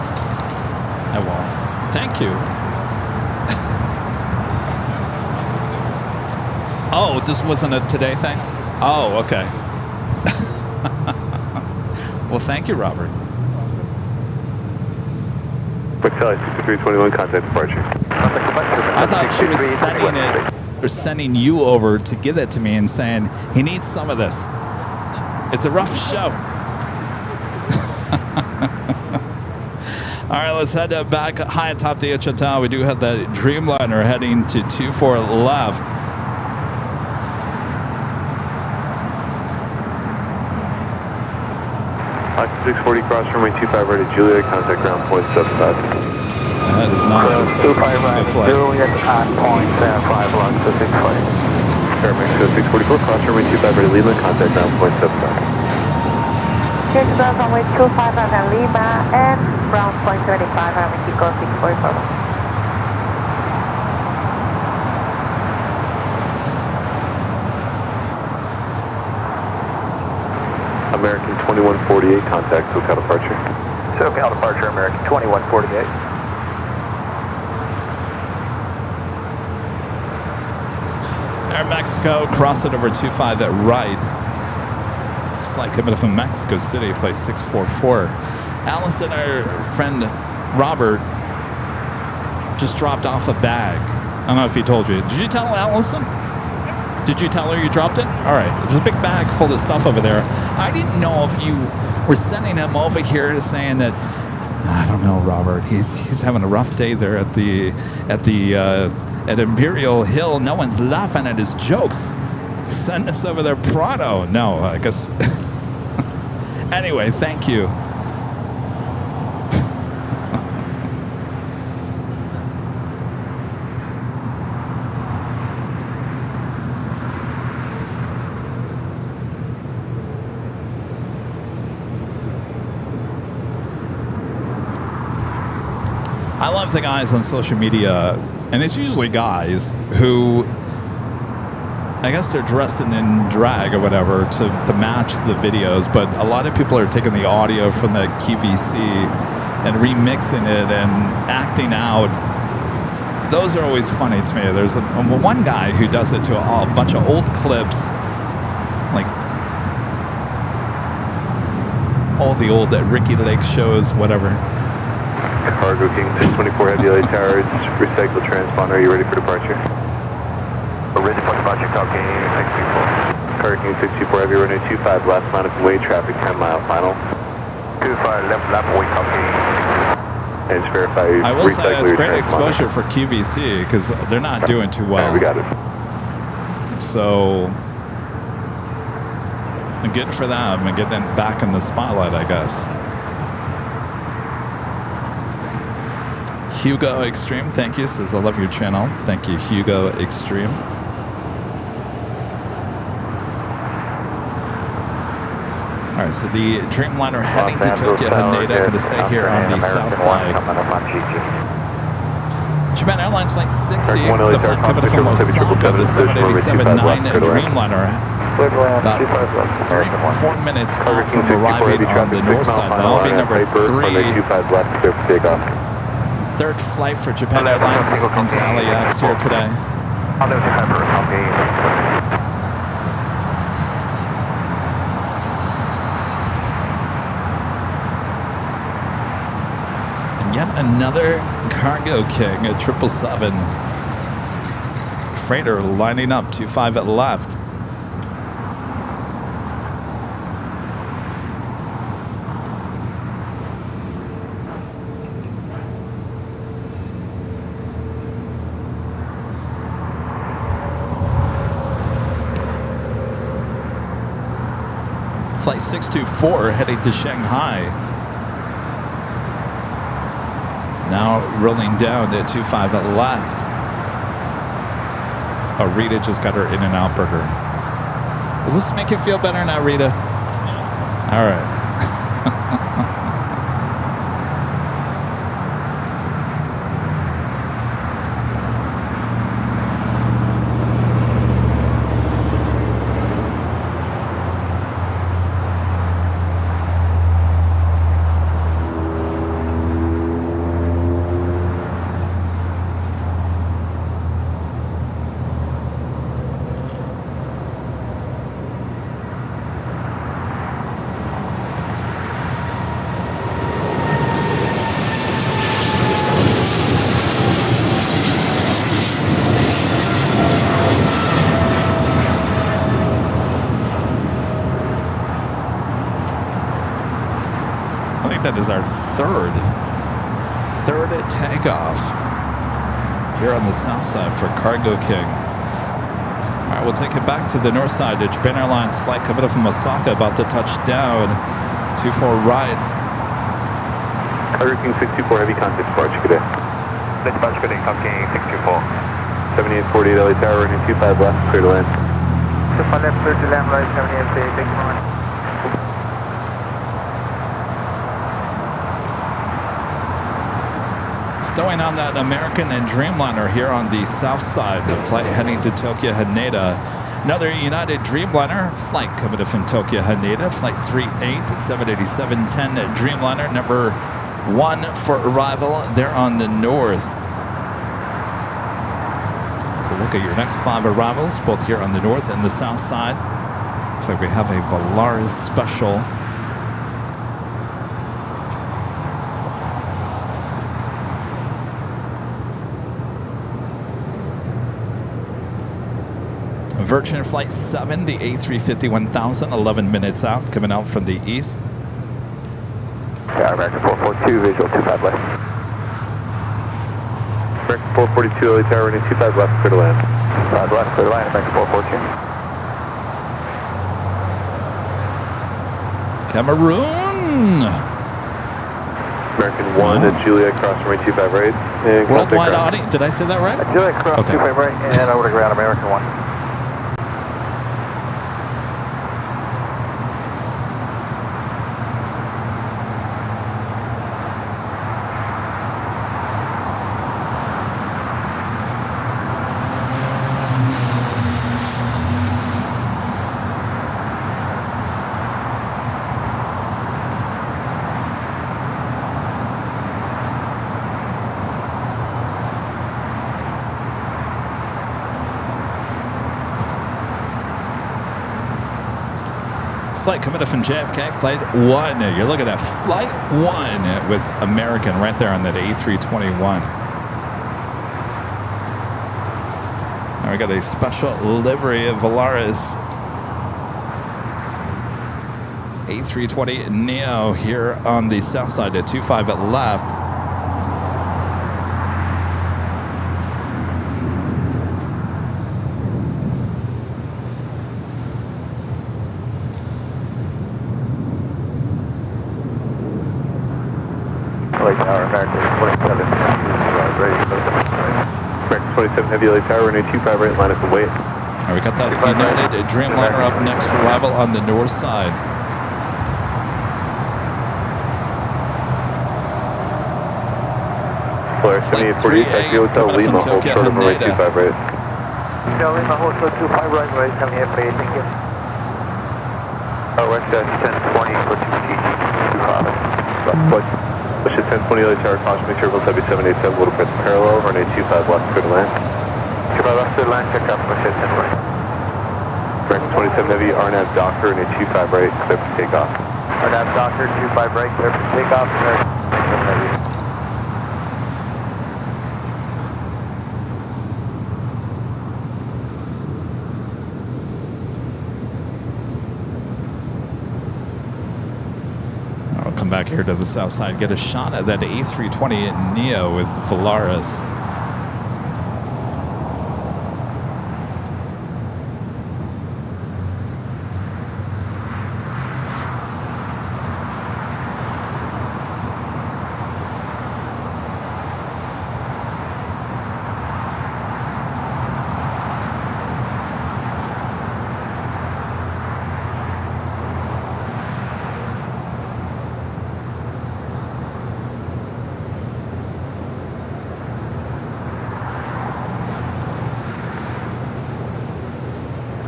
I won't. Thank you. Oh, this wasn't a today thing? Oh, okay. Well, thank you, Robert. McFly, 6321, contact departure. I thought she was sending it, or sending you over to give it to me and saying, he needs some of this. It's a rough show. All right, let's head back high atop the Hotel. We do have that Dreamliner heading to 24 left. 640 cross runway 25 right at Juliet, contact ground point 75. That is not a San Francisco flight. Juliet on point 5 long to 640. Air Mexico 644, cross runway 25 right at Lima, contact ground point 75. Here's the runway 25 right at Lima and ground point 75 at Mexico 644. American 2148, contact SoCal departure. SoCal departure, American 2148. Air Mexico, cross it over 25 at right. This flight coming from Mexico City, flight 644. Allison, our friend Robert, just dropped off a bag. I don't know if he told you. Did you tell Allison? Did you tell her you dropped it? All right. There's a big bag full of stuff over there. I didn't know if you were sending him over here saying that, I don't know, Robert. He's having a rough day there at Imperial Hill. No one's laughing at his jokes. Send us over there pronto. No, I guess. Anyway, thank you. I love the guys on social media, and it's usually guys who, I guess they're dressing in drag or whatever to match the videos, but a lot of people are taking the audio from the QVC and remixing it and acting out. Those are always funny to me. There's one guy who does it to a bunch of old clips, like all the old Ricky Lake shows, whatever. Cargo King 624 Heavy LA Towers, recycle transponder. Are you ready for departure? We're ready for departure, Jockey 624. Cargo King 624 Heavy runway 25 left, line of way traffic 10 mile final. 25 left way, Jockey. And just verify. I will say it's great exposure for QVC because they're not doing too well. Right, we got it. So good for them and get them back in the spotlight, I guess. Hugo Extreme, thank you. Says I love your channel. Thank you, Hugo Extreme. All right, so the Dreamliner heading to Tokyo Haneda, going to stay here on the south side. Japan Airlines flight 60, the flight coming from Osaka, the 787-9 Dreamliner. About 4 minutes out from arriving on the north side. That'll be number 3. Third flight for Japan Airlines into LAX here today. And yet another Cargo King, a 777 freighter lining up 25 at left. Flight 624 heading to Shanghai. Now rolling down to 25 at left. Oh, Rita just got her In-N-Out burger. Does this make you feel better now, Rita? All right. That is our third takeoff here on the south side for Cargo King. All right, we'll take it back to the north side. The Japan Airlines flight coming up from Osaka, about to touch down. 24 right. Cargo King 624 heavy contact departure, good day. Departure, good day, Jockey 624. 7848 LA Tower, running 25 left, clear to land. 25 left, clear to land, right 78, take one. Stowing on that American and Dreamliner here on the south side. The flight heading to Tokyo Haneda. Another United Dreamliner flight coming in from Tokyo Haneda. Flight 38, 787-10 Dreamliner, number 1 for arrival there on the north. So look at your next 5 arrivals, both here on the north and the south side. Looks like we have a Volaris special. Virgin Flight 7, the A350-1000, 11 minutes out, coming out from the east. Yeah, American 442, visual 25 left. American 442, LA Tower, running 25 left, clear to land. 5 left, clear to land, American 442. Cameroon! American 1 at Juliet, cross runway 25 right. And Worldwide audience. Did I say that right? Juliet, cross Okay. 25 right, and over to ground, American 1. Flight coming up from JFK, Flight 1. You're looking at Flight 1 with American right there on that A321. Now we got a special livery of Volaris A320 Neo here on the south side at 25 at left. American 27 Heavy LA Tower, runway 25 right, line up and wait. All right, we got that United Dreamliner up next for arrival on the north side. Flare 7848, back to Hotel Lima, hold short of runway 25 right. Hotel Lima, hold short 25 right, runway 7848, thank you. West 1020, pushing GG 25. Push at 1020 LA Tower, caution, make sure everyone's heavy 787, little bit parallel, runway 25 left, clear to land. 25 left, clear to land, check up, push at 1020. American 27 Heavy, RNAV Docker, runway 25 right, clear for takeoff. RNAV Docker, 25 right, clear for takeoff, American 27 Heavy. Come back here to the south side, get a shot at that A320 Neo with Volaris.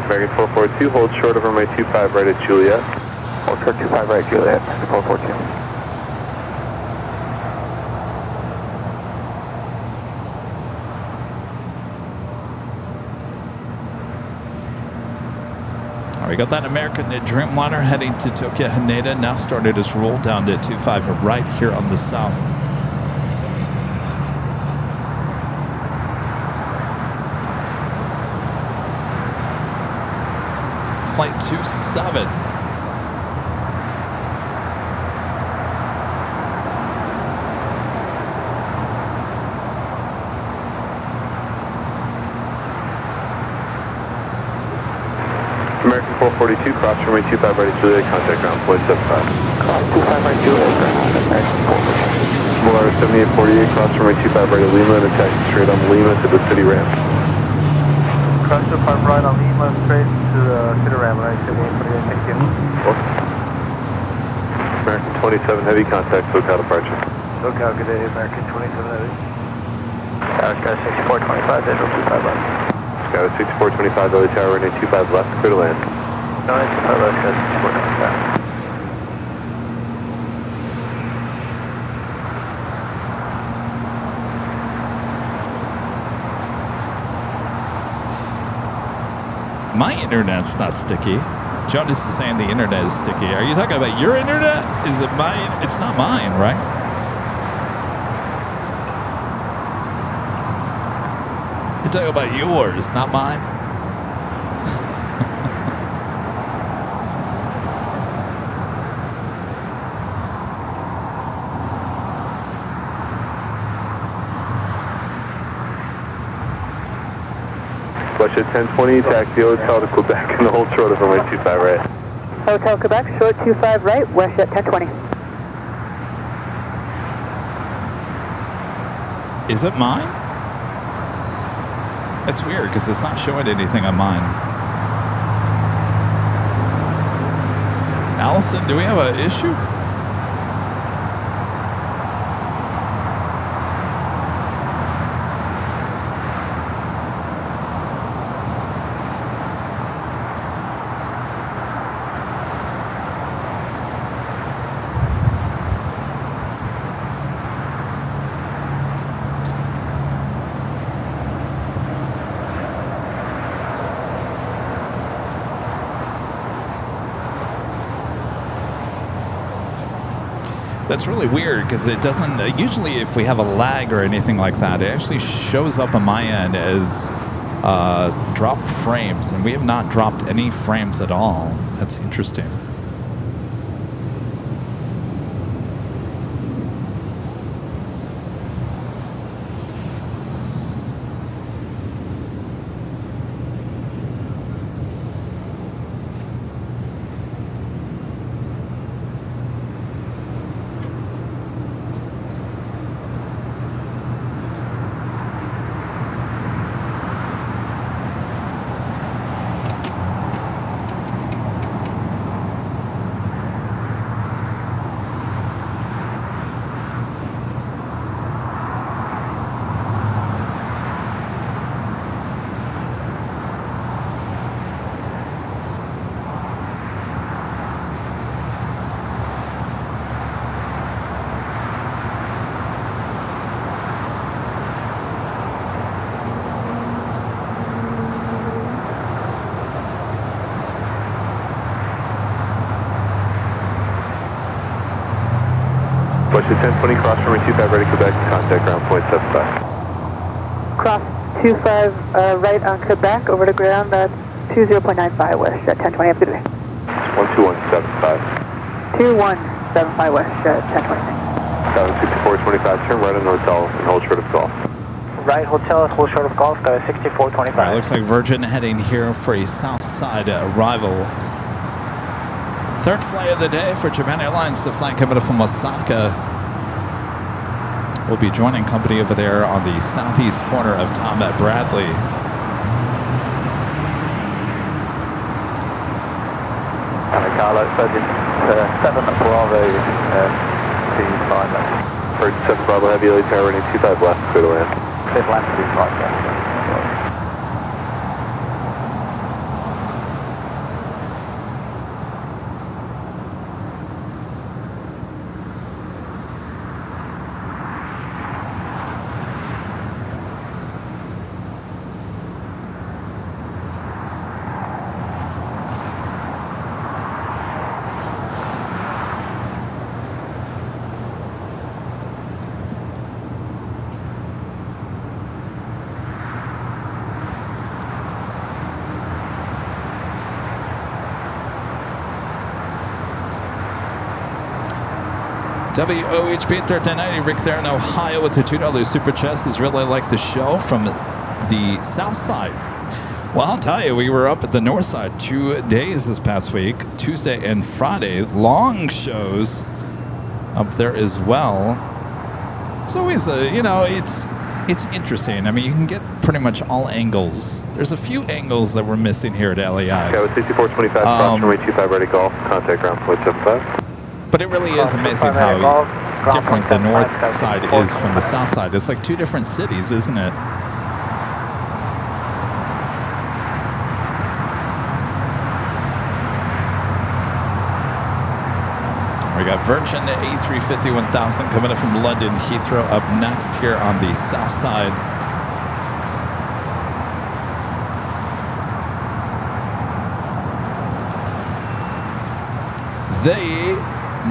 American 442, hold short of runway 25 right at Juliet. Hold short 25 right, Juliet, 442. All right, we got that American Dreamliner heading to Tokyo Haneda. Now started its roll down to 25 right here on the south. Flight 27. American 442, cross runway 25 right at Juliet, contact ground point 75. Cross 25 right, Juliet, American 442. Volaris 7848, cross runway 25 right at Lima and attack straight on Lima to the city ramp. Cross 25 right on Lima, straight to the city ramp, right, 7848, thank you. American 27 Heavy, contact SoCal departure. SoCal, good day, American 27 Heavy. Sky 6425, visual 25 left. Sky 6425, LA Tower, runway 25 left, clear to land. No, 25 left, Sky 6425. My internet's not sticky. Jonas is saying the internet is sticky. Are you talking about your internet? Is it mine? It's not mine, right? You're talking about yours, not mine. Question 1020, taxi Hotel to Quebec and the hold short of runway 25 right. Hotel Quebec, short 25 right, west at 1020. Is it mine? That's weird because it's not showing anything on mine. Allison, do we have an issue? That's really weird because it doesn't, usually if we have a lag or anything like that, it actually shows up on my end as dropped frames, and we have not dropped any frames at all. That's interesting. Question 1020, cross runway 25 ready Quebec, contact ground point 75. Cross 25 right on Quebec, over to ground 20.95 west at 1020. Have a good day. 12175. 2175 west at 1020. 6425, turn right on the hotel and hold short of golf. Right hotel, hold short of golf, 6425. All right, looks like Virgin heading here for a south side arrival. Third flight of the day for Japan Airlines to fly coming from Osaka. We'll be joining company over there on the southeast corner of Tom at Bradley. Carlo, Virgin 7 Bravo to 5 left. Virgin 7 Bravo, heavy LA tower running 25 left, clear to land. Clear to land to 5 left. WOHB 1390, Rick there in Ohio with the $2 super chest. Is really like the show from the south side. Well, I'll tell you, we were up at the north side 2 days this past week, Tuesday and Friday. Long shows up there as well. It's always it's interesting. I mean, you can get pretty much all angles. There's a few angles that we're missing here at LAX. Okay, with 6425, cross runway 25 ready golf, contact ground point 75. But it really is amazing how different the north side is from the south side. It's like two different cities, isn't it? We got Virgin A350 1000 coming up from London Heathrow up next here on the south side. the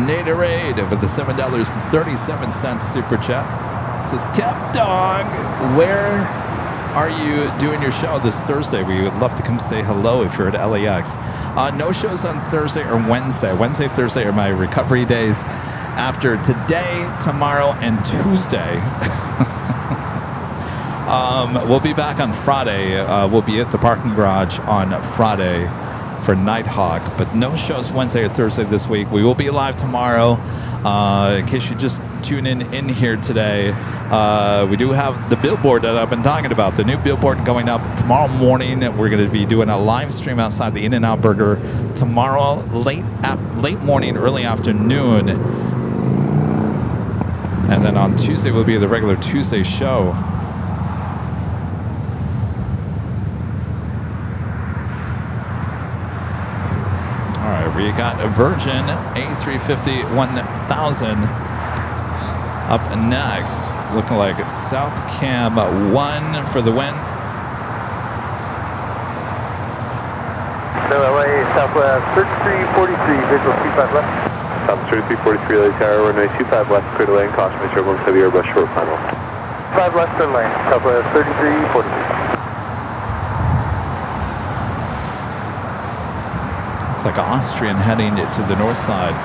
Naderade for the $7.37 super chat. Says, Kev Dog, where are you doing your show this Thursday? We would love to come say hello if you're at LAX. No shows on Thursday or Wednesday. Wednesday, Thursday are my recovery days. After today, tomorrow, and Tuesday, we'll be back on Friday. We'll be at the parking garage on Friday for Nighthawk, but no shows Wednesday or Thursday this week. We will be live tomorrow. In case you just tune in here today, we do have the billboard that I've been talking about, the new billboard going up tomorrow morning. We're going to be doing a live stream outside the In-N-Out Burger tomorrow, late morning, early afternoon. And then on Tuesday will be the regular Tuesday show. All right, we got a Virgin A350 1000 up next. Looking like South Cam 1 for the win. LA, Southwest 3343, visual 25 left. South 3343, LA Tower, runway 25 left, clear to lane, caution, make sure everyone's heavy Airbus short final. 5 left, clear lane, Southwest 3343. It's like Austrian heading to the north side.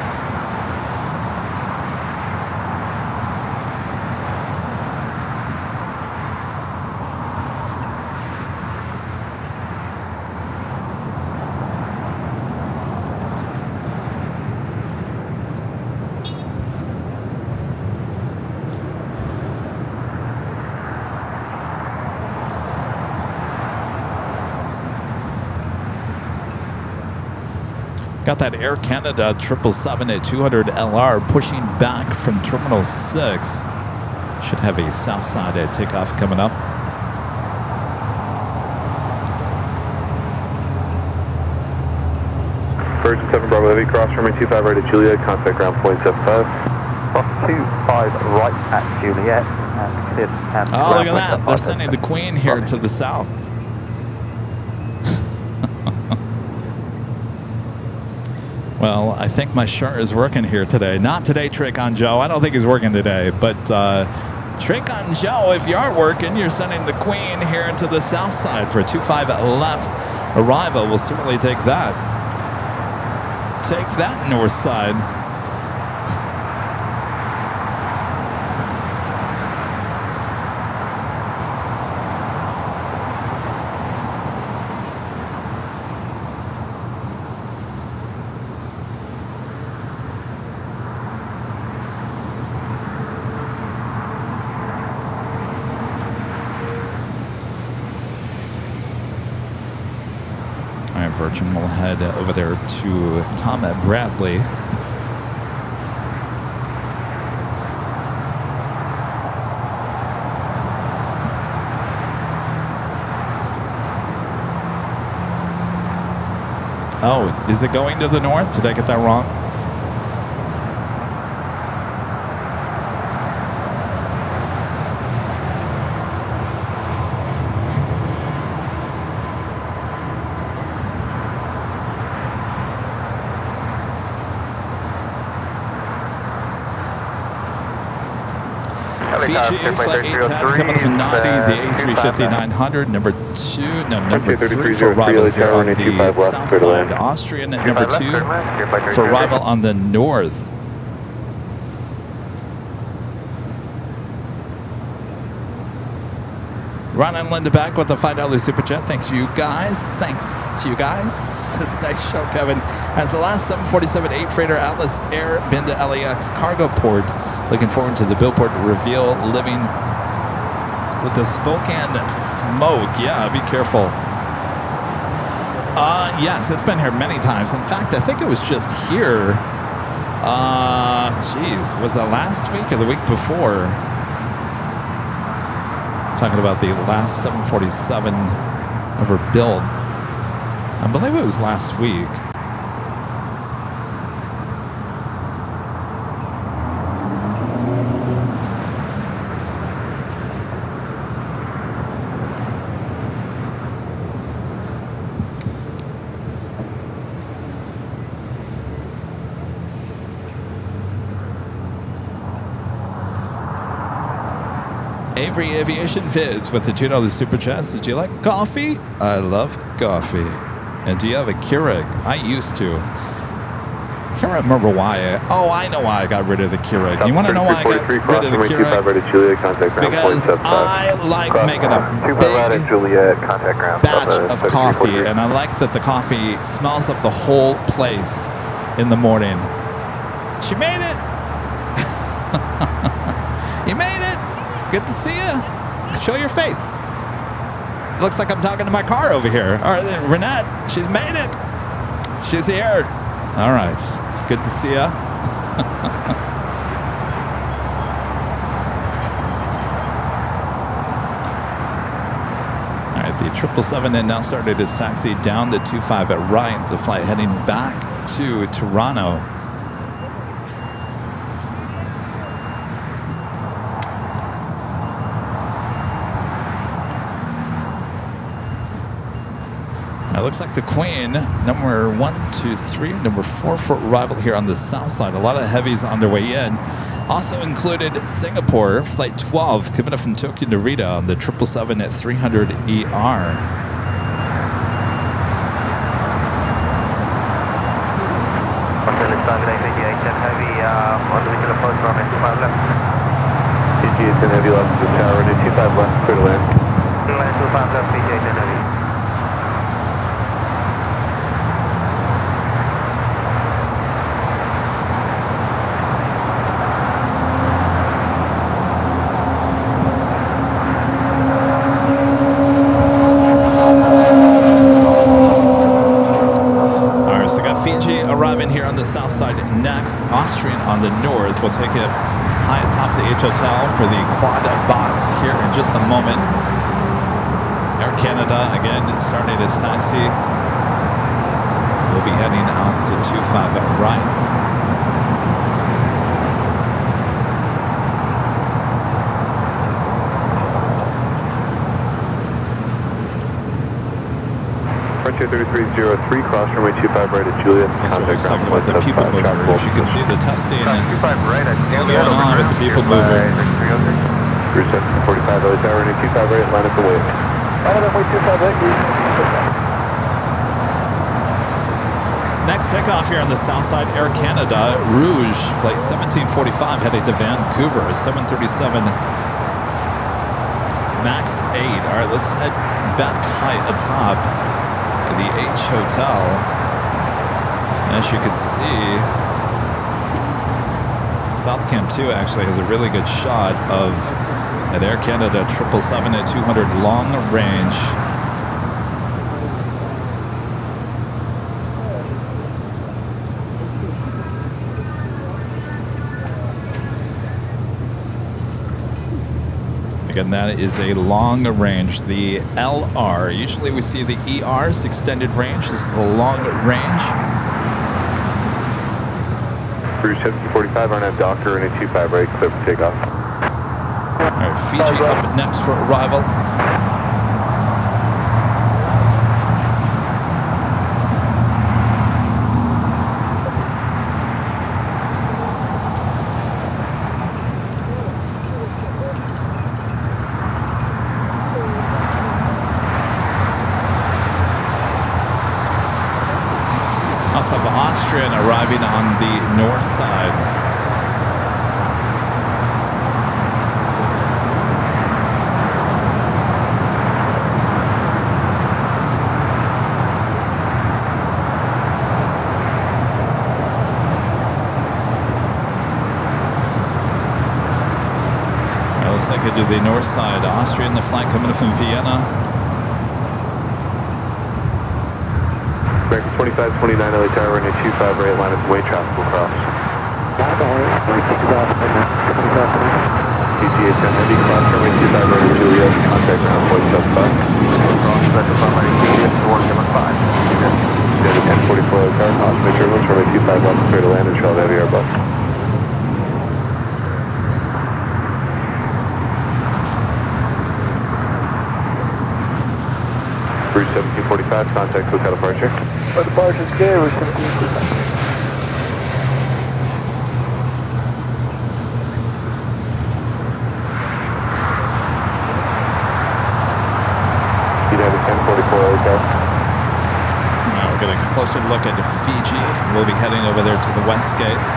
Got that Air Canada 777 at 200 LR pushing back from Terminal 6. Should have a south side takeoff coming up. Virgin 7 Bravo Heavy, cross runway 25 right at Juliet, contact ground point 75. Cross 25 right at Juliet. And cleared and Oh, look at that. They're sending the Queen here to the south. Well, I think my shirt is working here today. Not today, Trick on Joe. I don't think he's working today. But Trick on Joe, if you are working, you're sending the Queen here into the south side for a 25 left arrival. We'll certainly take that. Take that north side. Virgin will head over there to Tom Bradley. Oh, is it going to the north? Did I get that wrong? Fiji Flight 810 coming from 90, the A350-900, number 3 for arrival here on the south side, Austrian at number 2 for arrival on the north. Ron and Linda back with the $5 super chat. Thanks to you guys. Thanks to you guys. This nice show, Kevin. As the last 747-8 freighter Atlas Air been to LAX cargo port. Looking forward to the billboard reveal. Living with the Spokane smoke. Yeah, be careful. Yes, it's been here many times. In fact, I think it was just here. Geez, was that last week or the week before? Talking about the last 747 ever built. I believe it was last week. Avery Aviation Vids with the $2 super chats. Did you like coffee? I love coffee. And do you have a Keurig? I used to. I can't remember why. I know why I got rid of the Keurig. You want to know why I got rid of the Keurig? Because I like making a big batch of coffee, and I like that the coffee smells up the whole place in the morning. She made it. You made it. Good to see you. Show your face. Looks like I'm talking to my car over here. All right, Renette, she's made it. She's here. All right. Good to see ya. All right, the 777 now started its taxi down to 25 at right. The flight heading back to Toronto. It looks like the Queen, number 1, 2, 3, number 4 for arrival here on the south side. A lot of heavies on their way in. Also included Singapore, flight 12, coming up from Tokyo Narita on the 777 at 300 ER. Heavy on the way to the post runway 25 left. PG is in heavy left to the tower, runway 25 left, clear to land. Land 25 left, PG 10 heavy. Arriving here on the south side next. Austrian on the north. We'll take it high atop the H Hotel for the quad box here in just a moment. Air Canada again starting its taxi. We'll be heading out to 25 at right. Frontier 3303, cross runway 25 right at Juliet. That's what I was talking about, the people mover. As you can see, the testing still going on with the people mover. Cruise 745 LA tower, runway 25 right, line up the way. Line up way 25 right. Next takeoff here on the south side, Air Canada, Rouge, flight 1745 heading to Vancouver, 737 MAX 8. All right, let's head back high atop the H Hotel. As you can see, South Cam 2 actually has a really good shot of an Air Canada 777 at 200 long range. Again, that is a long range, the LR. Usually we see the ER's extended range. This is the long range. Cruise 1745, RNAV Docker, and a 25 right, clear for takeoff. All right, Fiji up next for arrival. Also have Austrian arriving on the north side. Looks like I do the north side. Austrian, the flight coming in from Vienna. 2529 LA tower, runway 25 right, line up the way, traffic will cross. PGA 10 heavy, cross runway 25 right at Juliet, contact ground point 75. Cross specify my Juliet, 175. Juliet 1044 LA tower, caution turbulence, runway 25 left, clear to land and Charlotte heavy Airbus. Cruise 1745, contact hotel departure. Departure is clear, we're 1745. Now we're getting a closer look at Fiji. We'll be heading over there to the west gates.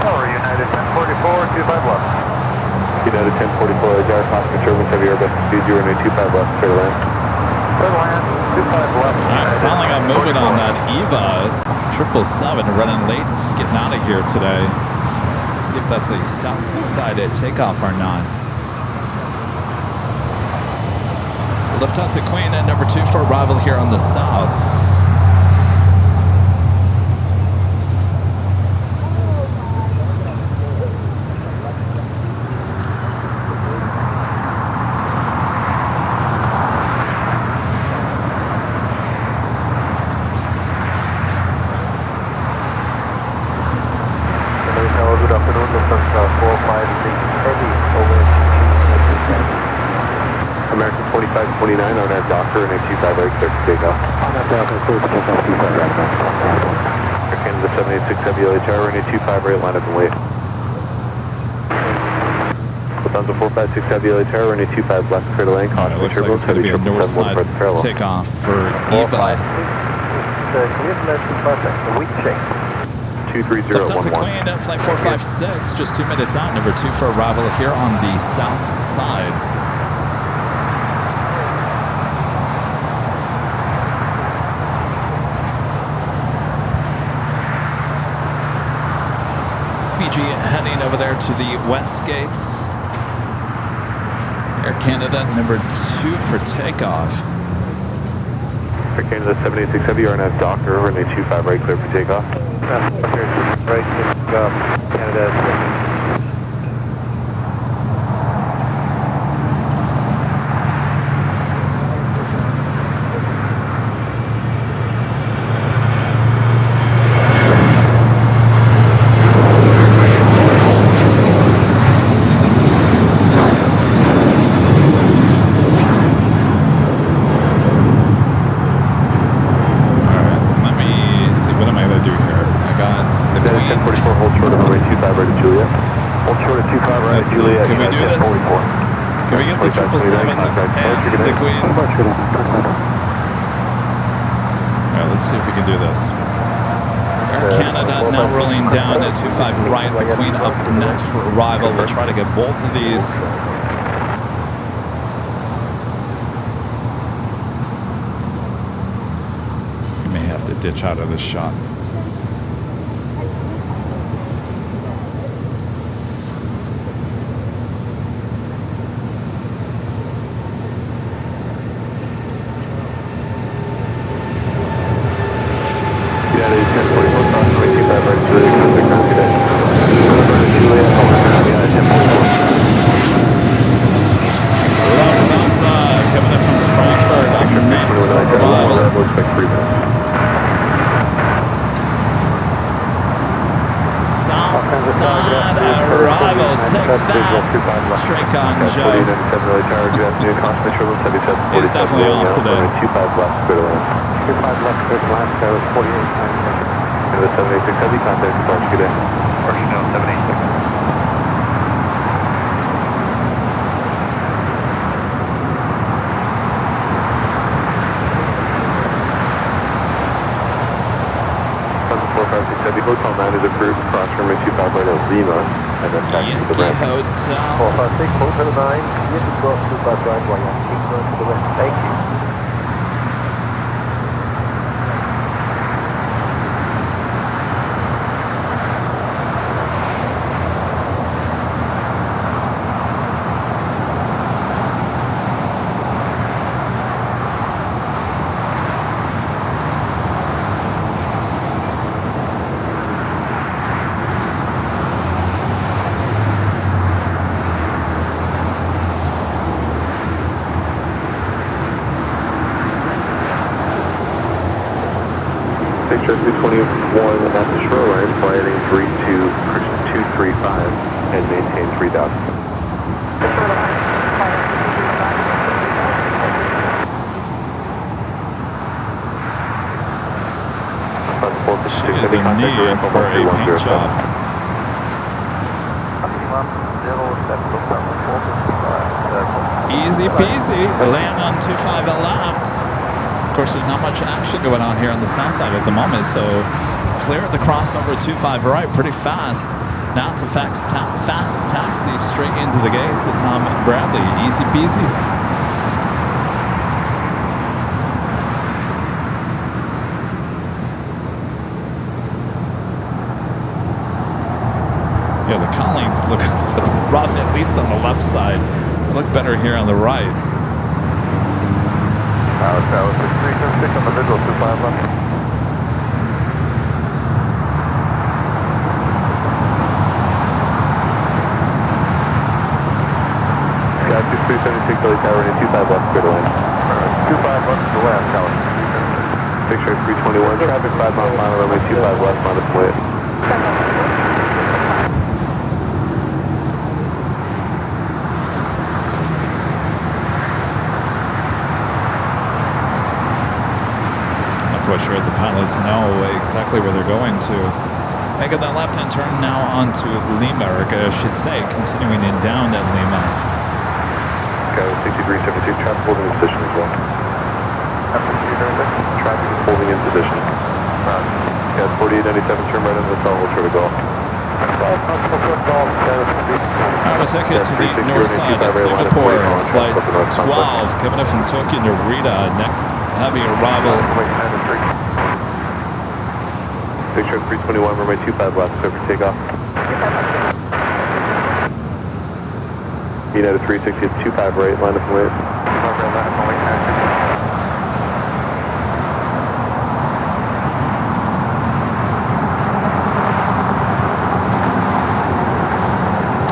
Tower, United 1044, 25 left. United 1044, AIR, passenger turbines, heavy airbus speed, you are 25 left, clear to land. Clear to land, 25 left. All right, finally got moving on that EVA 777 running late, just getting out of here today. See if that's a south side takeoff or not. Lufthansa Queen at number 2 for arrival here on the south. Good afternoon, Lufthansa 456 heavy over American 2529 on that Docker and a 25 right, clear for takeoff. On that Falcon, clear for takeoff, 25 right. Air Canada 786 heavy LHR, runway 25 right, line up and wait. Lufthansa 456 heavy LHR, runway 25 left, clear to land, All right, looks like it's going to be a north side takeoff for EVA. clear to land 25 left, the weak check. 23011. Lufthansa Queen at flight 456, just 2 minutes out, number 2 for arrival here on the south side. Fiji heading over there to the west gates. Air Canada number 2 for takeoff. Air Canada 786 heavy, RNF Docker, runway 25 right, clear for takeoff. Right, Canada. Can we do this? Can we get the 777 and the Queen? Alright, let's see if we can do this. Air Canada now rolling down at 25 right. The Queen up next for arrival. We'll try to get both of these. We may have to ditch out of this shot. He's definitely off today. 25 left, clear to land. 25 left, clear to land, so 48 times. Canada 786 heavy, contact departure, good day. Departure now, 786. Heavy Hotel 9 is approved, cross runway 25 right at Lima, and then back to the ramp. Hotel. 456, Hotel 9, here to go 25 right, while you're keep going to the west. Thank you. Picture 221 and that's the shoreline, flying 235 and maintain 3000. She is in need for a paint job. Optimum 07, Easy peasy. Land on 25 left. Of course, there's not much action going on here on the south side at the moment, so cleared the crossover 25 right pretty fast. Now it's a fast taxi straight into the gates at Tom Bradley. Easy peasy. Yeah, the Collings look a little rough, at least on the left side. They look better here on the right. Tower 6376 on the visual 25 left. Sky 6376 Delhi Tower and 25 left, clear to land. 25 left to land, Tower. Picture 321, traffic 5 mile final runway 25 left, minus weight. Quite sure if the pilots know exactly where they're going to. Making that left-hand turn now onto Lima, or I should say, continuing in down at Lima. Okay, 6372, traffic holding in position as well. Traffic is holding in position. Yeah, 4897, turn right into the tunnel, we'll try to go. Alright, we'll take it to the north side of Singapore, flight 12, coming up from Tokyo Narita. Next heavy arrival. Picture 321, runway 25 left, clear for takeoff. United 360 at 25 right, line up and wait.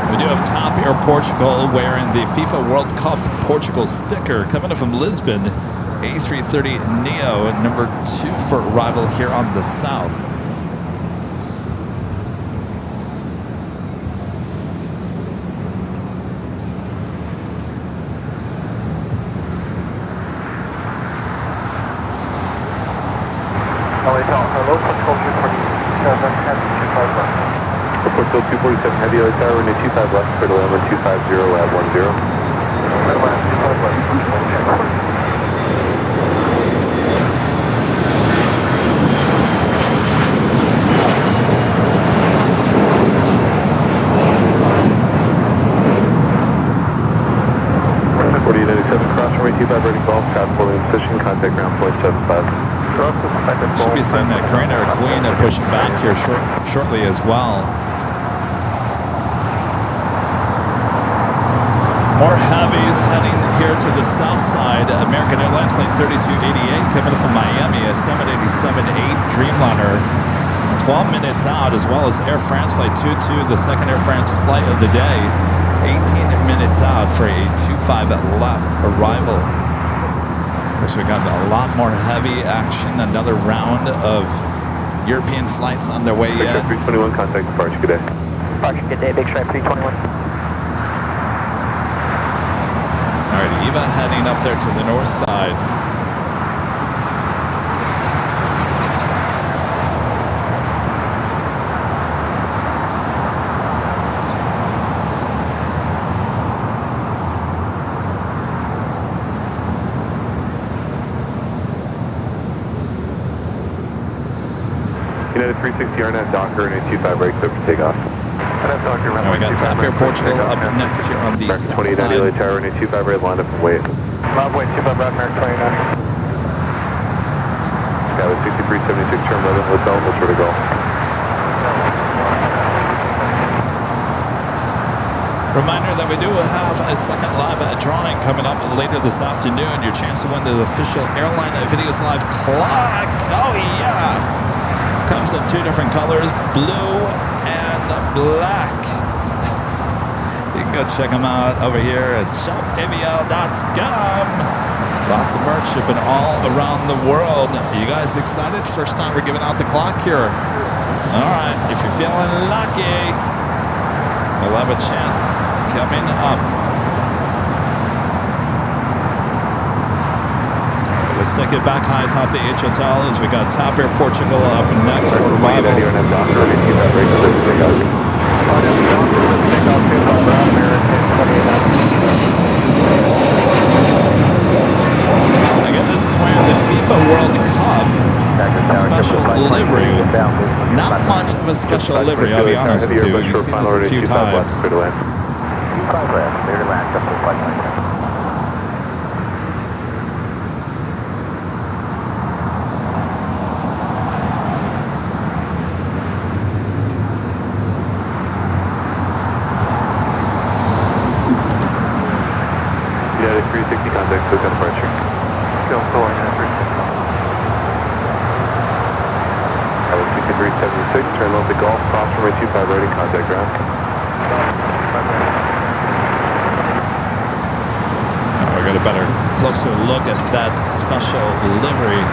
We do have Top Air Portugal wearing the FIFA World Cup Portugal sticker coming up from Lisbon. A330 Neo, number 2 for arrival here on the south. Hello, Control 247, heavy 25 left. Report still 247, heavy LA Tower, runway 25 left, clear to land 250 at 10. Airline 25 left, ready golf, traffic holding in position, contact ground point 75. Should be seeing that Crane or Queen are pushing back here shortly as well. More heavies heading here to the south side. American Airlines flight 3288 coming from Miami, a 787-8 Dreamliner. 12 minutes out, as well as Air France flight 22, the second Air France flight of the day. 18 minutes out for a 25 left arrival. Of course, we've got a lot more heavy action. Another round of European flights on their way in. 321, contact departure, good day. Departure, good day, Big Stripe 321. All right, Eva heading up there to the north side. United 360 RNAV Docker and a 25 right, clear for takeoff. Now we got Top Air Portugal up next here on the south 28 side. LA Tower and a 25 right, line up and wait. Loud wait, 25 right, American 29. Got a 6376, turn right in the zone, we'll try to go. Reminder that we do have a second live drawing coming up later this afternoon. Your chance to win the official Airline Videos Live clock. Oh yeah! Comes in 2 different colors, blue and black. You can go check them out over here at shopavl.com. Lots of merch shipping all around the world. Are you guys excited? First time we're giving out the clock here. All right, if you're feeling lucky, you'll have a chance coming up. Let's take it back high atop the H Hotel as we got Top Air Portugal up next for arrival. Again, this is where the FIFA World Cup special livery. Not much of a special livery, I'll be honest with you. You've seen this a few times. Yeah, 360 contact, so departure. Still pulling in 360. 6376, turn left the Golf, cross runway 25 right in contact ground. We'll get a better, closer look at that special livery.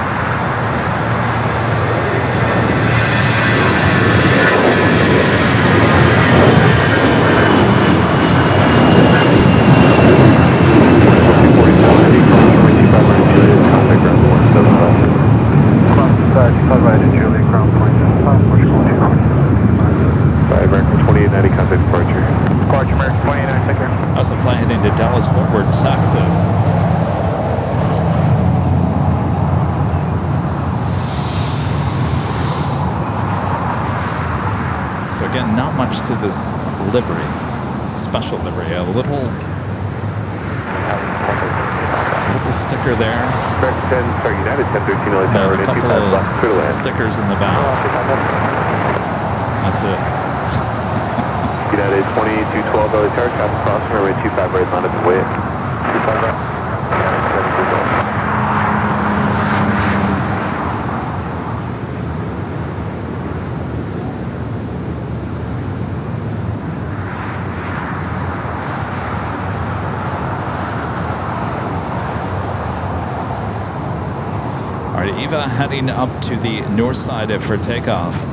That's a flight heading to Dallas Fort Worth, Texas. So again, not much to this livery, special livery. A little sticker there. United 1013 And a couple of stickers in the back. That's it. United 2212 LA Tower, traffic crossing runway 25 right, line up and wait. 25 right. All right, Eva heading up to the north side for takeoff.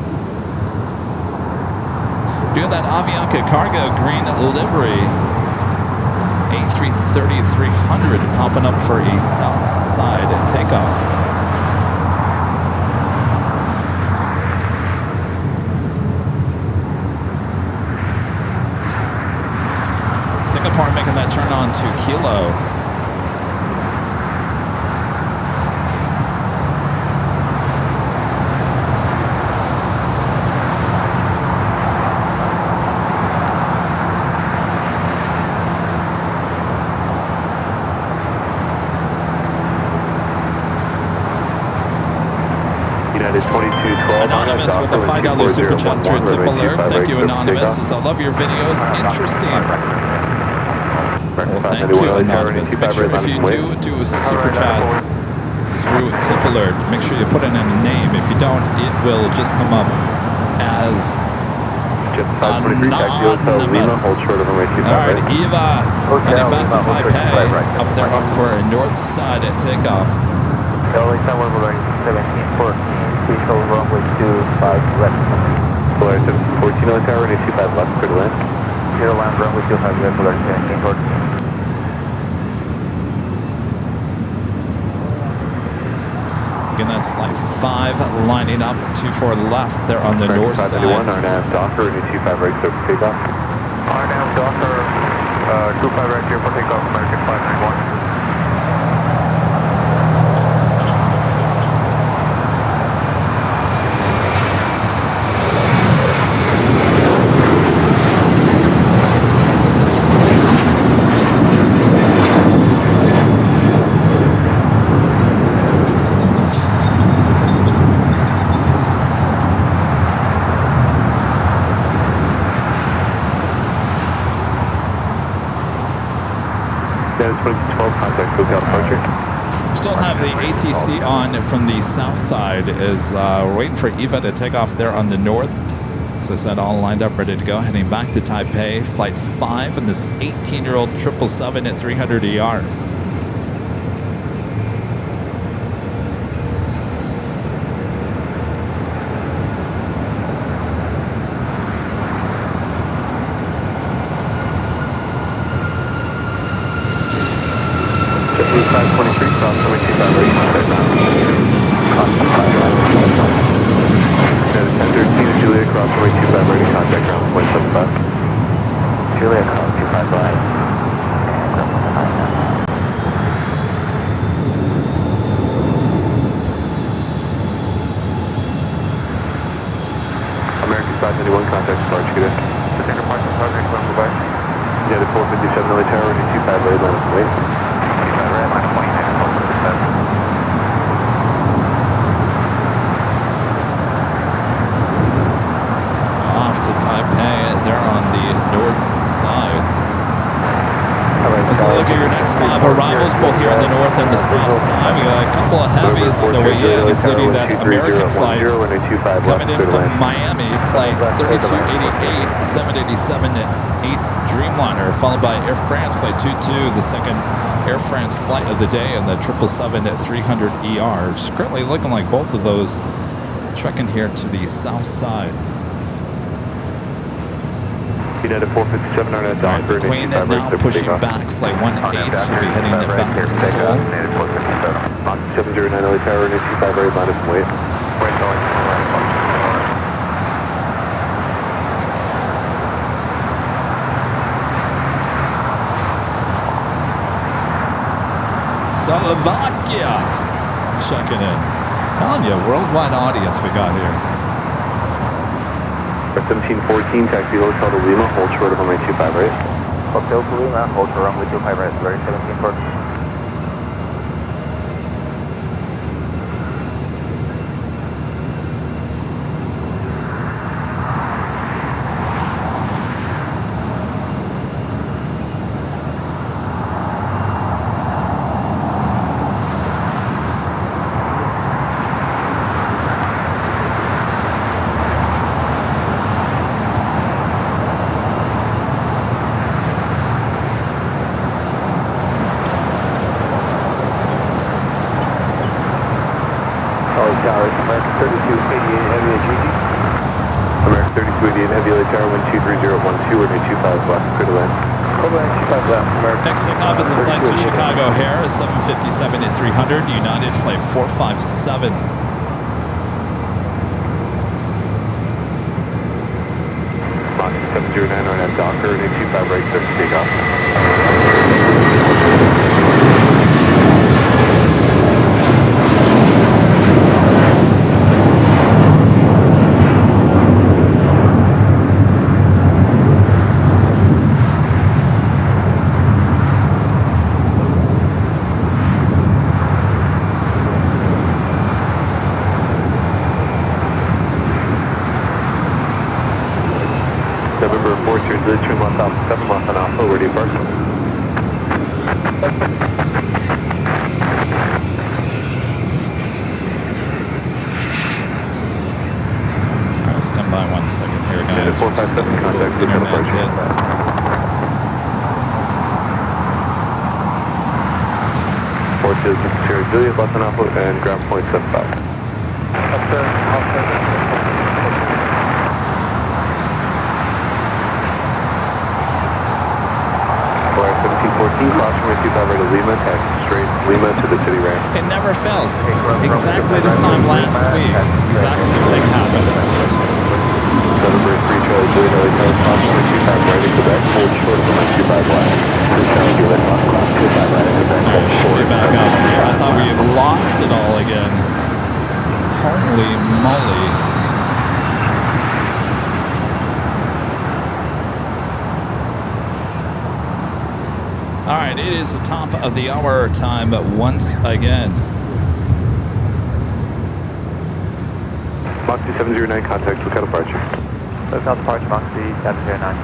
Doing that Avianca Cargo green livery. A330-300 popping up for a south side takeoff. Singapore making that turn on to Kilo. Anonymous with a $5 super chat through Tip Alert. Thank you, Anonymous. I love your videos. Interesting. Well, thank you, Anonymous. Make sure if you do a super chat through Tip Alert, make sure you put in a name. If you don't, it will just come up as anonymous. Alright, Eva heading back to Taipei. Up there up for a north side at takeoff. LA Tower, we're going 1714. Please hold runway 25 left. Polaris 14 LA Tower, runway 25 left, clear to land. Airline runway 25 left, Polaris 17 14. Again, that's flight 5 lining up 24 left there on the north side. RNAV Docker, runway 25 right, clear for takeoff. RNAV Docker, 25 right here for takeoff, American 591. Still have the ATC on from the south side. We're waiting for Eva to take off there on the north. As I said, all lined up, ready to go. Heading back to Taipei, flight 5 in this 18-year-old 777 at 300 ER. Julia, call 25 line. 591, contact departure, good day. Container departure, target, goodbye. United 457 LA Tower, runway 25 right, line up and wait. 25 right, line 29, 457. Off to Taipei, they're on the north side. Let's look at your next 5 arrivals, both here on the north and the south side. We got a couple of heavies on the way in, including that American flight coming in from Miami, flight 3288, 787-8 Dreamliner, followed by Air France flight 22, the second Air France flight of the day, and the 777-300ERs. Currently looking like both of those trekking here to the south side. United 457 on that Right, Docker. the Queen now pushing back. Flight 18 should be heading it back to Seoul. 709 LA Tower, runway 25 right, line up and wait. Slovakia checking in. Telling you, worldwide audience we got here. 1714, taxi Hotel to Lima, hold short of runway 25 right. Hotel to Lima, hold short runway 25 right, very 1714. American 3288 Heavy at Jockey. American 3288 Heavy LA Tower, wind 23012, runway 25 left, clear to land. Clear 25 left, American. Next takeoff is a flight to Chicago here, 757-300, United flight 457. Mach 709 on that Docker, runway 25 right, clear for takeoff. November 4th, here's the trim left Alpha 7 left on Alpha, where do you park? Alright, stand by 1 second here, guys. Yeah, 457 contact, clear for Internet departure. hit. Port is Sierra Juliet, left on Alpha, and ground point 75. Flight 1714, cross runway 25 right to Lima, taxi straight Lima to the city ramp. It never fails. Exactly this time last week, exact same thing happened. November 3, Charlie Juliet, LA Tower, cross runway 25 right to Quebec, hold short of runway 25 left. Charlie Juliet, cross 25 right to Quebec, hold Alright, should short. be back up here. I thought we had lost it all again. Holy moly. Alright, it is the top of the hour time once again. Mach 709, contact lookout departure. Lookout departure, Mach 709.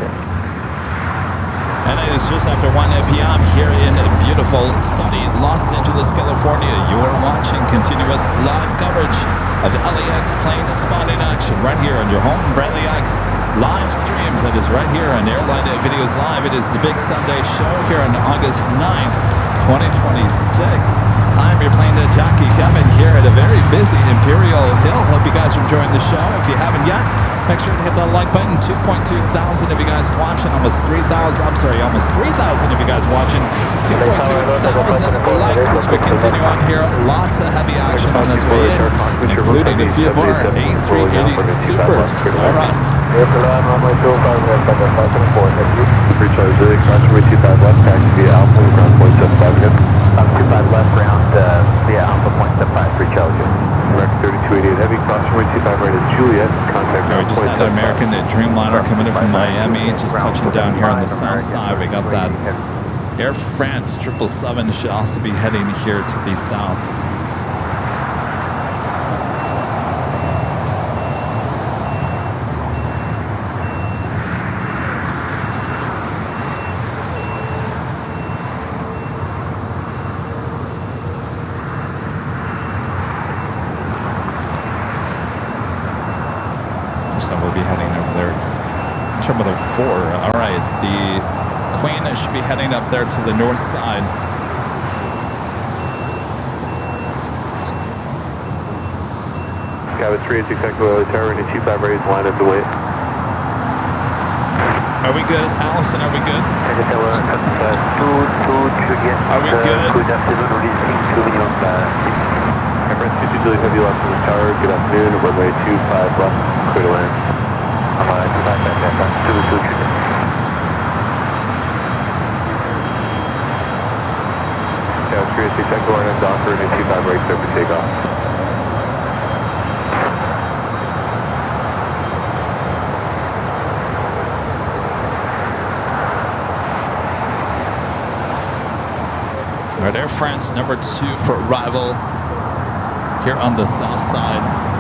And it is just after 1 p.m. here in beautiful, sunny Los Angeles, California. You are watching continuous live coverage of LAX plane spotting action right here on your home for LAX live streams. That is right here on Airline Videos Live. It is the big Sunday show here on August 9th, 2026. I'm your plane jockey Kevin here at a very busy Imperial Hill. Hope you guys are enjoying the show. If you haven't yet, make sure to hit that like button. 2.2 thousand of you guys watching. Almost 3,000 of you guys watching. 2.2 thousand likes as we continue on here. Lots of heavy action on this way in, including a few more A380 Supers. All right. Free Charlie Juliet, cross runway 25 left, taxi via Alpha, ground point 75 again. 25 left, ground via Alpha point 75, free Charlie Juliet. American 288 Heavy, cross runway 25 right at Juliet, contact We just had an American Dreamliner coming in from Miami, just touching down here on the south side. We got that Air France 777 should also be heading here to the south. So we'll be heading over there. Terminal 4. All right, the Queen should be heading up there to the north side. Cabin 386 Echo Tower, runway 25 ready to line up the wait. Are we good? Allison, are we good? Are we good? Good afternoon, releasing 2 minutes. Air France 22 Juliet Heavy left from the tower, good afternoon, runway 25 left, clear to land. I'm on 25 Juliet. Cabin 386 Echo line up Docker, runway 25 right, clear for takeoff. All right, Air France number 2 for arrival here on the south side.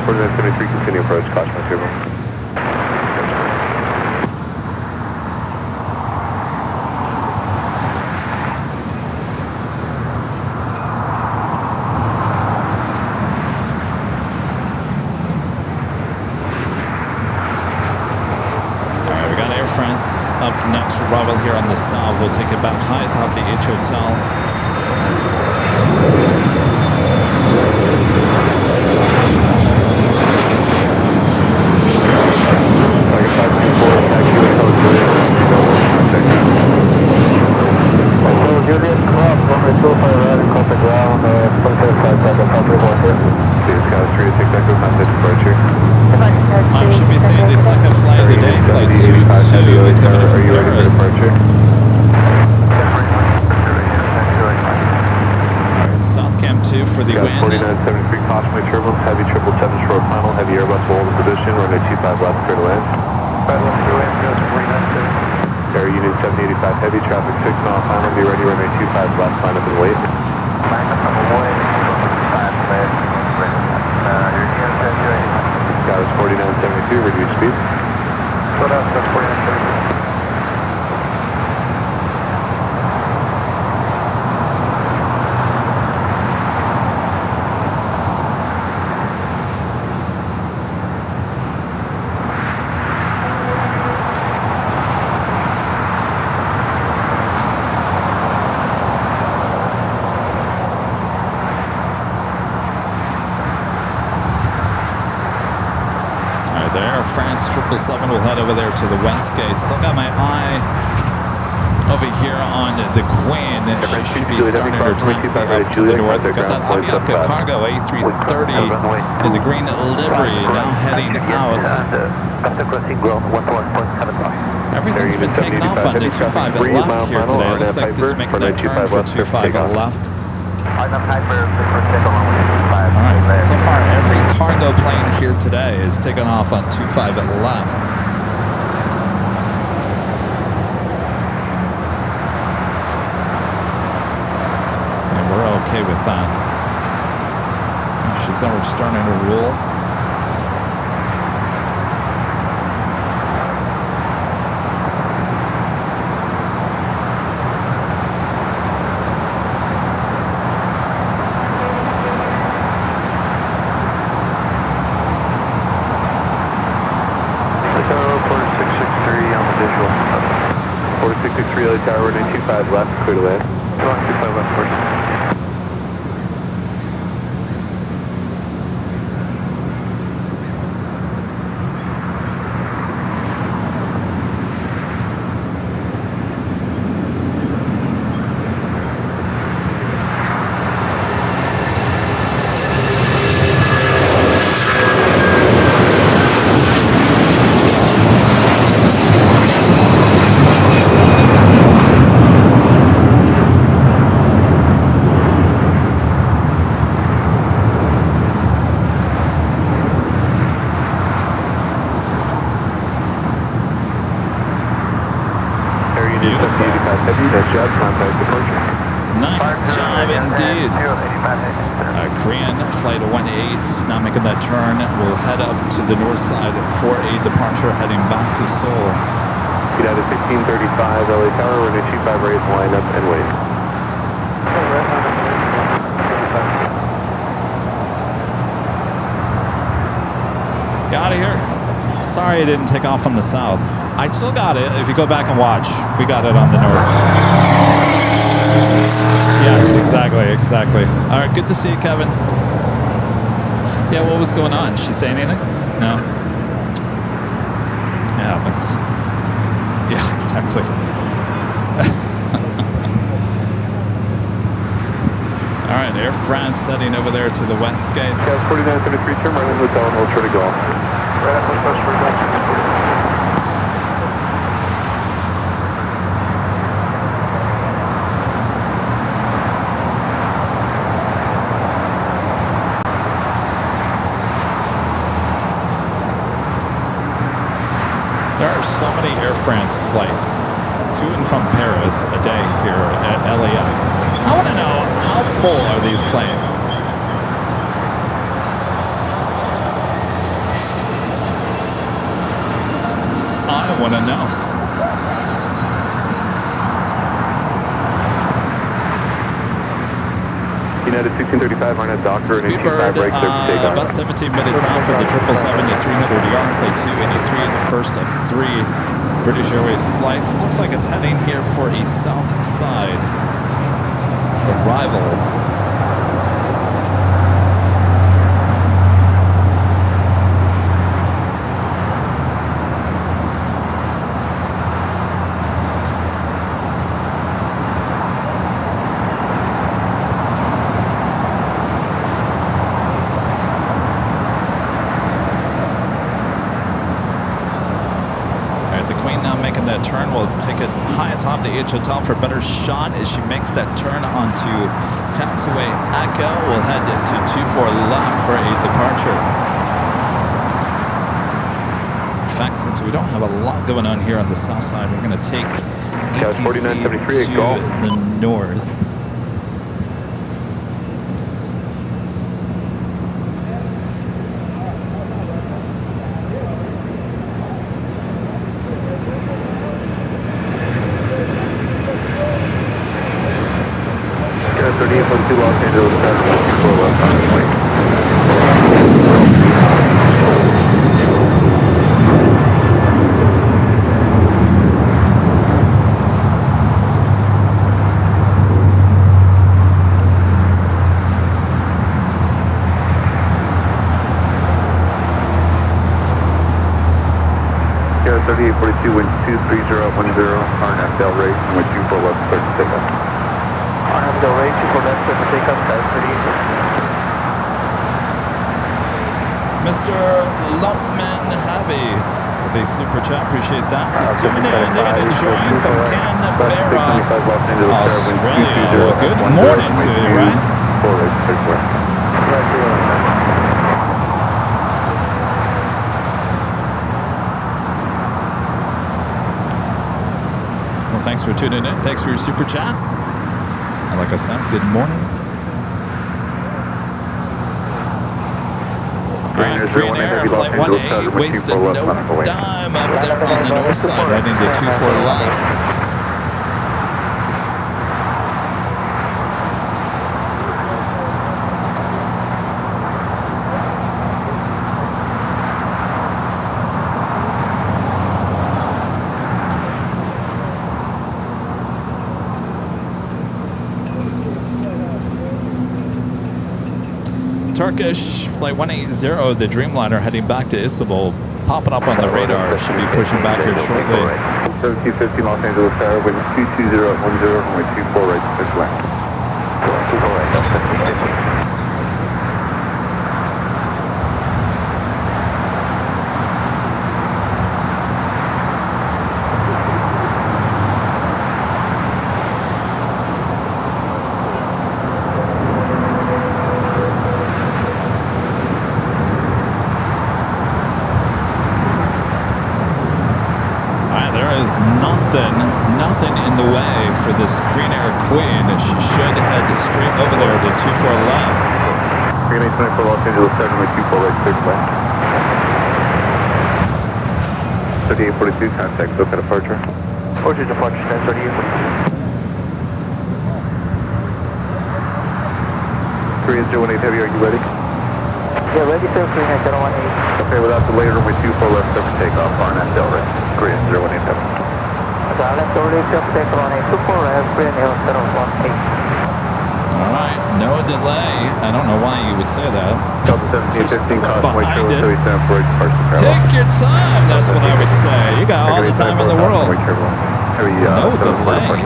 Coordinate 73, continue approach, caution my table. Alright, we got Air France up next for arrival here on the south. We'll take it back high atop the H Hotel. Juliet, come up, runway 25 right across the ground, 25 seconds, probably one here. Please, Cabin 386 Echo, contact departure. I should be saying the second flight of the day, flight 22, coming in from Paris. Alright, South Cam 2 for the win. 4973, caution my turbulence, heavy 777 short final, heavy Airbus will hold the position, runway 25 left, clear to land. Air Union 785 Heavy, traffic 6 mile final, be ready, runway 25 left, line up and wait. Scott is 4972, reduce speed. The Air France 777 will head over there to the west gate. Still got my eye over here on the Queen. She should be starting her taxi up to the north. We've got that Avianca Cargo A330 in the green livery now heading out. Everything's been taken off on the 25 at left here today. It looks like this is making that turn for 25 at left. Alright, so far every cargo plane here today is taken off on 25 at left. And we're okay with that. She's already starting to roll. 663 LA Tower, runway 25 left, clear to land. 25 left first. Beautiful. Nice job, contact departure. Nice job indeed. Korean flight 18, now making that turn. We'll head up to the north side for a departure heading back to Seoul. United 1635 LA Tower, runway 25 raise, line up and wait. Get out of here. Sorry I didn't take off on the south. I still got it. If you go back and watch, we got it on the north. Yes, exactly. All right, good to see you, Kevin. Yeah, what was going on? She say anything? No? It happens. Yeah, exactly. All right, Air France heading over there to the west gates. 4973, turn right into hotel and we'll try to go off. Right up with us for reductions. There are so many Air France flights to and from Paris a day here at LAX. I want to know, how full are these planes? I want to know. United 1635, RNet Docker, and Speedbird, 85 right clear for takeoff. about 17 minutes out for the 777 to 300ER, flight 283, the first of 3 British Airways flights. Looks like it's heading here for a south side arrival. That turn, we'll take it high atop the H Hotel for a better shot as she makes that turn onto taxiway Echo. We'll head to 24 left for a departure. In fact, since we don't have a lot going on here on the south side, we're going to take ATC to the north. Los Angeles, 714 left on the way. Sierra 3842, wind 23010, RNF Del Rey, runway 24 left, start to take off. RNF Del Rey, 24 left, start to take off, Sky 38. Mr. Lumpman Heavy with a super chat, appreciate that. Says tuning in and enjoying from Canberra, Australia. Well, good morning to you, right? Well, thanks for tuning in. Thanks for your super chat. And like I said, good morning. Green Air, flight 1A, wasted no dime up there on the north side, heading to 24 left. Turkish Flight 180, the Dreamliner heading back to Istanbul, popping up on the radar. Should be pushing back here shortly. 7250 Los Angeles Tower, wind 220 at 10, runway 24 right to 6 left. 24 right, that's 50. Nothing in the way for this Green Air Queen. She should head straight over there to 24 left. Green 824 Los Angeles, 724 right, 6 left. 3842, contact, SoCal departure. Orchard departure, 1038. 3018 Heavy, are you ready? Yeah, ready sir, 3018. Okay, without delay, runway 24 left, 7 takeoff, RNS Delray. 3018 Heavy. Left only just take runway 24 left, 3018. Alright, no delay. I don't know why you would say that. Delta 1715, caution, wait Behind till it. 37 for Take your time, that's what I would say. You got all the time in the world. No delay.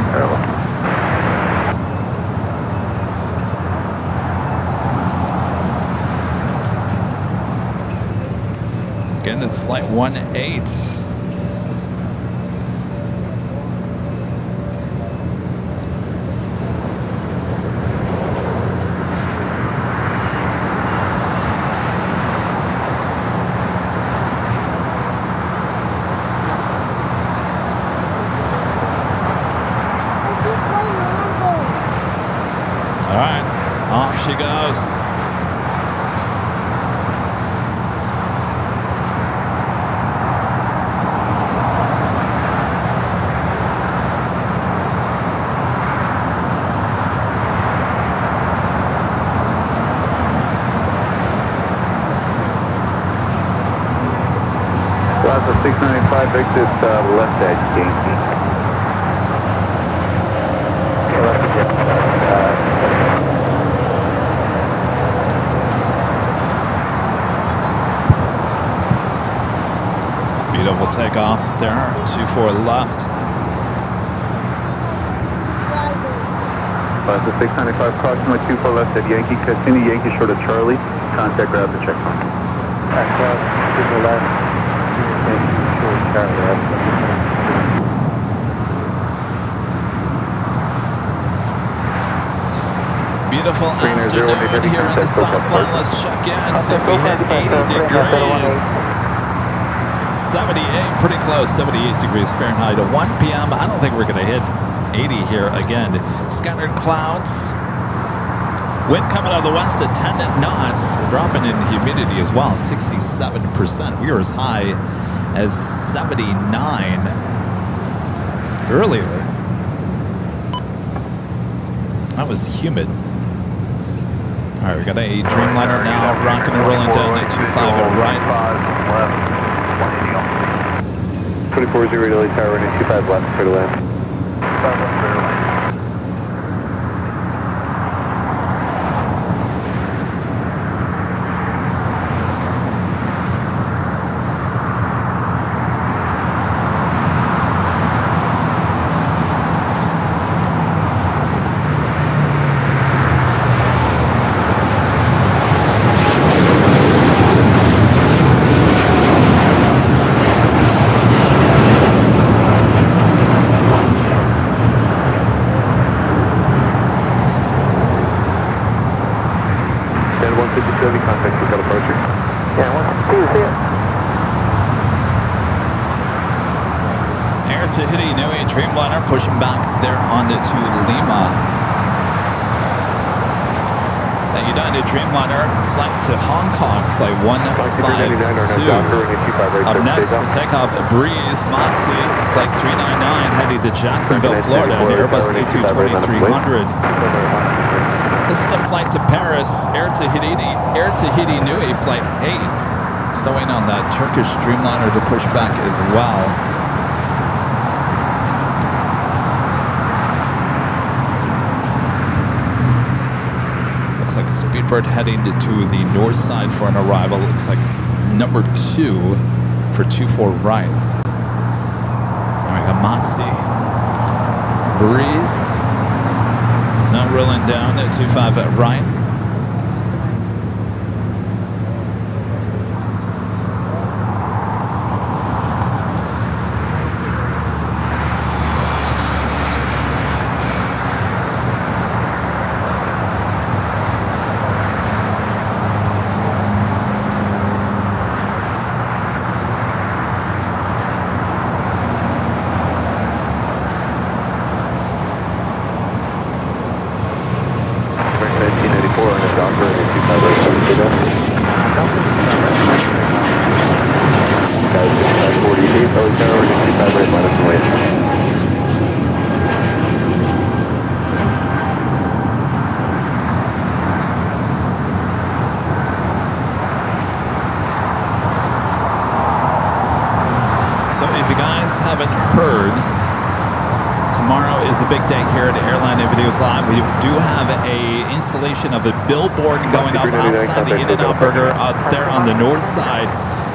Again, it's Flight 18. All right, off she goes. Plaza 695, exit left edge, Yankee. Beautiful takeoff there, 24 left. Plaza 695, crossing with 24 left at Yankee, Cassini, Yankee short of Charlie. Contact, grab the checkpoint. Cross to the left. Beautiful afternoon here in the Southland. Let's check in, see if we hit 80 degrees. 78, pretty close, 78 degrees Fahrenheit at 1 p.m. I don't think we're going to hit 80 here again. Scattered clouds. Wind coming out of the west at 10 knots. We're dropping in humidity as well, 67%. We were as high as 79 earlier. That was humid. All right, we got a Dreamliner now rocking and rolling down to 25 right. 24-0 Delhi Tower, running 25 left, clear to land. Dreamliner pushing back there onto Lima. The United Dreamliner flight to Hong Kong, flight 152. Up next for takeoff, Breeze Moxie, flight 399, heading to Jacksonville, Florida, an Airbus A220-300. This is the flight to Paris, Air Tahiti Nui, flight 8. Still waiting on that Turkish Dreamliner to push back as well. Like speed Speedbird heading to the north side for an arrival. Looks like number 2 for 24 right. All right, got Motzi. Breeze. Not rolling down at 25 at right. So if you guys haven't heard, tomorrow is a big day here at Airline Videos Live. We do have a installation of a billboard going up outside the In-N-Out Burger out there on the north side.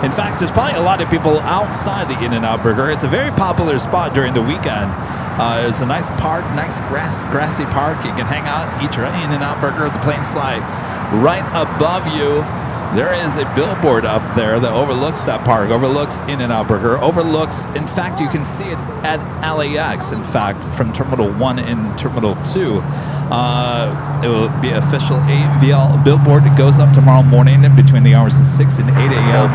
In fact, there's probably a lot of people outside the In-N-Out Burger. It's a very popular spot during the weekend. It's a nice park, nice grassy park. You can hang out, eat your In-N-Out Burger. The planes fly right above you. There is a billboard up there that overlooks that park, overlooks In-N-Out Burger, overlooks, in fact, you can see it at LAX, in fact, from Terminal 1 and Terminal 2. It will be official AVL billboard. It goes up tomorrow morning between the hours of 6 and 8 a.m.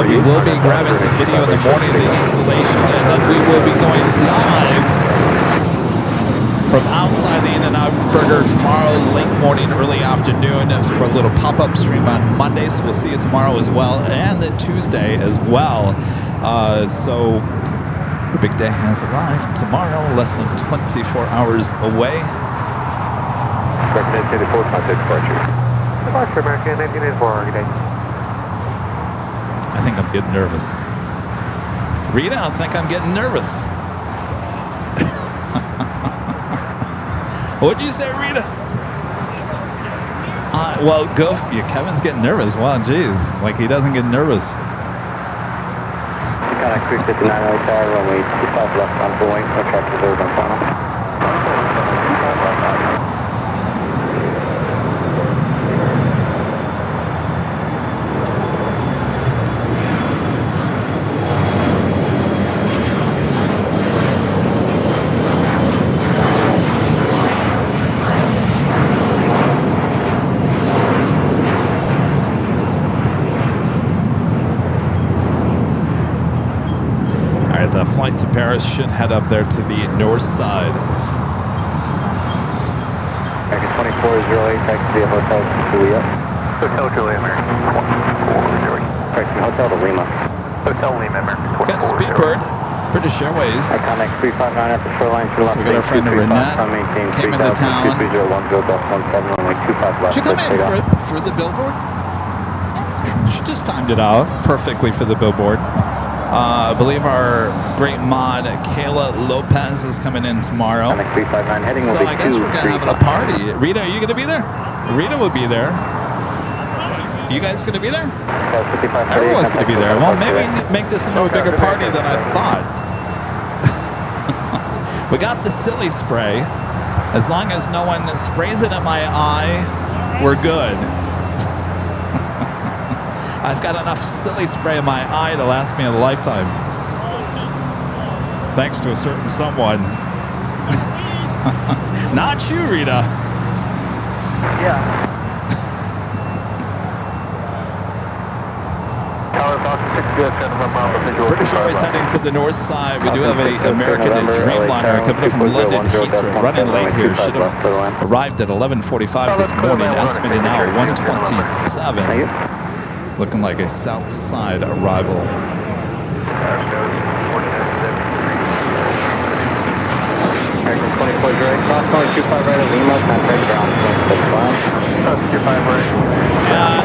We will be grabbing some video in the morning of the installation, and then we will be going live from outside the In-N-Out Burger tomorrow, late morning, early afternoon, for a little pop-up stream on Monday. So we'll see you tomorrow as well, and then Tuesday as well. So the big day has arrived tomorrow, less than 24 hours away. Recommend 84, contact departure. Departure, American 1984, good day. I think I'm getting nervous. Rita, I think I'm getting nervous. What'd you say, Rita? Well, go. Yeah, Kevin's getting nervous. Wow, geez. Like he doesn't get nervous. Contact 359 LAX, runway 25 left on Boeing, no track reserved on final. The flight to Paris should head up there to the north side. American 2408, taxi to Hotel Juliet. Hotel Juliet, American 2408. Taxi Hotel to Lima. Hotel Lima, American 2408. Got Speedbird, British Airways. Contact 359 at the shoreline. So we got our friend Renette, came into town. She come in for the billboard? She just timed it out perfectly for the billboard. I believe our great mod, Kayla Lopez, is coming in tomorrow. So I guess we're going to have a party. Rita, are you going to be there? Rita will be there. You guys going to be there? Everyone's going to be there. Well, maybe make this into a bigger party than I thought. We got the silly spray. As long as no one sprays it in my eye, we're good. I've got enough silly spray in my eye to last me a lifetime. Thanks to a certain someone. Not you, Rita. Yeah. British Airways heading to the north side. We do have an American Dreamliner coming from London Heathrow, running late here. Should have arrived at 11:45 this morning, estimated now 1:27. Looking like a south side arrival. American 2408, cross calling 25 right at Lima, contact ground 25 right. And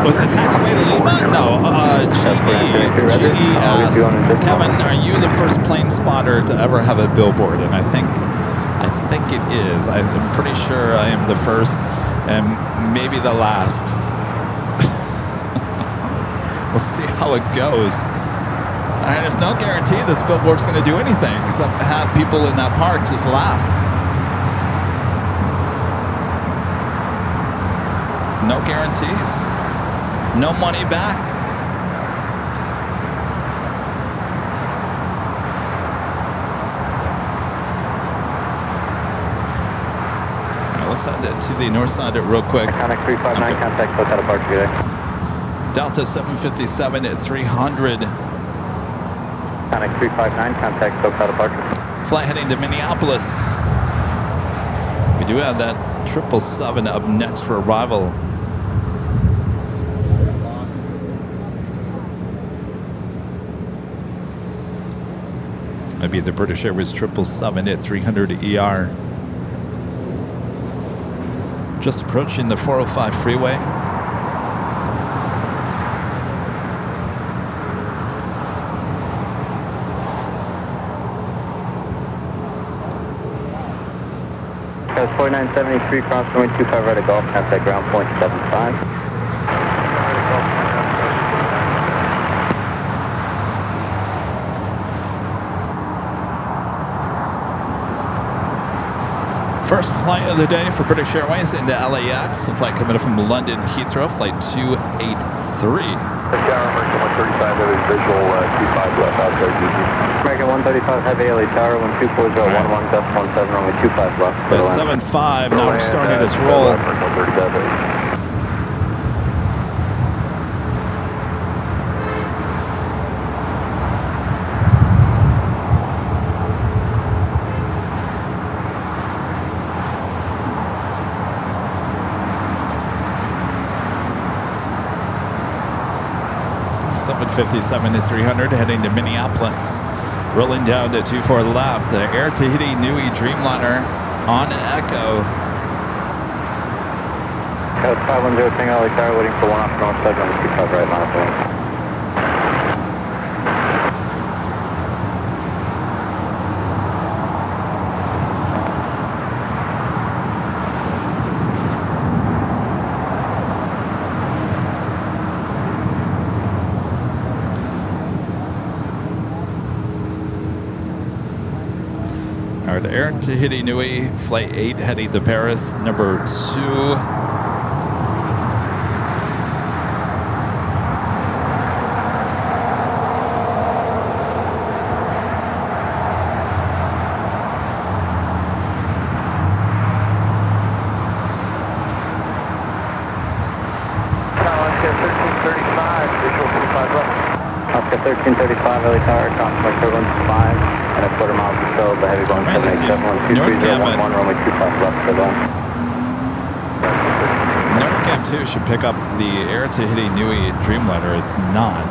was it taxiway to Lima? No, GE asked, Kevin, are you the first plane spotter to ever have a billboard? And I think it is. I'm pretty sure I am the first. And maybe the last. We'll see how it goes. And there's no guarantee this billboard's going to do anything except have people in that park just laugh. No guarantees. No money back. Let's head to the north side real quick. Contact 359, Okay. contact SoCal departure today. Delta 757 at 300. Contact 359, contact SoCal departure. Flight heading to Minneapolis. We do have that 777 up next for arrival. That'd be the British Airways 777 at 300 ER. Just approaching the 405 freeway. That's 4973, cross runway 25 right at Golf, contact ground point 75. First flight of the day for British Airways into LAX. The flight coming in from London Heathrow, flight 283. Tower, American 135, heavy visual, 25 left outside GG. American 135, heavy LA Tower, 124.11, gust 17, runway 25 left. At 7.5, now we're starting this roll. American 135. Summit 57 to 300, heading to Minneapolis. Rolling down to 24 left. Air Tahiti Nui Dreamliner on Echo. Code 510, Tango LA Tower, waiting for 1 off north side, runway 25 right, line up wing. All right, Air Tahiti Nui, flight 8 heading to Paris, number 2. Oscar 1335, LA Tower, cross runway 5, and a quarter mile to go, the heavy going Right, this is 787, 23011, runway 25 left for the North Cam 2 should pick up the Air Tahiti Nui Dreamliner. It's not.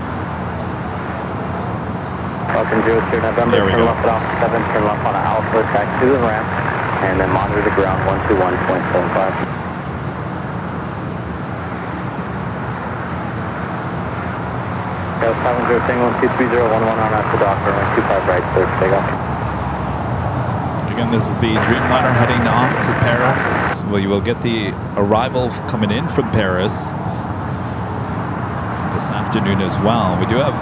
Falcon 02 November, There we turn go. left at Alpha 7, turn left on Alpha, back to the ramp, and then monitor the ground 121.75. That's 70 Tango 123.011 on out to dock, runway 25 right, clear for takeoff. Again, this is the Dreamliner heading off to Paris. Well, you will get the arrival coming in from Paris this afternoon as well. We do have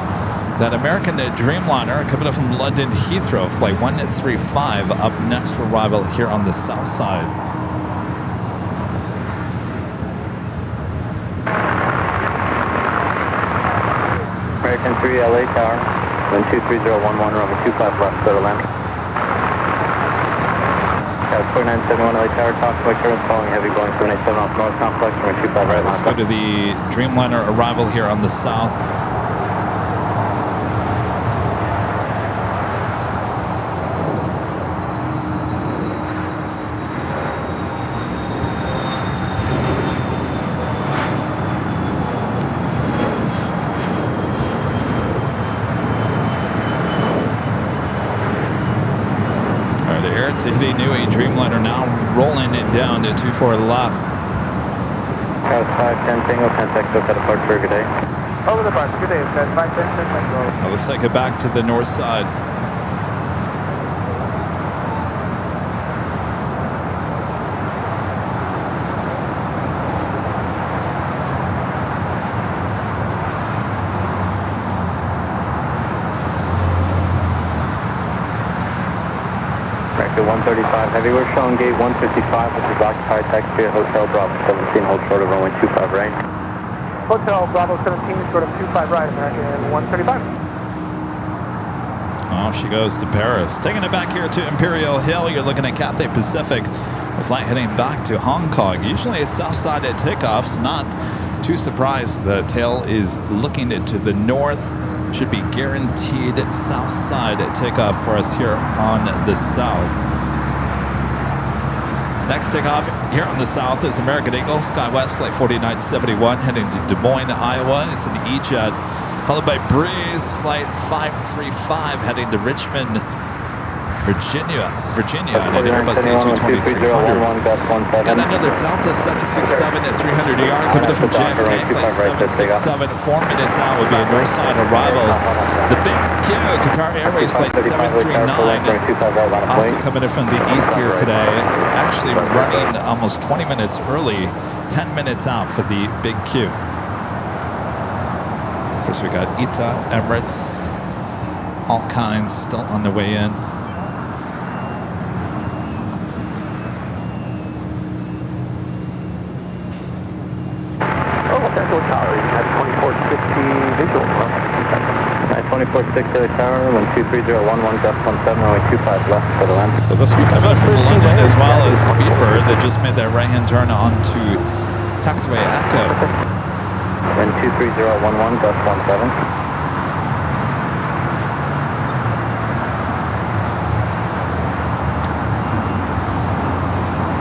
that American Dreamliner coming up from London Heathrow, flight 135, up next for arrival here on the south side. American 3 LA Tower, wind 23011, runway 25 left, clear to land. That's 4971 LA Tower, talk to my current following heavy going 787 off north complex, runway 25 All right, right, let's go to the Dreamliner arrival here on the south. Tahiti Nui Dreamliner now rolling it down to 24 left. South 510 Tango, contact SoCal departure, good day. Over the bus, good day, guys. 510 Tango. Now let's take it back to the north side. to 135 Heavy. We're showing gate 155, which is occupied taxi at Hotel Bravo 17, hold short of runway 25 right. Hotel Bravo 17, short of 25 right, American 135. Off she goes to Paris. Taking it back here to Imperial Hill, you're looking at Cathay Pacific. The flight heading back to Hong Kong. Usually a south side at takeoffs. Not too surprised the tail is looking to the north. Should be guaranteed south side at takeoff for us here on the south. Next takeoff here on the south is American Eagle, SkyWest Flight 4971 heading to Des Moines, Iowa. It's an E-Jet, followed by Breeze Flight 535 heading to Richmond, Virginia, and an Airbus A220-300. Got another Delta 767 at 300 ER coming in from JFK, Flight 767. 4 minutes out will be a north side arrival. The Big Q, Qatar Airways Flight 739, also coming in from the east here today. Actually running almost 20 minutes early, 10 minutes out for the Big Q. Of course, we got ITA, Emirates, all kinds still on the way in. Visual. 2460 tower, 123.011, gust 17, runway 25 left for the land. So this will be coming from London as well as Speedbird that just made that right-hand turn onto taxiway Echo. 23011, gust 17.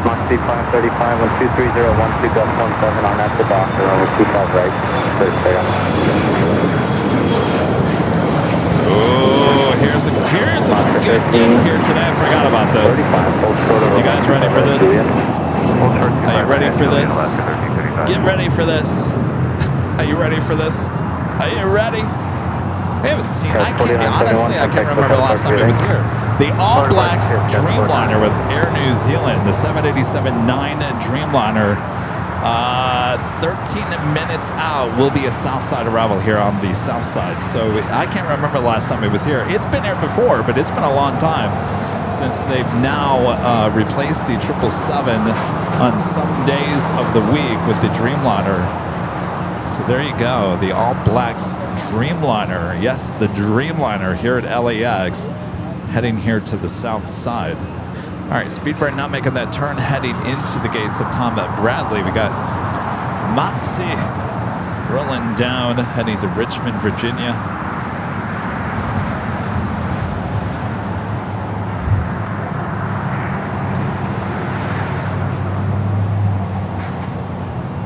Mach C 535, 123.012, gust 17 on that to Doctor, runway 25 right, first takeoff. Oh, here's a good gig here today. I forgot about this. You guys ready for this? Are you ready for this? Get ready for this. Are you ready for this? Are you ready? We haven't seen, I can't remember the last time it was here. The All Blacks Dreamliner with Air New Zealand, the 787-9 Dreamliner. 13 minutes out will be a south side arrival here on the south side. So I can't remember the last time it was here. It's been here before, but it's been a long time since they've now replaced the 777 on some days of the week with the Dreamliner. So there you go, the All Blacks Dreamliner. Yes, the Dreamliner here at LAX, heading here to the south side. All right, Speedbird now making that turn, heading into the gates of Tom Bradley. We got Moxie rolling down, heading to Richmond, Virginia.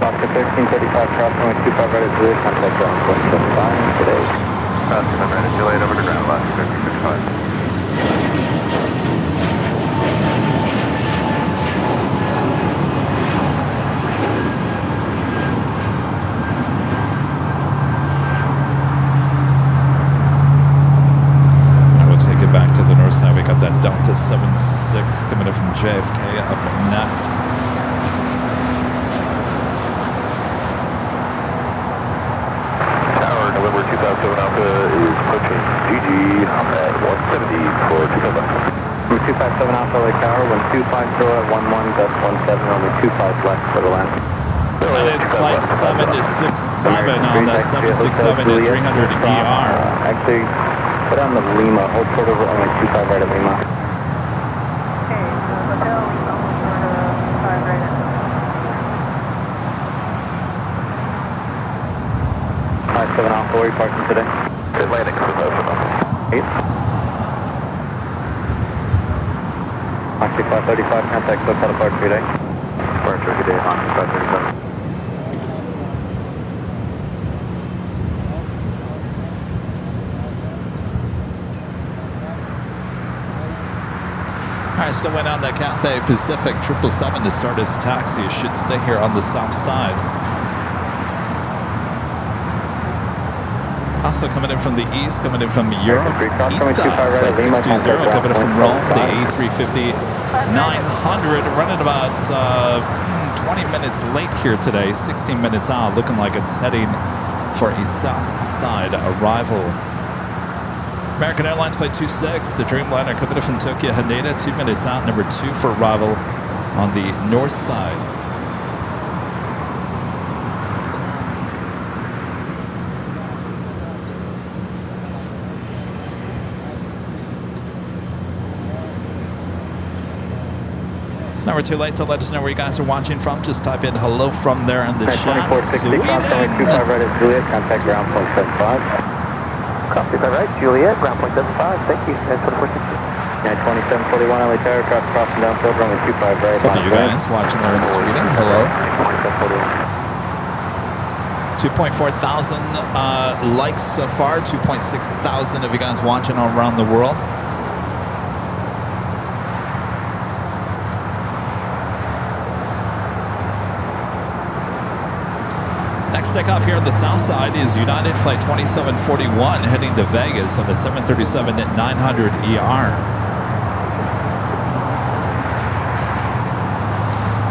Doctor 1335, crossing with 25 right at Juliet, contact ground 175 today. Crossing right at Juliet over to ground, last 1335. Back to the north side, we got that Delta 76 coming in from JFK up next. Tower, November 2007 Alpha is approaching GG at 170 for 257. 257 Alpha Lake Tower, 1250 at 11, gust 17, only 25 left for the land. That is flight 767 on the 767 at 300 ER. Actually, put on the Lima, hold short over only 25 right at Lima. Okay, so hotel, almost short of 5 right at 57 Alpha, where are you parking today? Atlantic, 8. Moxie 535, contact hotel departure today. departure today, Moxie 535. All right, still went on the Cathay Pacific 777 to start his taxi. It should stay here on the south side. Also coming in from the east, coming in from Europe, ITA, Flight 620, coming in from Rome, the A350-900, running about 20 minutes late here today, 16 minutes out, looking like it's heading for a south side arrival. American Airlines Flight 26, the Dreamliner coming in from Tokyo Haneda, 2 minutes out, number 2 for arrival on the north side. It's never too late to let us know where you guys are watching from. Just type in hello from there in the chat. 2460, contact 25 right at Juliet, contact ground point 75. Copy that right, Juliet, ground point 75, thank you. 2460. Yeah, 2741 LA Tower, traffic crossing downfield, runway 25 right. Couple of you guys watching there in Sweden. Hello. 2.4 thousand likes so far. 2.6 thousand of you guys watching all around the world. Next takeoff here on the south side is United Flight 2741 heading to Vegas on the 737-900ER.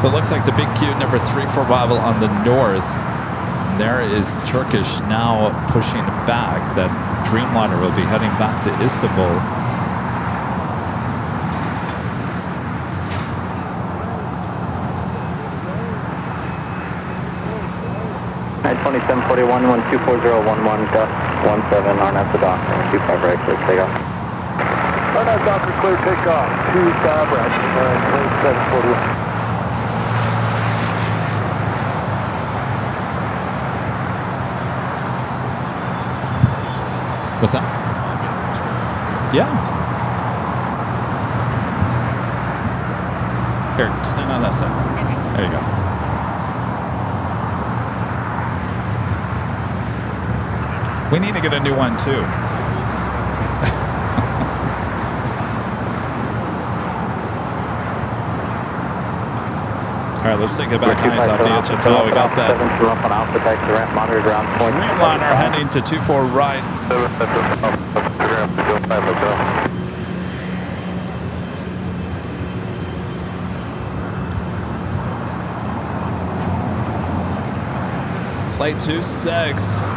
So it looks like the big queue number 3 for arrival on the north. And there is Turkish now pushing back. That Dreamliner will be heading back to Istanbul. 2741, 1240, 17 on at the dock, 25 right, clear takeoff. On that dock, clear takeoff, 25 right, 2741. What's that? Yeah. Here, stand on that side. There you go. We need to get a new one too. All right, let's take it back high top DHL. We got that. Dreamliner heading to 24 right. Flight 26.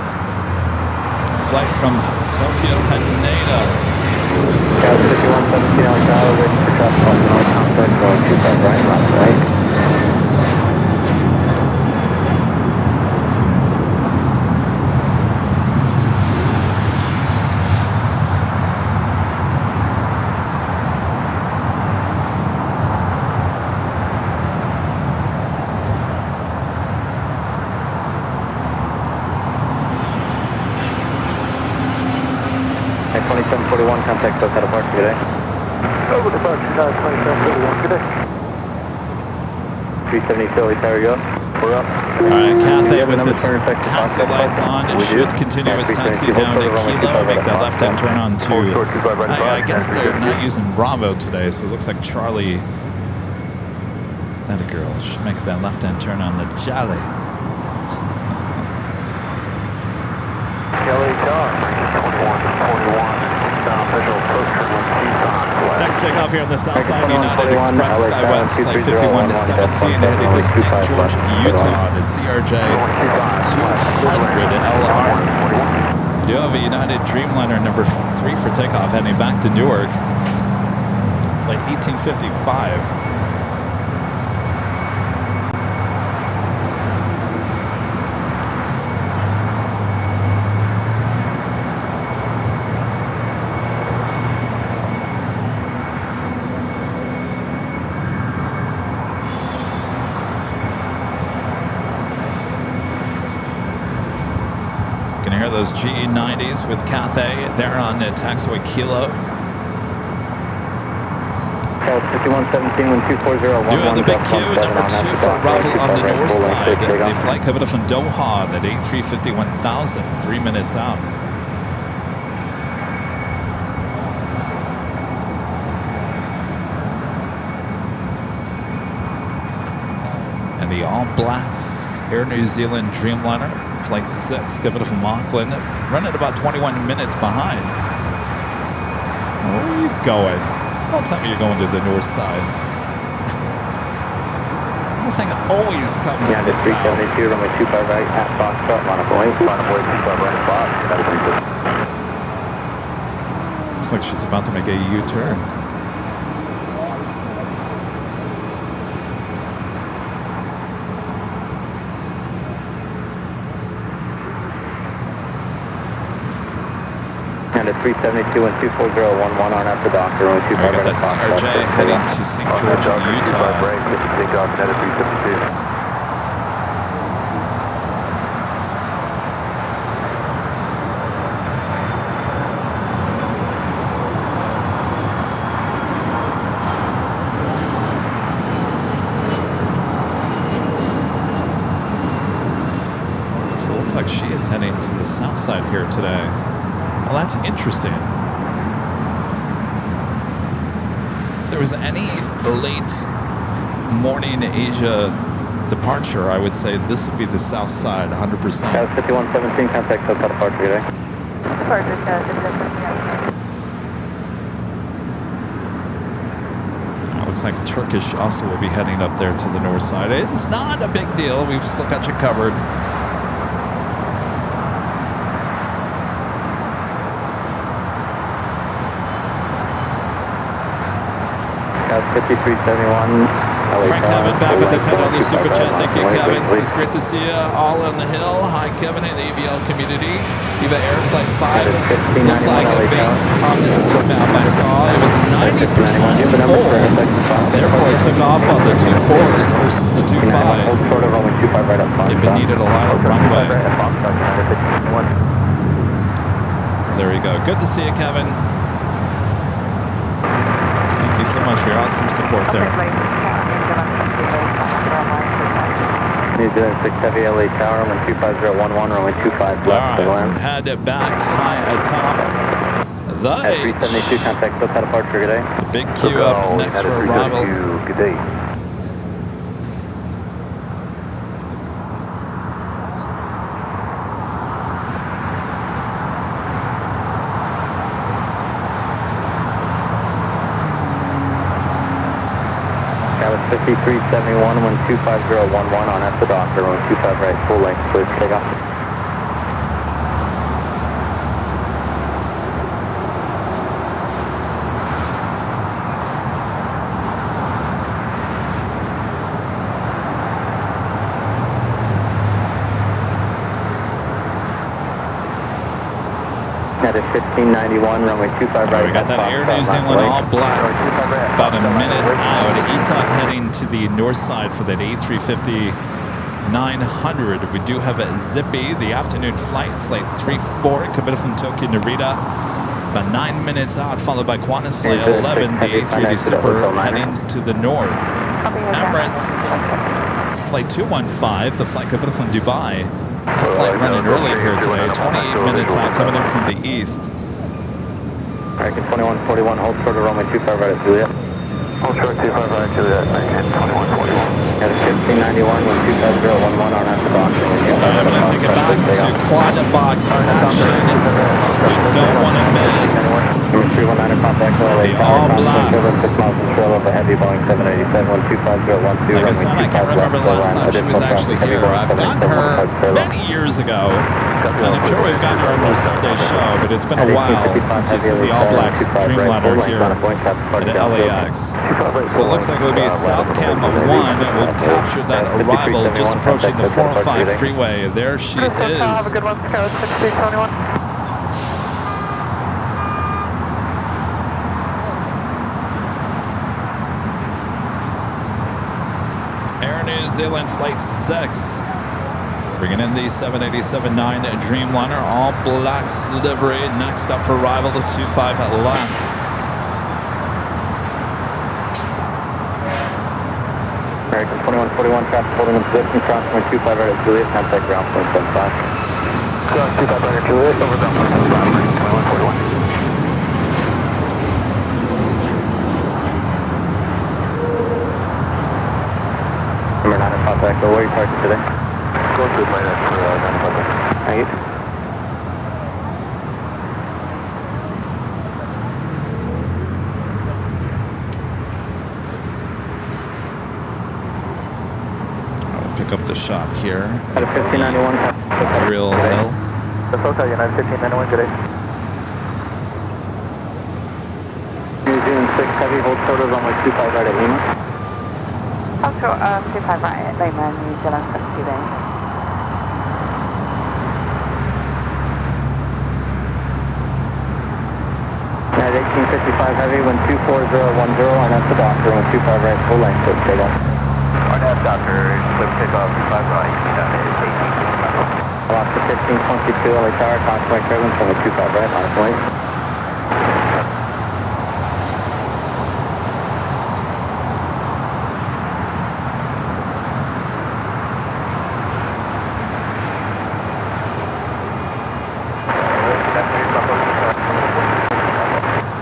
Flight from Tokyo Haneda. Cat 5117 on tower, waiting for traffic on north contact, going 25 right, left right. At 2741, contact South Park today. Over to Park, 2741, good day. 370 Philly Tower, go. We're up. All right, Cathay with its taxi lights on. It should continue its taxi down to Kilo. Make that left-hand turn on to... I guess they're not using Bravo today, so it looks like Charlie... That a girl should make that left-hand turn on the Charlie. LA Tower, 2141, official approach Next takeoff here on the south side, United Express SkyWest Flight 5117 heading to St. George, Utah, to CRJ 200LR. We do have a United Dreamliner number 3 for takeoff heading back to Newark. Flight 1855. Those GE90s with Cathay there on the taxiway Kilo. 5117, 1240, Doing the big queue, number 2 for arrival on the north side. The flight coming up from Doha, that A350 1000, 3 minutes out. And the All Blacks Air New Zealand Dreamliner. Flight 6, coming from Auckland, running about 21 minutes behind. Where are you going? Don't tell me you're going to the north side. The whole thing always comes to the south. 372, runway 25 right, at Foxtrot, line of way 25 right, Fox, Looks like she's about to make a U-turn. And a 372 and 24011 on after Doctor. All right, got that CRJ heading to St. George, Utah. St. John's net at 372. So it looks like she is heading to the south side here today. Well, that's interesting. If there was any late morning Asia departure, I would say this would be the south side, 100%. 5117, contact Hotel departure today. Looks like Turkish also will be heading up there to the north side. It's not a big deal. We've still got you covered. 5371. Frank Kevin back with the $10 super chat. Thank you, Kevin. It's great to see you all on the hill. Hi, Kevin, in the AVL community. Eva Air Flight 5 looked like based on the seat map I saw, it was 90% full. Therefore, it took off on the 2 4s versus the 2 5s. If it needed a line of runway. There you go. Good to see you, Kevin. Thank you so much for your awesome support there. New Zealand 6 Heavy LA Tower, runway 25011, runway 25 left to land. Head back high atop the At 372, contact Hotel departure today. The big queue up next for arrival. Good day. That was 5371, 25011 on at the Doctor, runway 25 right, full length, please take off. At 1591, runway 25 right. We got that Air New Zealand All Blacks about a minute out. Ita heading to the north side for that A350 900. We do have a Zippy, the afternoon flight, flight 34, committed from Tokyo Narita. About 9 minutes out, followed by Qantas flight 11, the A380 Super heading to the north. Emirates, flight 215, the flight committed from Dubai. The flight running early here today, 28 minutes out, coming in from the east. American 2141, hold short of runway 25 right at Juliet. Hold short 25 right at Juliet, American 2141. At 1591, 25011 on after box. I'm going to take it back to quad box action. We don't want to miss Number 319 contact the All Blacks. 6 miles from trail of a heavy Boeing 787, 125012. Like I said, I can't remember the last time she was actually here. I've gotten her many years ago, and I'm sure we've gotten her on our Sunday show, but it's been a while since you've seen the All Blacks Dreamliner here at LAX. So it looks like it would be South Cam 1. We'll capture that arrival just approaching the 405 freeway. There she is. Have a good one, Scarlet 6321. Air New Zealand Flight 6. Bringing in the 787-9 Dreamliner, All Blacks livery. Next up for arrival, the 25 left. American 2141, traffic holding in position, crossing 25 right at Juliet, contact ground point 75. Ground 25 right at Juliet, over ground point 75, American 2141. Number 9 contact, where are you parking today? Go to the minus for 9 contact. Thank you. Pick up the shot here At a 1591. Imperial Hill. That's Hotel United 1591, good day. June 6 Heavy, hold short of runway 25 right at Lima. Control 25 right at Lima, New Zealand 60 day. At 1855 Heavy, wind 24010, and that's the doctor, wind 25 right, full length, clear takeoff. RNAV Doctor, clear takeoff, 5 right, United 1855. Alaska 1522, LA Tower, contact turbulence, runway 25 right, line of flight.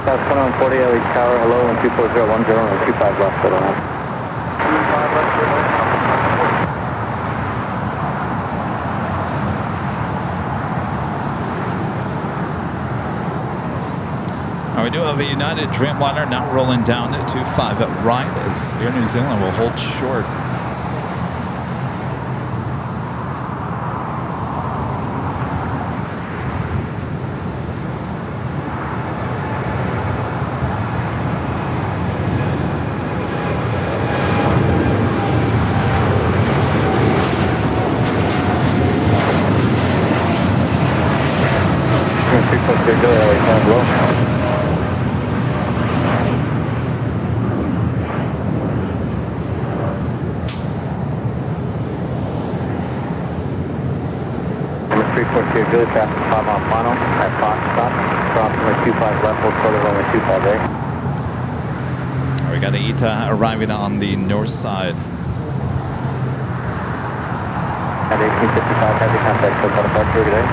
South 2140 LA Tower, hello, 12410, and 25 left, settle down. 25 left, We do have a United Dreamliner now rolling down at 25 at right as Air New Zealand will hold short. Good traffic 5 on final at Fox stop. Approximately 25 left, hold short of runway 25 right. We got Ita arriving on the north side. At 1855 Heavy, contact Soka departure, good day.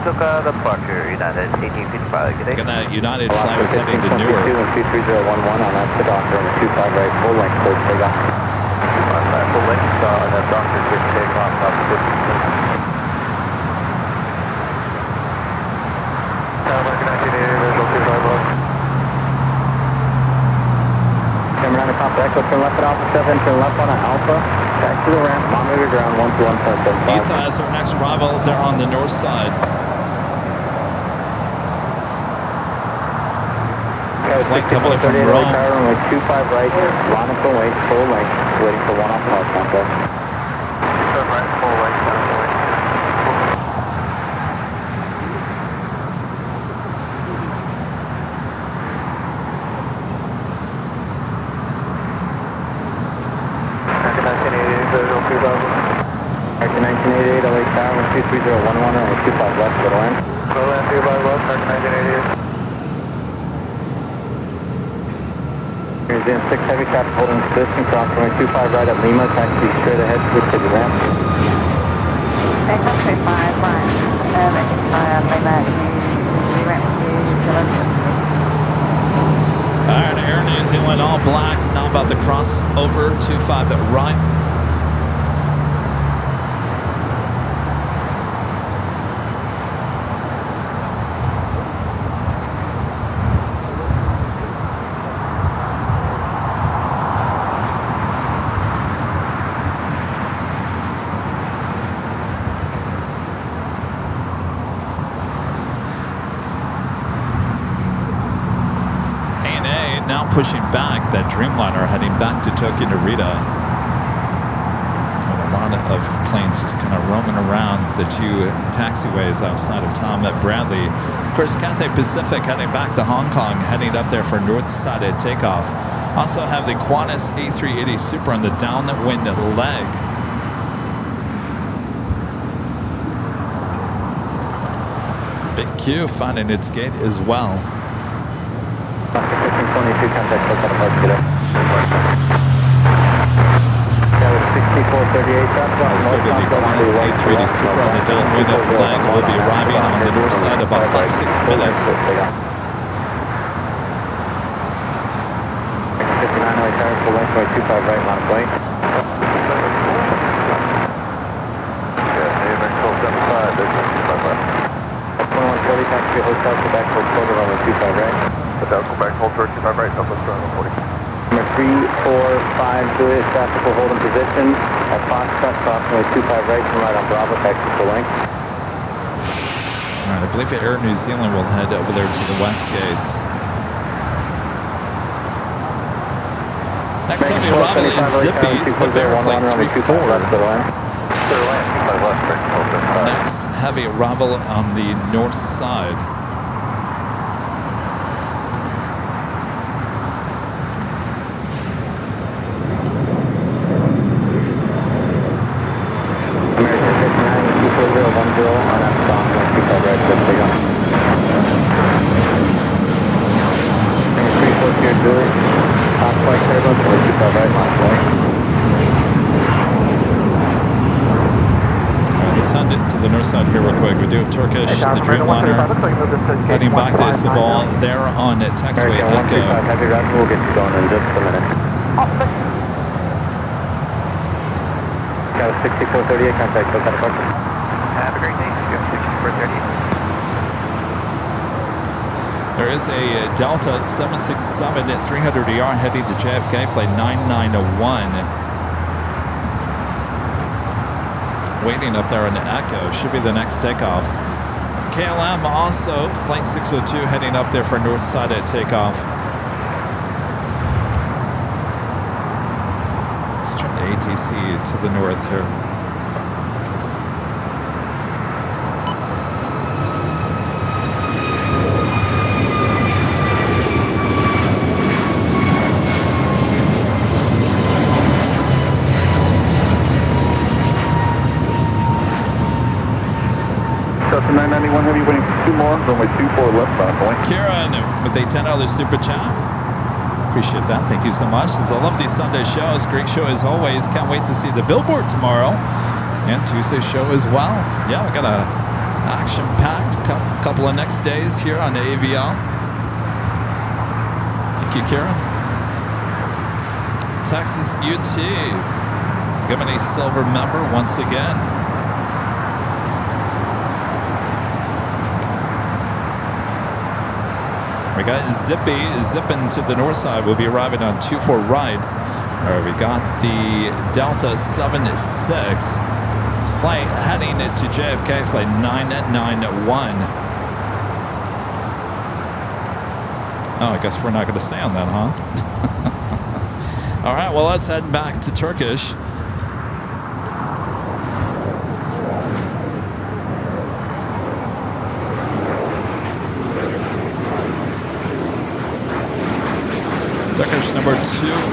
Soka departure, United 1855, good day. Look at that United flight was heading to Newark. 23011 on that's the doctor, and 25 right, full length, clear takeoff. 25 right, full length, that doctor, clear takeoff, off 50. Camera on the top echo, turn left at Alpha 7, turn left on an Alpha, back to the ramp, monitor ground 121.75. Ita is our next arrival. They're on the north side. Flight coming in from Rome. 25 right, line up and wait, full length, waiting for one off north contact. 25 right, full length, down the way. American 1988, LA Tower, 23011, and 25 left, little end. Little end, 25 left, American 1988. Here's in 6 Heavy, traffic holding position, cross runway 25 right at Lima, taxi straight ahead, switch to the ramp. Echo 35 right, Lima, New ramp, New Zealand 60. All right, Air New Zealand, all blacks, now about to cross over 25 at right. Now pushing back that Dreamliner heading back to Tokyo Narita. And a lot of planes just kind of roaming around the two taxiways outside of Tom at Bradley. Of course, Cathay Pacific heading back to Hong Kong, heading up there for north-sided takeoff. Also have the Qantas A380 Super on the downwind leg. Big Q finding its gate as well. 1522, contact Soka departure, good day. That was 6438, that's one. It's going to be the Qantas A380 Super on the downwind leg. Will be arriving on the north side in about 5-6 minutes. 59 LA Tower, full length, runway 25 right, line of flight. Yeah, AMX 1275, this is 25 left. 2140, taxi hotel, Quebec, hold short of runway 25 right. Hotel, Quebec, hold short, 25 right, Southwest Toronto 40. Number 345 Juliet, traffic will hold in position at Foxtrot, crossing 25 right, turn right on Bravo, taxi full length. All right, I believe Air New Zealand will head over there to the west gates. Next heavy arrival is Zippy, Zip Air Flight 34. Next heavy arrival on the north side. To the north side here real quick. We do have Turkish, the Dreamliner, heading back to Istanbul. They're on taxiway Echo. We'll get you going in just a minute. Got a 6438, contact Coast Departure. Have a great day. You have 6438. There is a Delta 767 at 300ER heading to JFK, flight 9901. Waiting up there on Echo, should be the next takeoff. KLM also, flight 602 heading up there for north side at takeoff. Let's turn the ATC to the north here. Delta 991 Heavy, waiting for 2 more, runway 24 left, final point. Kieran with a $10 super chat. Appreciate that. Thank you so much. It's a lovely Sunday show. It's a great show as always. Can't wait to see the billboard tomorrow and Tuesday's show as well. Yeah, we got a action-packed couple of next days here on the AVL. Thank you, Kieran. Texas UT, becoming a silver member once again. We got Zippy zipping to the north side. We'll be arriving on 24 right. We got the Delta 76. It's flight heading to JFK, flight 991. Oh, I guess we're not going to stay on that, huh? All right, well, let's head back to Turkish. Turkish number 2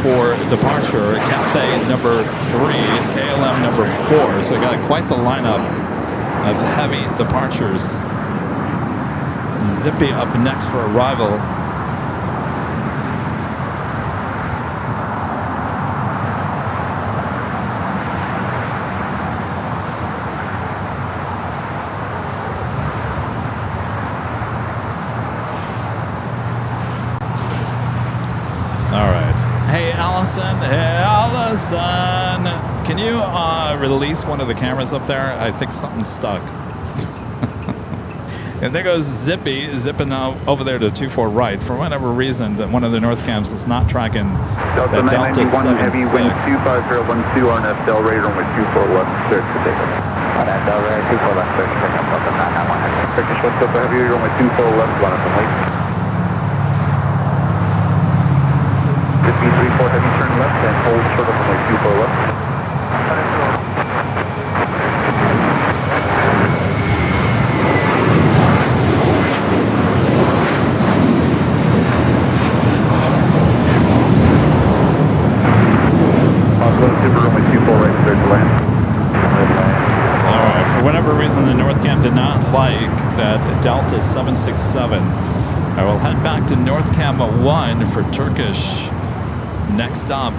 for departure, Cathay number 3, KLM number 4. So we got quite the lineup of heavy departures. Zippy up next for arrival. Hey, Allison, can you release one of the cameras up there? I think something's stuck. And there goes Zippy, zipping over there to 24 right. For whatever reason, that one of the north cams is not tracking Delta the Delta 991 Heavy, wind 76. 25012 RNF Del Rey, runway 24 left, clear to take off. RNF Del Rey, 24 left, clear to take off. Delta 991 Heavy. Turkish 1 Delta Heavy, runway 24 left, line up and late. Zippy 34 Heavy, turn left and hold short of runway 24 left. Alright, for whatever reason, the North Cam did not like that Delta 767. I will head back to North Cam 1 for Turkish. Next stop.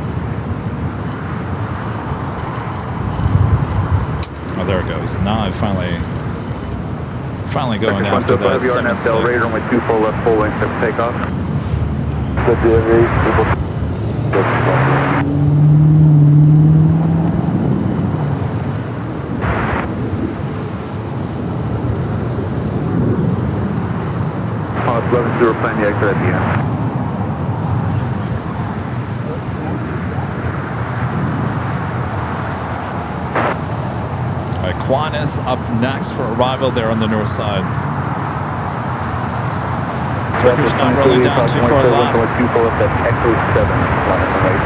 Oh, there it goes. Now I finally going after that 76. Del Rey, runway 24 left, full length, takeoff. Pilot 11-0, plan the exit at the end. All right, Qantas up next for arrival there on the north side. Turkish not rolling down too far left. 24 left, that's Echo 7, line up and right.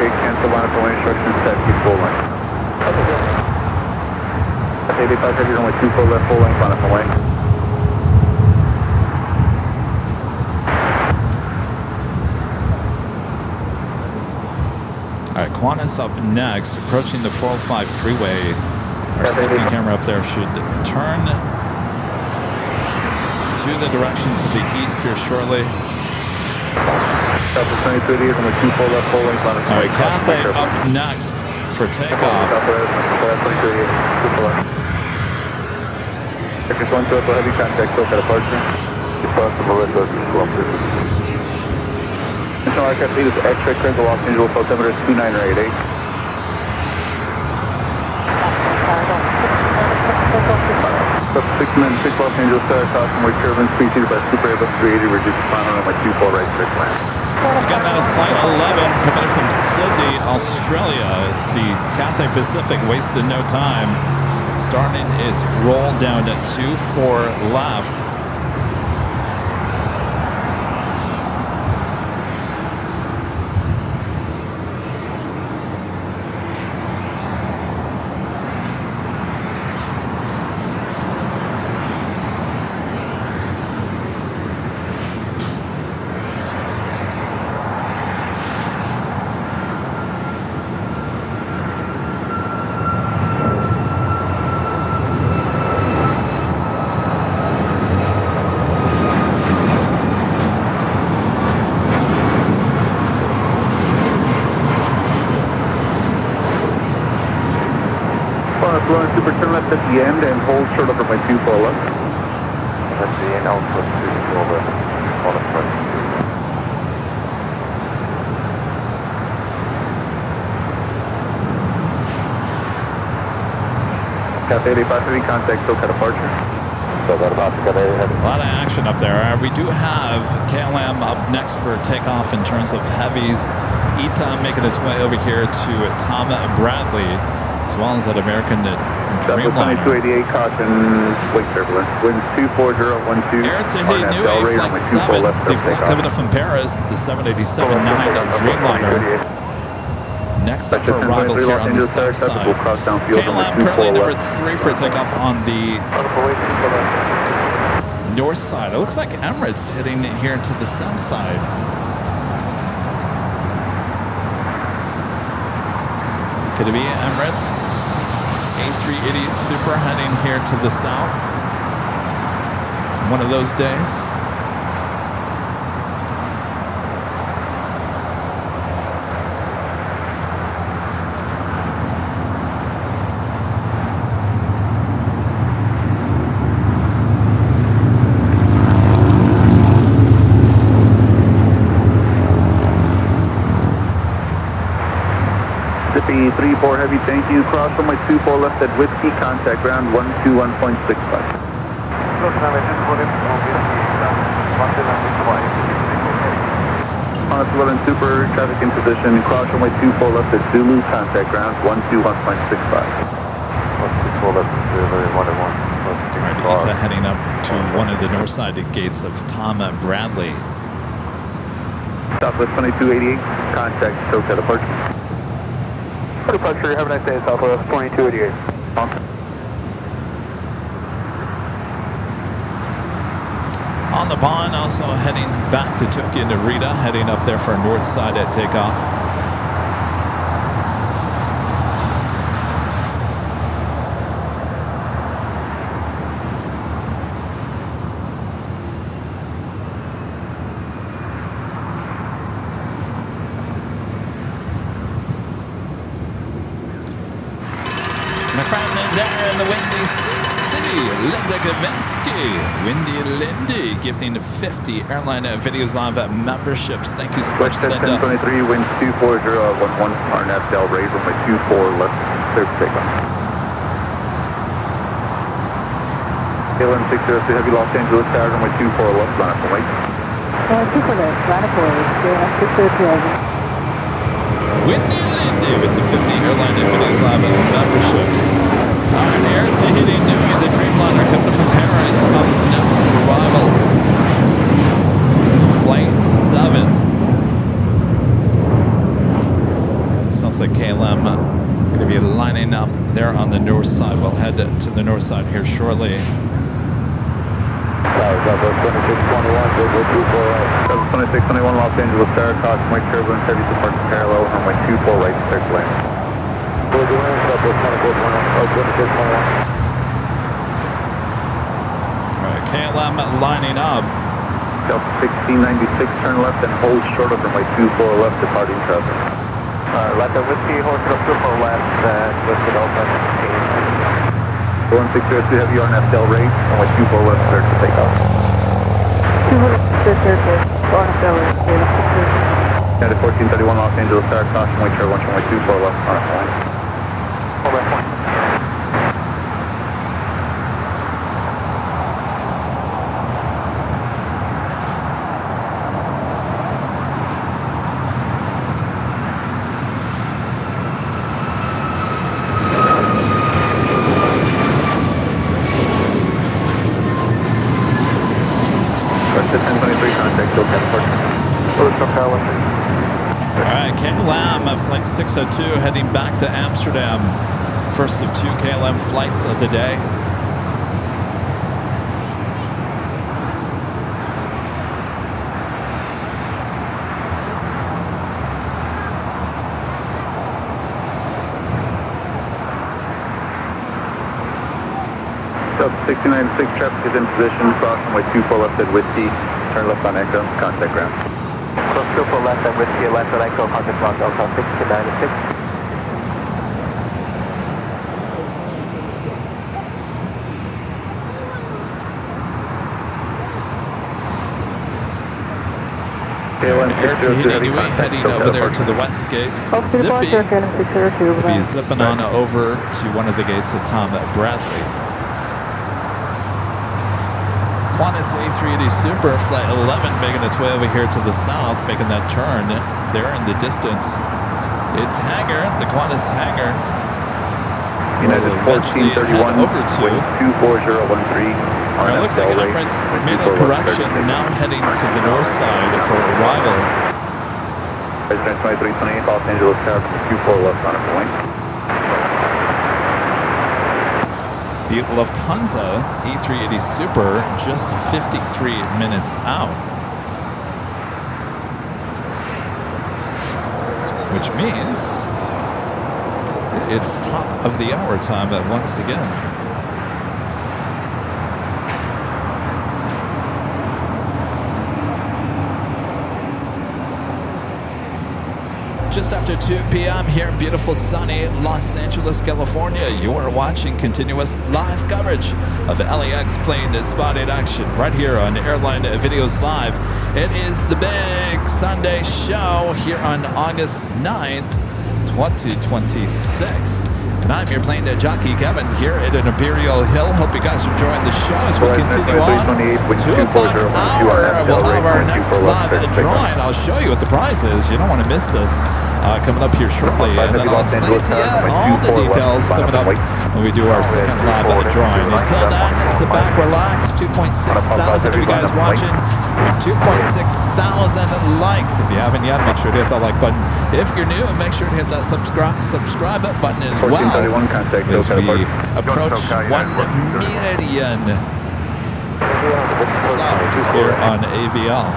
Okay, cancel line up runway instructions, set, keep full length. Okay, good. Okay, 85 heavy runway 24 left, full length, line up runway. All right, Qantas up next, approaching the 405 freeway. Our safety camera up there should turn to the direction to the east here shortly. Southwest 2288, runway 24 left, full length, line up All runway. right, Cathay up next for takeoff. Southwest 2288, super left. Checkers 1 to heavy contact, still at departure. Across the Melissa, Columbus. National Aircraft Lead is X-ray clearance to Los Angeles, altimeter is 2988. Up 696 Los Angeles, caution, weight turbulence, preceded by Super Airbus 380, reduced to final runway 24 right, 6 land. Again, that is Flight 11 coming in from Sydney, Australia. It's the Cathay Pacific, wasted no time, starting its roll down at 24 left. Super turn left at the end and hold short over my 24 left. At the end, I'll put 2 over on the front. Cathay 85 contact, still at departure. So that about to get A lot of action up there. We do have KLM up next for takeoff in terms of heavies. Ita making his way over here to Tom Bradley, as well as that American Dreamliner. 2288, caution, weight turbulence. Winds 24012. Air Tahiti Nui, Flight 7, the flight coming up from Paris, the 787-9 Dreamliner. Next up for arrival here on the south side. KLM currently number 3 for takeoff on the north side. It looks like Emirates heading here to the south side. Could it be Emirates? A380 Super heading here to the south. It's one of those days. Zippy 34 heavy, thank you. Cross runway 24 left at Whiskey, contact ground 121.65. Honda 11 Super, traffic in position, cross runway 24 left at Zulu, contact ground 121.65. 24 left, 111. Alright, Ita heading up to one of the north side gates of Tom Bradley. Southwest 2288, contact SoCal departure. Departure, have a nice day, Southwest 2288. On the bond, also heading back to Tokyo Narita, heading up there for north side at takeoff. My friend there in the Windy City, Linda Gavinsky. Windy Lindy gifting 50 Airline Videos Live memberships. Thank you so much, Linda. 1023, winds 24011, RNAV Del Rey, runway 24 left, clear for takeoff. KLM 602 Heavy Los Angeles Tower, runway 24 left, line up and wait. 2 for left, line up and wait, Windy Lindy with the 50 Airline Videos Live memberships. Alright, Air Tahiti Nui, the Dreamliner coming from Paris, up next for arrival. Flight 7. Sounds like KLM going to be lining up there on the north side. We'll head to the north side here shortly. Southwest 2621 Los Angeles Star, caution white turbulence, heavy support parallel, runway 24 right, clear to land. All right, KLM lining up. Delta 1696, turn left and hold short of runway 24 left, departing traffic. Left of Whiskey, Hotel Super left, and Whiskey Delta 1602 heavy RNF Del Rey, runway 24 left, clear to take off. 1431 Los Angeles Star, caution white turbulence, runway 24 left, on a line. Hold that point. Alright, KLM Flight 602 heading back to Amsterdam. First of 2 KLM flights of the day. Sub 6906 traffic is in position, crossing way 24 left at Whiskey, turn left on Echo, contact ground. Cross 24 left at Whiskey, left at Echo, contact ground, Delta 1696. Air Tahiti heading over there to the west gates. Zippy will be zipping on over to one of the gates at Tom Bradley. Qantas A380 Super Flight 11 making its way over here to the south, making that turn there in the distance. It's hangar, the Qantas hangar. United 1431 over to 24013. It looks like Emirates made a correction, now heading to the north side for arrival. President 2328, Los Angeles Tower, 24 left on a point. The Lufthansa A380 Super just 53 minutes out. Which means it's top of the hour time once again. Just after 2 p.m. here in beautiful sunny Los Angeles, California, you are watching continuous live coverage of LAX plane spotted action right here on Airline Videos Live. It is the big Sunday show here on August 9th, 2026. And I'm your plane Jockey Kevin here at an Imperial Hill. Hope you guys are enjoying the show as we continue on. 2 o'clock hour, we'll have our next live drawing. I'll show you what the prize is. You don't want to miss this. Coming up here shortly. And then I'll explain to you all the details coming up when we do our second live drawing. Until then, sit back, relax. 2.6 thousand of you guys watching. 2.6 thousand likes. If you haven't yet, make sure to hit that like button. If you're new, make sure to hit that subscribe button as well. As we approach 1 million subs here on AVL.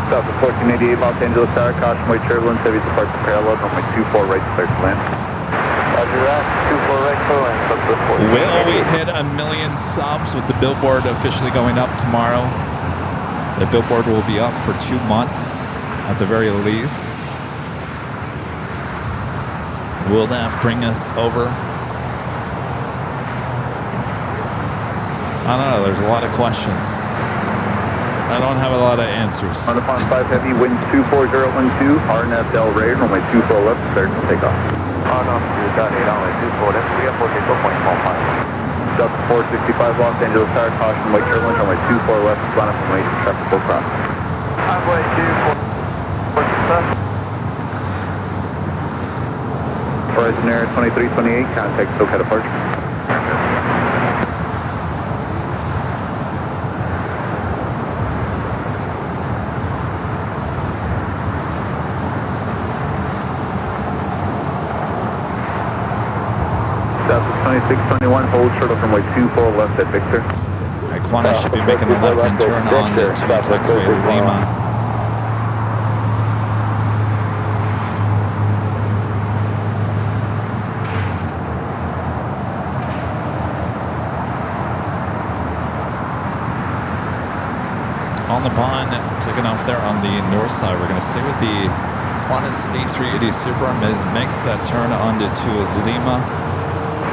South of 1488 Los Angeles Tower, caution white turbulence, heavy departure parallel, runway 24 right, clear to land. Roger that, 24 right, clear land. Will we hit 1 million subs with the billboard officially going up tomorrow? The billboard will be up for 2 months at the very least. Will that bring us over? I don't know, there's a lot of questions. I don't have a lot of answers. On upon 5 heavy, wind 24012, RNF Del Rey, runway 24 left, clear to take off. On off to Johnny, runway 24 left, 340.45. Delta 465 Los Angeles Tower, caution white turbulence, runway 24 left, line up runway, traffic full cross. Runway 24. Horizon Air 2328, contact SoCal departure. 2621, hold short of runway 24 left at Victor. All right, Qantas should be making the left-hand turn on to taxiway Lima. On the pond, taking off there on the north side. We're going to stay with the Qantas A380 Super as it makes that turn onto Lima.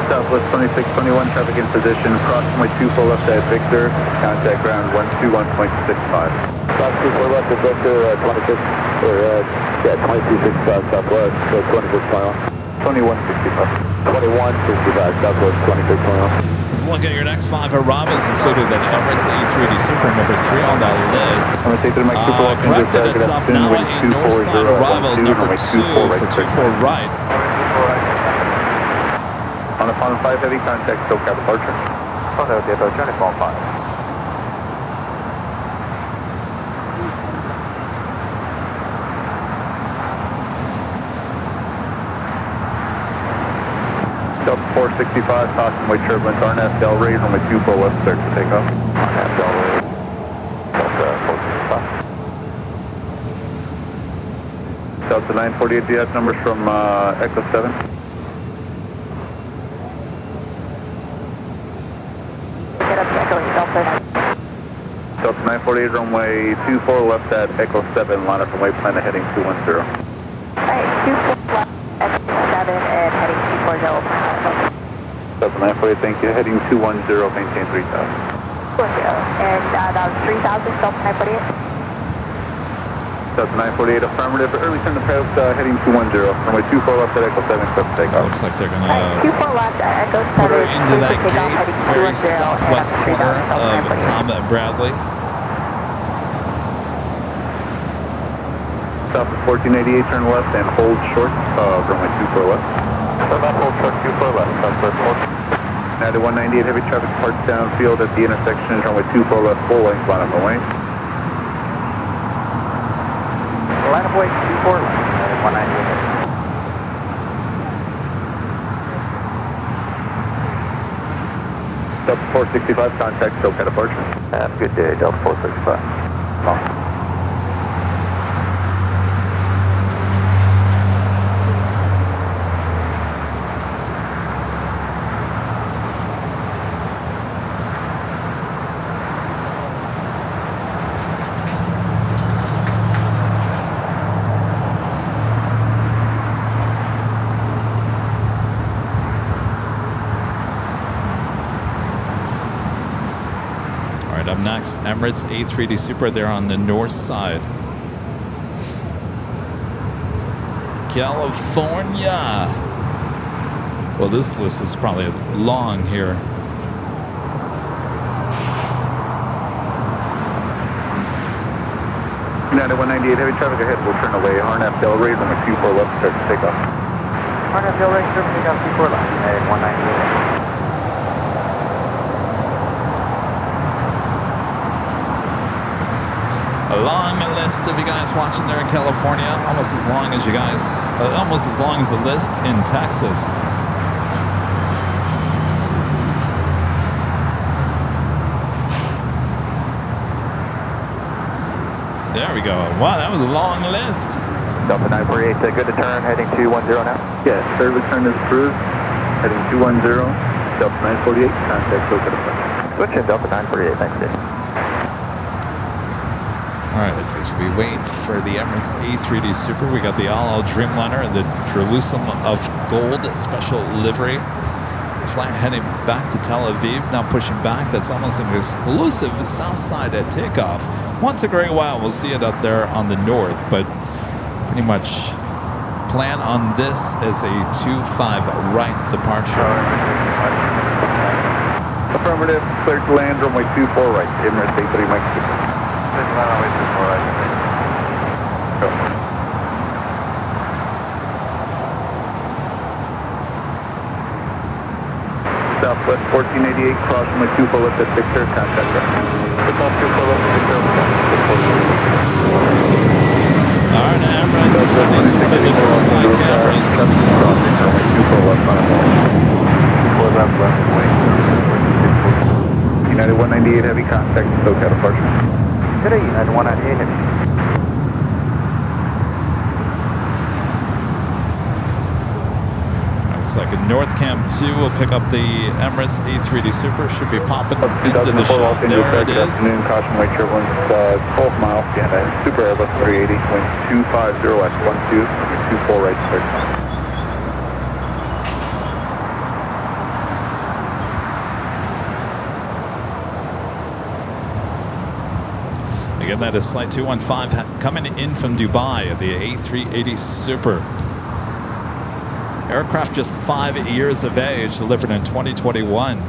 Southwest 2621, traffic in position, cross runway 24 left at Victor, contact ground 121.65. South 24 left at Victor, 26, or 2265 Southwest, 2621. 2165. 2165 Southwest 2621. Let's look at your next 5 arrivals, included an Emirates A380 Super number 3 on that list. Corrected itself now, a north side arrival number 2 for 24 right. On a Pond 5 heavy, contact SoCal departure. Pond departure, on a Pond 5. Delta 465, caution way turbulence, RNAV Del Rey, runway 24 left, start to take off. RNAV Del Rey, Delta 465. Delta 948, do you have numbers from Echo 7? Delta 948, runway 24 left at Echo 7, line up runway plan heading 210. Alright, 24 left, Echo 7, and heading 240. Delta 948, thank you. Heading 210, maintain 3000. 210, and that was 3000, Delta 948. Delta 948, affirmative. Early turn to pass, heading 210. Runway 24 left at Echo 7, start to take off. Looks like they're going Alright, to 24 left at Echo 7. put her into that clear gate, to take off, very heading 210, southwest and corner that's 3000, of Tom Bradley. Southwest 1488, turn left and hold short, runway 24 left. Turn left, hold short, 24 left, Southwest 14. 9198, heavy traffic parts downfield at the intersection, runway 24 left, full length, line up runway. Line of way 24 left, 198. Delta 465, contact SoCal departure. Have a good day, Delta 465. Oh. Up next, Emirates A380 Super there on the north side. California. Well, this list is probably long here. United 198, heavy traffic ahead, we'll turn away. RNAV Del Rey, runway 24 left, start to take off. RNAV Del Rey, turn take off 24 left, United 198. A long list of you guys watching there in California, almost as long as you guys, almost as long as the list in Texas. There we go. Wow, that was a long list. Delta 948, good to turn, heading 210 now. Yes, service turn is approved, heading 210, Delta 948, contact SoCal departure. Switch in Delta 948, thanks, Dave. All right, as we wait for the Emirates A380 Super, we got the Al Dreamliner and the Jerusalem of Gold special livery. Flight heading back to Tel Aviv, now pushing back. That's almost an exclusive south side at takeoff. Once a great while, we'll see it up there on the north, but pretty much plan on this as a 25 right departure. Affirmative, clear to land, runway 24 right, Emirates A3 Mike 6. Southwest 1488, cross runway 24 left at Victor, contact us. South 24 left at Victor. All right, Emirates heading to one of the north side cameras. Crossing runway 24 left on 24 left. 198 Heavy, contact SoCal departure. Good day, United 198 Heavy. Looks like a North Cam 2 will pick up the Emirates A380 Super. Should be popping into the shot. There it Good is. afternoon, caution weight turbulence, 12 miles, Canada, Super Airbus 380, wind 250 at 12, 24 right to 30. Again, that is flight 215 coming in from Dubai, the A380 Super. Aircraft just 5 years of age, delivered in 2021.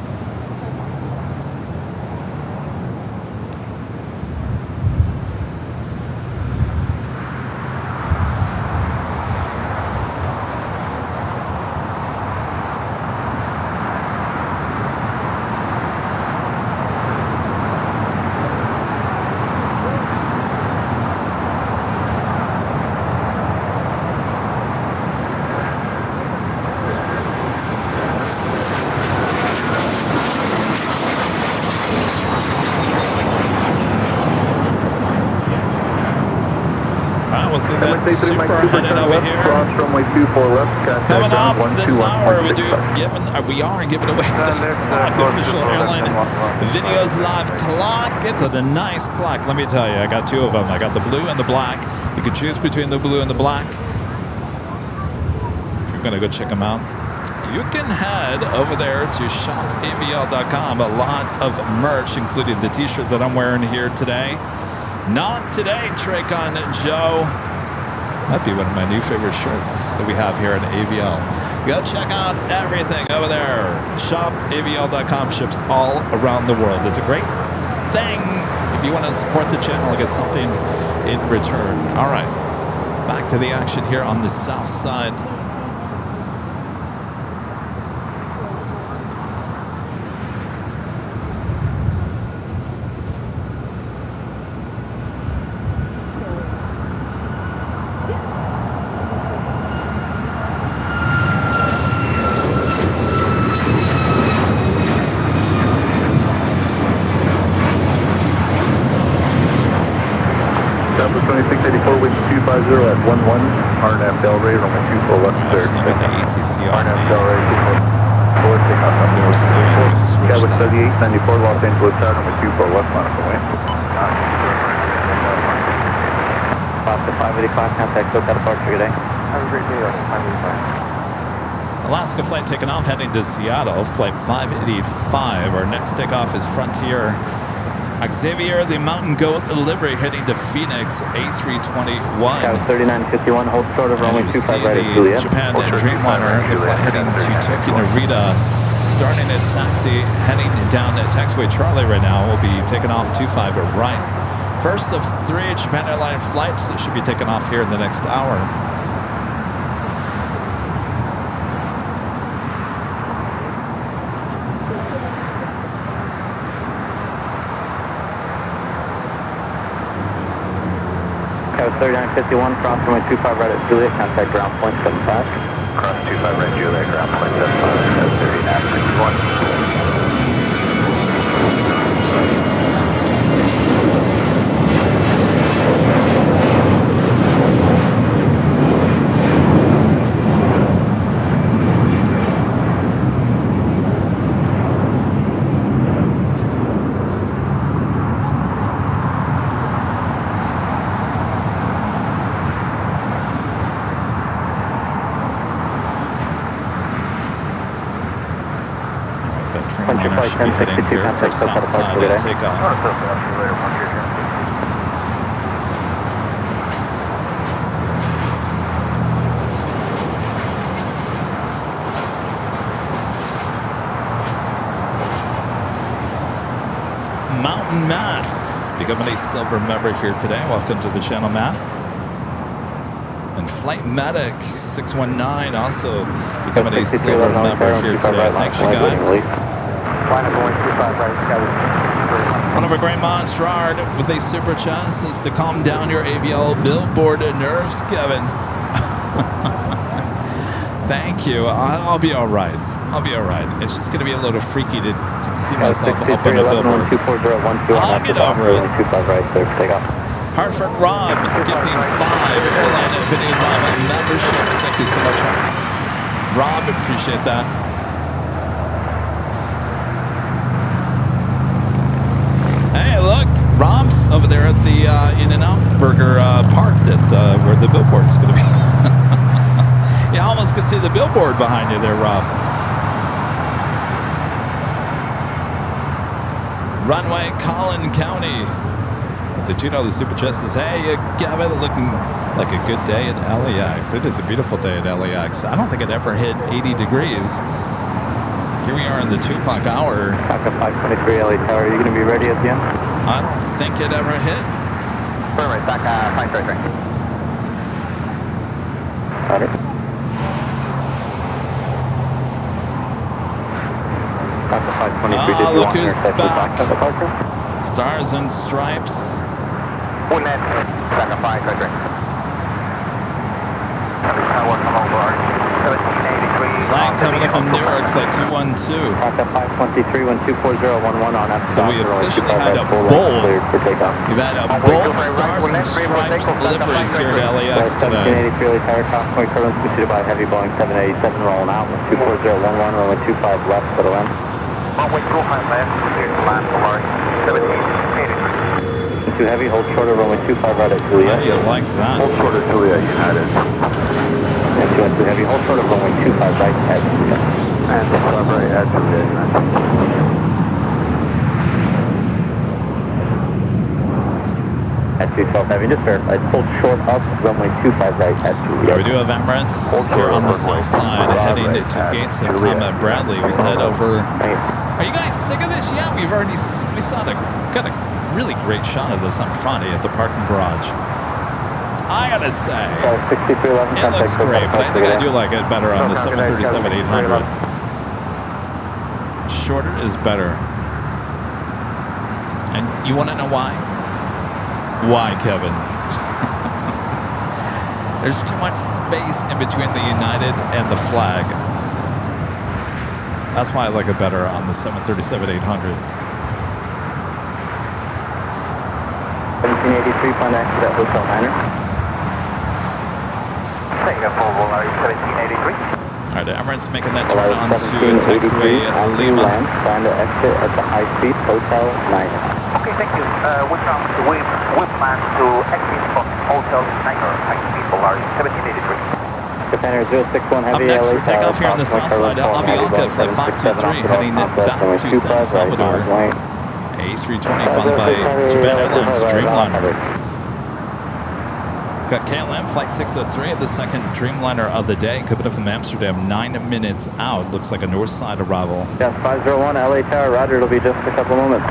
We'll see that Super headed over here. Runway 24 left, Coming up this hour, we are giving away this clock, official airline videos live clock. It's a nice clock, let me tell you. I got two of them. I got the blue and the black. You can choose between the blue and the black. If you're gonna go check them out, you can head over there to shopavl.com. A lot of merch, including the t-shirt that I'm wearing here today. Not today, Traycon Joe. Might be one of my new favorite shirts that we have here at AVL. Go check out everything over there. Shopavl.com ships all around the world. It's a great thing. If you want to support the channel, get something in return. All right, back to the action here on the south side. Number 2684, wind 250 at 11, RNF Delray, runway 24 left, third. With the ATC on RNF the Delray, 24 takeoff. north side. Yeah, with 3894, Los Angeles Tower, runway 24 left, monitor away. Oscar 585, contact SoCal departure today. Have a great day, Oscar 585. Alaska flight taking off, heading to Seattle, flight 585. Our next takeoff is Frontier. Xavier, the Mountain Goat delivery, heading to Phoenix, A321. Tower 3951, hold short of runway 25 right at Juliet. Japan Dreamliner, the flight heading to Tokyo Narita, starting its taxi, heading down at taxiway Charlie right now. Will be taking off 25 right. First of 3 Japan Airline flights that should be taking off here in the next hour. Tower 3951, cross runway 25 right at Juliet, contact ground point 75. Cross 25 right, Juliet, ground point 75, 3951. Dreamliner should be heading here for south side at takeoff. Mountain Matt, becoming a silver member here today. Welcome to the channel, Matt. And Flight Medic 619 also becoming a silver member here today. Thanks, you guys. One of our great mods, Gerard, with a super chat, says to calm down your AVL billboard nerves, Kevin. Thank you. I'll be all right. I'll be all right. It's just going to be a little freaky to see myself up on a 623, 11, billboard. 124, 012 on I'll get over it. 25 right, clear for takeoff. Hartford Rob, gifting 5 Airline Videos Live memberships. Thank you so much, Rob. Appreciate that. Hey, look, Rob's over there at the In-N-Out Burger parked at where the billboard's going to be. You almost can see the billboard behind you there, Rob. Runway, Collin County. With the $2 super chat says, hey, Gavin, looking like a good day at LAX. It is a beautiful day at LAX. I don't think it ever hit 80 degrees. Here we are in the 2 o'clock hour. Taka 523 LA Tower, are you going to be ready at the end? I don't think it ever hit. Burn right, Taka 533. Got it. Taka 523, did you look want who's intercept back. the departure? Stars and Stripes. One net, Taka 533. Tower, come over, 1783. Flight coming in from Newark, flight 212. Taka 523, 124011 on F. So we officially had a both. We've had a both Stars and Stripes liveries here at LAX today. 1783 LA Tower, crosspoint turbulence preceded by heavy Boeing 787 rolling out. 24011, runway 25 left, settle in. Runway 25 left, clear to land for Mars, 1783. Too heavy, hold short of runway 25 right at Juliet. How do you like that? Hold short of Juliet, United. And 2 heavy, hold short of runway 25 right at Juliet. And 25 right at Juliet, United. At 212 heavy, just verify. Hold short up, runway 25 right at Juliet. Yeah, we do have Emirates here on the south side, heading to 2 gates of Tom and Bradley. We'll head over. Are you guys sick of this yet? We got a really great shot of this on Friday at the parking garage. I gotta say, it looks great, but I think I do like it better on the 737-800. Shorter is better. And you want to know why? Why, Kevin? There's too much space in between the United and the flag. That's why I like it better on the 737-800. 1783, find exit at Hotel Niner. Taking a full roll, 1783. All right, Emirates making that turn on to taxiway Lima. Find the exit at the high speed Hotel Niner. Okay, thank you. We plan to exit from Hotel Niner, high speed Polaris 1783. Japan Air 061 Up heavy next LA for takeoff here on the south side, Avianca flight 523 heading back to San Salvador. A320 followed by Japan Airlines Dreamliner. Got KLM flight 603 at the second Dreamliner of the day, coming up from Amsterdam, 9 minutes out. Looks like a north side arrival. Yeah, 501 LA Tower, roger, it'll be just a couple moments.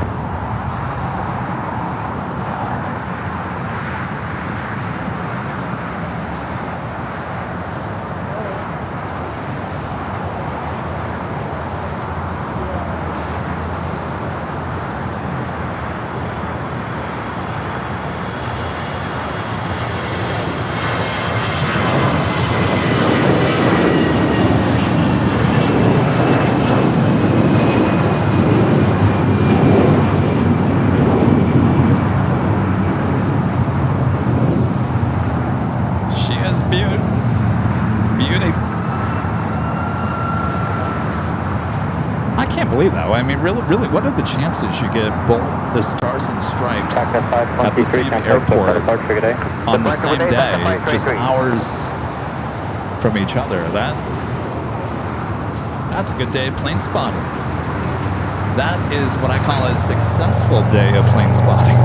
I mean, really, what are the chances you get both the Stars and Stripes at the same airport on the same day, just hours from each other? That's a good day of plane spotting. That is what I call a successful day of plane spotting.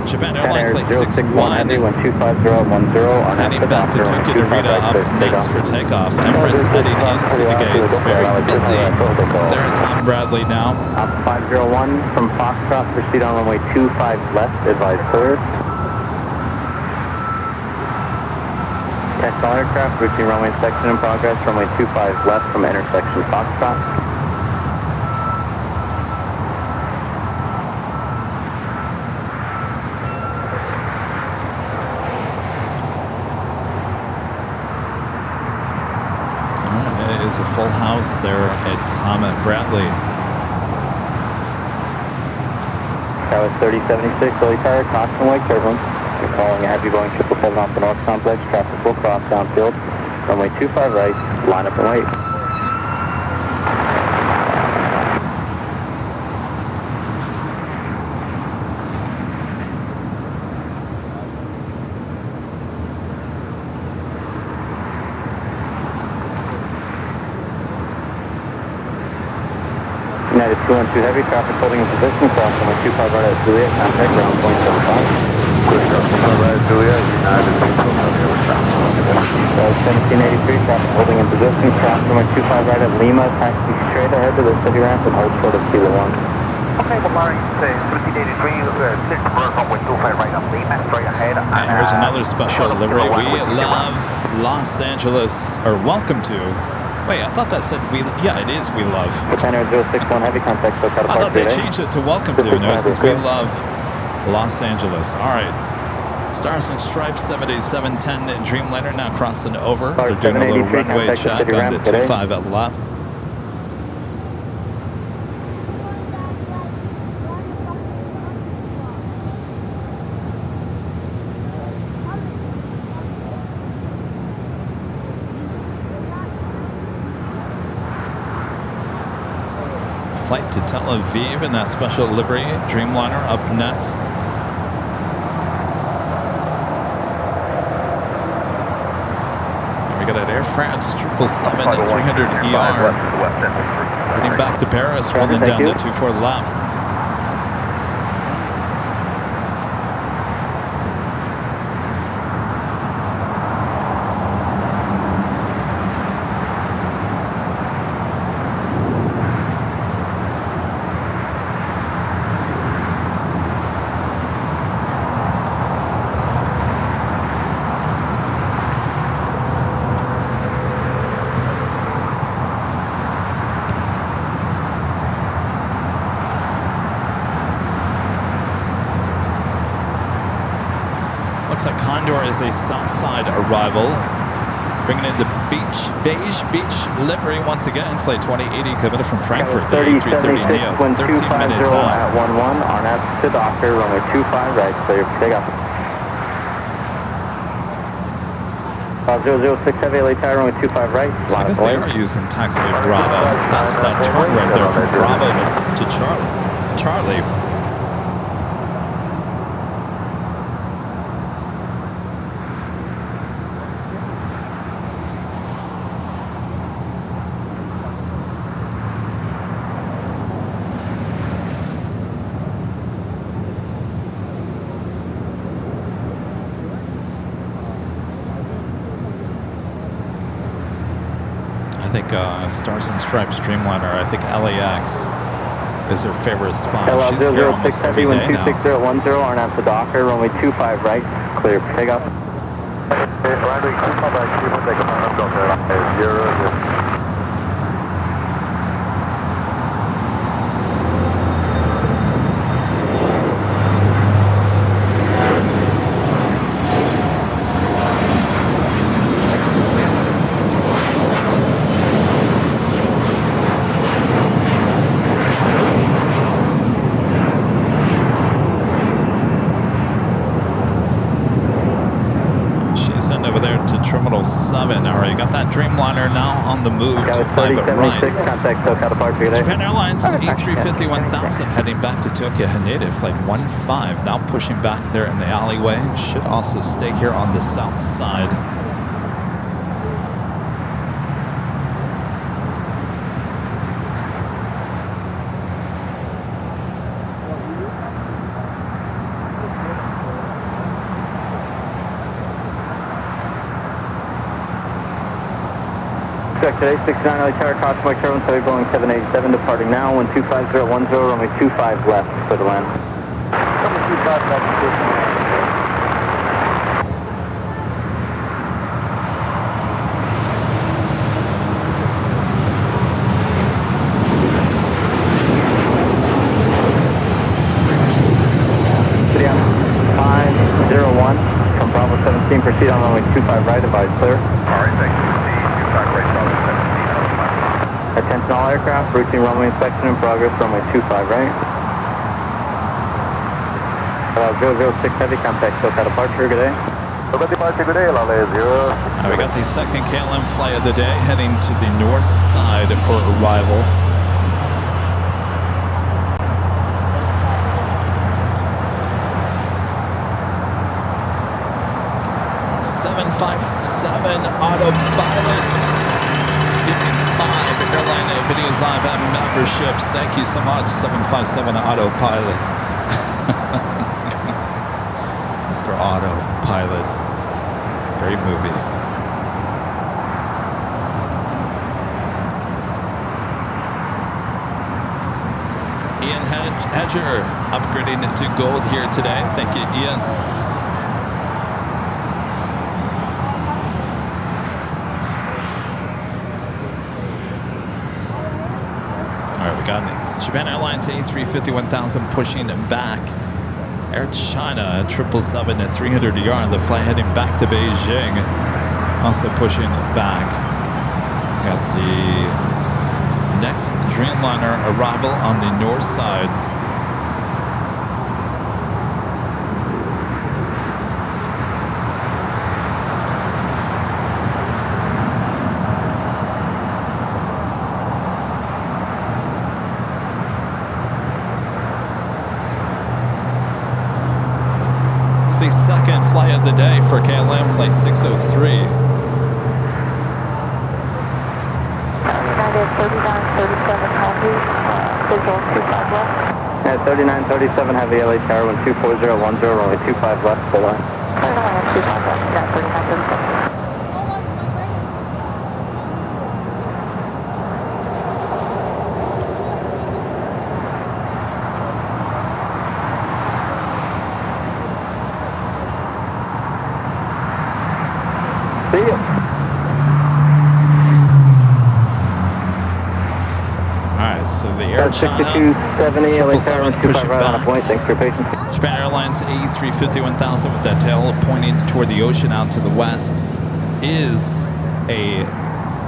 Japan Airlines flight 61 heading back to Tokyo Narita up next for takeoff. Emirates heading into the gates, very busy. They're in Tom Bradley now. 501 from Foxtrot, proceed on runway 25 left, advise clear. Test all aircraft, routine runway inspection in progress, runway 25 left from intersection Foxtrot. is a full house there at Tom and Bradley. Tower 3076, Early Tower, caution white turbulence. You're calling a heavy Boeing 777 off the North Complex. Traffic will cross downfield. Runway 25 right, line up and wait. United 212 Heavy, traffic holding in position, cross runway 25 right at Juliet, contact ground point 75. Clear scope 25 right at Juliet, United 212 Heavy, over traffic. 1783, traffic holding in position, cross runway 25 right at Lima, taxi straight ahead to the city ramp and hold short of Kilo 1. Okay, Lamar, it's 1383, clear to burn runway 25 right at Lima, straight ahead. And here's another special delivery. We love Los Angeles, or welcome to. Wait, I thought that said we. Yeah, it is. We love. 061 Heavy, contact SoCal I thought they Park changed it to welcome to. No, it says we love Los Angeles. All right. Stars and Stripes 7710 Dreamliner now crossing over. They're doing a little runway check on the 25 at left. Flight to Tel Aviv in that special livery. Dreamliner up next. We got an Air France 777-300ER. Heading back to Paris, rolling down the 24 left. Looks like Condor is a south side arrival. Bringing in the beige beach livery once again. Flight 2080 coming from Frankfurt, the A330 Neo, 13 minutes out. At 11, RNAV to Docker, runway 25 right, clear for takeoff. 006 Heavy, LA Tower, runway 25 right. So I guess they are using taxiway Bravo. That's that turn right there from Bravo to Charlie. I think Stars and Stripes Dreamliner, I think LAX is her favorite spot. She's here almost every day now. 26010, RNAV to Docker, runway 25 right, clear for takeoff. Runway 25 right, clear for takeoff, Docker, 0. Over there to Terminal 7. All right, you got that Dreamliner now on the move to 5 at right. Contact SoCal Park today. Japan Airlines A350-1000 heading back to Tokyo Haneda, flight 15. Now pushing back there in the alleyway. Should also stay here on the south side. Today, 69 LA Tower, cross my turbulence, heavy Boeing 787, departing now, 125.010, runway 25 left for the land. 25 left, City on 501, from Bravo 17, proceed on runway 25 right, advise clear. All right, thank you. 25 right, Bravo 17, Attention all aircraft, routine runway inspection in progress, runway 25 right. 006 Heavy, contact SoCal departure, good day. SoCal departure, good day, LA 0. We got the second KLM flight of the day heading to the north side for arrival. Autopilots, 55 Airline Videos Live and memberships. Thank you so much, 757 Autopilot. Mr. Autopilot. Great movie. Ian Hedger upgrading to gold here today. Thank you, Ian. Japan Airlines A350-1000 pushing back. Air China 777 at 300 yard. The flight heading back to Beijing, also pushing back. Got the next Dreamliner arrival on the north side. The second flight of the day for KLM, flight 603. United 3937 Heavy, visual 25 left. Yeah, 3937 Heavy, LA Tower, 12410, runway 25 left, full line. Runway 25 left, 3937. Air China 6270, LA Tower, 25 right on a point. Thanks for your patience. Japan Airlines A350-1000 with that tail pointing toward the ocean out to the west is a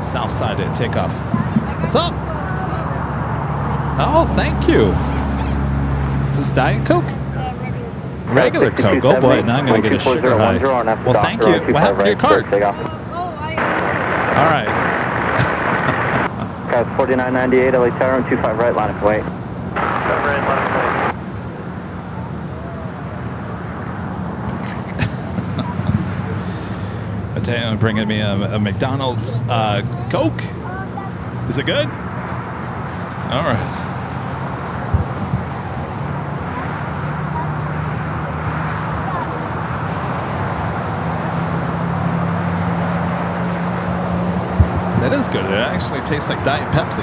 south side takeoff. What's up? Oh, thank you. Is this Diet Coke? Regular Coke. Oh boy, now I'm going to get a sugar high. Well, thank you. What happened to your card? All right. 4998 LA Tower, 25 right, line of weight. Mateo bringing me a McDonald's Coke. Is it good? All right. That is good. It actually tastes like Diet Pepsi.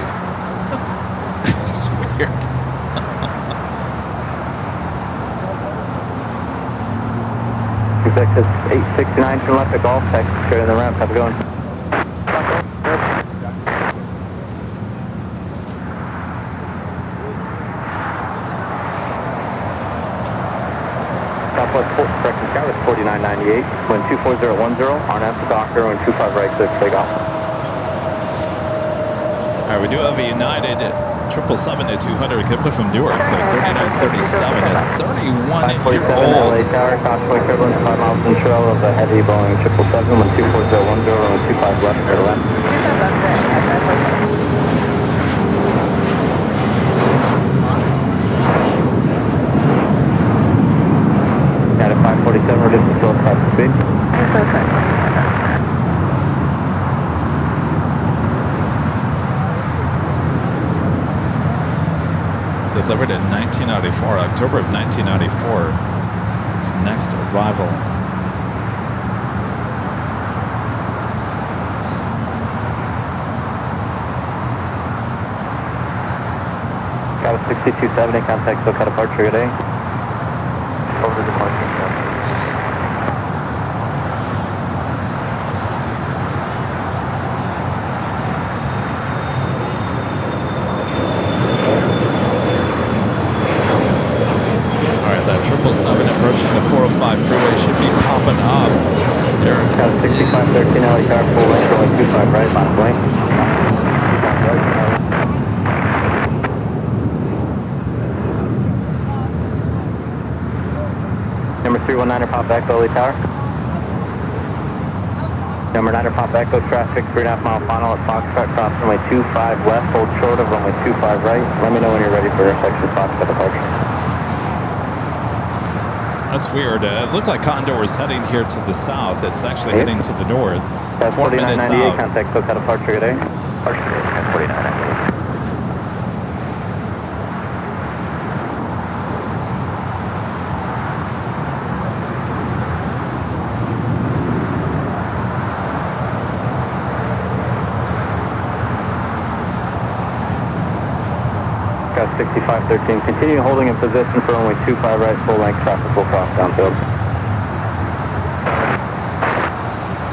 It's weird. Executive 869 to left at Golf, taxi straight in the ramp. How's it going? Southwest correction sky is 4998, wind 24010, RNF to Docker, wind 25 right, 6, take off. All right, we do have a United 777 at 200 equipped from Newark, 3937 at 31-year-old. LA Tower, Costway turbulence 5 miles from trail of a heavy Boeing 777, wind 24010, runway 25 left, clear to land. At 547, reduce the slow start speed. Delivered in 1994, October of 1994. Its next arrival. Got a 6270, contact SoCal departure, good day. Over the departure. That 777 approaching the 405 freeway should be popping up. There got a 6513 LA Tower, full length, runway 25 right, line of length. 319er Pop Echo, LA Tower. Number 9er Pop Echo, traffic 3.5 mile final at Foxtrot, cross runway 25 west, hold short of runway 25 right. Let me know when you're ready for intersection Foxtrot departure. That's weird. It looked like Condor was heading here to the south. It's actually heading to the north. That's 4 minutes 4998, out. contact SoCal departure today. Departure today, 4998. Got 6513. Continue holding in position for runway 25 right, full length traffic will cross downfield.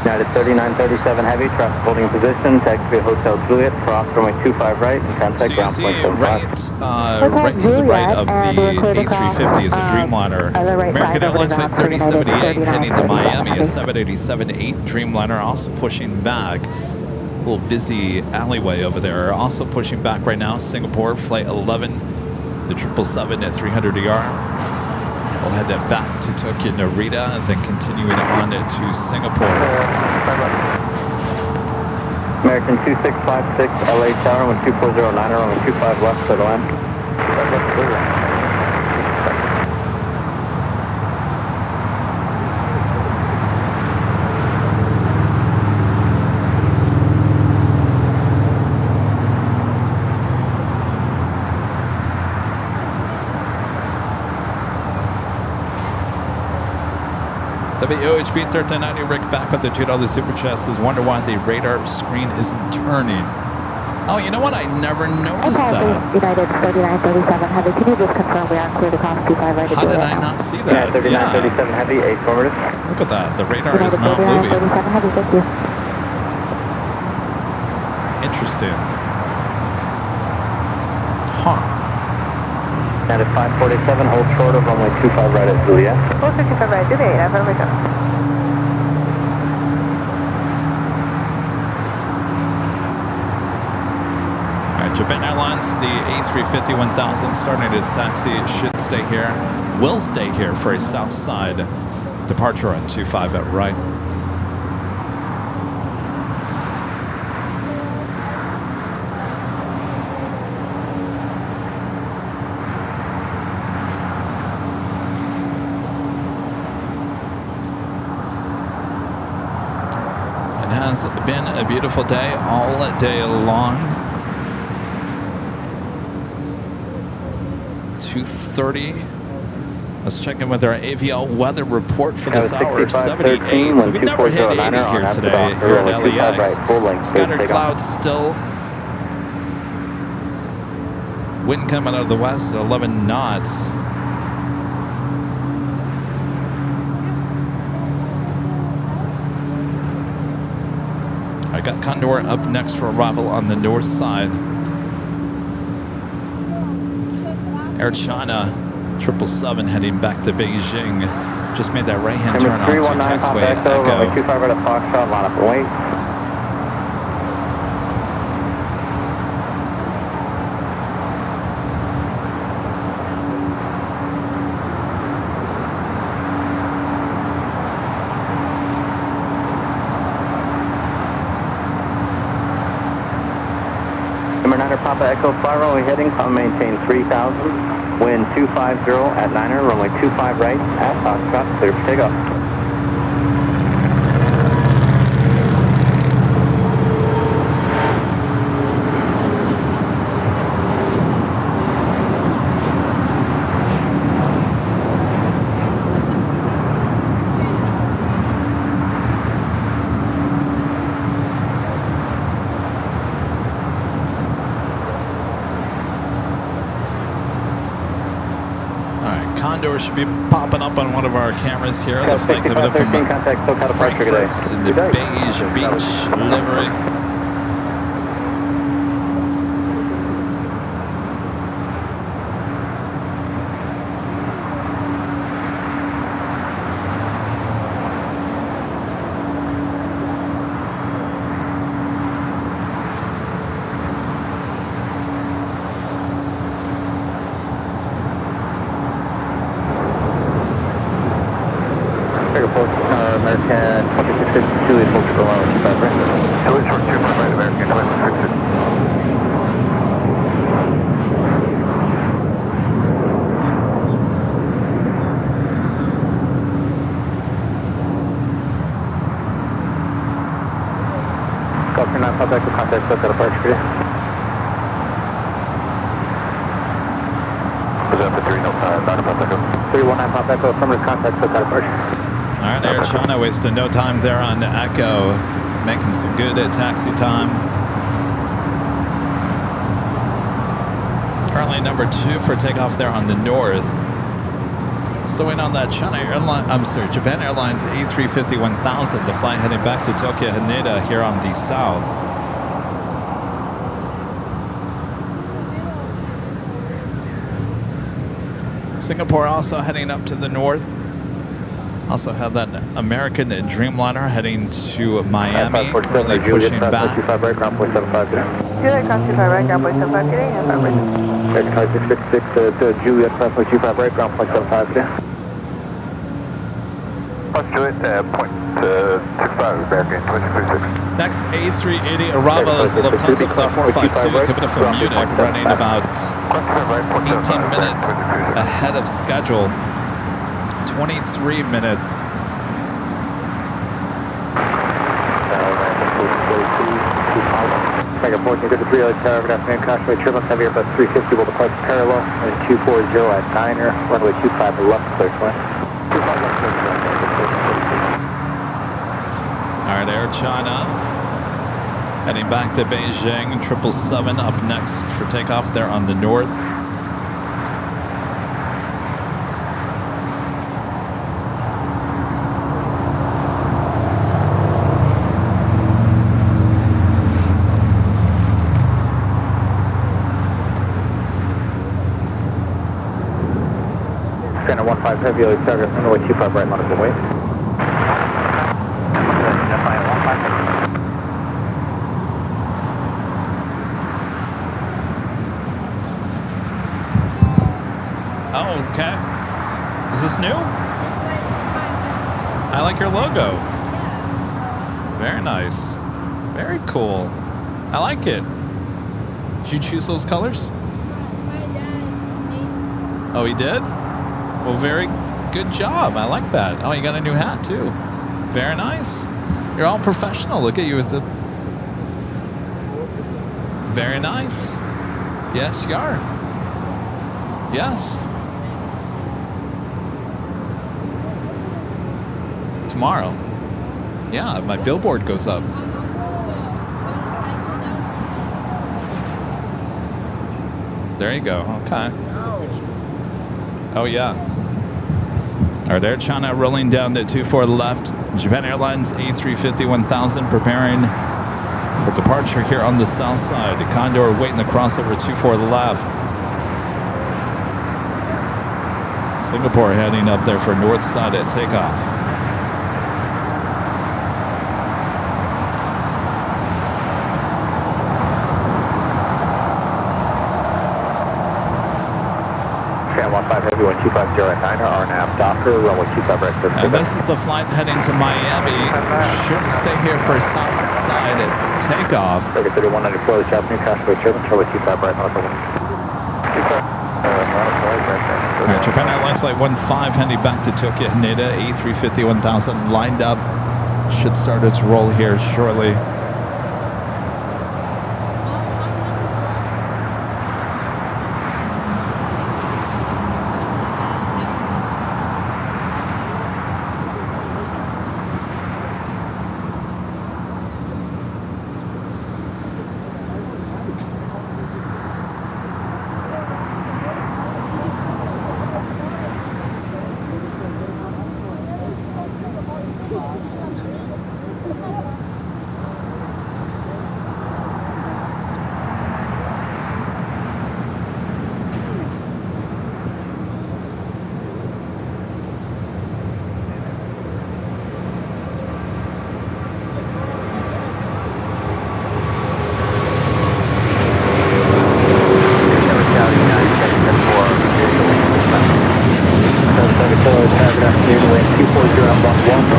United 3937 heavy, traffic holding in position, taxi via Hotel Juliet, cross runway 25 right, and contact So you ground see point right, 75. right to the right of the A350 is a Dreamliner. American Airlines Flight 3078 heading to Miami, a 787-8 Dreamliner, also pushing back. A little busy alleyway over there. Also pushing back right now, Singapore Flight 11, the 777 at 300ER. We'll head back to Tokyo Narita and then continuing on to Singapore. American 2656 LA Tower, 12409er, runway 25 left for the line. WOHB 1390 Rick back with the $2 super chest. Says, wonder why the radar screen isn't turning. Oh, you know what? I never noticed that. United 3937 Heavy, can you just confirm we are clear to cross 25 right? How did I not see that? 3937 Heavy, 8 formative. Look at that. The radar United is not moving. 3937 Heavy, thank you. Interesting. Huh. United 547, hold short of runway 25 right at Juliet. Hold 25 right, Juliet, affirmative. Japan Airlines, the A350-1000 starting its taxi. It should stay here, will stay here for a south side departure on 25 at right. It has been a beautiful day all day long. 2:30. Let's check in with our AVL weather report for this hour, 78. So we never hit 80 here today, here at LAX. Scattered clouds still. Wind coming out of the west at 11 knots. I got Condor up next for arrival on the north side. Air China 777 heading back to Beijing. Just made that right-hand turn onto taxiway Echo. Runway 25 right at Foxtrot, line up and wait. Number 9er Papa Echo 5, runway heading, climb maintain 3000. Wind 250 at 9er, runway 25 right at Foxtrot, clear for takeoff. Condor should be popping up on one of our cameras here. The flight coming up from Frankfurt in the beige beach livery. American 2660 Juliet, hold triple runway 25 right. Juliet short 25 right, American 2660. Copy 9, pop back to contact, so got a park for you. Was that for 319, pop back up? 319, pop back, affirmative contact, so got a park. All right, Air China wasting no time there on Echo, making some good taxi time. Currently number 2 for takeoff there on the north. Still waiting on that Japan Airlines A350-1000, the flight heading back to Tokyo Haneda here on the south. Singapore also heading up to the north. Also have that American Dreamliner heading to Miami, currently pushing back. Juliet right, ground point 75 today. Juliet, ground 25 right, ground point 75 today, and American 666 to Juliet, 5.25 right, ground point 75 today. Juliet, point 65, American 2636. Next A380 arrival is Lufthansa Flight 452 coming from Munich, running about 18 minutes ahead of schedule. 23 minutes. Tiger 1453, tower, good afternoon, Cautionary turbulence, heavy Airbus 350 will depart parallel, and 240 at Niner, runway 25 left, clear to land. All right, Air China heading back to Beijing, 777 up next for takeoff there on the north. Center 15 heavy, target runway 25 right, monitor wait. Oh, okay. Is this new? I like your logo. Very nice. Very cool. I like it. Did you choose those colors? Oh, he did? Well, very good job. I like that. Oh, you got a new hat, too. Very nice. You're all professional. Look at you with the... Very nice. Yes, you are. Yes. Tomorrow. Yeah, my billboard goes up. There you go. Okay. Oh, yeah. All right, Air China rolling down the 24 left. Japan Airlines A350-1000 preparing for departure here on the south side. The Condor waiting to cross over 24 left. Singapore heading up there for north side at takeoff. Channel 15 heavy, 125 at Niner, RNAV Docker, runway 25 right. And this is the flight heading to Miami. Sure to stay here for south side at takeoff. Target 3194, the Japanese Cautionary turbulence, runway 25 right, monitor wait. All right, Japan Airlines Flight 15 heading back to Tokyo Haneda, A350-1000 lined up. Should start its roll here shortly.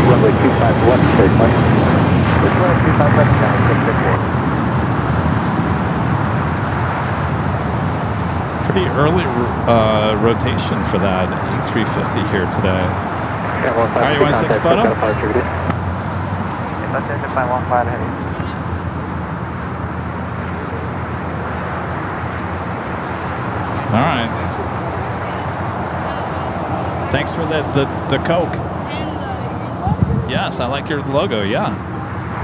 Runway 25 left, straight line. 225 left, down 664. Pretty early rotation for that A350 here today. All right, you want to take a photo? All right. Thanks for the Coke. Yes, I like your logo, yeah.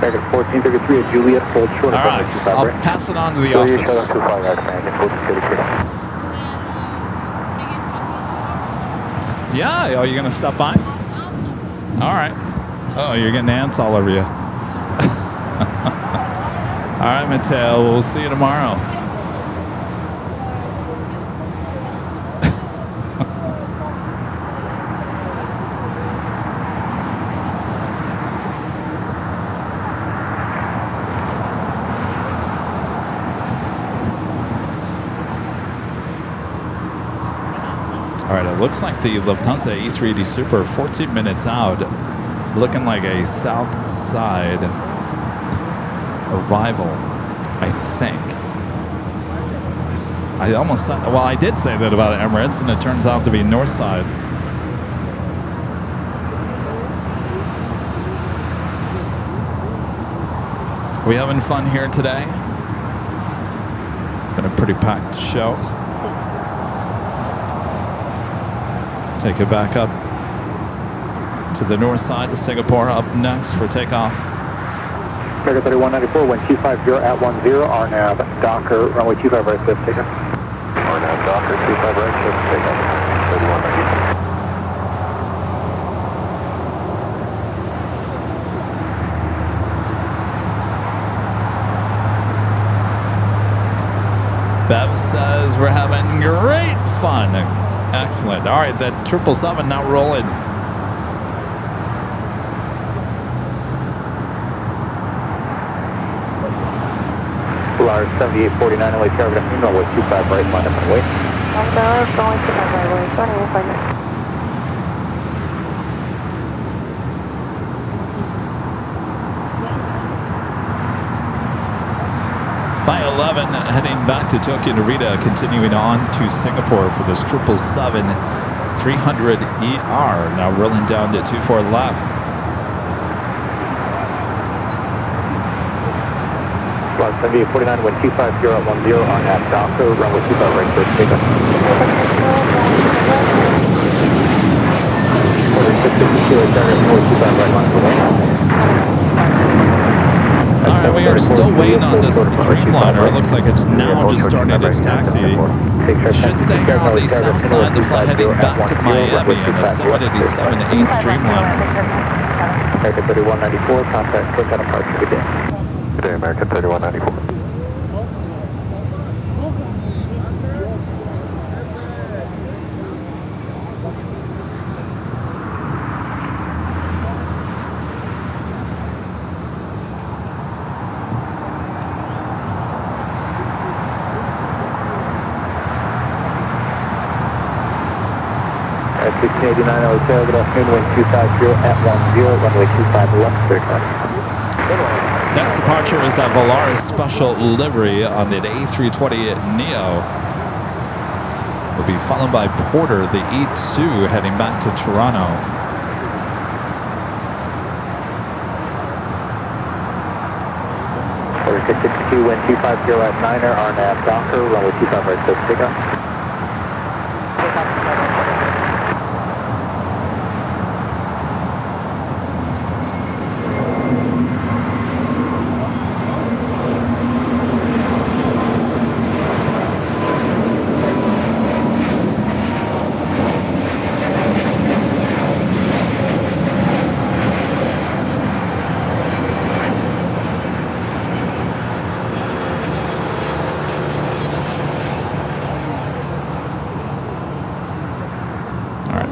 1433 at Juliet, hold short. All right, I'll pass it on to the office. Yeah, oh, you're going to stop by? All right. Oh, you're getting ants all over you. All right, Mateo, we'll see you tomorrow. All right, it looks like the Lufthansa A380 Super 14 minutes out, looking like a south side arrival, I think. I almost said, well, I did say that about Emirates, and it turns out to be north side. Are we having fun here today? Been a pretty packed show. Take it back up to the north side to Singapore, up next for takeoff. America 3194, wind 250 at 10, RNAV, Docker, runway 25 right, shift takeoff. RNAV, Docker, 25 right, shift takeoff, 3194. Bev says we're having great fun. Excellent. All right, that 777 now rolling. Lars 7849, LA Paragraph, runway 25 right, line up and wait. Going to my runway 2849. Flight 11 heading back to Tokyo Narita, continuing on to Singapore for this 777-300ER. Now rolling down to 24 left. Lars 7849, wind 250 at 10, RNAV, Docker, runway 25 right, shift takeoff. 4662, runway 25 right, line up and wait. All right, we are still waiting on this Dreamliner. It looks like it's now just starting its taxi. Should stay here on the south side. The flight heading back to Miami in a 787-8 Dreamliner. America 3194, contact quick on departure. Good day. Good day, America 3194. At 1689, LA Tail, good afternoon, wind 250 at 10, runway 25 left, straight line. Next departure is a Volaris special livery on the A320 Neo. Will be followed by Porter, the E2, heading back to Toronto. Porter 662, wind 250 at 9er, RNAV, Docker, runway 25 right, shift takeoff.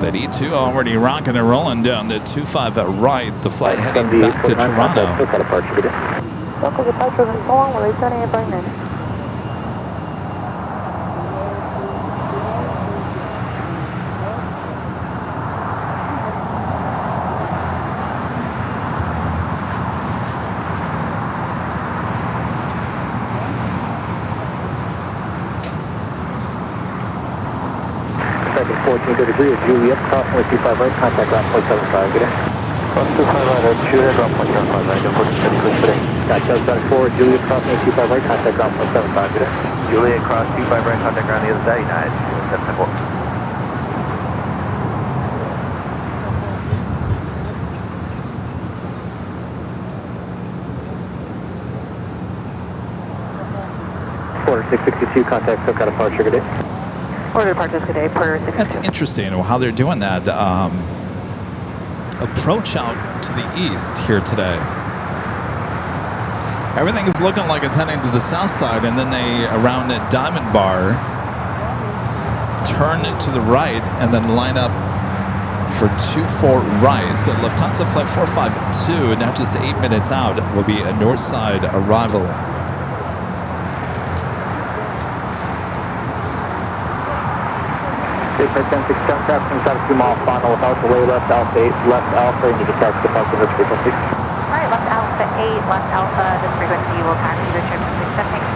That E2 already rocking and rolling down the 25 at right. The flight heading back to Toronto. Local departure is long, we're returning appointment. 1433 at Juliet, crossing with 25 right, contact ground 475, good day. 125 right, Juliet, ground 475 right, 1433 today. Gotcha, 74 Juliet, crossing with 25 right, contact ground 475, good day. Juliet, cross 25 right, contact ground the other side, United 74. Order 662, contact SoCal departure, good day. Order departures today per 6. That's interesting how they're doing that approach out to the east here today. Everything is looking like it's heading to the south side, and then they, around at Diamond Bar, turn to the right and then line up for 24 right. So Lufthansa Flight 452, now just 8 minutes out, will be a north side arrival. Paper 1067, passing 72 mile final without delay, left Alpha 8, left Alpha, you need to taxi departure this frequency. Alright, left Alpha 8, left Alpha, this frequency will taxi the trip to 670.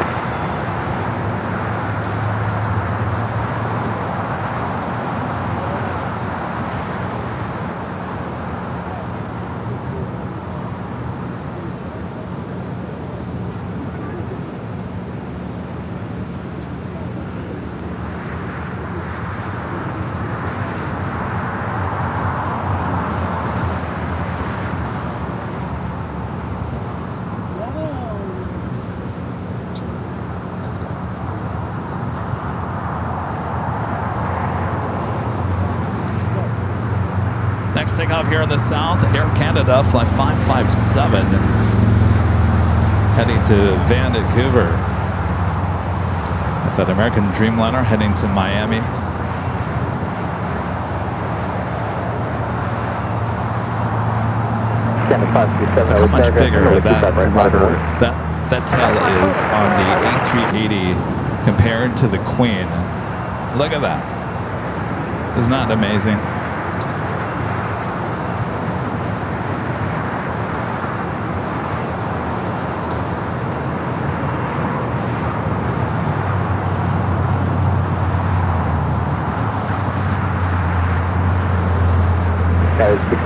Next takeoff here in the south, Air Canada Flight 557, heading to Vancouver. With that American Dreamliner heading to Miami. Look how much bigger that rudder, that tail is on the A380 compared to the Queen. Look at that. Isn't that amazing?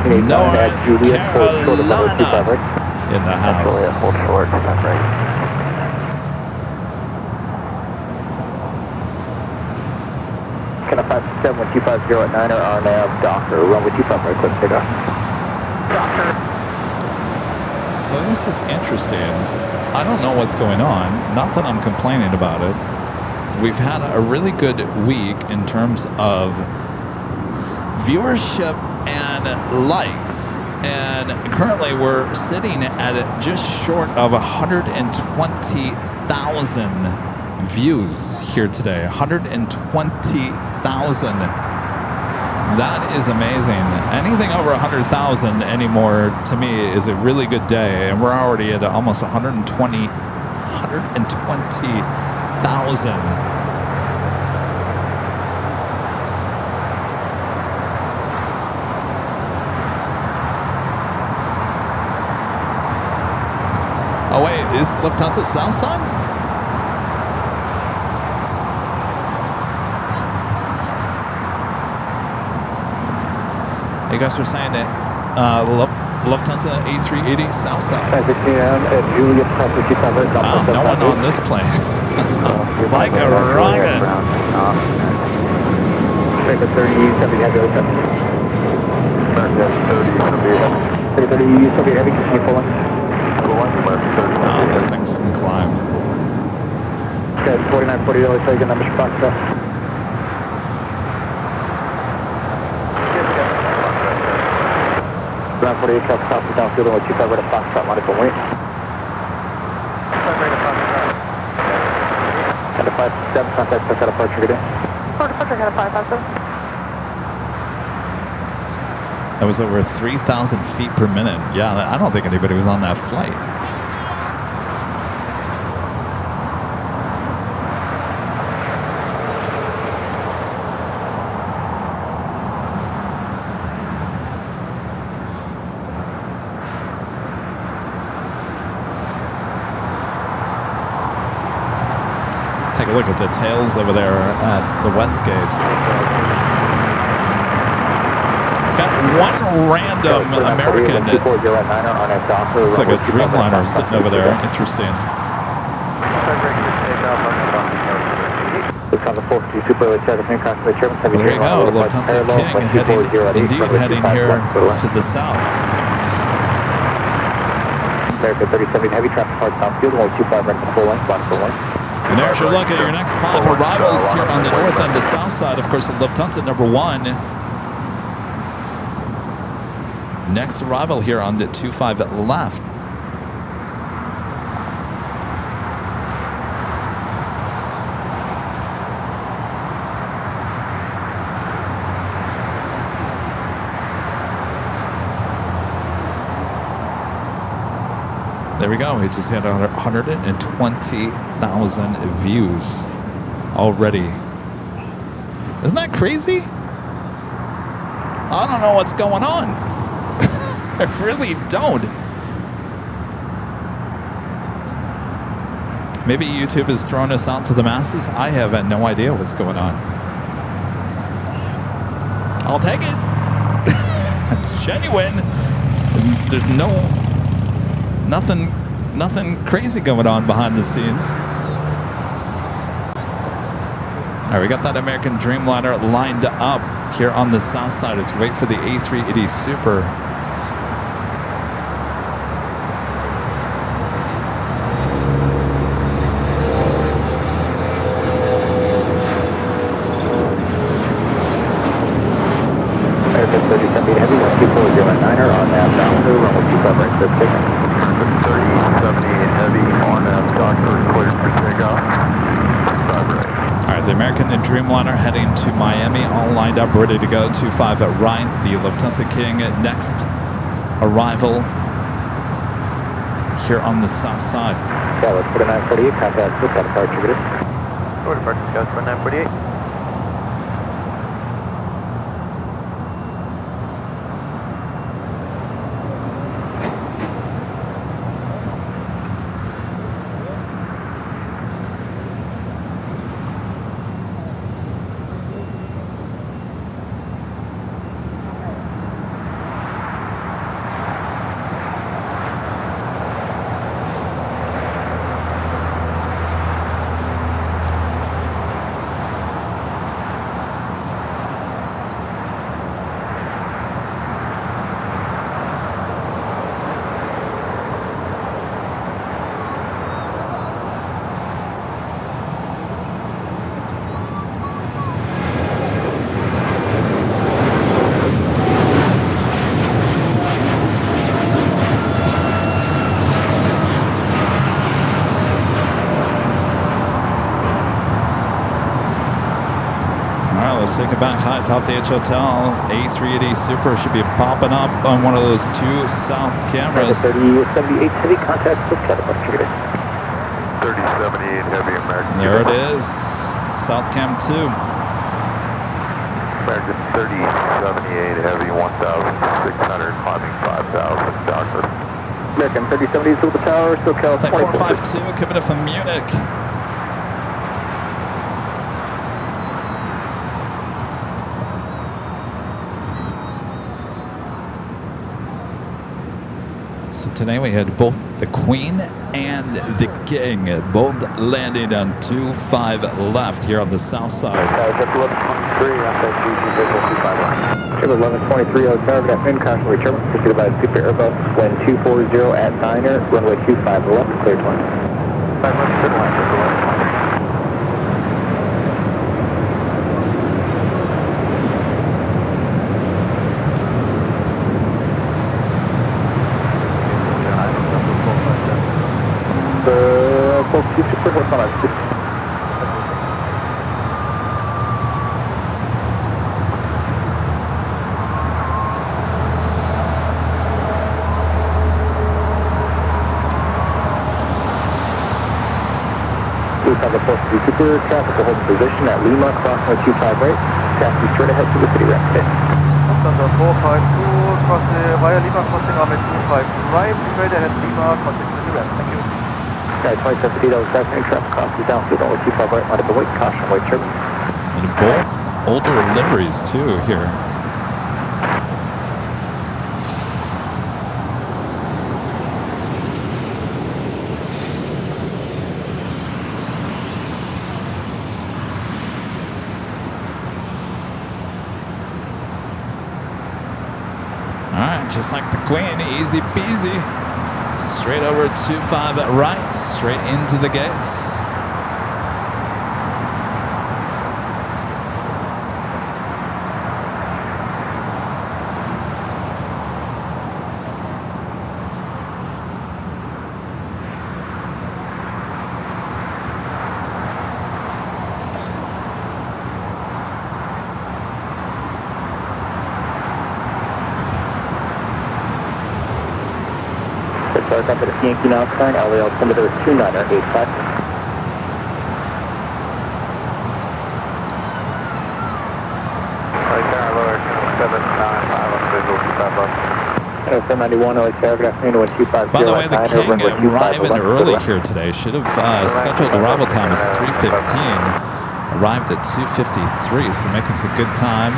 North Carolina in the house. Hold short, that's right. Can I 57 with 250 at 9 or RNAV Docker, runway 25 right, quick takeoff. So this is interesting. I don't know what's going on. Not that I'm complaining about it. We've had a really good week in terms of viewership and likes, and currently we're sitting at just short of 120,000 views here today. 120,000. That is amazing. Anything over 100,000 anymore to me is a really good day, and we're already at almost 120,000. Oh wait, is Lufthansa south side? You guys were saying that Lufthansa A380 south side. No one on this plane. Like a rocket. Paper 30, 70 heavy, 30, 70 heavy, continue pulling. Oh, this thing's can climb. Okay, 4940, always take a number spot. Ground 48, traffic south to downfield, only 25 right at Foxtrot, line up and wait. 10 to 57, contact SoCal departure, good day. Departure, got a 557. That was over 3,000 feet per minute. Yeah, I don't think anybody was on that flight. Take a look at the tails over there at the west gates. one random American. Looks like a Dreamliner sitting over there. Interesting. Well, there you go. Lufthansa King heading here to the south. America 3070 heavy traffic hard southfield, 125 right to full length, line for one. And there's your look at your next 5 arrivals here on the north and the south side. Of course, Lufthansa number 1. Next arrival here on the 25 left. There we go. We just had 120,000 views already. Isn't that crazy? I don't know what's going on. I really don't. Maybe YouTube is throwing us out to the masses. I have no idea what's going on. I'll take it. It's genuine. There's nothing crazy going on behind the scenes. All right, we got that American Dreamliner lined up here on the south side. Let's wait for the A380 Super. American 3070 heavy, 12409er on that Doctor, runway 25 right, 3070 heavy on Doctor, cleared for takeoff. All right, the American Dreamliner heading to Miami, all lined up, ready to go. 25 at right. The Lufthansa King next arrival here on the south side. Yeah, let's put a 948, contact, look at departure, good. Short departure, Scouts for 948. Take it back high, top DH Hotel. A380 Super should be popping up on one of those 2 south cameras. 3078 heavy, contact, look at departure, good. 3078 heavy American. There it is. South Cam 2. American 3078 heavy, 1,600, climbing 5,000, Doctor. American 3070 still the tower, SoCal Type 452 coming in from Munich. So today we had both the Queen and the King, both landing on 25 left here on the south side. 1123 on target at min, caution return, pursued by a Super Airbus, wind 240 at Niner, runway 25 left, clear 20. 5 left, clear line, clear line. Super, what's on us? Super traffic will hold position at Lima, crossing 25 right, taxi straight ahead to the city ramp. Lufthansa 452, cross via Lima, crossing on 25 right, straight ahead Lima, crossing to the ramp. Thank you. Sky 27 Details, designating traffic crosses downfield, only 25 right, line up the white, caution, white turbine. And both older liveries too here. just like the Queen, easy peasy. Straight over 25 right, straight into the gates. Start up at a Yankee now turn, LA altimeter 2985. Air 791, LA Air, good afternoon, 125. By the way, the King arriving early here today. Should have scheduled arrival time as 3:15. Arrived at 2:53, so making some good time.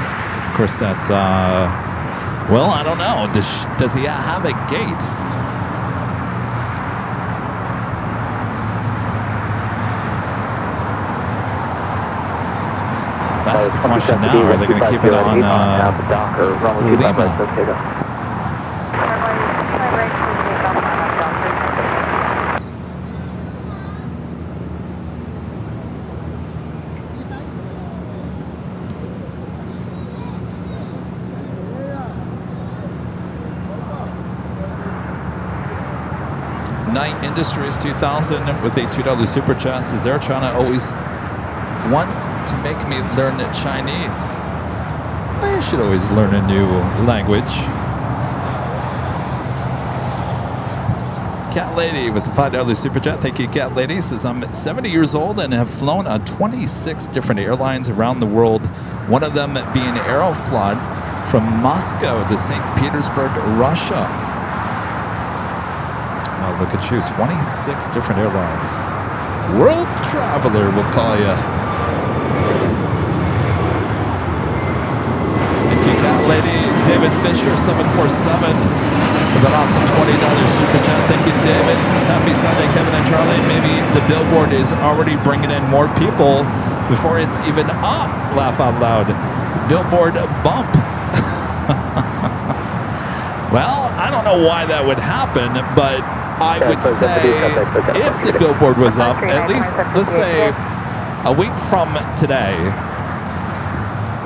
Of course, that, well, I don't know. Does he have a gate? That's the question now. Are they going to keep it on Lima? Knight Industries 2000 with a $2 super chat says they're trying to always wants to make me learn Chinese. I should always learn a new language. Cat Lady with the $5 super chat. Thank you, Cat Lady. Says I'm 70 years old and have flown on 26 different airlines around the world. One of them being Airline from Moscow to St. Petersburg, Russia. Wow, look at you, 26 different airlines. World traveler, we'll call you. Thank you, Cat Lady. David Fisher, 747, with an awesome $20 super chat. Thank you, David. Says happy Sunday, Kevin and Charlie. Maybe the billboard is already bringing in more people before it's even up. Laugh out loud. Billboard bump. Well, I don't know why that would happen, but I would say if the billboard was up, at least, let's say, a week from today,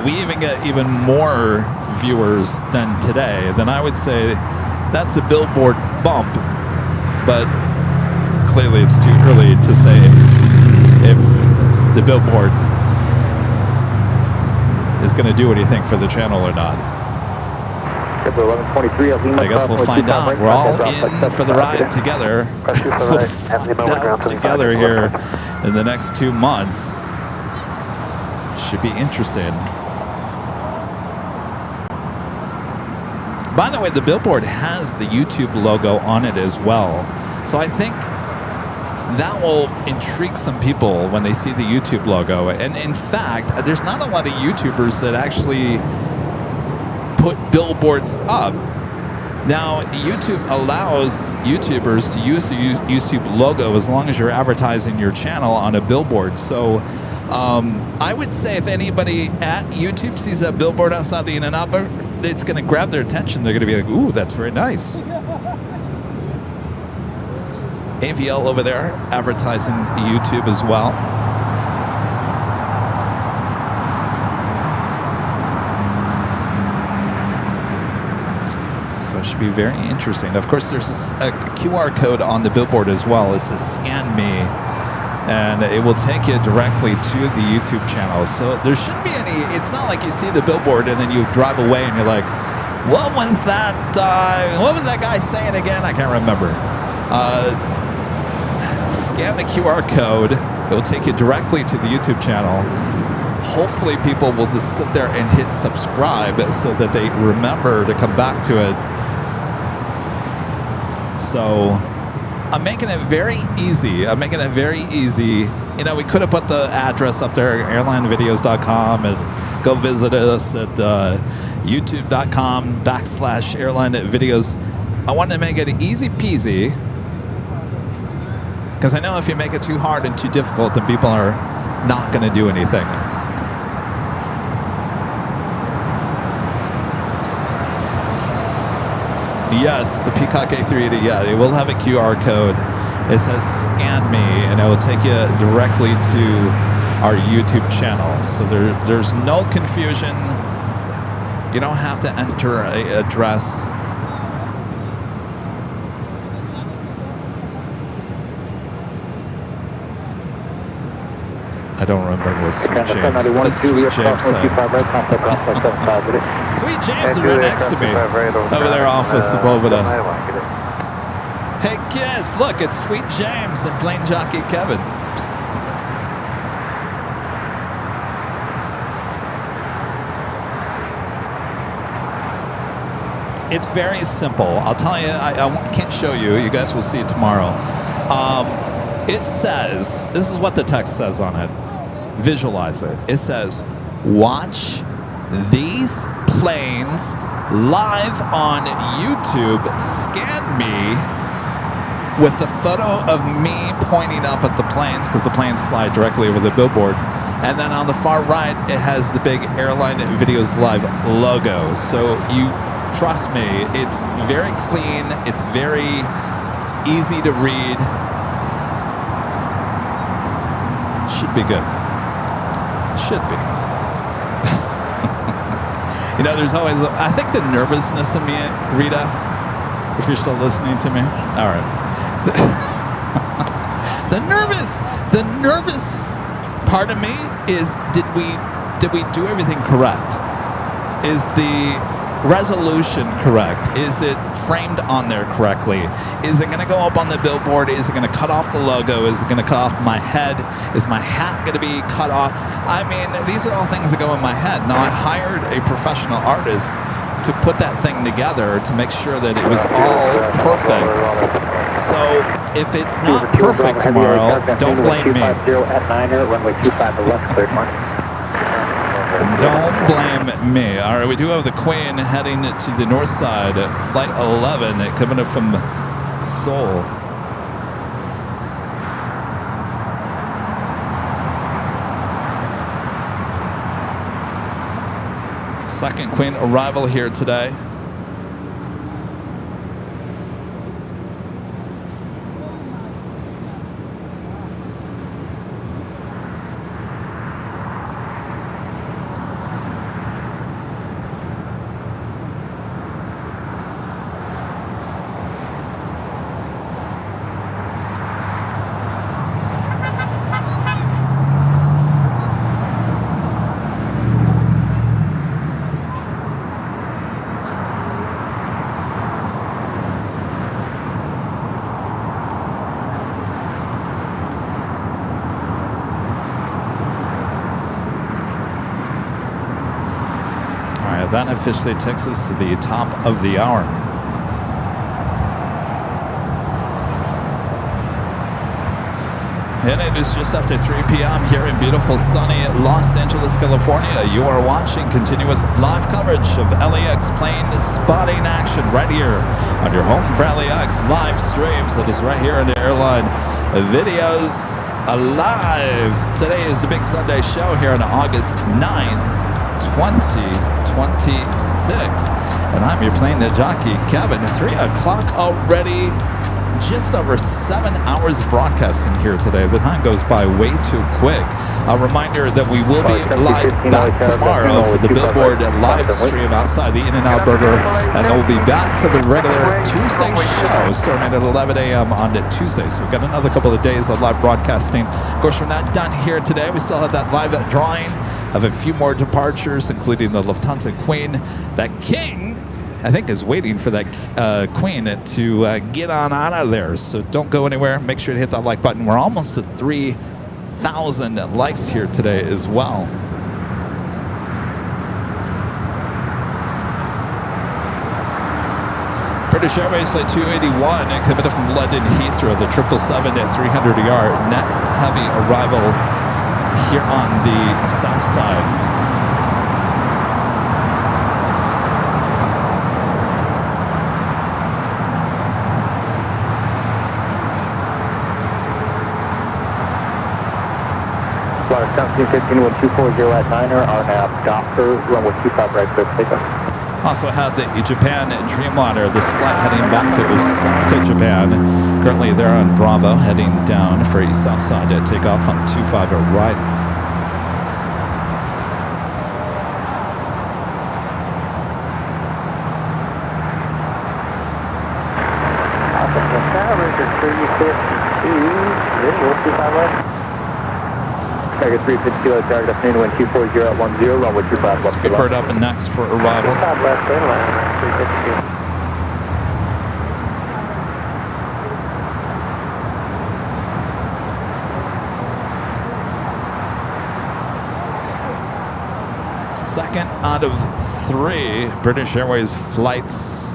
we even get even more viewers than today, then I would say that's a billboard bump. But clearly it's too early to say if the billboard is going to do anything for the channel or not. I guess we'll find out. We're all in for the ride together. We'll find out together here in the next 2 months. Should be interesting. By the way, the billboard has the YouTube logo on it as well. So I think that will intrigue some people when they see the YouTube logo. And in fact, there's not a lot of YouTubers that actually put billboards up. Now, YouTube allows YouTubers to use the YouTube logo as long as you're advertising your channel on a billboard. So I would say if anybody at YouTube sees a billboard outside the In-N-Out, it's going to grab their attention. They're going to be like, ooh, that's very nice. AVL over there advertising YouTube as well. So it should be very interesting. Of course, there's a QR code on the billboard as well. It says scan me, and it will take you directly to the YouTube channel. So there shouldn't be any, it's not like you see the billboard and then you drive away and you're like, what was that guy saying again? I can't remember. Scan the QR code. It will take you directly to the YouTube channel. Hopefully people will just sit there and hit subscribe so that they remember to come back to it. So I'm making it very easy. I'm making it very easy. You know, we could have put the address up there, airlinevideos.com, and go visit us at youtube.com/airlinevideos. I wanted to make it easy peasy, because I know if you make it too hard and too difficult, then people are not going to do anything. Yes, the Peacock A380. Yeah, it will have a QR code. It says "Scan Me," and it will take you directly to our YouTube channel. So there's no confusion. You don't have to enter an address. I don't remember what Sweet James. What does Sweet James say? Sweet James is right next to me. Over there off of Sabovida. Hey kids, look, it's Sweet James and Plane Jockey Kevin. It's very simple. I'll tell you, I can't show you. You guys will see it tomorrow. It says, this is what the text says on it. Visualize it. It says, watch these planes live on YouTube. Scan me with the photo of me pointing up at the planes, because the planes fly directly over the billboard. And then on the far right, it has the big Airline Videos Live logo. So you trust me, it's very clean. It's very easy to read. Should be good. Should be. You know, there's always, I think the nervousness in me, Rita, if you're still listening to me. All right. The nervous part of me is, did we do everything correct? Is the resolution correct? Is it framed on there correctly? Is it going to go up on the billboard? Is it going to cut off the logo? Is it going to cut off my head? Is my hat going to be cut off? I mean, these are all things that go in my head. Now, I hired a professional artist to put that thing together to make sure that it was all perfect. So if it's not perfect tomorrow, don't blame me. Don't blame me. All right, we do have the Queen heading to the north side, flight 11, coming up from Seoul. Second Queen arrival here today. That officially takes us to the top of the hour. And it is just after 3 p.m. here in beautiful sunny Los Angeles, California. You are watching continuous live coverage of LAX plane spotting action right here on your home for LAX live streams. That is right here on the Airline Videos Alive. Today is the big Sunday show here on August 9th. 2026, and I'm your plane, the jockey, Kevin. 3 o'clock already. Just over 7 hours of broadcasting here today. The time goes by way too quick. A reminder that we will be live back tomorrow for the Billboard live stream outside the In-N-Out Burger, and then we'll be back for the regular Tuesday show starting at 11 a.m. on Tuesday. So we've got another couple of days of live broadcasting. Of course, we're not done here today. We still have that live drawing of a few more departures, including the Lufthansa Queen. That King, I think, is waiting for that Queen to get on out of there. So don't go anywhere. Make sure to hit that like button. We're almost to 3,000 likes here today as well. British Airways Flight 281 coming up from London Heathrow, the 777 at 300 yard. Next heavy arrival here on the south side. Flight 1715 1240 at Niner, RNAV Docker, runway 25 right, clear for takeoff. Also had the Japan Dreamliner, this flight heading back to Osaka, Japan. Currently they're on Bravo, heading down for a Southside takeoff on 25 right. Target 350, target afternoon, wind 240 at 10, runway 25 left. Speedbird up and next for arrival. 25 left, airline, 350. Second out of 3 British Airways flights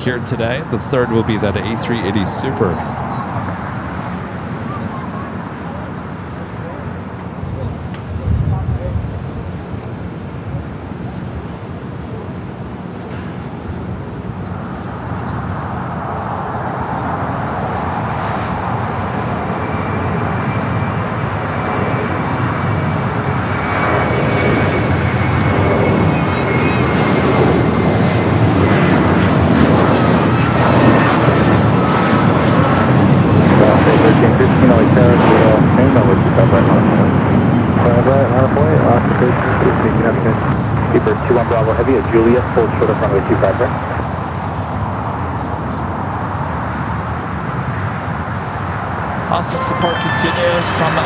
here today. The third will be that A380 Super. Bravo Heavy at Juliet, full short of runway 25 right. Awesome support continues from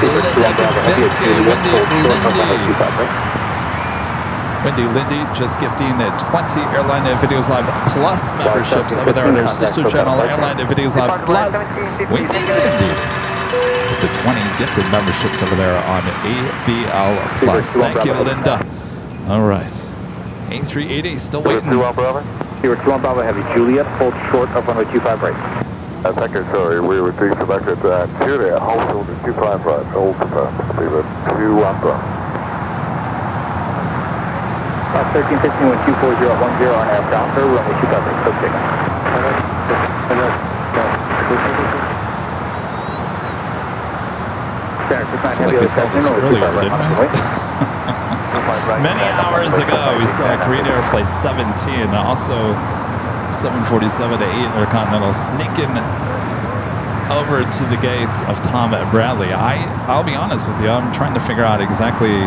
Wendy Lindy just gifting the 20 Airline Videos Live Plus memberships over there on their sister channel, Airline Videos Live Plus. Wendy Lindy with the 20 gifted memberships over there on AVL Plus. Thank you, Linda. All right. A380 still waiting. 2 Bravo. Here 2 Bravo Heavy, Juliet, hold short of runway 25 right. Second, sorry, we were being selected at Juliet, hold short of 25 right, hold confirmed, Steven, 2 Bravo. 1315, wind 240 at 10 on air down, sir, runway 25 right, code takeoff. I feel like we saw this earlier, didn't we? Many hours ago, we saw Korean Air Flight 17, also 747 to 8 Intercontinental sneaking over to the gates of Tom Bradley. I'll be honest with you, I'm trying to figure out exactly.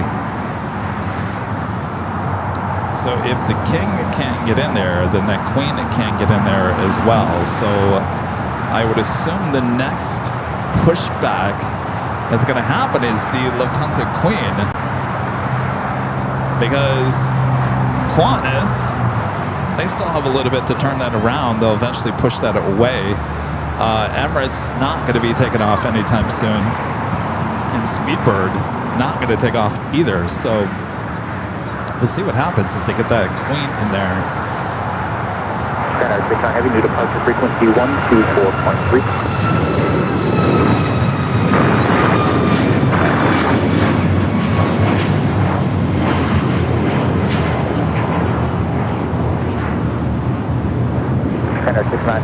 So if the king can't get in there, then that queen can't get in there as well. So I would assume the next pushback that's going to happen is the Lufthansa Queen. Because Qantas, they still have a little bit to turn that around. They'll eventually push that away. Emirates not going to be taken off anytime soon. And Speedbird not going to take off either. So we'll see what happens if they get that Queen in there. Heavy, new departure frequency 124.3.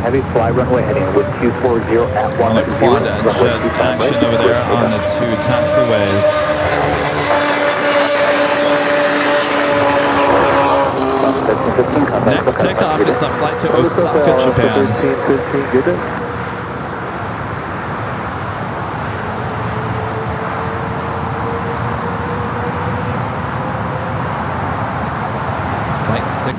Heavy, fly runway heading with 240 at 10. Quad jet action over there on the 2 taxiways. Next takeoff is a flight to Osaka, Japan. It's flight 6.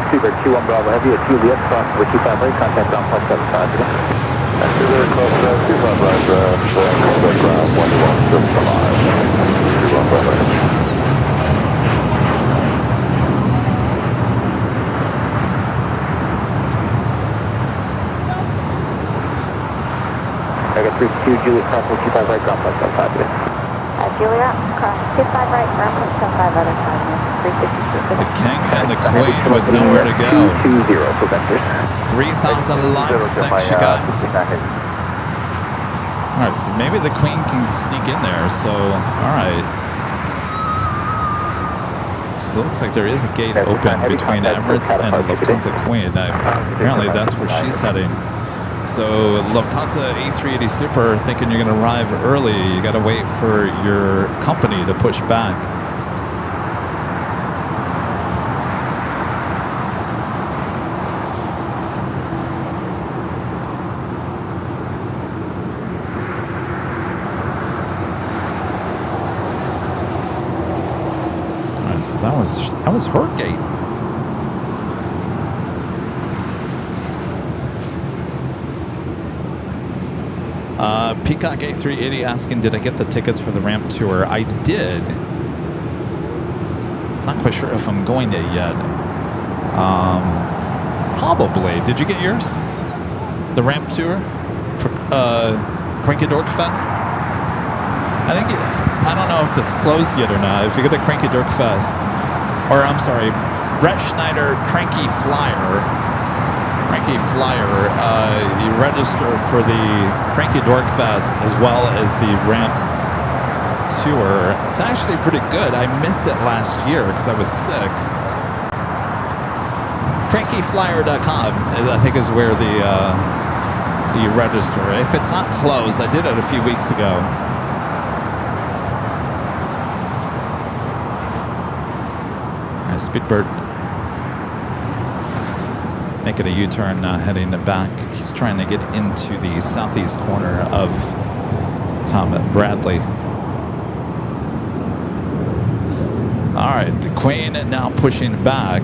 Super 21 Bravo Heavy at Juliet, cross over 25 right, contact ground plus 75. Juliet, cross 25 right, contact ground 1175. 21 Bravo. Target 32 Juliet, cross over 25 right, ground plus 75. Julia, cross 25 right, ground point 75 other side, 352. The King and the Queen with nowhere to go. 220 for vectors. 3,000 likes. Thanks, you guys. All right, so maybe the Queen can sneak in there. So, all right. So it looks like there is a gate open between Emirates and Lufthansa Queen. Apparently that's where she's heading. So Lufthansa A380 Super thinking you're going to arrive early. You got to wait for your company to push back. So that was her gate. Peacock A380 asking, did I get the tickets for the ramp tour? I did. Not quite sure if I'm going to yet. Probably. Did you get yours? The ramp tour for Cranky Dork Fest? I don't know if that's closed yet or not. If you go to Cranky Dork Fest, or I'm sorry, Brett Schneider Cranky Flyer, you register for the Cranky Dork Fest as well as the ramp tour. It's actually pretty good. I missed it last year because I was sick. Crankyflyer.com I think is where you register. If it's not closed, I did it a few weeks ago. Speedbird making a U-turn, heading back. He's trying to get into the southeast corner of Tom Bradley. All right, the Queen now pushing back.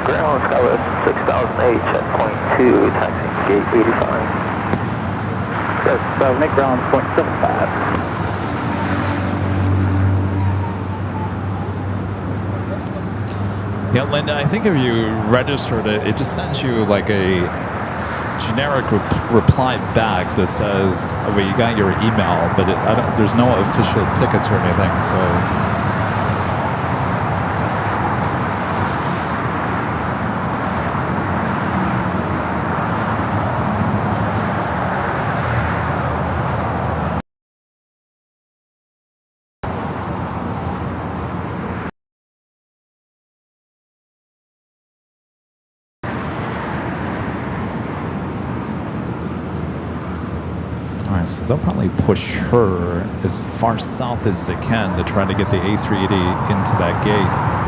Ground Skywest 6008, checkpoint 2, taxiing gate 85. That's make ground 0.75. Yeah, Linda, I think if you registered it, it just sends you like a generic reply back that says, oh, well, you got your email, but there's no official tickets or anything, so... So they'll probably push her as far south as they can to try to get the A380 into that gate.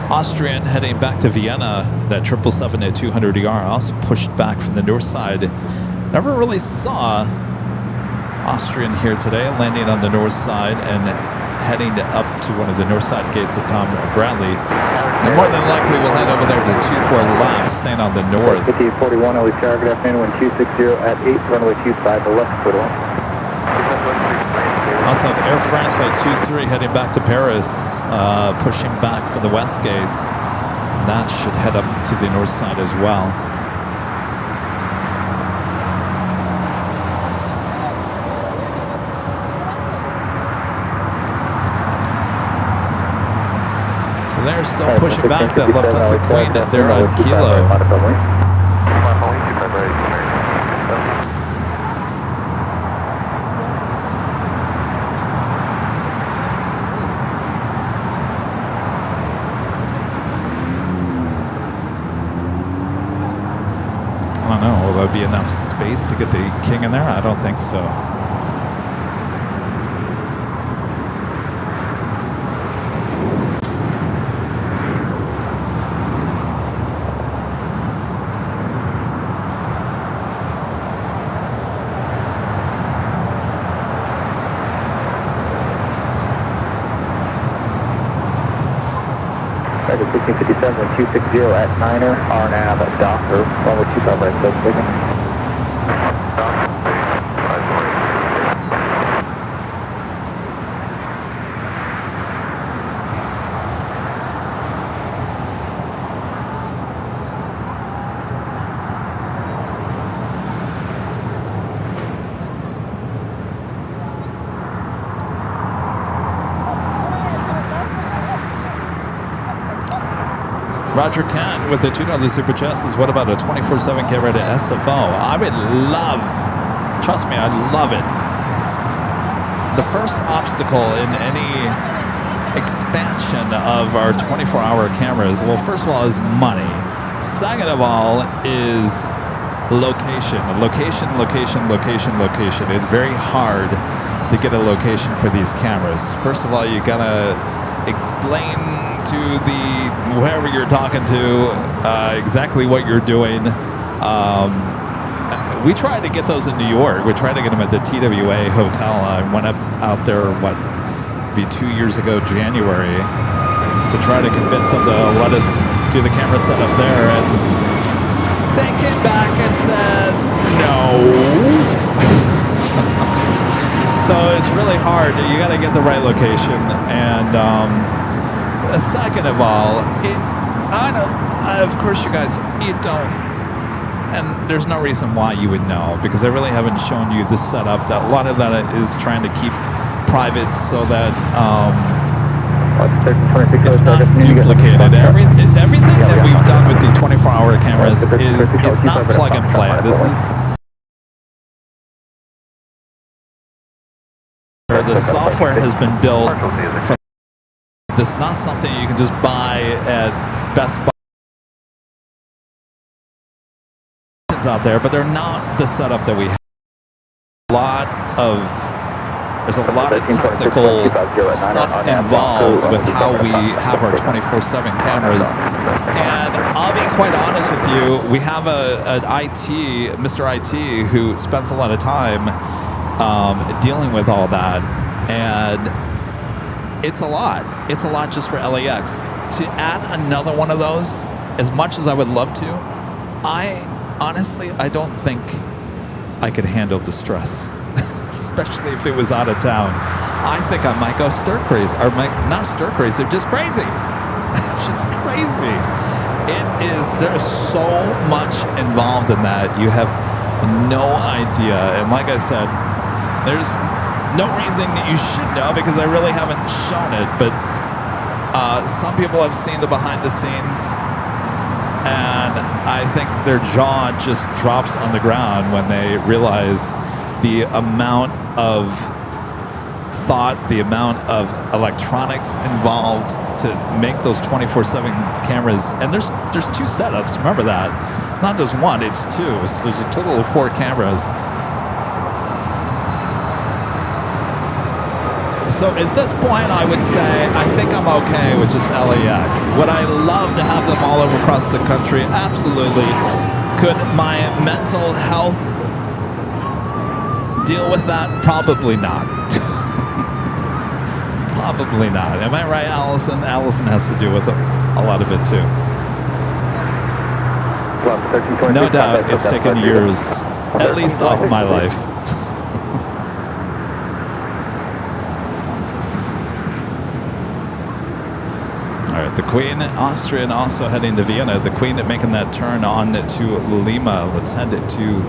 Austrian heading back to Vienna, that 777 at 200ER also pushed back from the north side. Never really saw Austrian here today, landing on the north side and heading up to one of the north side gates of Tom Bradley. And more than likely we'll head over there to 24 left, staying on the north. 5041, Ellie Tower, good afternoon, wind 260 at 8, runway 25, left, clear to one. Also have Air France Flight 23 heading back to Paris, pushing back for the west gates. And that should head up to the north side as well. So they're still pushing back that Lufthansa Queen there on Kilo. Will there be enough space to get the King in there? I don't think so. Right at 1657, 260 at Niner, RNAV at Docker, 125 right, so speaking. Roger Kent with the $2 super chest says, what about a 24/7 camera to SFO? I would love, trust me, I'd love it. The first obstacle in any expansion of our 24-hour cameras, well, first of all, is money. Second of all is location. Location. It's very hard to get a location for these cameras. First of all, you gotta explain to whoever you're talking to exactly what you're doing. We tried to get those in New York. We tried to get them at the TWA hotel. I went up out there, be 2 years ago, January, to try to convince them to let us do the camera setup there, and they came back and said no. So it's really hard. You got to get the right location, and second of all, of course, you guys, you don't, and there's no reason why you would know, because I really haven't shown you the setup. That a lot of that is trying to keep private so that it's not duplicated. Everything that we've done with the 24-hour cameras is not plug and play. This is the software has been built for. This is not something you can just buy at Best Buy out there, but they're not the setup that we have. There's a lot of technical stuff involved with how we have our 24/7 cameras. And I'll be quite honest with you, we have an IT, Mr. IT, who spends a lot of time dealing with all that. And it's a lot. It's a lot just for LAX. To add another one of those, as much as I would love to, I don't think I could handle the stress, especially if it was out of town. I think I might go stir crazy, or not stir crazy, just crazy. It's just crazy. There's so much involved in that. You have no idea. And like I said, there's no reason that you should know, because I really haven't shown it, but some people have seen the behind the scenes, and I think their jaw just drops on the ground when they realize the amount of thought, the amount of electronics involved to make those 24/7 cameras. And there's two setups, remember that. Not just one, it's two. So there's a total of 4 cameras. So at this point, I would say I think I'm okay with just LAX. Would I love to have them all over across the country? Absolutely. Could my mental health deal with that? Probably not. Probably not. Am I right, Allison? Allison has to deal with a lot of it too. No doubt it's taken years, at least off my life. The Queen Austrian also heading to Vienna. The Queen making that turn on to Lima. Let's head to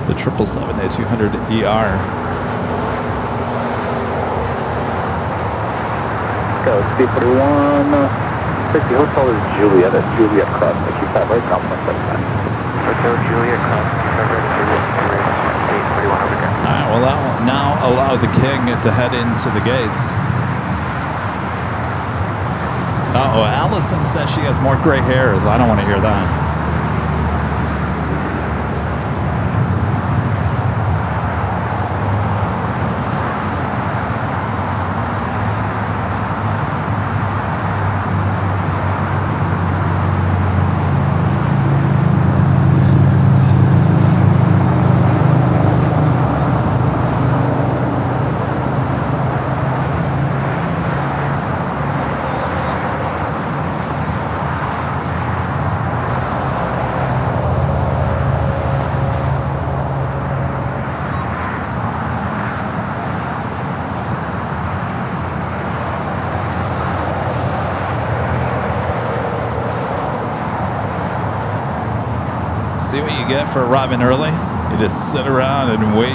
the 777-200ER. Go, C41. 50 Hotel is Juliet at Juliet Cross. Keep that right, complement that time. Hotel Juliet Cross. Alright, well that will now allow the King to head into the gates. Uh-oh, Allison says she has more gray hairs. I don't want to hear that. See what you get for arriving early? You just sit around and wait.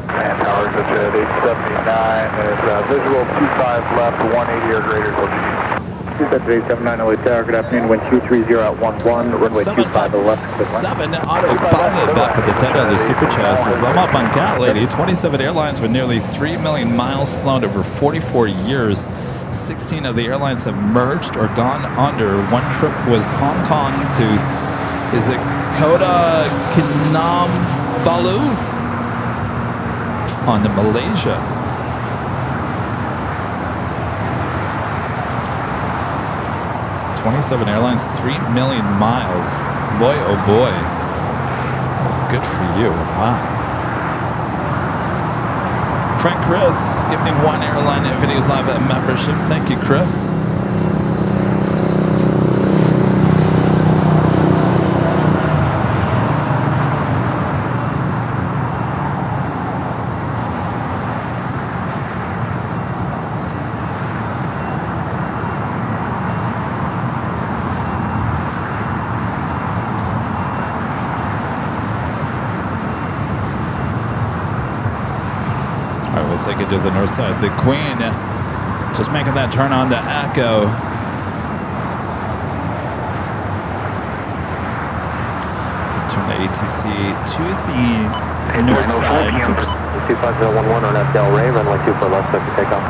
Man, towers at 879. There's visual 25 left, 180 or greater. 879 LA Tower, good afternoon, wind 230 at 11, runway 25 left. 7 Autopilot back with the $10 super chat says, I'm up on Cat Lady. 27 airlines with nearly 3 million miles flown over 44 years. 16 of the airlines have merged or gone under. One trip was Hong Kong to, is it Kota Kinabalu? On to Malaysia. 27 airlines, 3 million miles. Boy, oh boy. Good for you. Wow. Friend Chris, gifting 1 Airline Videos Live membership. Thank you, Chris. Take it to the north side. The Queen just making that turn on to Echo. Turn the ATC to the north side. Oops. 25011 on Del Rey, runway 24 left, so take off.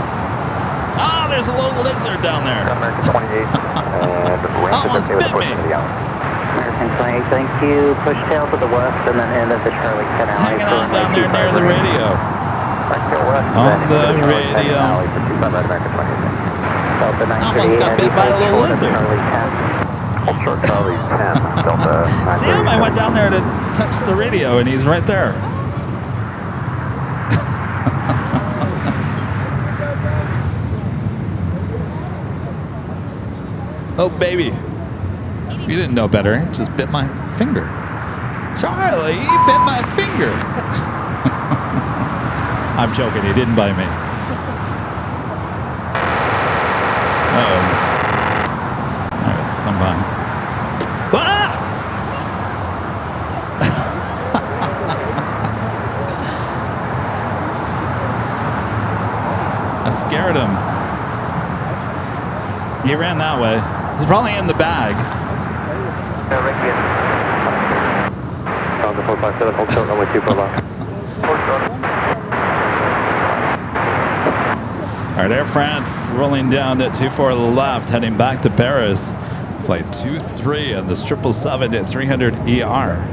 Ah, there's a little lizard down there. American 28, and almost bit me. American 28, thank you. Push tail to the west, and then into the Charlie Canal. Hanging out down there near the radio. On the radio. Almost got bit by a little lizard. See him? I went down there to touch the radio and he's right there. Oh, baby. You didn't know better. He just bit my finger. Charlie, he bit my finger. I'm joking, he didn't bite me. Uh-oh. Alright, stand by. Ah! I scared him. He ran that way. He's probably in the bag. On the 457, hold short, runway 24 left. All right, Air France rolling down at 24 left, heading back to Paris. Flight 23 on this 777 at 300 ER.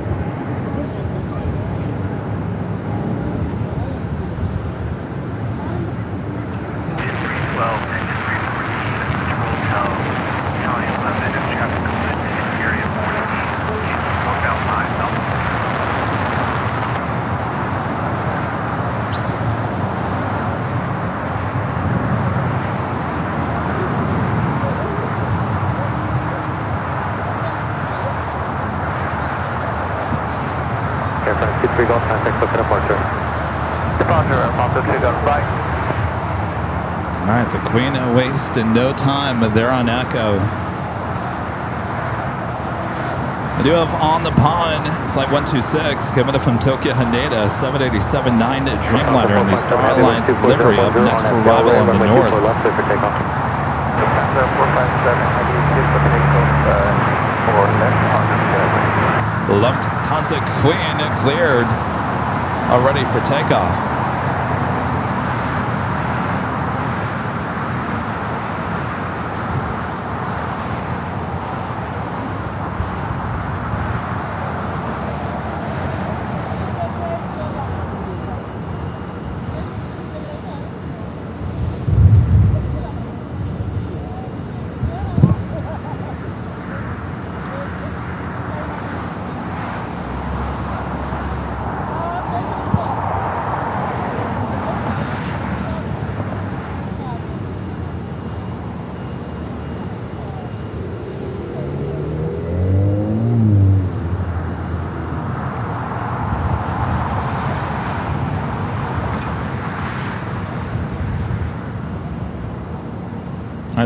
All right, the Queen wasting no time. They're on Echo. I do have on the pond flight 126 coming up from Tokyo Haneda 787-9 Dreamliner in the Star Alliance livery up next for arrival on the north. Lufthansa Queen cleared, already for takeoff.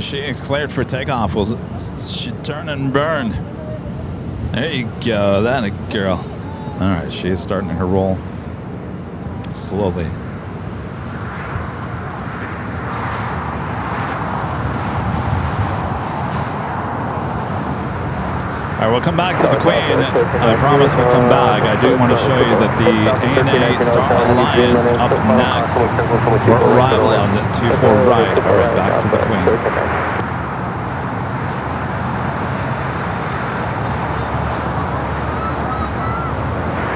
She is cleared for takeoff. Will she turn and burn? There you go. That a girl. All right, she is starting her roll slowly. All right, we'll come back to the Queen. I promise we'll come back. I do want to show you that the ANA Star Alliance up next for arrival on the 24 right. All right, back to the Queen.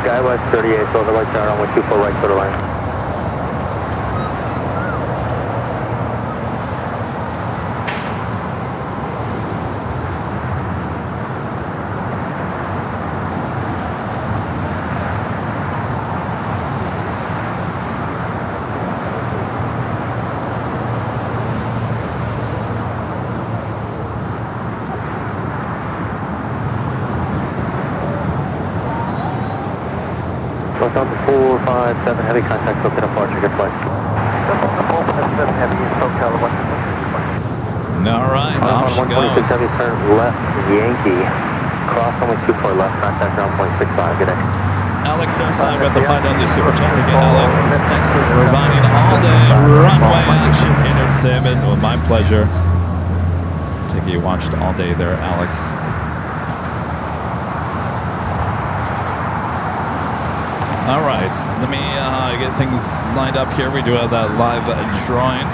Skywest 38, Silver Light Tower, runway 24 right, clear to line. South 457, heavy contact, SoCal departure, good flight. Delta 457 Heavy, SoCal 126. All right, off she 126 goes. Heavy, turn left, Yankee. Cross only 24 left, contact ground 0.65, good day. Alex Airside with the 5W Super Chat. Again, Alex, thanks for providing all day runway action entertainment. Well, my pleasure. Take it you watched all day there, Alex. All right, let me get things lined up here. We do have that live drawing.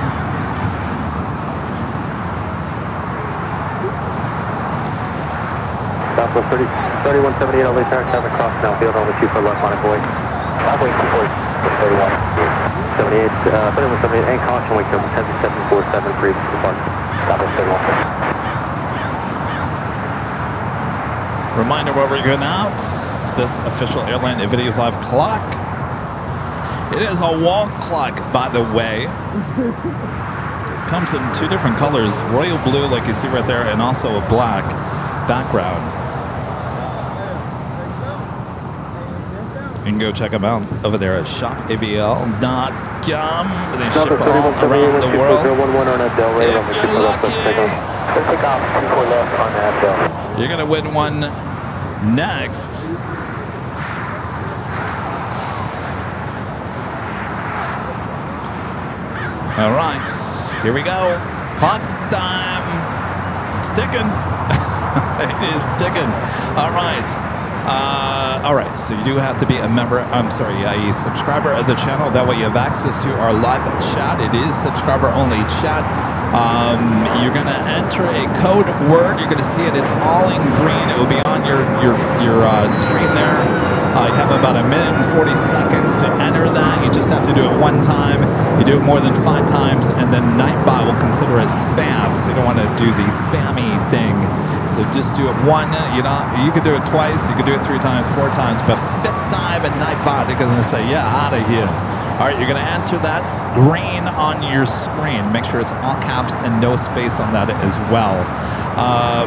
Southwest 3178, LA Tower, traffic cross now, field only 24 left, line boy. Runway 24, 31. 3178, and caution, wake up 10747, previous departure. Southwest 31. Reminder where we're going out. This official Airline Videos Live clock. It is a wall clock, by the way. Comes in two different colors, royal blue like you see right there, and also a black background. You can go check them out over there at shopavl.com. They ship all around the world. If you're lucky, you're going to win one next. All right, here we go. Clock time. It's ticking. It is ticking. All right, so you do have to be a member, a subscriber of the channel. That way you have access to our live chat. It is subscriber only chat. You're going to enter a code word. You're going to see it. It's all in green. It will be on your screen there. You have about 1 minute and 40 seconds to enter that. You just have to do it one time. You do it more than 5 times, and then Nightbot will consider it spam. So you don't want to do the spammy thing. So just do it one. You can do it twice. You can do it 3 times, 4 times, but 5th time, and Nightbot is going to say, "Yeah, out of here." All right, you're going to enter that green on your screen. Make sure it's all caps and no space on that as well.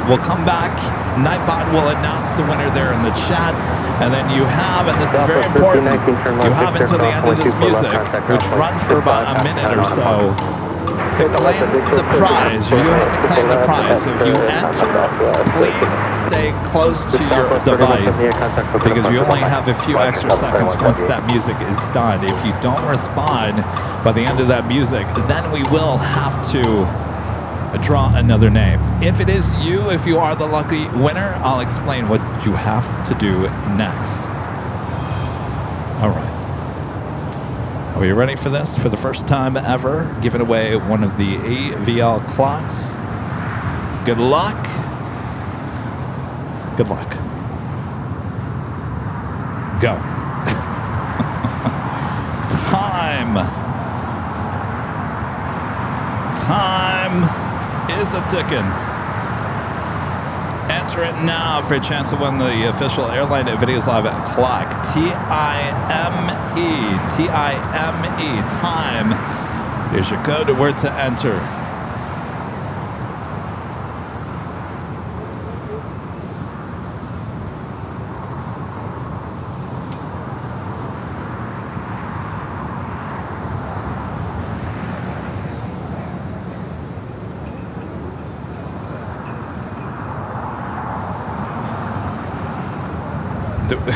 We'll come back. Nightbot will announce the winner there in the chat. And then you have, and this is very important, you have until the end of this music, which runs for about a minute or so, to claim the prize. You do have to claim the prize. So if you enter, please stay close to your device, because you only have a few extra seconds once that music is done. If you don't respond by the end of that music, then we will have to draw another name. If it is you, if you are the lucky winner, I'll explain what you have to do next. All right. Are you ready for this? For the first time ever, giving away one of the AVL clocks. Good luck. Good luck. Go. Time is a ticking. Enter it now for a chance to win the official Airline Videos Live clock. T-I-M-E. T-I-M-E. Time is your code word to enter. All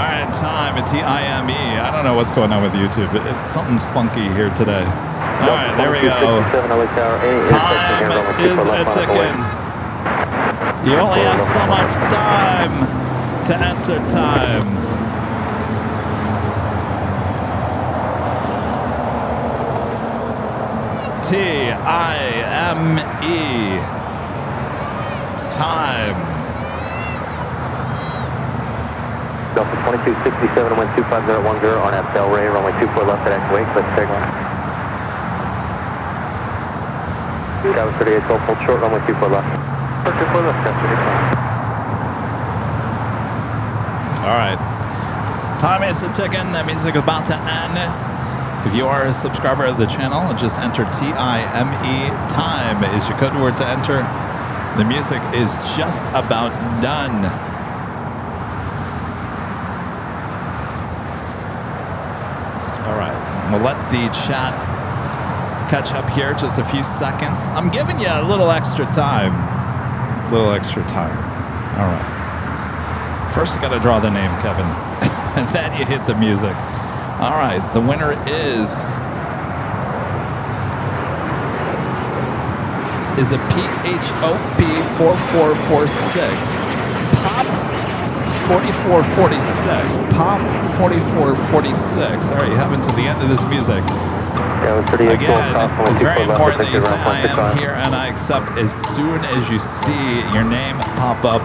right, time at TIME. I don't know what's going on with YouTube. Something's funky here today. All right, there we go. Time is a-ticking. You only have so much time to enter time. TIME. Time. Delta 2267, wind 25010 on at Delray, runway 24 left at X-Wake, let's take on. Tower 38, 12, hold short, runway 24 left. 24 left, that's what All right. Time is ticking. That music is about to end. If you are a subscriber of the channel, just enter TIME. Time is your code word to enter. The music is just about done. All right. We'll let the chat catch up here just a few seconds. I'm giving you a little extra time. A little extra time. All right. First, you got to draw the name, Kevin. And then you hit the music. All right. The winner is a PHOP 4446. Pop 4446. Pop 4446. All right. You have until the end of this music. Again, it's very important that you say I am here and I accept as soon as you see your name pop up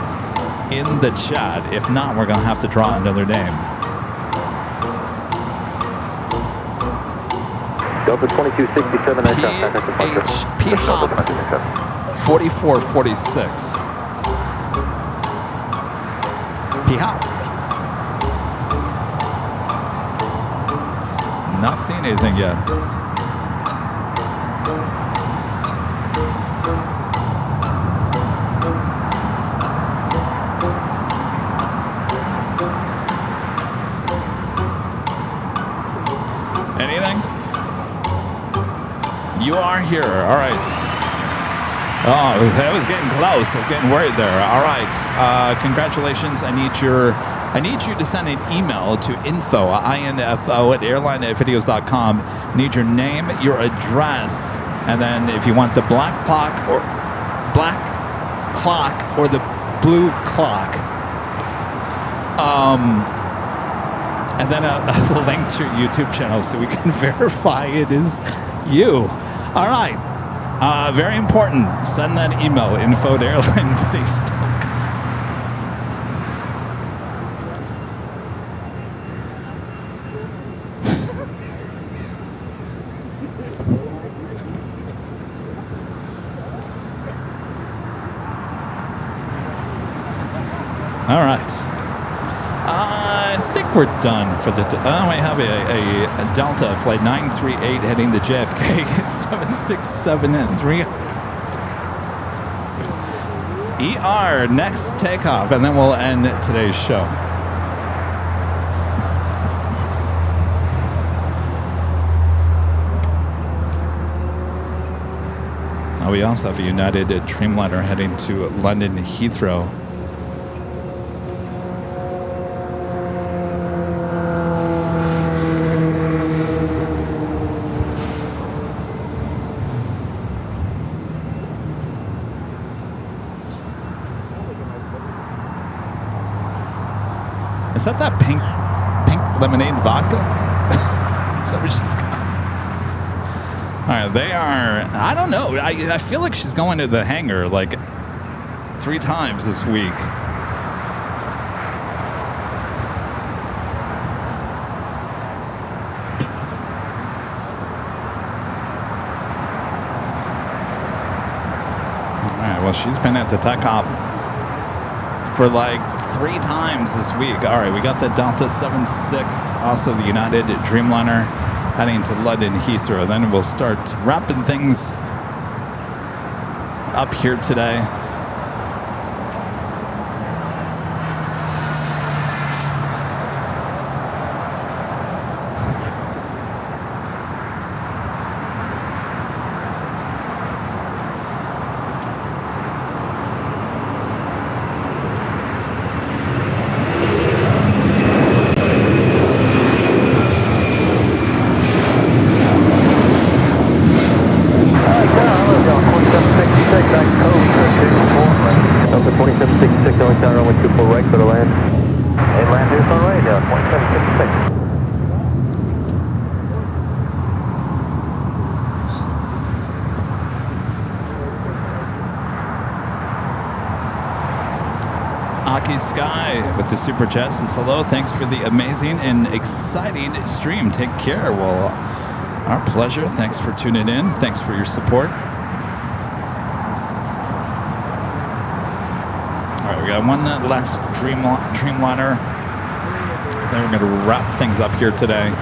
in the chat. If not, we're going to have to draw another name. Delta 2267, P-Hop 4446. P-Hop. Not seeing anything yet. Anything? You are here. All right. Oh, that was getting close. I'm getting worried there. All right. Congratulations. I need you to send an email to info@airlinevideos.com. Need your name, your address, and then if you want the black clock or the blue clock. And then a link to your YouTube channel so we can verify it is you. All right. Very important. Send that email, info@airlinevideos.com. All right. I think we're done for the... I have a Delta flight 938 heading to JFK 767-3. ER, next takeoff, and then we'll end today's show. We also have a United Dreamliner heading to London Heathrow. Is that pink lemonade vodka? Is that what she's got? All right, they are, I don't know. I feel like she's going to the hangar like 3 times this week. All right, well, she's been at the tech hop for like 3 times this week. All right, we got the Delta 76, also the United Dreamliner heading to London Heathrow. Then we'll start wrapping things up here today. go to land. Land is all right, 2766. Aki Sky with the Super Chat says hello. Thanks for the amazing and exciting stream. Take care. Well, our pleasure. Thanks for tuning in. Thanks for your support. All right, we got one last Dreamliner. And then we're going to wrap things up here today.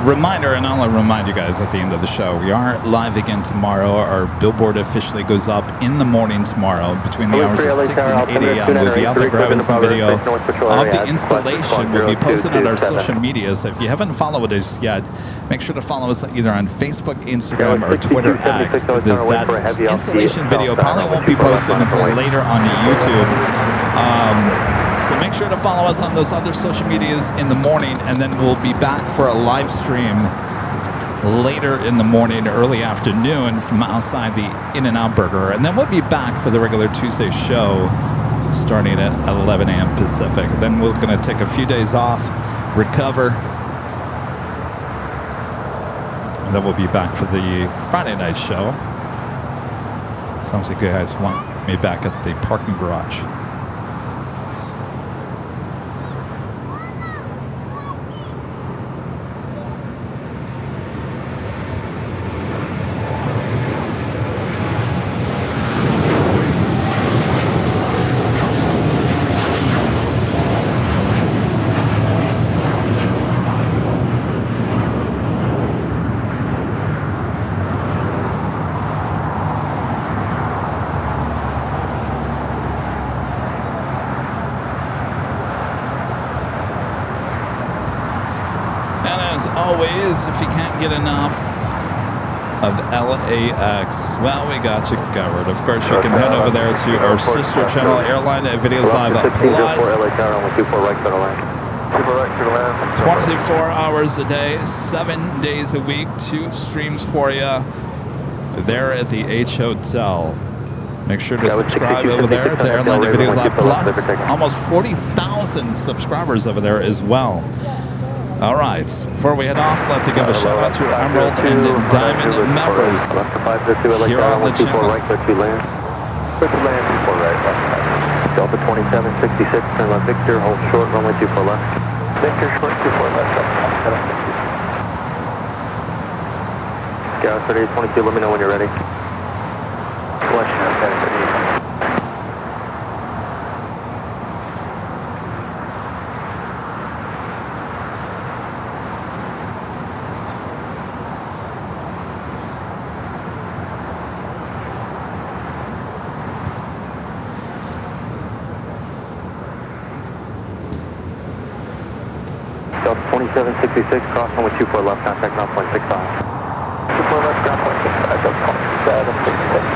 Reminder, and I'll remind you guys at the end of the show, we are live again tomorrow. Our billboard officially goes up in the morning tomorrow between the hours of 6 and 8 a.m. We'll be out there grabbing some video of the installation. Will be posted on our social media. So if you haven't followed us yet, make sure to follow us either on Facebook, Instagram, or Twitter X. That installation video probably won't be posted until later on YouTube. So make sure to follow us on those other social medias in the morning, and then we'll be back for a live stream later in the morning, early afternoon from outside the In-N-Out Burger. And then we'll be back for the regular Tuesday show starting at 11 a.m. Pacific. Then we're going to take a few days off, recover, and then we'll be back for the Friday night show. Sounds like you guys want me back at the parking garage. Always, if you can't get enough of LAX, well, we got you covered. Of course, you can head over there to our sister channel, Airline Videos Live Plus. 24 hours a day, 7 days a week, 2 streams for you there at the H Hotel. Make sure to subscribe over there to Airline Videos Live Plus. Almost 40,000 subscribers over there as well. All right, before we head off, I'd like to give a shout out to our Emerald and Diamond members here on the channel. Delta 2766, turn left Victor, hold short, runway 24 left. Victor, short 24 left. Scout 3822, let me know when you're ready. Question on 1038. Delta 2766, cross runway 24 left, contact ground point 65. 24 left, ground point 65, Delta 2766.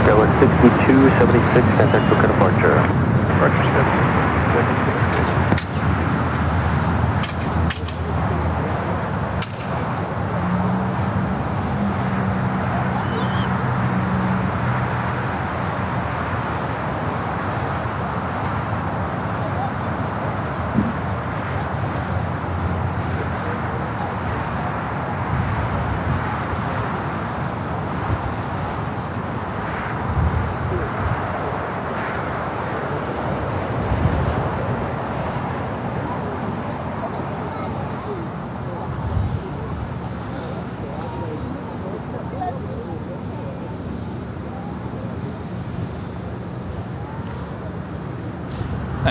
Delta 6276, contact Booker departure. Roger, 76.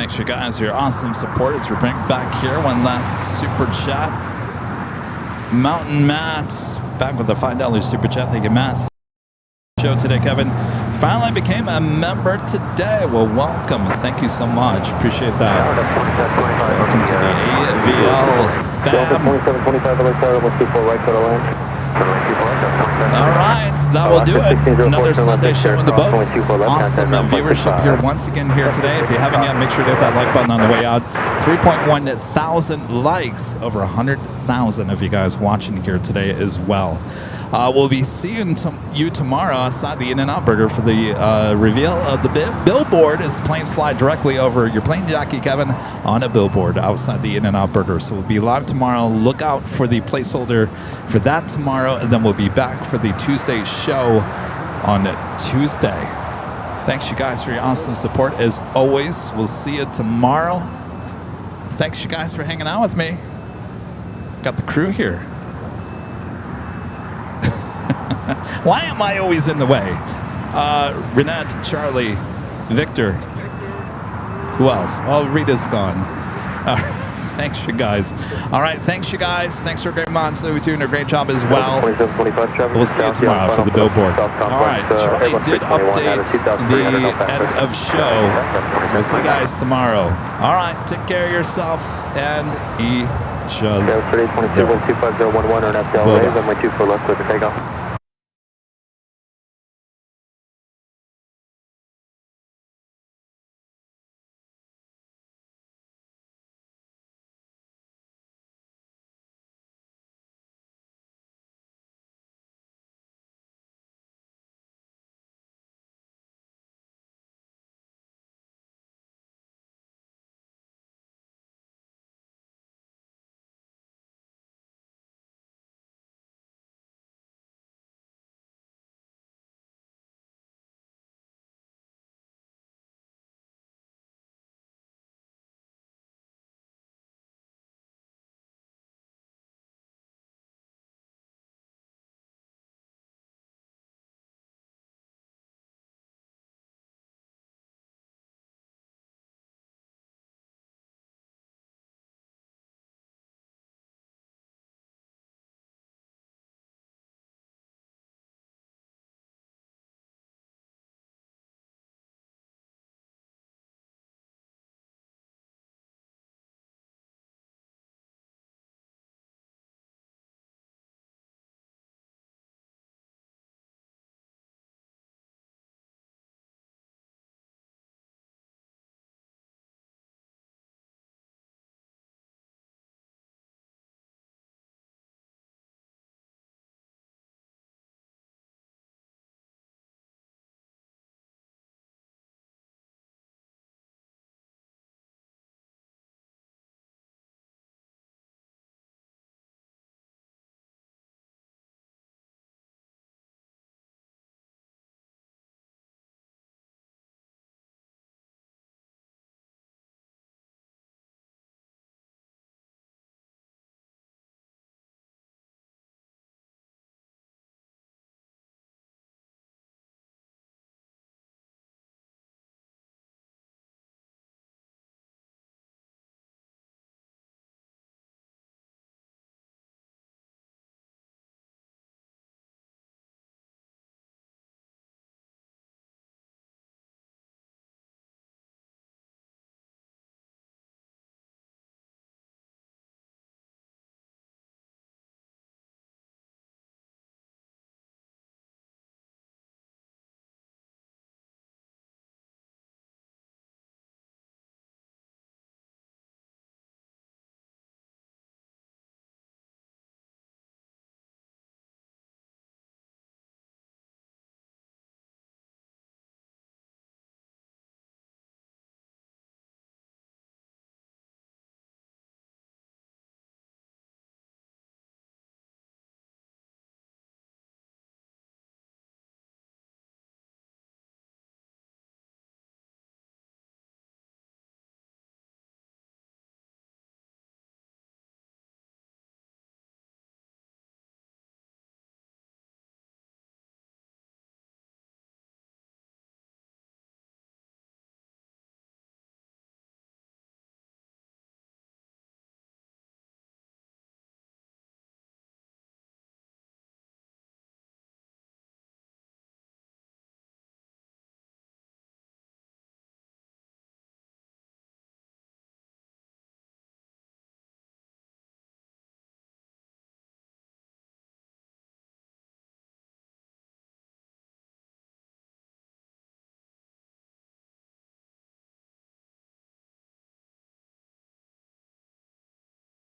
Thanks, you guys, for your awesome support as we bring back here one last super chat. Mountain Mats back with the $5 super chat. Thank you, Mats. Show today, Kevin. Finally became a member today. Well, welcome. Thank you so much. Appreciate that. Welcome to the AVL fam. 2725 LAX Airport, 124 right, total land. All right, that will do it. Another Sunday show in the books. Awesome viewership here once again here today. If you haven't yet, make sure to hit that like button on the way out. 3.1 thousand likes, over 100,000 of you guys watching here today as well. We'll be seeing you tomorrow outside the In-N-Out Burger for the reveal of the billboard as planes fly directly over your plane, Jockey Kevin, on a billboard outside the In-N-Out Burger. So we'll be live tomorrow. Look out for the placeholder for that tomorrow, and then we'll be back for the Tuesday show on Tuesday. Thanks, you guys, for your awesome support. As always, we'll see you tomorrow. Thanks, you guys, for hanging out with me. Got the crew here. Why am I always in the way? Renette, Charlie, Victor. Who else? Oh, Rita's gone. Thanks, you guys. All right, thanks, you guys. Thanks for a great month. We're doing a great job as well. We'll see you tomorrow for the billboard. All right, Charlie did update the end of show. So we'll see you guys tomorrow. All right, take care of yourself and each other. Yeah, 22 125 011 or an FTL, runway 24 left, clear for takeoff.